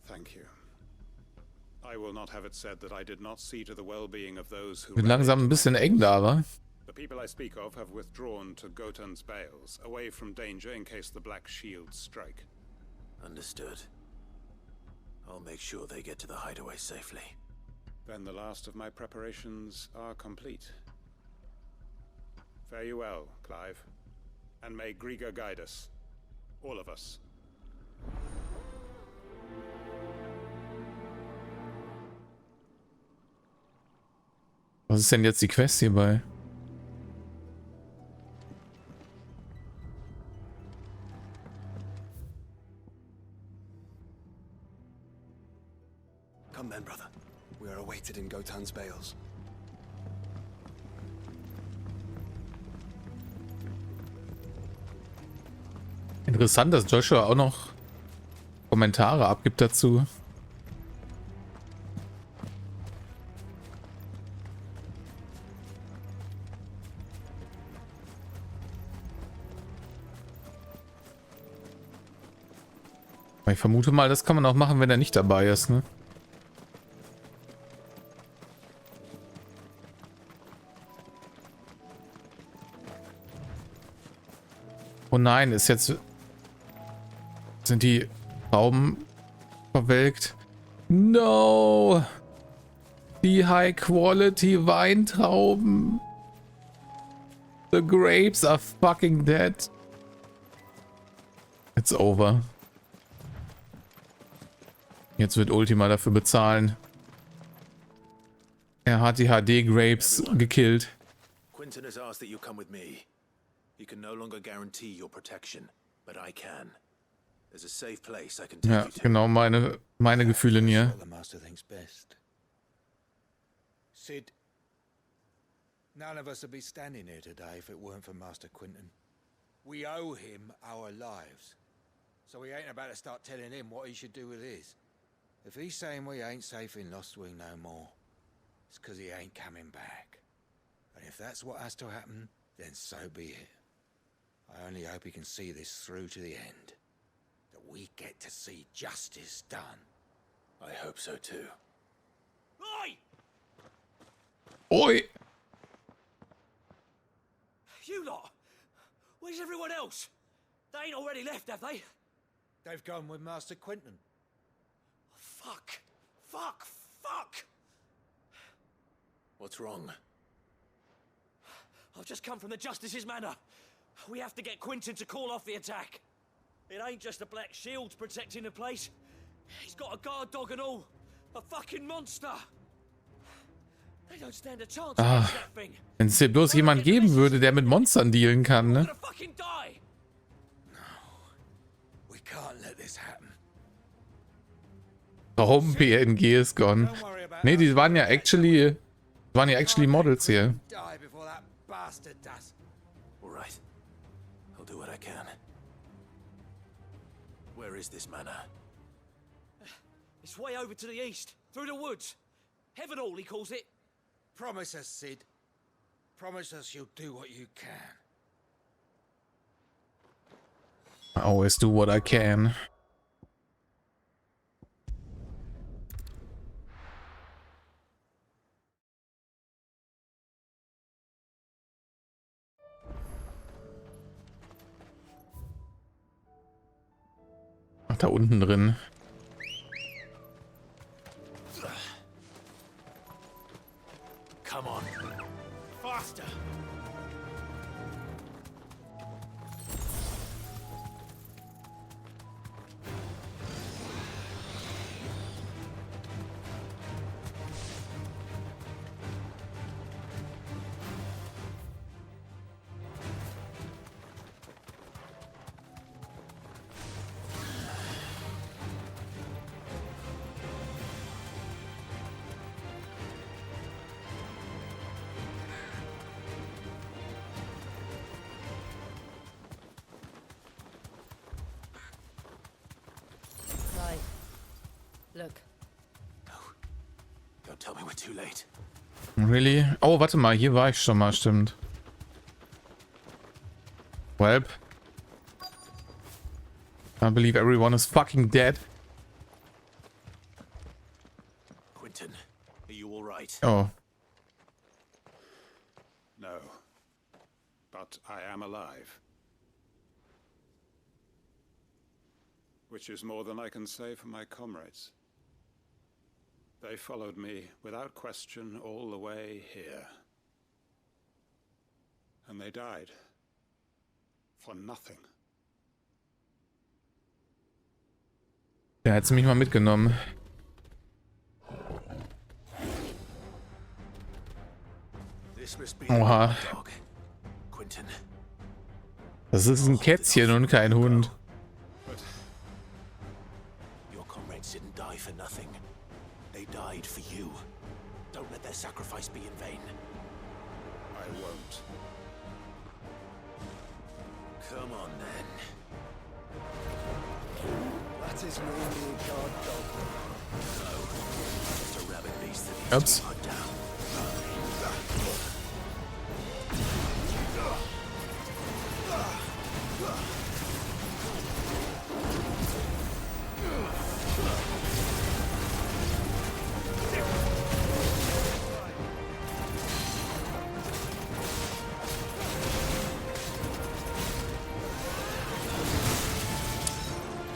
Thank you. I will not have it said that I did not see to the well-being of those who... Wird langsam ein bisschen eng da, wa? The people I speak of have withdrawn to Gotan's bales, away from danger in case the Black Shields strike. Understood. I'll make sure they get to the hideaway safely. Then the last of my preparations are complete. Fare you well, Clive. And may Grieger guide us. All of us. Was ist denn jetzt die Quest hierbei? Come then, brother. We are awaited in Gotan's bales. Interessant, dass Joshua auch noch Kommentare abgibt dazu. Ich vermute mal, das kann man auch machen, wenn er nicht dabei ist, ne? Oh nein, ist jetzt... Sind die Trauben verwelkt? No! Die High-Quality Weintrauben. The grapes are fucking dead. It's over. Jetzt wird Ultima dafür bezahlen. Er hat die HD-Grapes gekillt. Quinton has asked that you come with me. He can no longer guarantee your protection, but I can. There's a safe place I can take Ja, you to. genau meine Gefühle hier. The master thinks best. Sid, none of us would be standing here today if it weren't for Master Quinton. We owe him our lives. So we ain't about to start telling him what he should do with his. If he's saying we ain't safe in Lostwing no more, it's because he ain't coming back. And if that's what has to happen, then so be it. I only hope he can see this through to the end. That we get to see justice done. I hope so too. Oi! Oi! You lot! Where's everyone else? They ain't already left, have they? They've gone with Master Quinton. Fuck! Fuck! Fuck! What's wrong? I've just come from the Justice's manor. We have to get Quinton to call off the attack. It ain't just the Black Shields protecting the place. He's got a guard dog and all. A fucking monster. They don't stand a chance against that thing. Wenn es hier bloß jemand geben würde, der mit Monstern dealen kann, ne? Fucking die. We can't let this happen. Traum-PNG ist gone. Ne, die waren ja actually Models hier. Die before that bastard does. All right. I'll do what I can. Where is this manor? It's way over to the east, through the woods. Heaven Hall, he calls it. Promise us, Sid. Promise us you'll do what you can. I always do what I can. Ach, da unten drin. Come on. Faster. Look. Don't tell me we're too late. Really? Oh, warte mal, hier war ich schon mal, stimmt. Welp. I believe everyone is fucking dead. Oh. No. But I am alive. Which is more than I can say for my comrades. They followed me without question all the way here. And they died. For nothing. Der hat's mich mal mitgenommen. Oha. Das ist ein Kätzchen und kein Hund. Your comrades didn't die for nothing. They died for you. Don't let their sacrifice be in vain. I won't. Come on then. That is mainly a guard dog. No. Just a rabid beast that needs to be put down.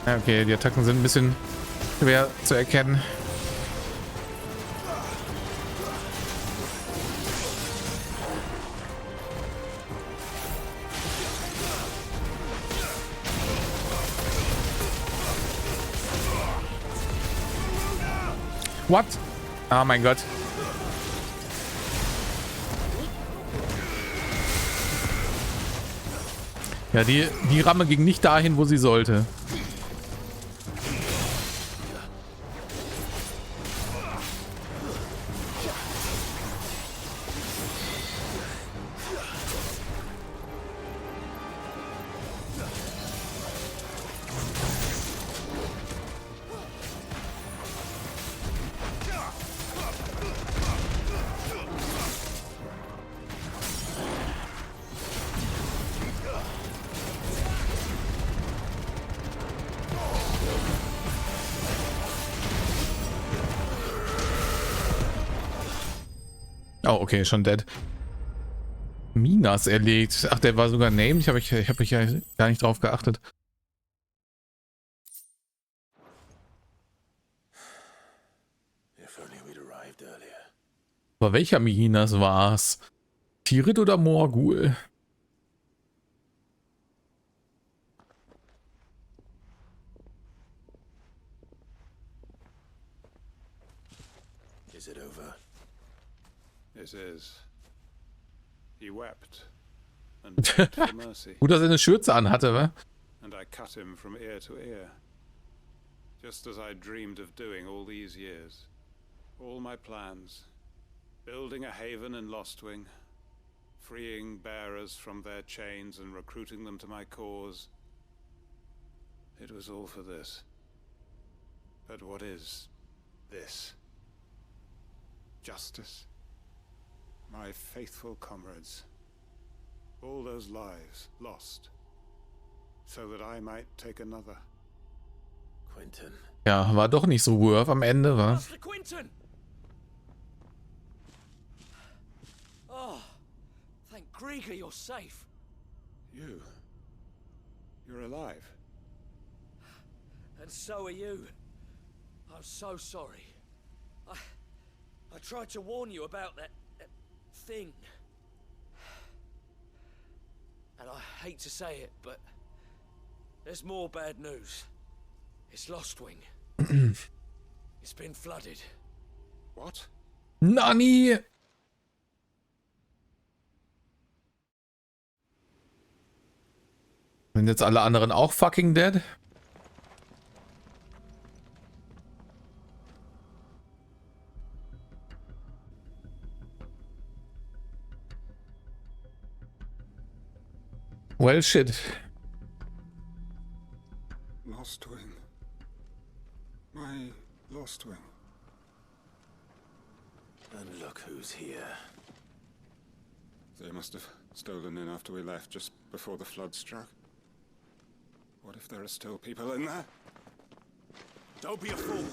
Okay, die Attacken sind ein bisschen schwer zu erkennen. What? Oh mein Gott. Ja, die Ramme ging nicht dahin, wo sie sollte. Oh, okay, schon dead. Minas erlegt. Ach, der war sogar named. Ich hab mich ja gar nicht drauf geachtet. Aber welcher Minas war's? Tirit oder Morgul? Is it over? It is. He wept and begged for mercy. Gut, dass er eine Schürze anhatte, wa? And I cut him from ear to ear. Just as I dreamed of doing all these years. All my plans. Building a haven in Lostwing. Freeing bearers from their chains and recruiting them to my cause. It was all for this. But what is this? Justice? My faithful comrades. All those lives lost. So that I might take another. Quentin. Ja, war doch nicht so worth am Ende, wa? Master Quentin! Oh, thank Grieger you're safe. You're alive. And so are you. I'm so sorry. I tried to warn you about that thing. And I hate to say it, but there's more bad news. It's Lostwing. It's been flooded. What? Nani! Sind jetzt alle anderen auch fucking dead? Well, shit. Lostwing. My Lostwing. And look who's here. They must have stolen in after we left, just before the flood struck. What if there are still people in there? Don't be a fool.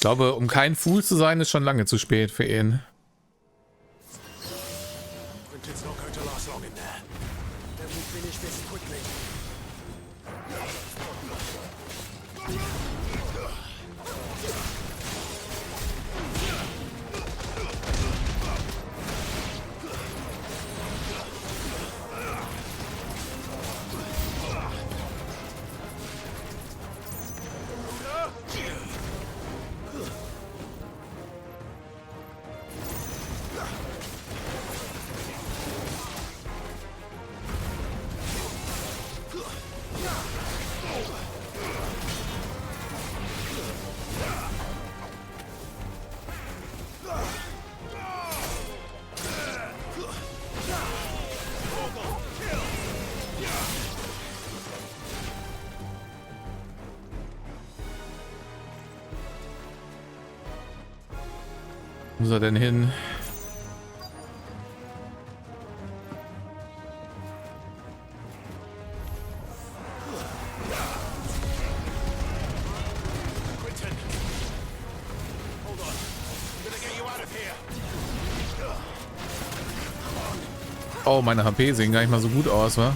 glaube, um kein Fool zu sein, ist schon lange zu spät für ihn. Quinton's not going to last long in there. Then we finish this quickly. Wo ist er denn hin? Oh, meine HP sehen gar nicht mal so gut aus, wa?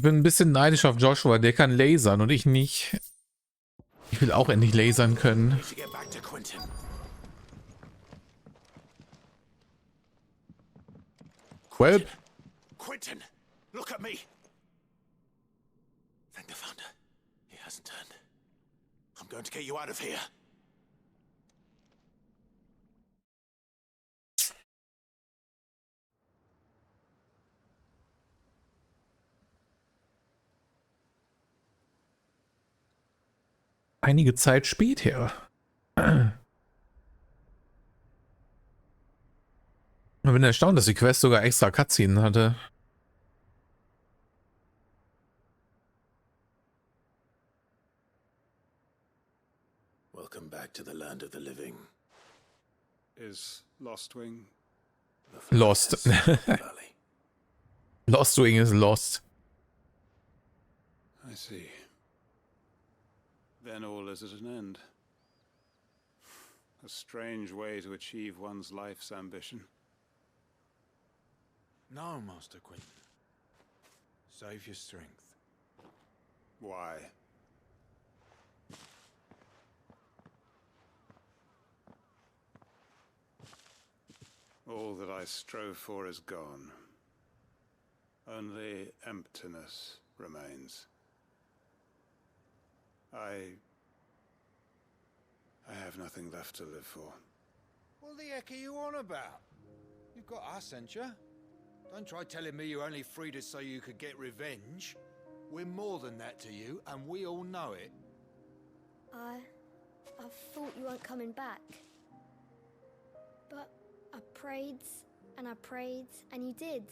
Ich bin ein bisschen neidisch auf Joshua, der kann lasern und ich nicht. Ich will auch endlich lasern können. Well. Quinton, look at me. Thank the Founder. He hasn't turned. I'm going to get you out of here. Einige Zeit später. Ich bin erstaunt, dass die Quest sogar extra Cutscenen hatte. Welcome back to the land of the living. Is Lostwing Lost. Lostwing is lost. I see. Then all is at an end. A strange way to achieve one's life's ambition. No, Master Quinton. Save your strength. Why? All that I strove for is gone. Only emptiness remains. I have nothing left to live for. What the heck are you on about? You've got us, ain't you? Don't try telling me you only freed us so you could get revenge. We're more than that to you, and we all know it. I thought you weren't coming back. But I prayed, and you did.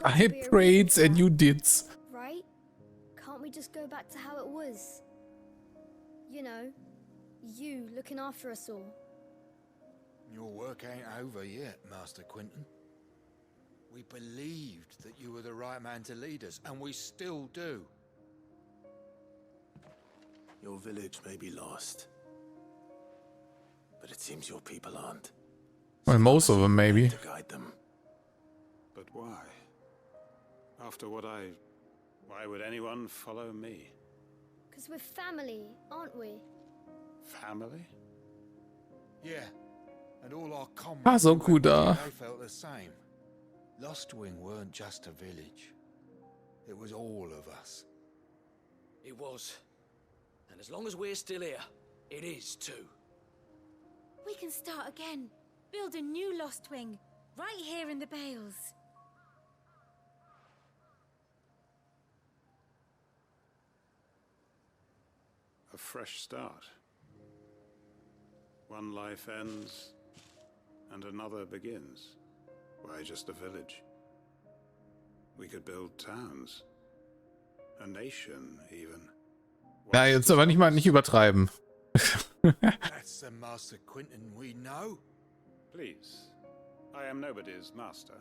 I prayed and you did. Right? Can't we just go back to how it was? You know, you looking after us all. Your work ain't over yet, Master Quinton. We believed that you were the right man to lead us, and we still do. Your village may be lost, but it seems your people aren't. Well, most of them, maybe. To guide them. But why? After what why would anyone follow me? Because we're family, aren't we? Family? Yeah, and all our comrades Ah, so gut da. they felt the same. Lostwing weren't just a village. It was all of us. It was. And as long as we're still here, it is too. We can start again. Build a new Lost Wing, right here in the Bales. A fresh start. One life ends, and another begins. Why, just a village. We could build towns. A nation, even. Ja, jetzt aber nicht übertreiben. That's the Master Quentin we know. Please, I am nobody's master.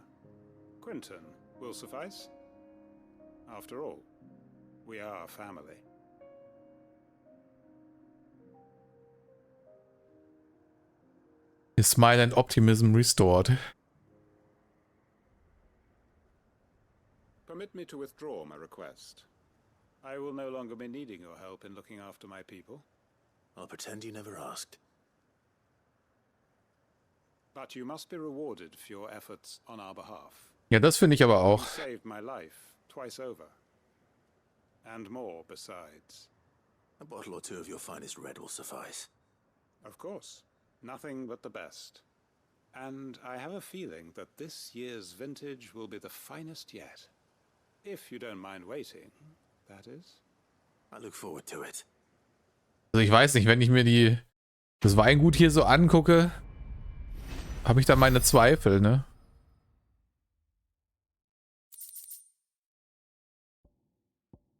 Quentin will suffice. After all, we are family. His smile and optimism restored. Permit me to withdraw my request. I will no longer be needing your help in looking after my people. I'll pretend you never asked. But you must be rewarded for your efforts on our behalf. Ja, das finde ich aber auch. You saved my life twice over. And more besides. A bottle or two of your finest red will suffice. Of course. Nothing but the best. And I have a feeling that this year's vintage will be the finest yet. If you don't mind waiting, that is. I look forward to it. Also ich weiß nicht, wenn ich mir das Weingut hier so angucke, habe ich da meine Zweifel, ne?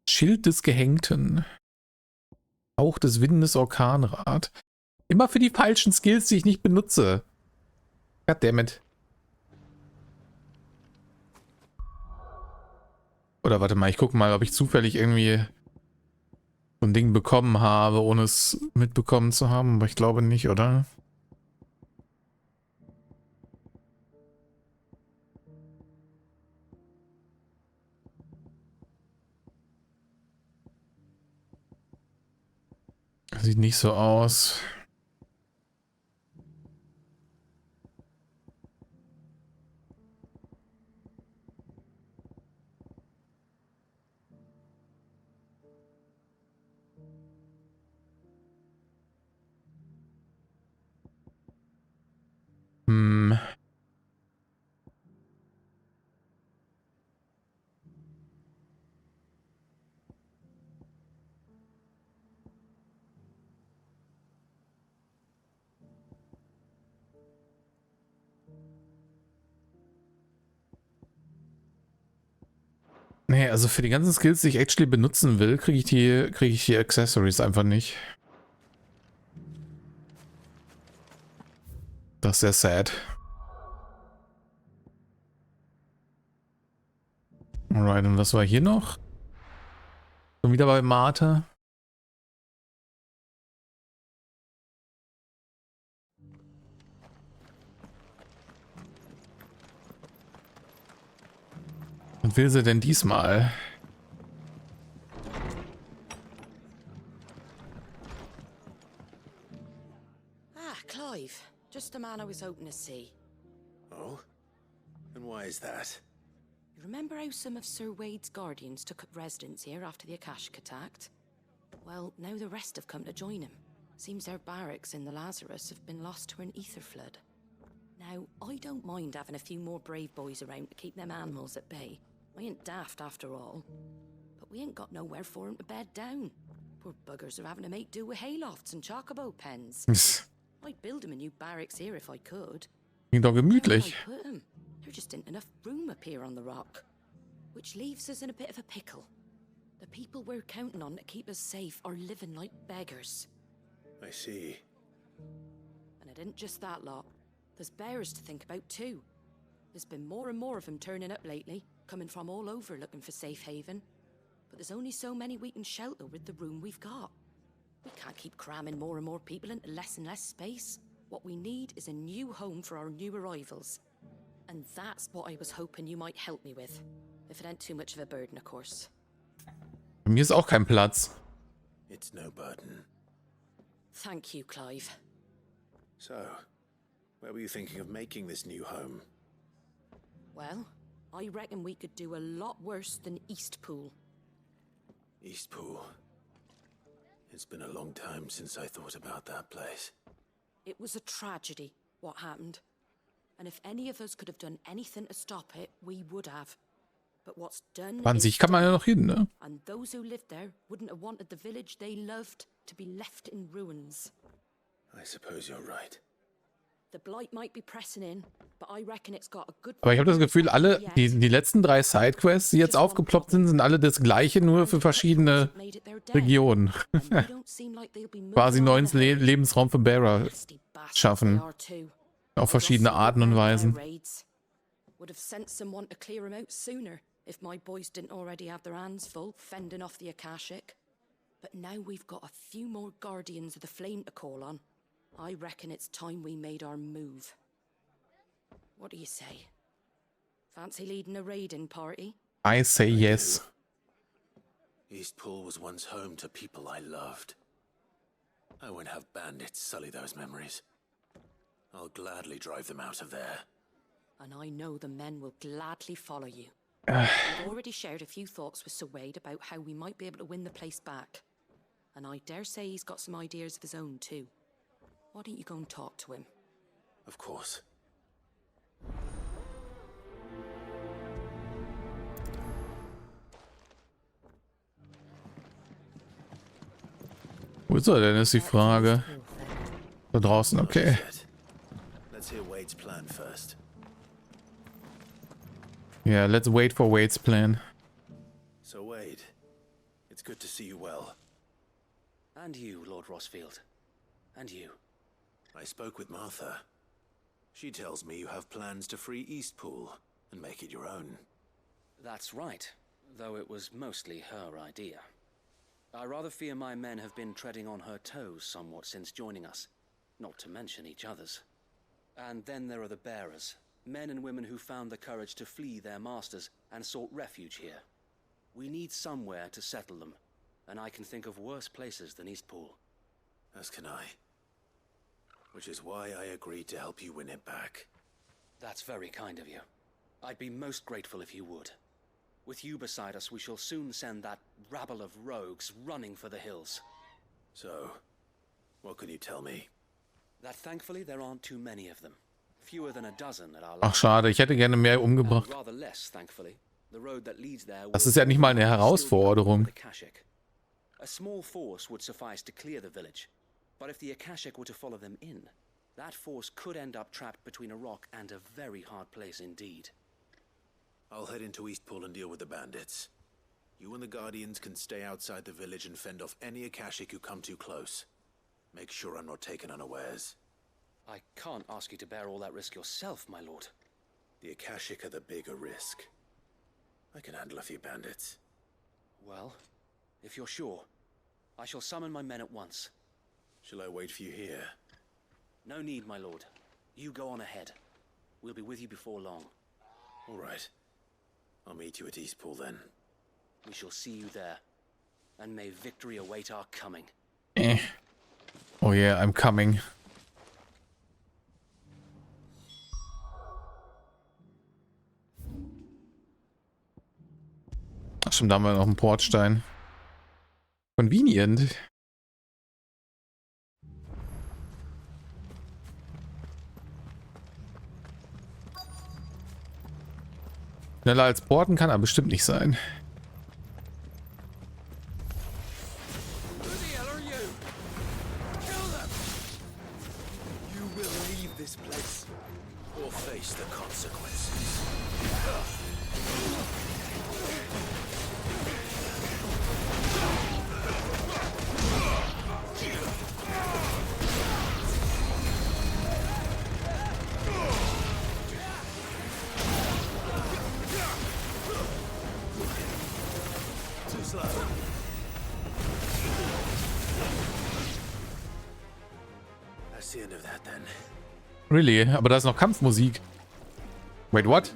Schild des Gehängten. Hauch des Windes Orkanrad. Immer für die falschen Skills, die ich nicht benutze. Goddammit. Oder warte mal, ich gucke mal, ob ich zufällig irgendwie so ein Ding bekommen habe, ohne es mitbekommen zu haben. Aber ich glaube nicht, oder? Sieht nicht so aus. Nee, also für die ganzen Skills, die ich actually benutzen will, kriege ich die Accessories einfach nicht. Das ist sehr sad. Alright, und was war hier noch? Schon wieder bei Martha. Was will sie denn diesmal? Ah, Clive. Just the man I was hoping to see. Oh? And why is that? You remember how some of Sir Wade's guardians took up residence here after the Akashic attacked? Well, now the rest have come to join him. Seems their barracks in the Lazarus have been lost to an ether flood. Now, I don't mind having a few more brave boys around to keep them animals at bay. I ain't daft after all. But we ain't got nowhere for them to bed down. Poor buggers are having to make do with haylofts and chocobo pens. I'd build them a new barracks here if I could. Klingt doch gemütlich. Where would I put 'em? There just ain't enough room up here on the rock. Which leaves us in a bit of a pickle. The people we're counting on to keep us safe are living like beggars. I see. And it ain't just that lot. There's bears to think about too. There's been more and more of them turning up lately, coming from all over looking for safe haven. But there's only so many we can shelter with the room we've got. We can't keep cramming more and more people into less and less space. What we need is a new home for our new arrivals. And that's what I was hoping you might help me with. If it ain't too much of a burden, of course. Bei mir ist auch kein Platz. It's no burden. Thank you, Clive. So, where were you thinking of making this new home? Well, I reckon we could do a lot worse than Eastpool. Eastpool. It's been a long time since I thought about that place. It was a tragedy, what happened. And if any of us could have done anything to stop it, we would have. But what's done An is sich kann man ja done. noch hin, ne? And those who lived there wouldn't have wanted the village they loved to be left in ruins. I suppose you're right. The blight might be pressing in, but I reckon it's got a good. Aber ich habe das Gefühl, alle, die letzten 3 Sidequests, die jetzt aufgeploppt sind, sind alle das gleiche, nur für verschiedene Regionen. Quasi neuen Lebensraum für Bearer schaffen. Auf verschiedene Arten und Weisen. Would have sent someone to clear him out sooner if my boys didn't already have their hands full fending off the Akashic. But now we've got a few more guardians of the flame to call on. I reckon it's time we made our move. What do you say? Fancy leading a raiding party? I say yes. Eastpool was once home to people I loved. I won't have bandits sully those memories. I'll gladly drive them out of there. And I know the men will gladly follow you. We've already shared a few thoughts with Sir Wade about how we might be able to win the place back. And I dare say he's got some ideas of his own too. Why don't you go and talk to him? Of course. Wo ist er denn, ist die Frage. Da draußen, okay. Let's hear Wade's plan first. Yeah, let's wait for Wade's plan. So Wade, it's good to see you well. And you, Lord Rossfield. And you. I spoke with Martha. She tells me you have plans to free Eastpool and make it your own. That's right, though it was mostly her idea. I rather fear my men have been treading on her toes somewhat since joining us, not to mention each other's. And then there are the bearers, men and women who found the courage to flee their masters and sought refuge here. We need somewhere to settle them, and I can think of worse places than Eastpool. As can I. Which is why I agreed to help you win it back. That's very kind of you. I'd be most grateful if you would. With you beside us, we shall soon send that rabble of rogues running for the hills. So, what can you tell me? That thankfully there aren't too many of them. Fewer than a dozen at our Ach schade, ich hätte gerne mehr umgebracht. rather less, thankfully. The road that leads there. Das ist ja nicht mal eine Herausforderung. A small force would suffice to clear the village. But if the Akashic were to follow them in, that force could end up trapped between a rock and a very hard place indeed. I'll head into Eastpool and deal with the bandits. You and the Guardians can stay outside the village and fend off any Akashic who come too close. Make sure I'm not taken unawares. I can't ask you to bear all that risk yourself, my lord. The Akashic are the bigger risk. I can handle a few bandits. Well, if you're sure, I shall summon my men at once. Shall I wait for you here? No need, my lord. You go on ahead. We'll be with you before long. All right. I'll meet you at Eastpool then. We shall see you there. And may victory await our coming. Oh yeah, I'm coming. Ach stimmt, da haben wir noch einen Portstein. Convenient. Schneller als porten kann er bestimmt nicht sein. Really? Aber da ist noch Kampfmusik. Wait, what?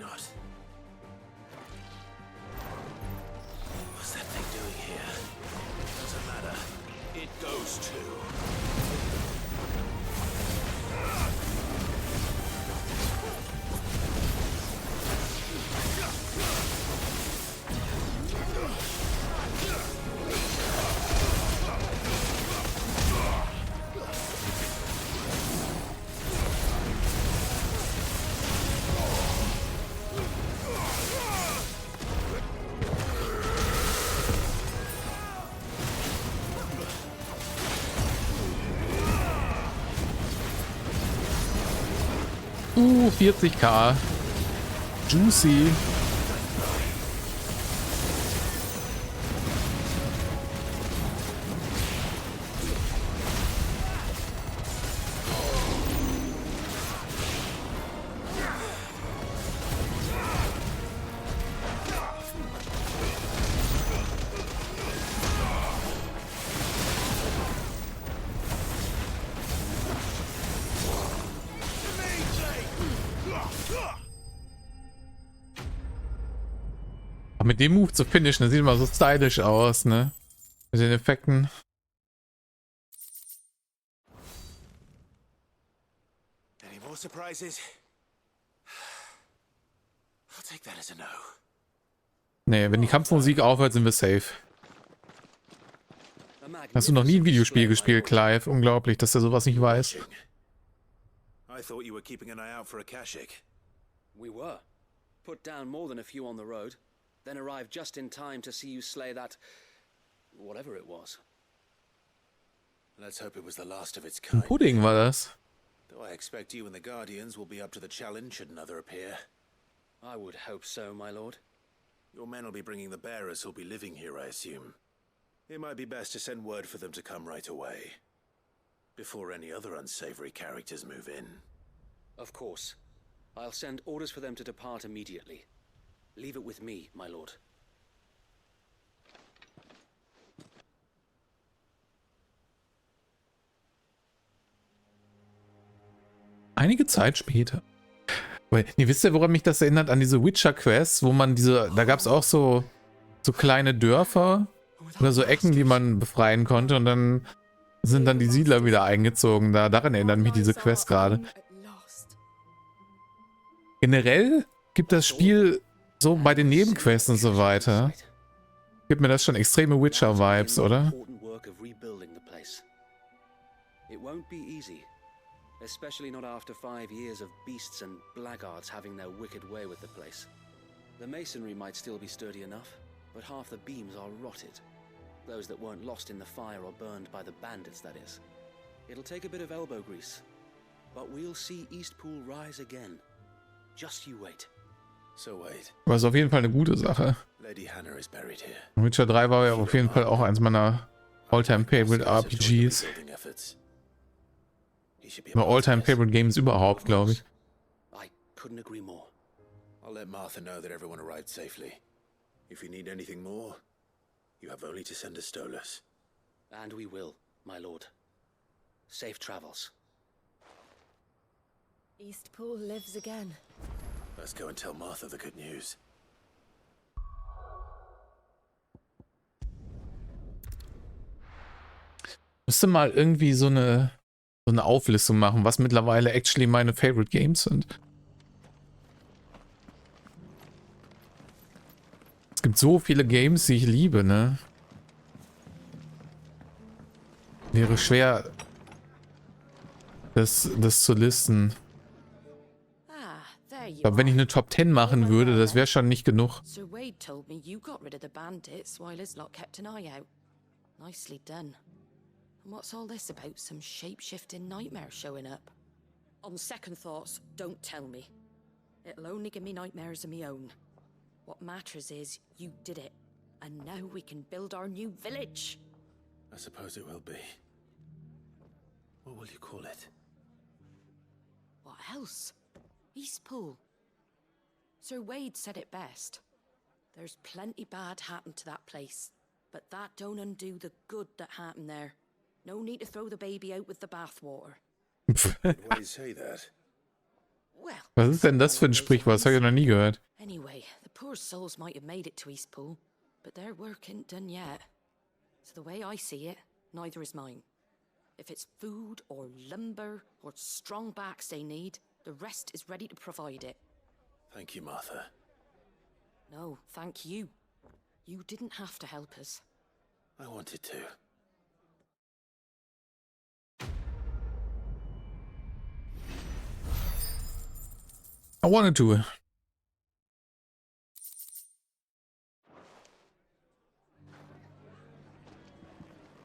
40k. Juicy. Mit dem Move zu finishen, das sieht immer so stylisch aus, ne? Mit den Effekten. Any more surprises? I'll take that as a no. Nee, wenn die Kampfmusik aufhört, sind wir safe. Hast du noch nie ein Videospiel gespielt, Clive? Unglaublich, dass er sowas nicht weiß. I thought you were keeping an eye out for a Kashik. We were. Put down more than a few on the road, then arrived just in time to see you slay that... whatever it was. Let's hope it was the last of its Ein kind. Pudding war das. Though I expect you and the Guardians will be up to the challenge should another appear. I would hope so, my lord. Your men will be bringing the bearers who'll be living here, I assume. It might be best to send word for them to come right away, before any other unsavory characters move in. Of course. I'll send orders for them to depart immediately. Leave it with me, my lord. Einige Zeit später. Weil, nee, wisst ihr, woran mich das erinnert? An diese Witcher-Quests, wo man da gab es auch so kleine Dörfer oder so Ecken, die man befreien konnte und dann sind dann die Siedler wieder eingezogen. Daran erinnert mich diese Quest gerade. Generell gibt das Spiel so bei den Nebenquests und so weiter, gibt mir das schon extreme Witcher-Vibes, oder? It won't be easy, especially not after 5 years of beasts and blackguards having their wicked way with the place. The masonry might still be sturdy enough, but half the beams are rotted. Those that weren't lost in the fire or burned by the bandits, that is. It'll take a bit of elbow grease, but we'll see Eastpool rise again. Just you wait. So wait. Aber ist auf jeden Fall eine gute Sache. Lady Hannah is buried here. Witcher 3 war ja auf jeden Fall auch eins meiner All-Time-Favorite RPGs. Oder All-Time-Favorite Games überhaupt, glaube ich. I couldn't agree more. I'll let Martha know that everyone arrived safely. If you need anything more, you have only to send a Stolas. And we will, my lord. Safe travels. Eastpool lives again. Let's go and tell Martha the good news. Müsste mal irgendwie so eine Auflistung machen, was mittlerweile actually meine Favorite Games sind. Es gibt so viele Games, die ich liebe, ne? Wäre schwer, das zu listen. Ich glaube, wenn ich eine Top 10 machen würde, das wäre schon nicht genug. Sir Wade told me you got rid of the bandits while his lot kept an eye out. Nicely done. And what's all this about some shape-shifting nightmare showing up? On second thoughts, don't tell me. It'll only give me nightmares of my own. What matters is you did it, and now we can build our new village. I suppose it will be. What will you call it? What else? Eastpool. Sir Wade said it best. There's plenty bad happened to that place, but that don't undo the good that happened there. No need to throw the baby out with the bathwater. Why you say that? Well, Was ist denn das für ein Sprichwort? Das habe ich noch nie gehört. anyway, the poor souls might have made it to Eastpool, but their work ain't done yet. So the way I see it, neither is mine. If it's food or lumber or strong backs they need, the rest is ready to provide it. Thank you, Martha. No, thank you. You didn't have to help us. I wanted to. I wanted to.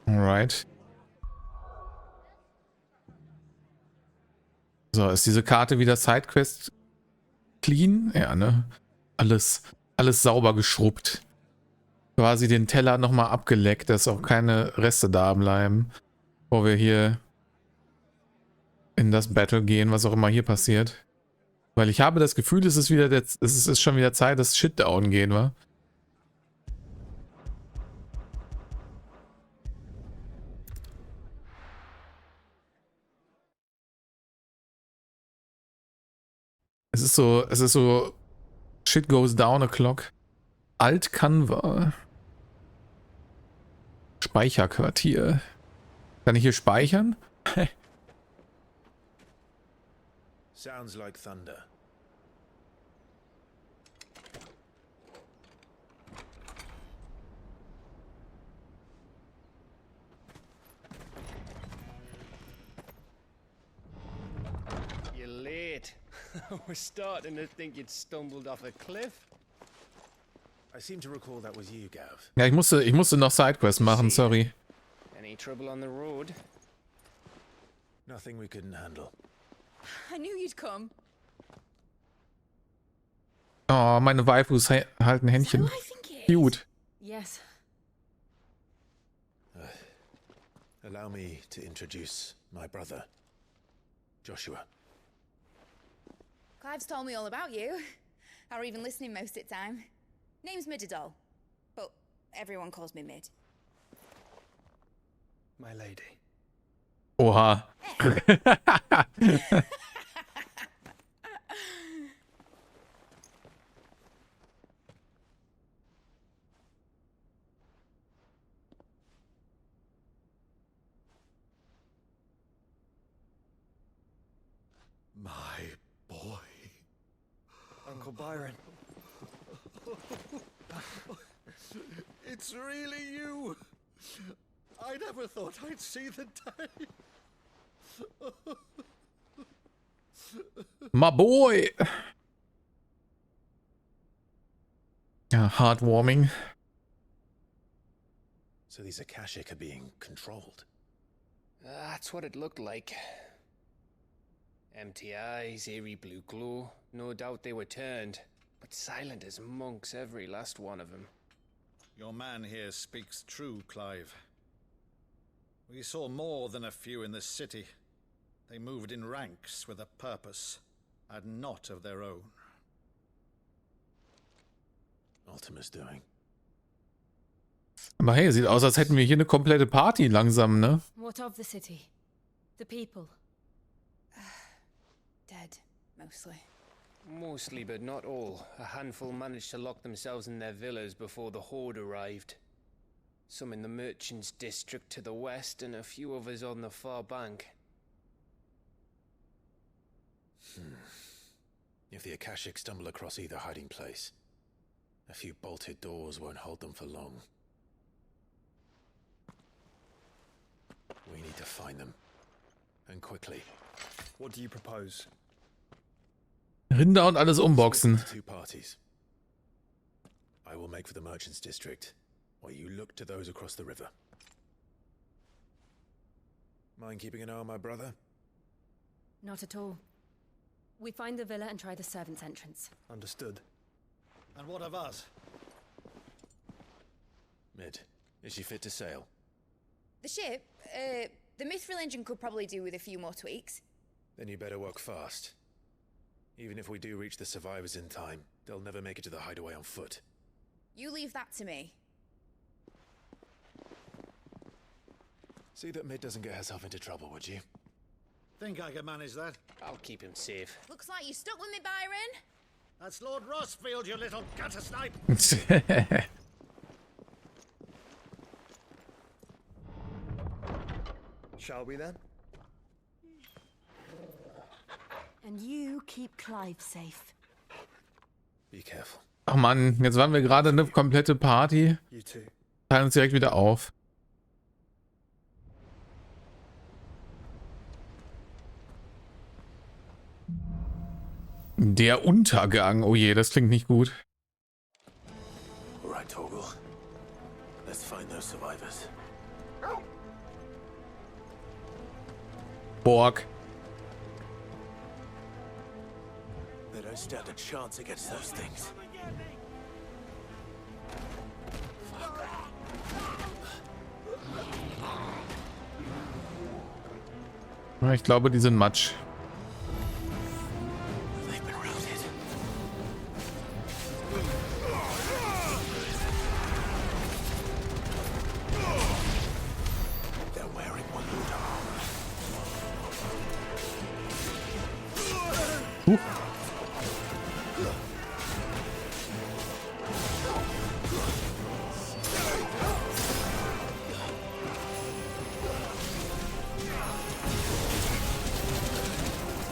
Alright. So, ist diese Karte wieder Sidequest clean? Ja, ne? Alles sauber geschrubbt. Quasi den Teller nochmal abgeleckt, dass auch keine Reste da bleiben. Bevor wir hier in das Battle gehen, was auch immer hier passiert. Weil ich habe das Gefühl, es ist schon wieder Zeit, dass Shit down gehen, wa? Es ist so, Shit goes down o'clock. Alt Canva. Speicherquartier. Kann ich hier speichern? Sounds like thunder. You're late. We're starting to think you'd stumbled off a cliff. I seem to recall that was you, Gav. Ja, ich musste noch Sidequests machen, sorry. Any trouble on the road? Nothing we couldn't handle. I knew you'd come. Oh, meine Waifus halten Händchen. Cute. Yes. Allow me to introduce my brother, Joshua. Clive's told me all about you. Or even listening most of the time. Name's Mididol, but everyone calls me Mid. My lady. Oha. My boy. Uncle Byron. It's really you. I never thought I'd see the day. My boy. Ja, heartwarming. So these Akashic are being controlled. That's what it looked like. Empty eyes, eerie blue glow. No doubt they were turned, but silent as monks, every last one of them. Your man here speaks true, Clive. We saw more than a few in the city. They moved in ranks with a purpose, and not of their own. Ultima's doing. Aber hey, sieht aus, als hätten wir hier eine komplette Party langsam, ne? What of the city? The people? Dead, mostly. Mostly, but not all. A handful managed to lock themselves in their villas before the Horde arrived. Some in the Merchants' District to the west, and a few others on the far bank. If the Akashic stumble across either hiding place, a few bolted doors won't hold them for long. We need to find them. And quickly. What do you propose? Rinder und alles umboxen. Two parties. I will make for the Merchants' District, while you look to those across the river. Mind keeping an eye on my brother? Not at all. We find the villa and try the servants' entrance. Understood. And what of us? Mid, is she fit to sail? The ship, the Mithril engine could probably do with a few more tweaks. Then you better work fast. Even if we do reach the survivors in time, they'll never make it to the hideaway on foot. You leave that to me. See that Mid doesn't get herself into trouble, would you? Think I can manage that? I'll keep him safe. Looks like you stuck with me, Byron. That's Lord Rossfield, you little gutter snipe! Shall we then? And you keep Clive safe. Be careful. Ach Mann, jetzt waren wir gerade eine komplette Party. You too. Teilen uns direkt wieder auf. Der Untergang. Oh je, das klingt nicht gut. Alright, Torgal. Let's find those survivors. Borg. they don't stand a chance against those things. Ich glaube, die sind Matsch.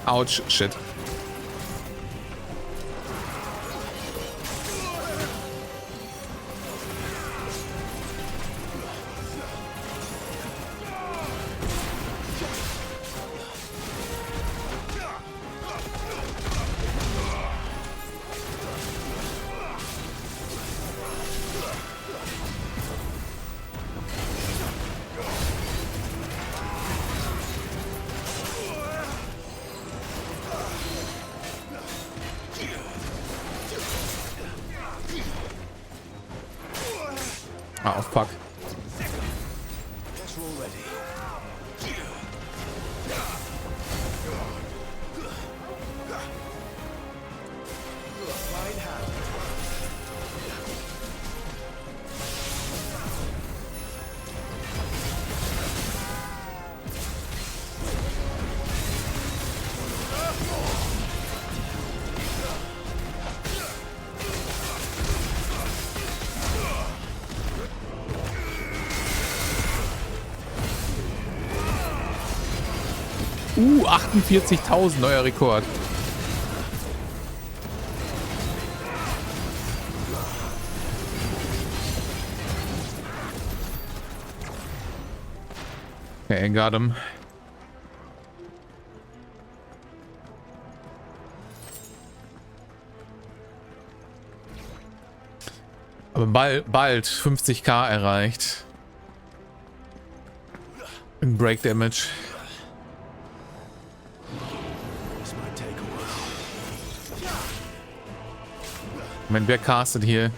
Ouch, shit. Oh, fuck. $48.000, neuer Rekord. Okay, got him. Aber bald 50k erreicht. In Break Damage. Moment, wer castet hier?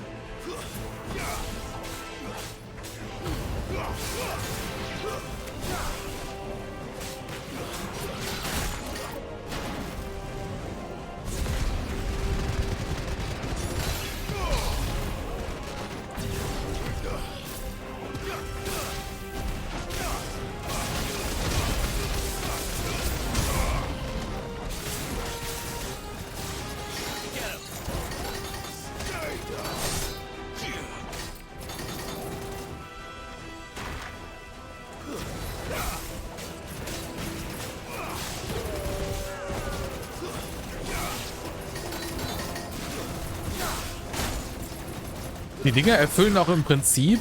Die Dinger erfüllen auch im Prinzip,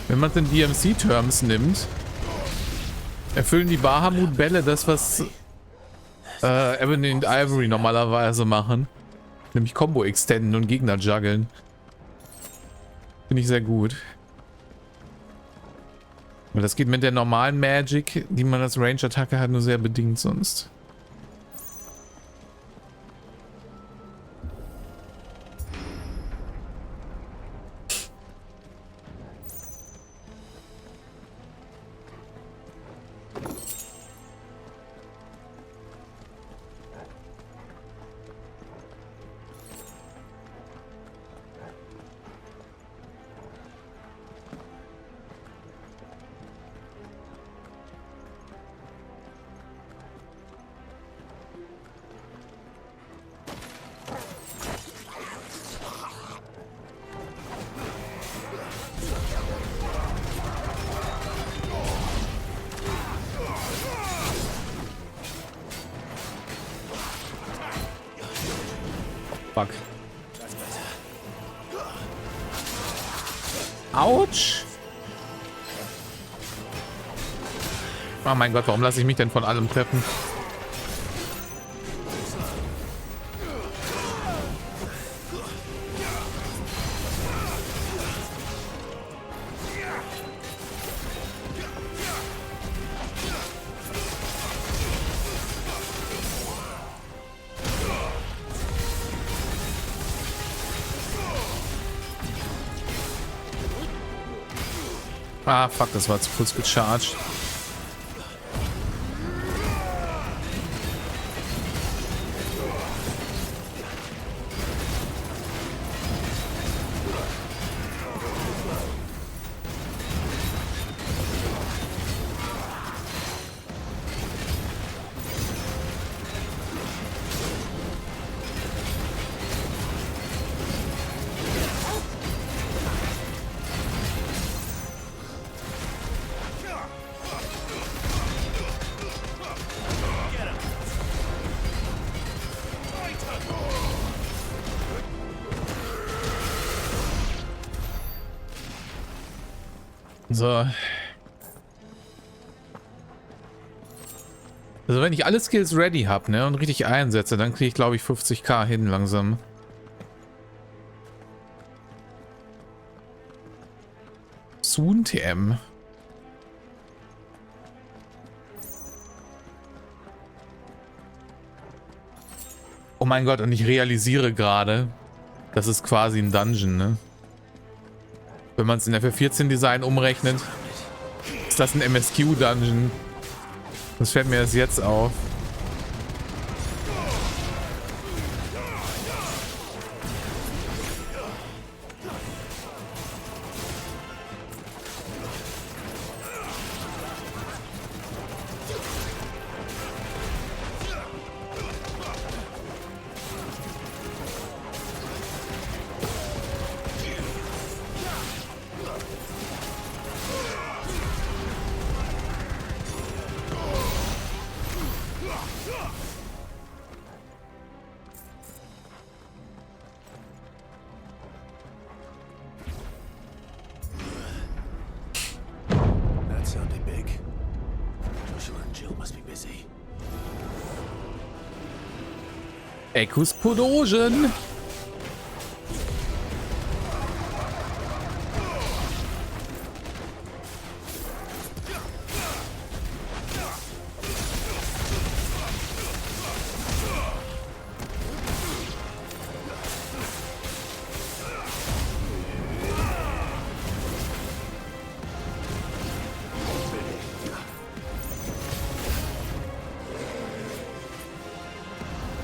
wenn man es in DMC-Terms nimmt, erfüllen die Bahamut-Bälle das, was Ebony und Ivory normalerweise machen. Nämlich Combo extenden und Gegner juggeln. Finde ich sehr gut. Aber das geht mit der normalen Magic, die man als Range-Attacke hat, nur sehr bedingt sonst. Fuck. Autsch. Oh mein Gott, warum lasse ich mich denn von allem treffen? Ah, fuck, das war zu kurz gecharged. So. Also wenn ich alle Skills ready habe, ne, und richtig einsetze, dann kriege ich, glaube ich, 50.000 hin langsam. Soon TM. Oh mein Gott, und ich realisiere gerade, das ist quasi ein Dungeon, ne? Wenn man es in FF14-Design umrechnet, ist das ein MSQ-Dungeon. Das fällt mir erst jetzt auf. Ekuspodogen.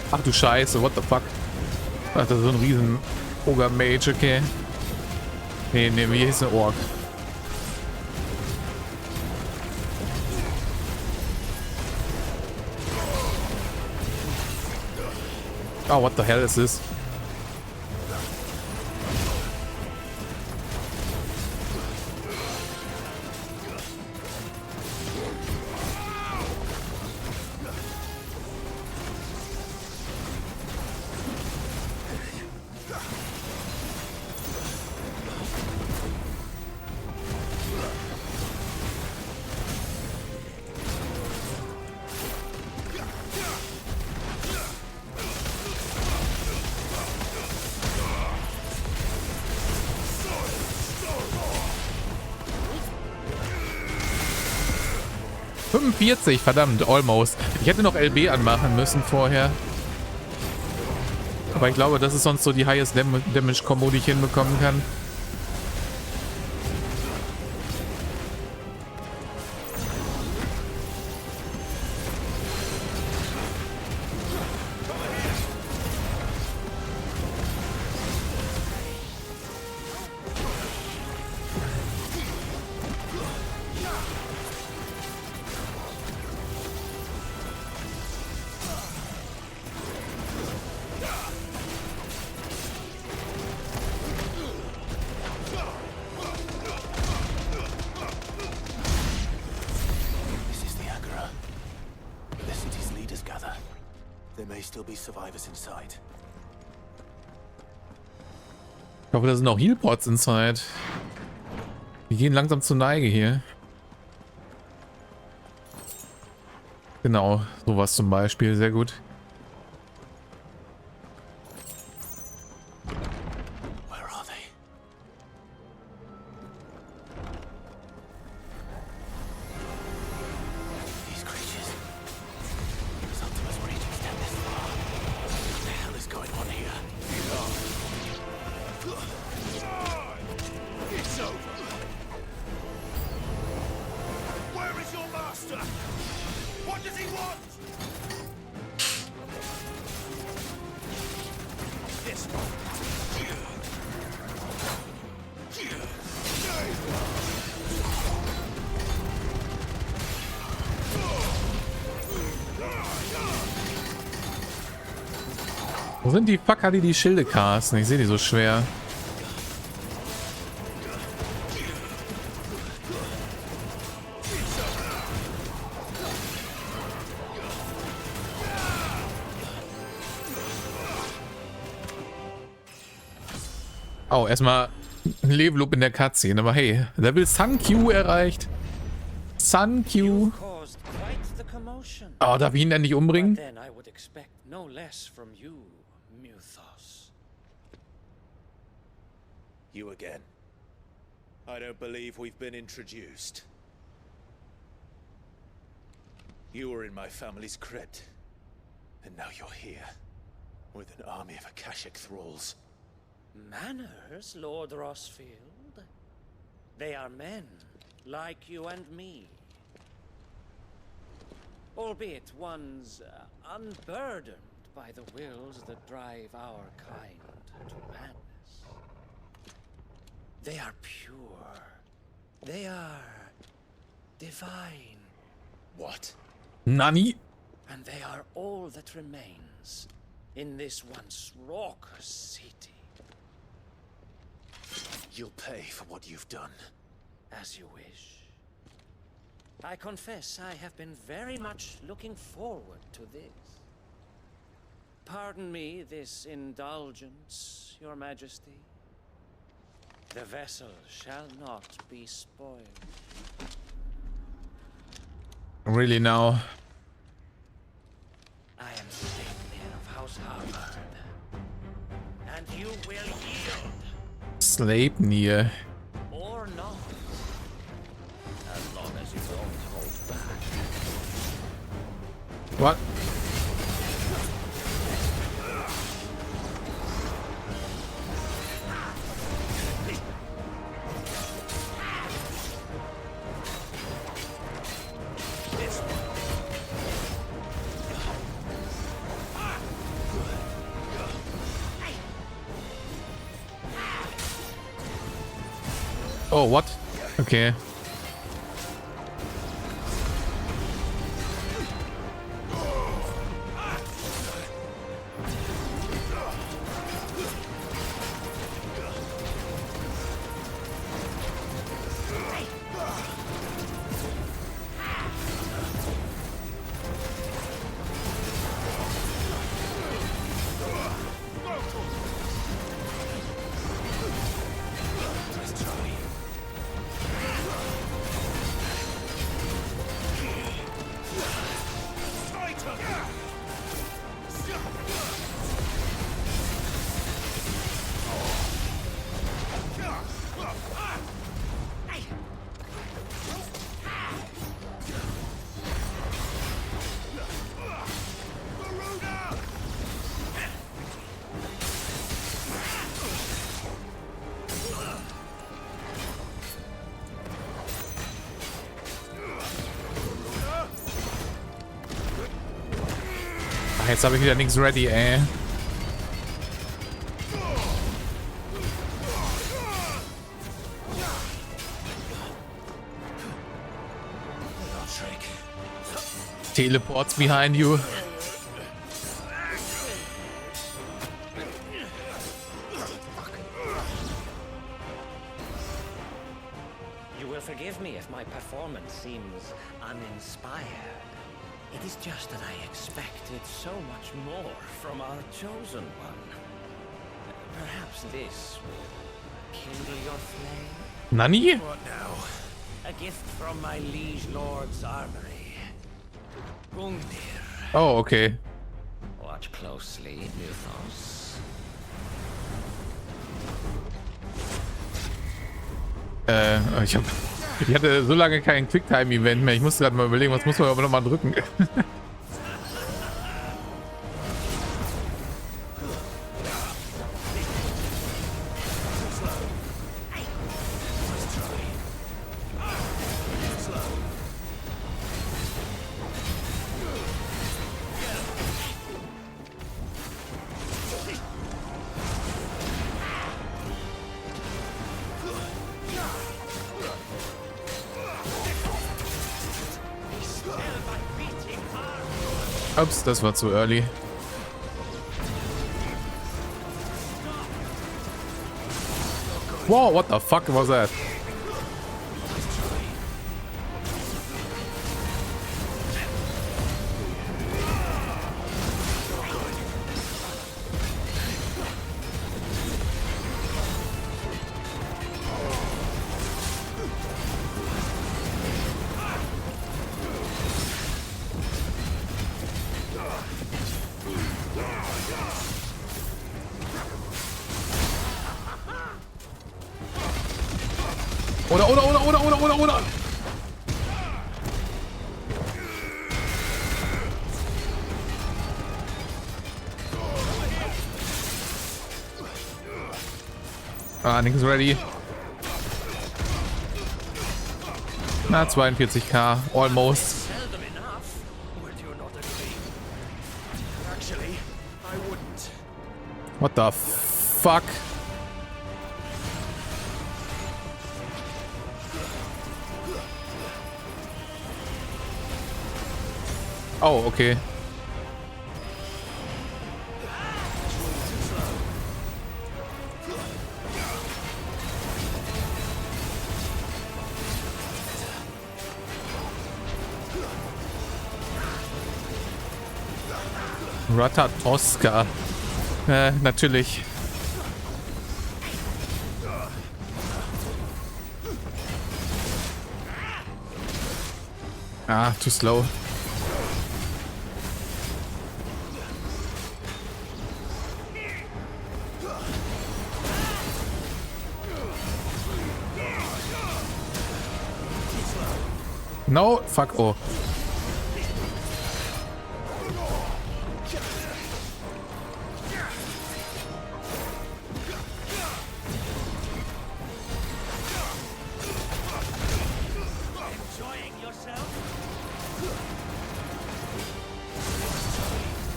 Ach du Scheiße, what the fuck? Ach, das ist so ein riesen Ogre-Mage, okay. Nee, wie hieß der Ork? Oh, what the hell is this? Verdammt, almost. Ich hätte noch LB anmachen müssen vorher. Aber ich glaube, das ist sonst so die Highest Damage Combo, die ich hinbekommen kann. Ich hoffe, da sind auch Healpots inside. Die gehen langsam zur Neige hier. Genau, sowas zum Beispiel, sehr gut. Wo sind die Fucker, die Schilde casten? Ich sehe die so schwer. Oh, erstmal ein Level-Up in der Cutscene. Aber hey, Level Sun Q erreicht. Sun Q. Oh, darf ich ihn denn nicht umbringen? You again. I don't believe we've been introduced. You were in my family's crypt, and now you're here, with an army of Akashic thralls. Manners, Lord Rossfield? They are men, like you and me. Albeit ones unburdened by the wills that drive our kind to madness. They are pure. They are divine. What? Nani? And they are all that remains in this once raucous city. You'll pay for what you've done. As you wish. I confess I have been very much looking forward to this. Pardon me this indulgence, Your Majesty. The vessel shall not be spoiled. Really now? I am Sleipnir of House Harvard. And you will yield. Sleipnir. Or not. As long as you don't hold back. What? Oh, what? Okay. Jetzt habe ich wieder nichts ready, ey. Teleports behind you. You will forgive me if my performance seems uninspired. It is just that I expected so much more from our chosen one. Perhaps this will kindle your flame? Nani? What now? A gift from my liege lord's armory. Gundir. Oh, okay. Watch closely, Mythos. Ich hatte so lange kein Quicktime-Event mehr. Ich musste gerade mal überlegen, was muss man aber noch mal drücken. Ups, das war zu early. Whoa, what the fuck was that? Oder. Ah, nix ready. Na, 42k, almost. What the fuck? Oh, okay. Ratatoska. Natürlich. Ah, too slow. No, fuck, oh.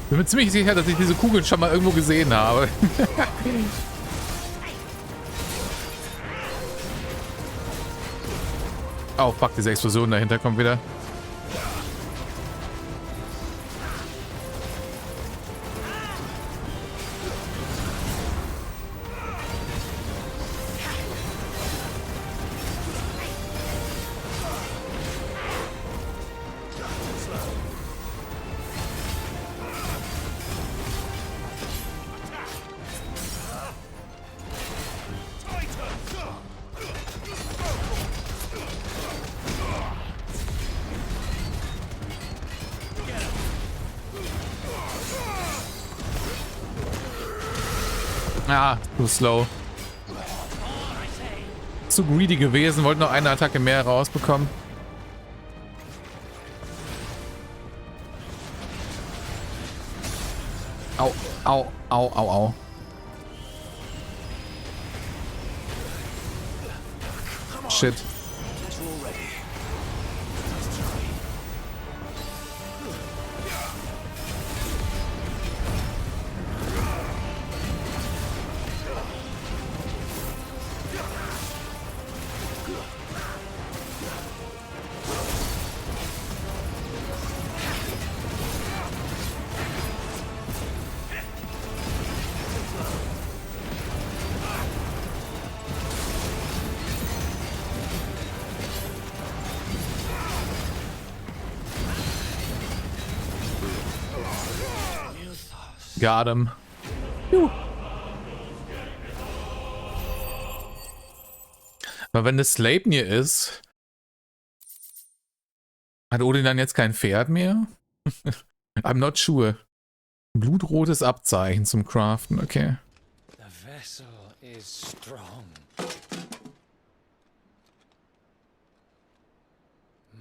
Ich bin mir ziemlich sicher, dass ich diese Kugeln schon mal irgendwo gesehen habe. Oh, fuck, diese Explosion dahinter kommt wieder. Ah, too slow. Zu greedy gewesen, wollte noch eine Attacke mehr rausbekommen. Au, au, au, au, au. Shit. Got him. Aber wenn das Sleipnir ist, hat Odin dann jetzt kein Pferd mehr? I'm not sure. Blutrotes Abzeichen zum Craften, okay. The vessel is strong.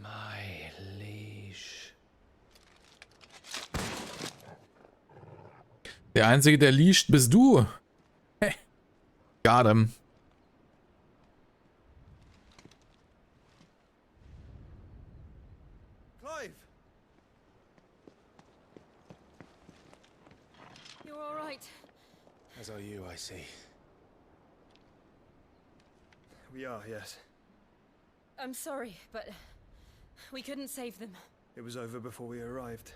My liege. Der Einzige, der liegt, bist du. Hey. Got him. Clive! You're all right. As are you, I see. We are, yes. I'm sorry, but we couldn't save them. It was over before we arrived.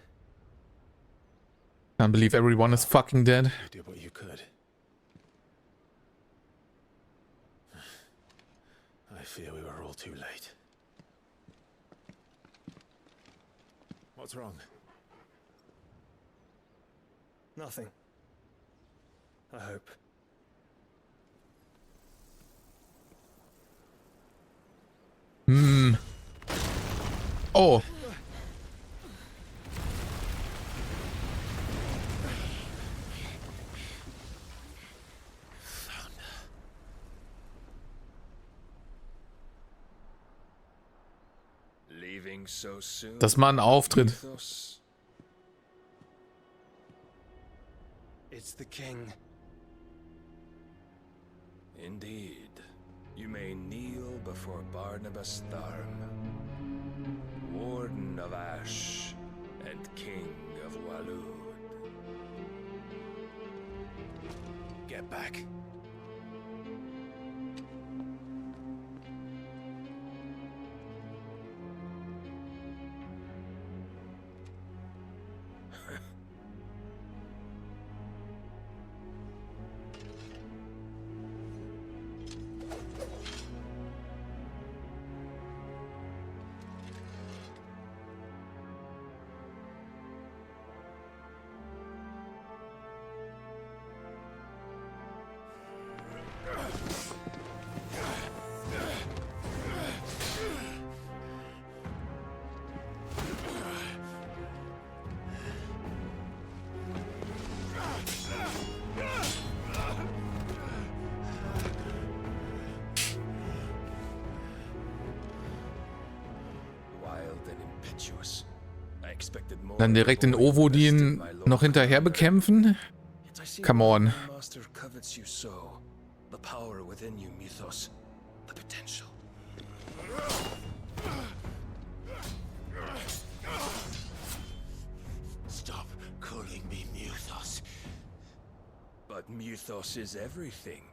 Can't believe everyone is fucking dead. You did what you could. I fear we were all too late. What's wrong? Nothing. I hope. Hm. Oh. Leaving so soon. Das war ein Auftritt. Mythos? It's the king. Indeed. You may kneel before Barnabas Tharm, Warden of Ash and King of Walud. Get back. Dann direkt den OwOdin noch hinterher bekämpfen? Come on. Master covets you so. The power within you, Mythos. The potential. Stop calling me Mythos. But Mythos is everything.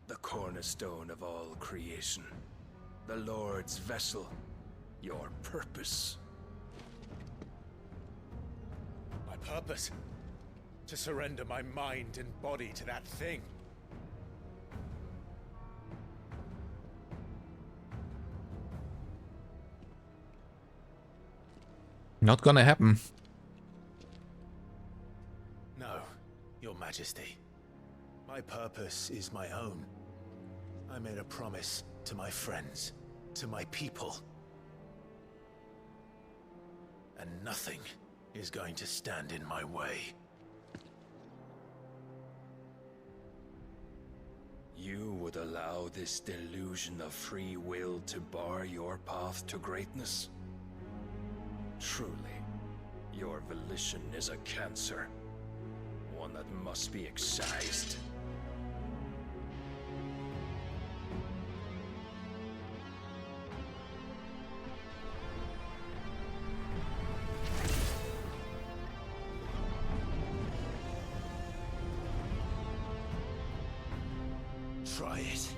The cornerstone of all creation. The Lord's vessel. Your purpose. My purpose? To surrender my mind and body to that thing. Not gonna happen. No, Your Majesty. My purpose is my own. I made a promise to my friends, to my people. And nothing is going to stand in my way. You would allow this delusion of free will to bar your path to greatness? Truly, your volition is a cancer. One that must be excised. Try it.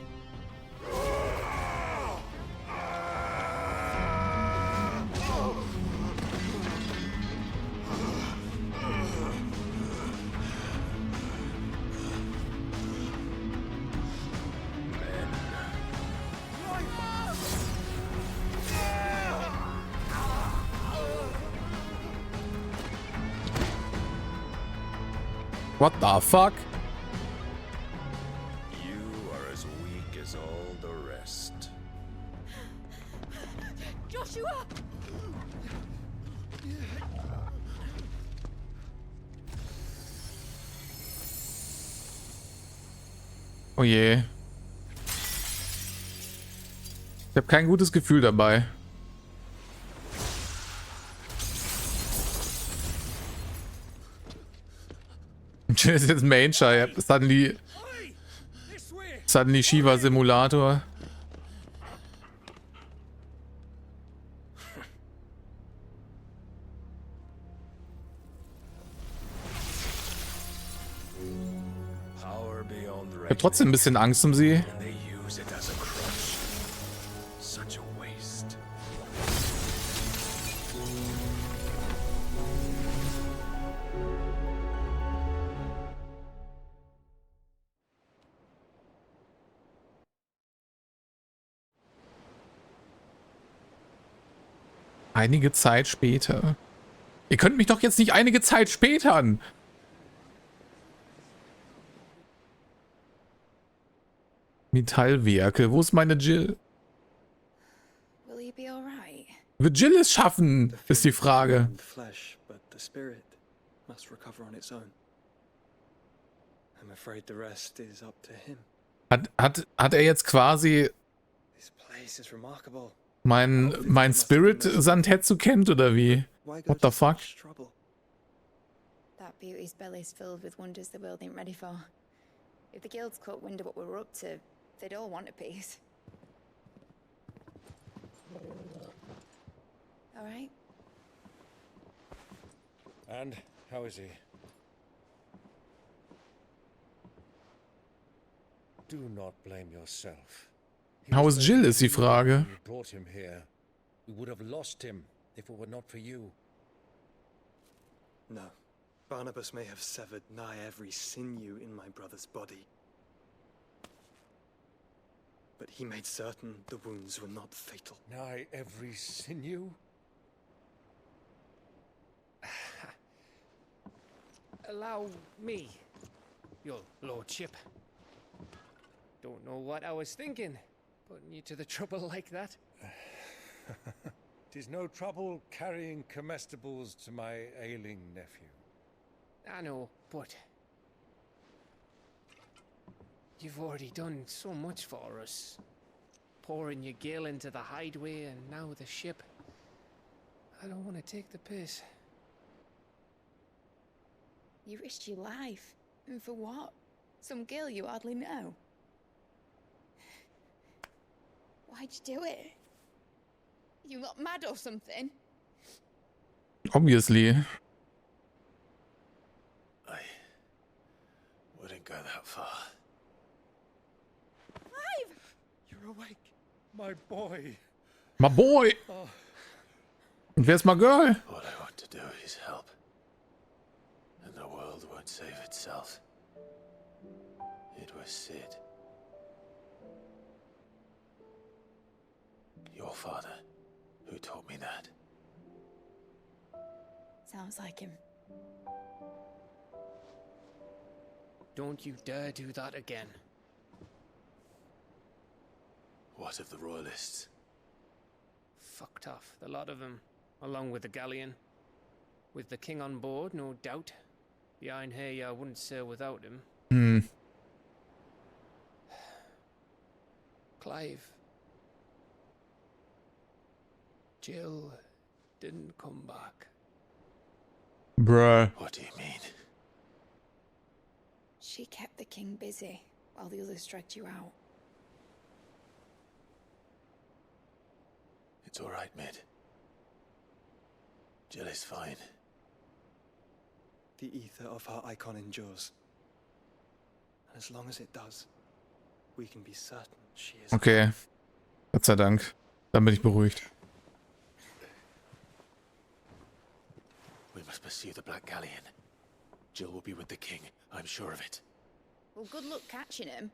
What the fuck? Joshua! Oh je. Ich habe kein gutes Gefühl dabei. Ist jetzt Mainshire. Suddenly Shiva Simulator. Ich habe trotzdem ein bisschen Angst um sie. Einige Zeit später. Ihr könnt mich doch jetzt nicht einige Zeit spätern. Metallwerke. Wo ist meine Jill? Will you be alright? Wird Jill es schaffen? Ist die Frage. The flesh, but the spirit must recover on its own. I'm afraid the rest is up to him. Hat er jetzt quasi This place is remarkable. mein Spirit Santetsu kennt oder wie? What the fuck? That beauty's belly's filled with wonders the world ain't ready for. If the guilds caught wind of what we were up to, they'd all want a piece. All right? And how is he? Do not blame yourself. How is Jill, ist die Frage. We brought him here. We would have lost him if it were not for you. No. Barnabas may have severed nigh every sinew in my brother's body. But he made certain the wounds were not fatal. Nigh every sinew? Allow me, your lordship. Don't know what I was thinking, putting you to the trouble like that. 'Tis no trouble carrying comestibles to my ailing nephew. I know, but you've already done so much for us. Pouring your gale into the hideaway and now the ship. I don't want to take the piss. You risked your life. And for what? Some girl you hardly know. Why'd you do it? You got mad or something? Obviously. I wouldn't go that far. Clive! You're awake, my boy. My boy! Oh. Und wer ist my girl? What I want to do is help. And the world won't save itself. It was Sid. Your father, who taught me that. Sounds like him. Don't you dare do that again. What of the royalists? Fucked off, the lot of them, along with the galleon. With the king on board, no doubt. Behind here, I wouldn't sail without him. Clive. Jill didn't come back. Bruh. What do you mean? She kept the king busy while the others dragged you out. It's all right, Mid. Jill is fine. The ether of her icon endures. And as long as it does, we can be certain she is. Okay. Gott sei Dank. Dann bin ich beruhigt. We must pursue the Black Galleon. Jill will be with the king, I'm sure of it. Well, good luck catching him,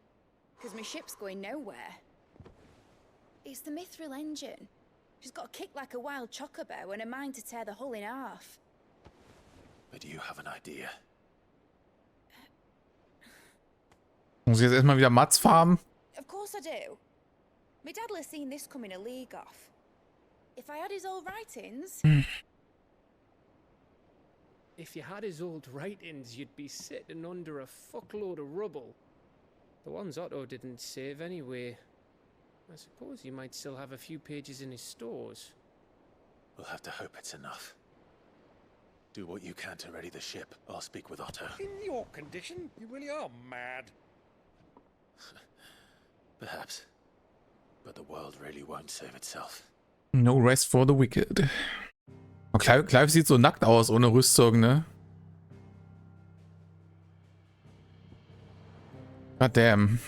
because my ship's going nowhere. It's the Mithril engine. She's got a kick like a wild chocobo and a mind to tear the hull in half. But do you have an idea? Muss ich jetzt erstmal wieder Mats farmen? Of course I do. My dad'll have seen this coming a league off. If I had his old writings... If you had his old writings, you'd be sitting under a fuckload of rubble. The ones Otto didn't save anyway. I suppose you might still have a few pages in his stores. We'll have to hope it's enough. Do what you can to ready the ship. I'll speak with Otto. In your condition, you really are mad. Perhaps. But the world really won't save itself. No rest for the wicked. Oh, Clive sieht so nackt aus, ohne Rüstung, ne? God damn.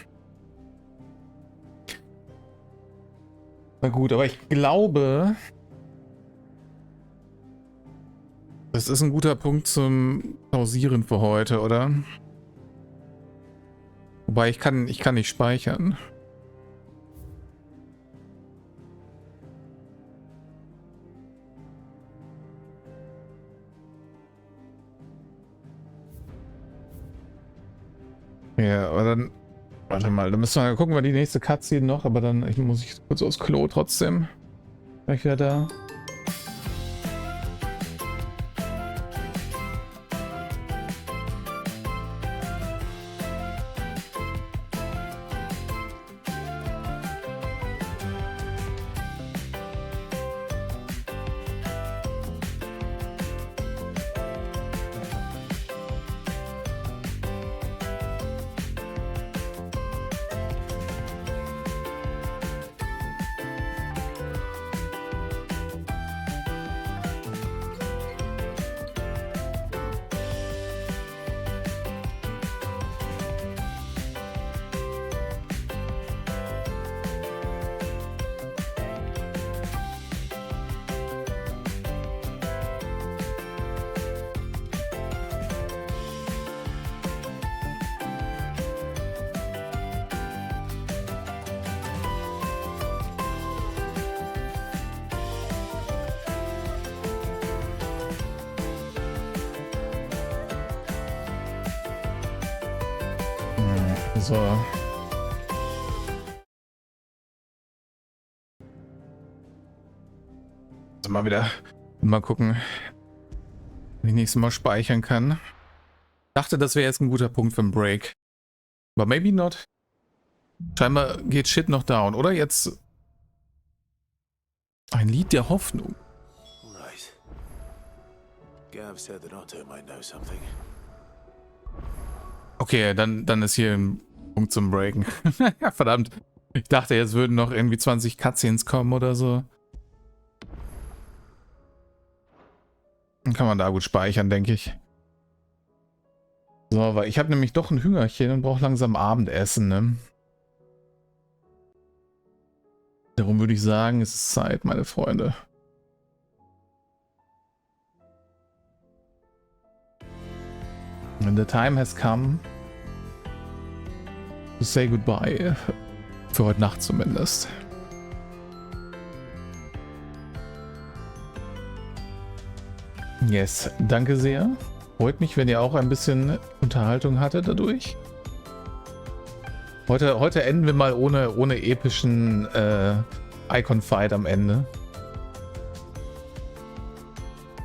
Na gut, aber ich glaube, das ist ein guter Punkt zum Pausieren für heute, oder? Wobei ich kann nicht speichern. Ja, aber dann... Warte mal, dann müssen wir gucken, wir die nächste Cutscene noch, aber dann muss ich kurz aufs Klo trotzdem. Bin ich wieder da? So. Also mal gucken, wenn ich nächstes Mal speichern kann. Dachte, das wäre jetzt ein guter Punkt für einen Break. Aber maybe not. Scheinbar geht Shit noch down, oder? Jetzt ein Lied der Hoffnung. Right. Gav said that Otto might know something. Okay, dann ist hier ein Punkt zum Breaken. Ja, verdammt. Ich dachte, jetzt würden noch irgendwie 20 Cutscenes kommen oder so. Dann kann man da gut speichern, denke ich. So, weil ich habe nämlich doch ein Hüngerchen und brauche langsam Abendessen, ne? Darum würde ich sagen, es ist Zeit, meine Freunde. And the time has come to say goodbye. Für heute Nacht zumindest. Yes, danke sehr. Freut mich, wenn ihr auch ein bisschen Unterhaltung hattet dadurch. Heute enden wir mal ohne epischen Icon-Fight am Ende.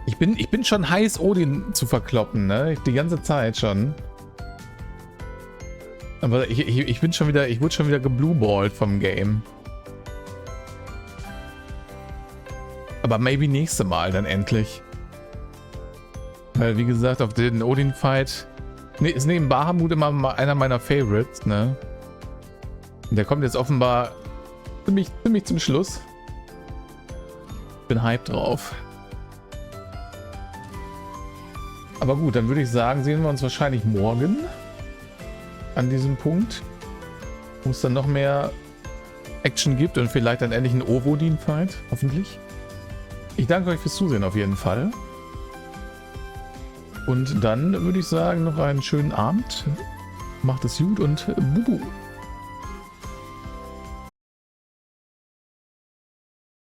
Ich bin schon heiß, Odin zu verkloppen, ne? Die ganze Zeit schon. Aber ich wurde schon wieder geblueballt vom Game. Aber maybe nächste Mal dann endlich. Weil, wie gesagt, auf den Odin-Fight ist neben Bahamut immer einer meiner Favorites, ne? Und der kommt jetzt offenbar ziemlich zum Schluss. Bin hyped drauf. Aber gut, dann würde ich sagen, sehen wir uns wahrscheinlich morgen an diesem Punkt, wo es dann noch mehr Action gibt und vielleicht dann endlich einen OwOdin-Fight, hoffentlich. Ich danke euch fürs Zusehen auf jeden Fall. Und dann würde ich sagen, noch einen schönen Abend. Macht es gut und Bubu.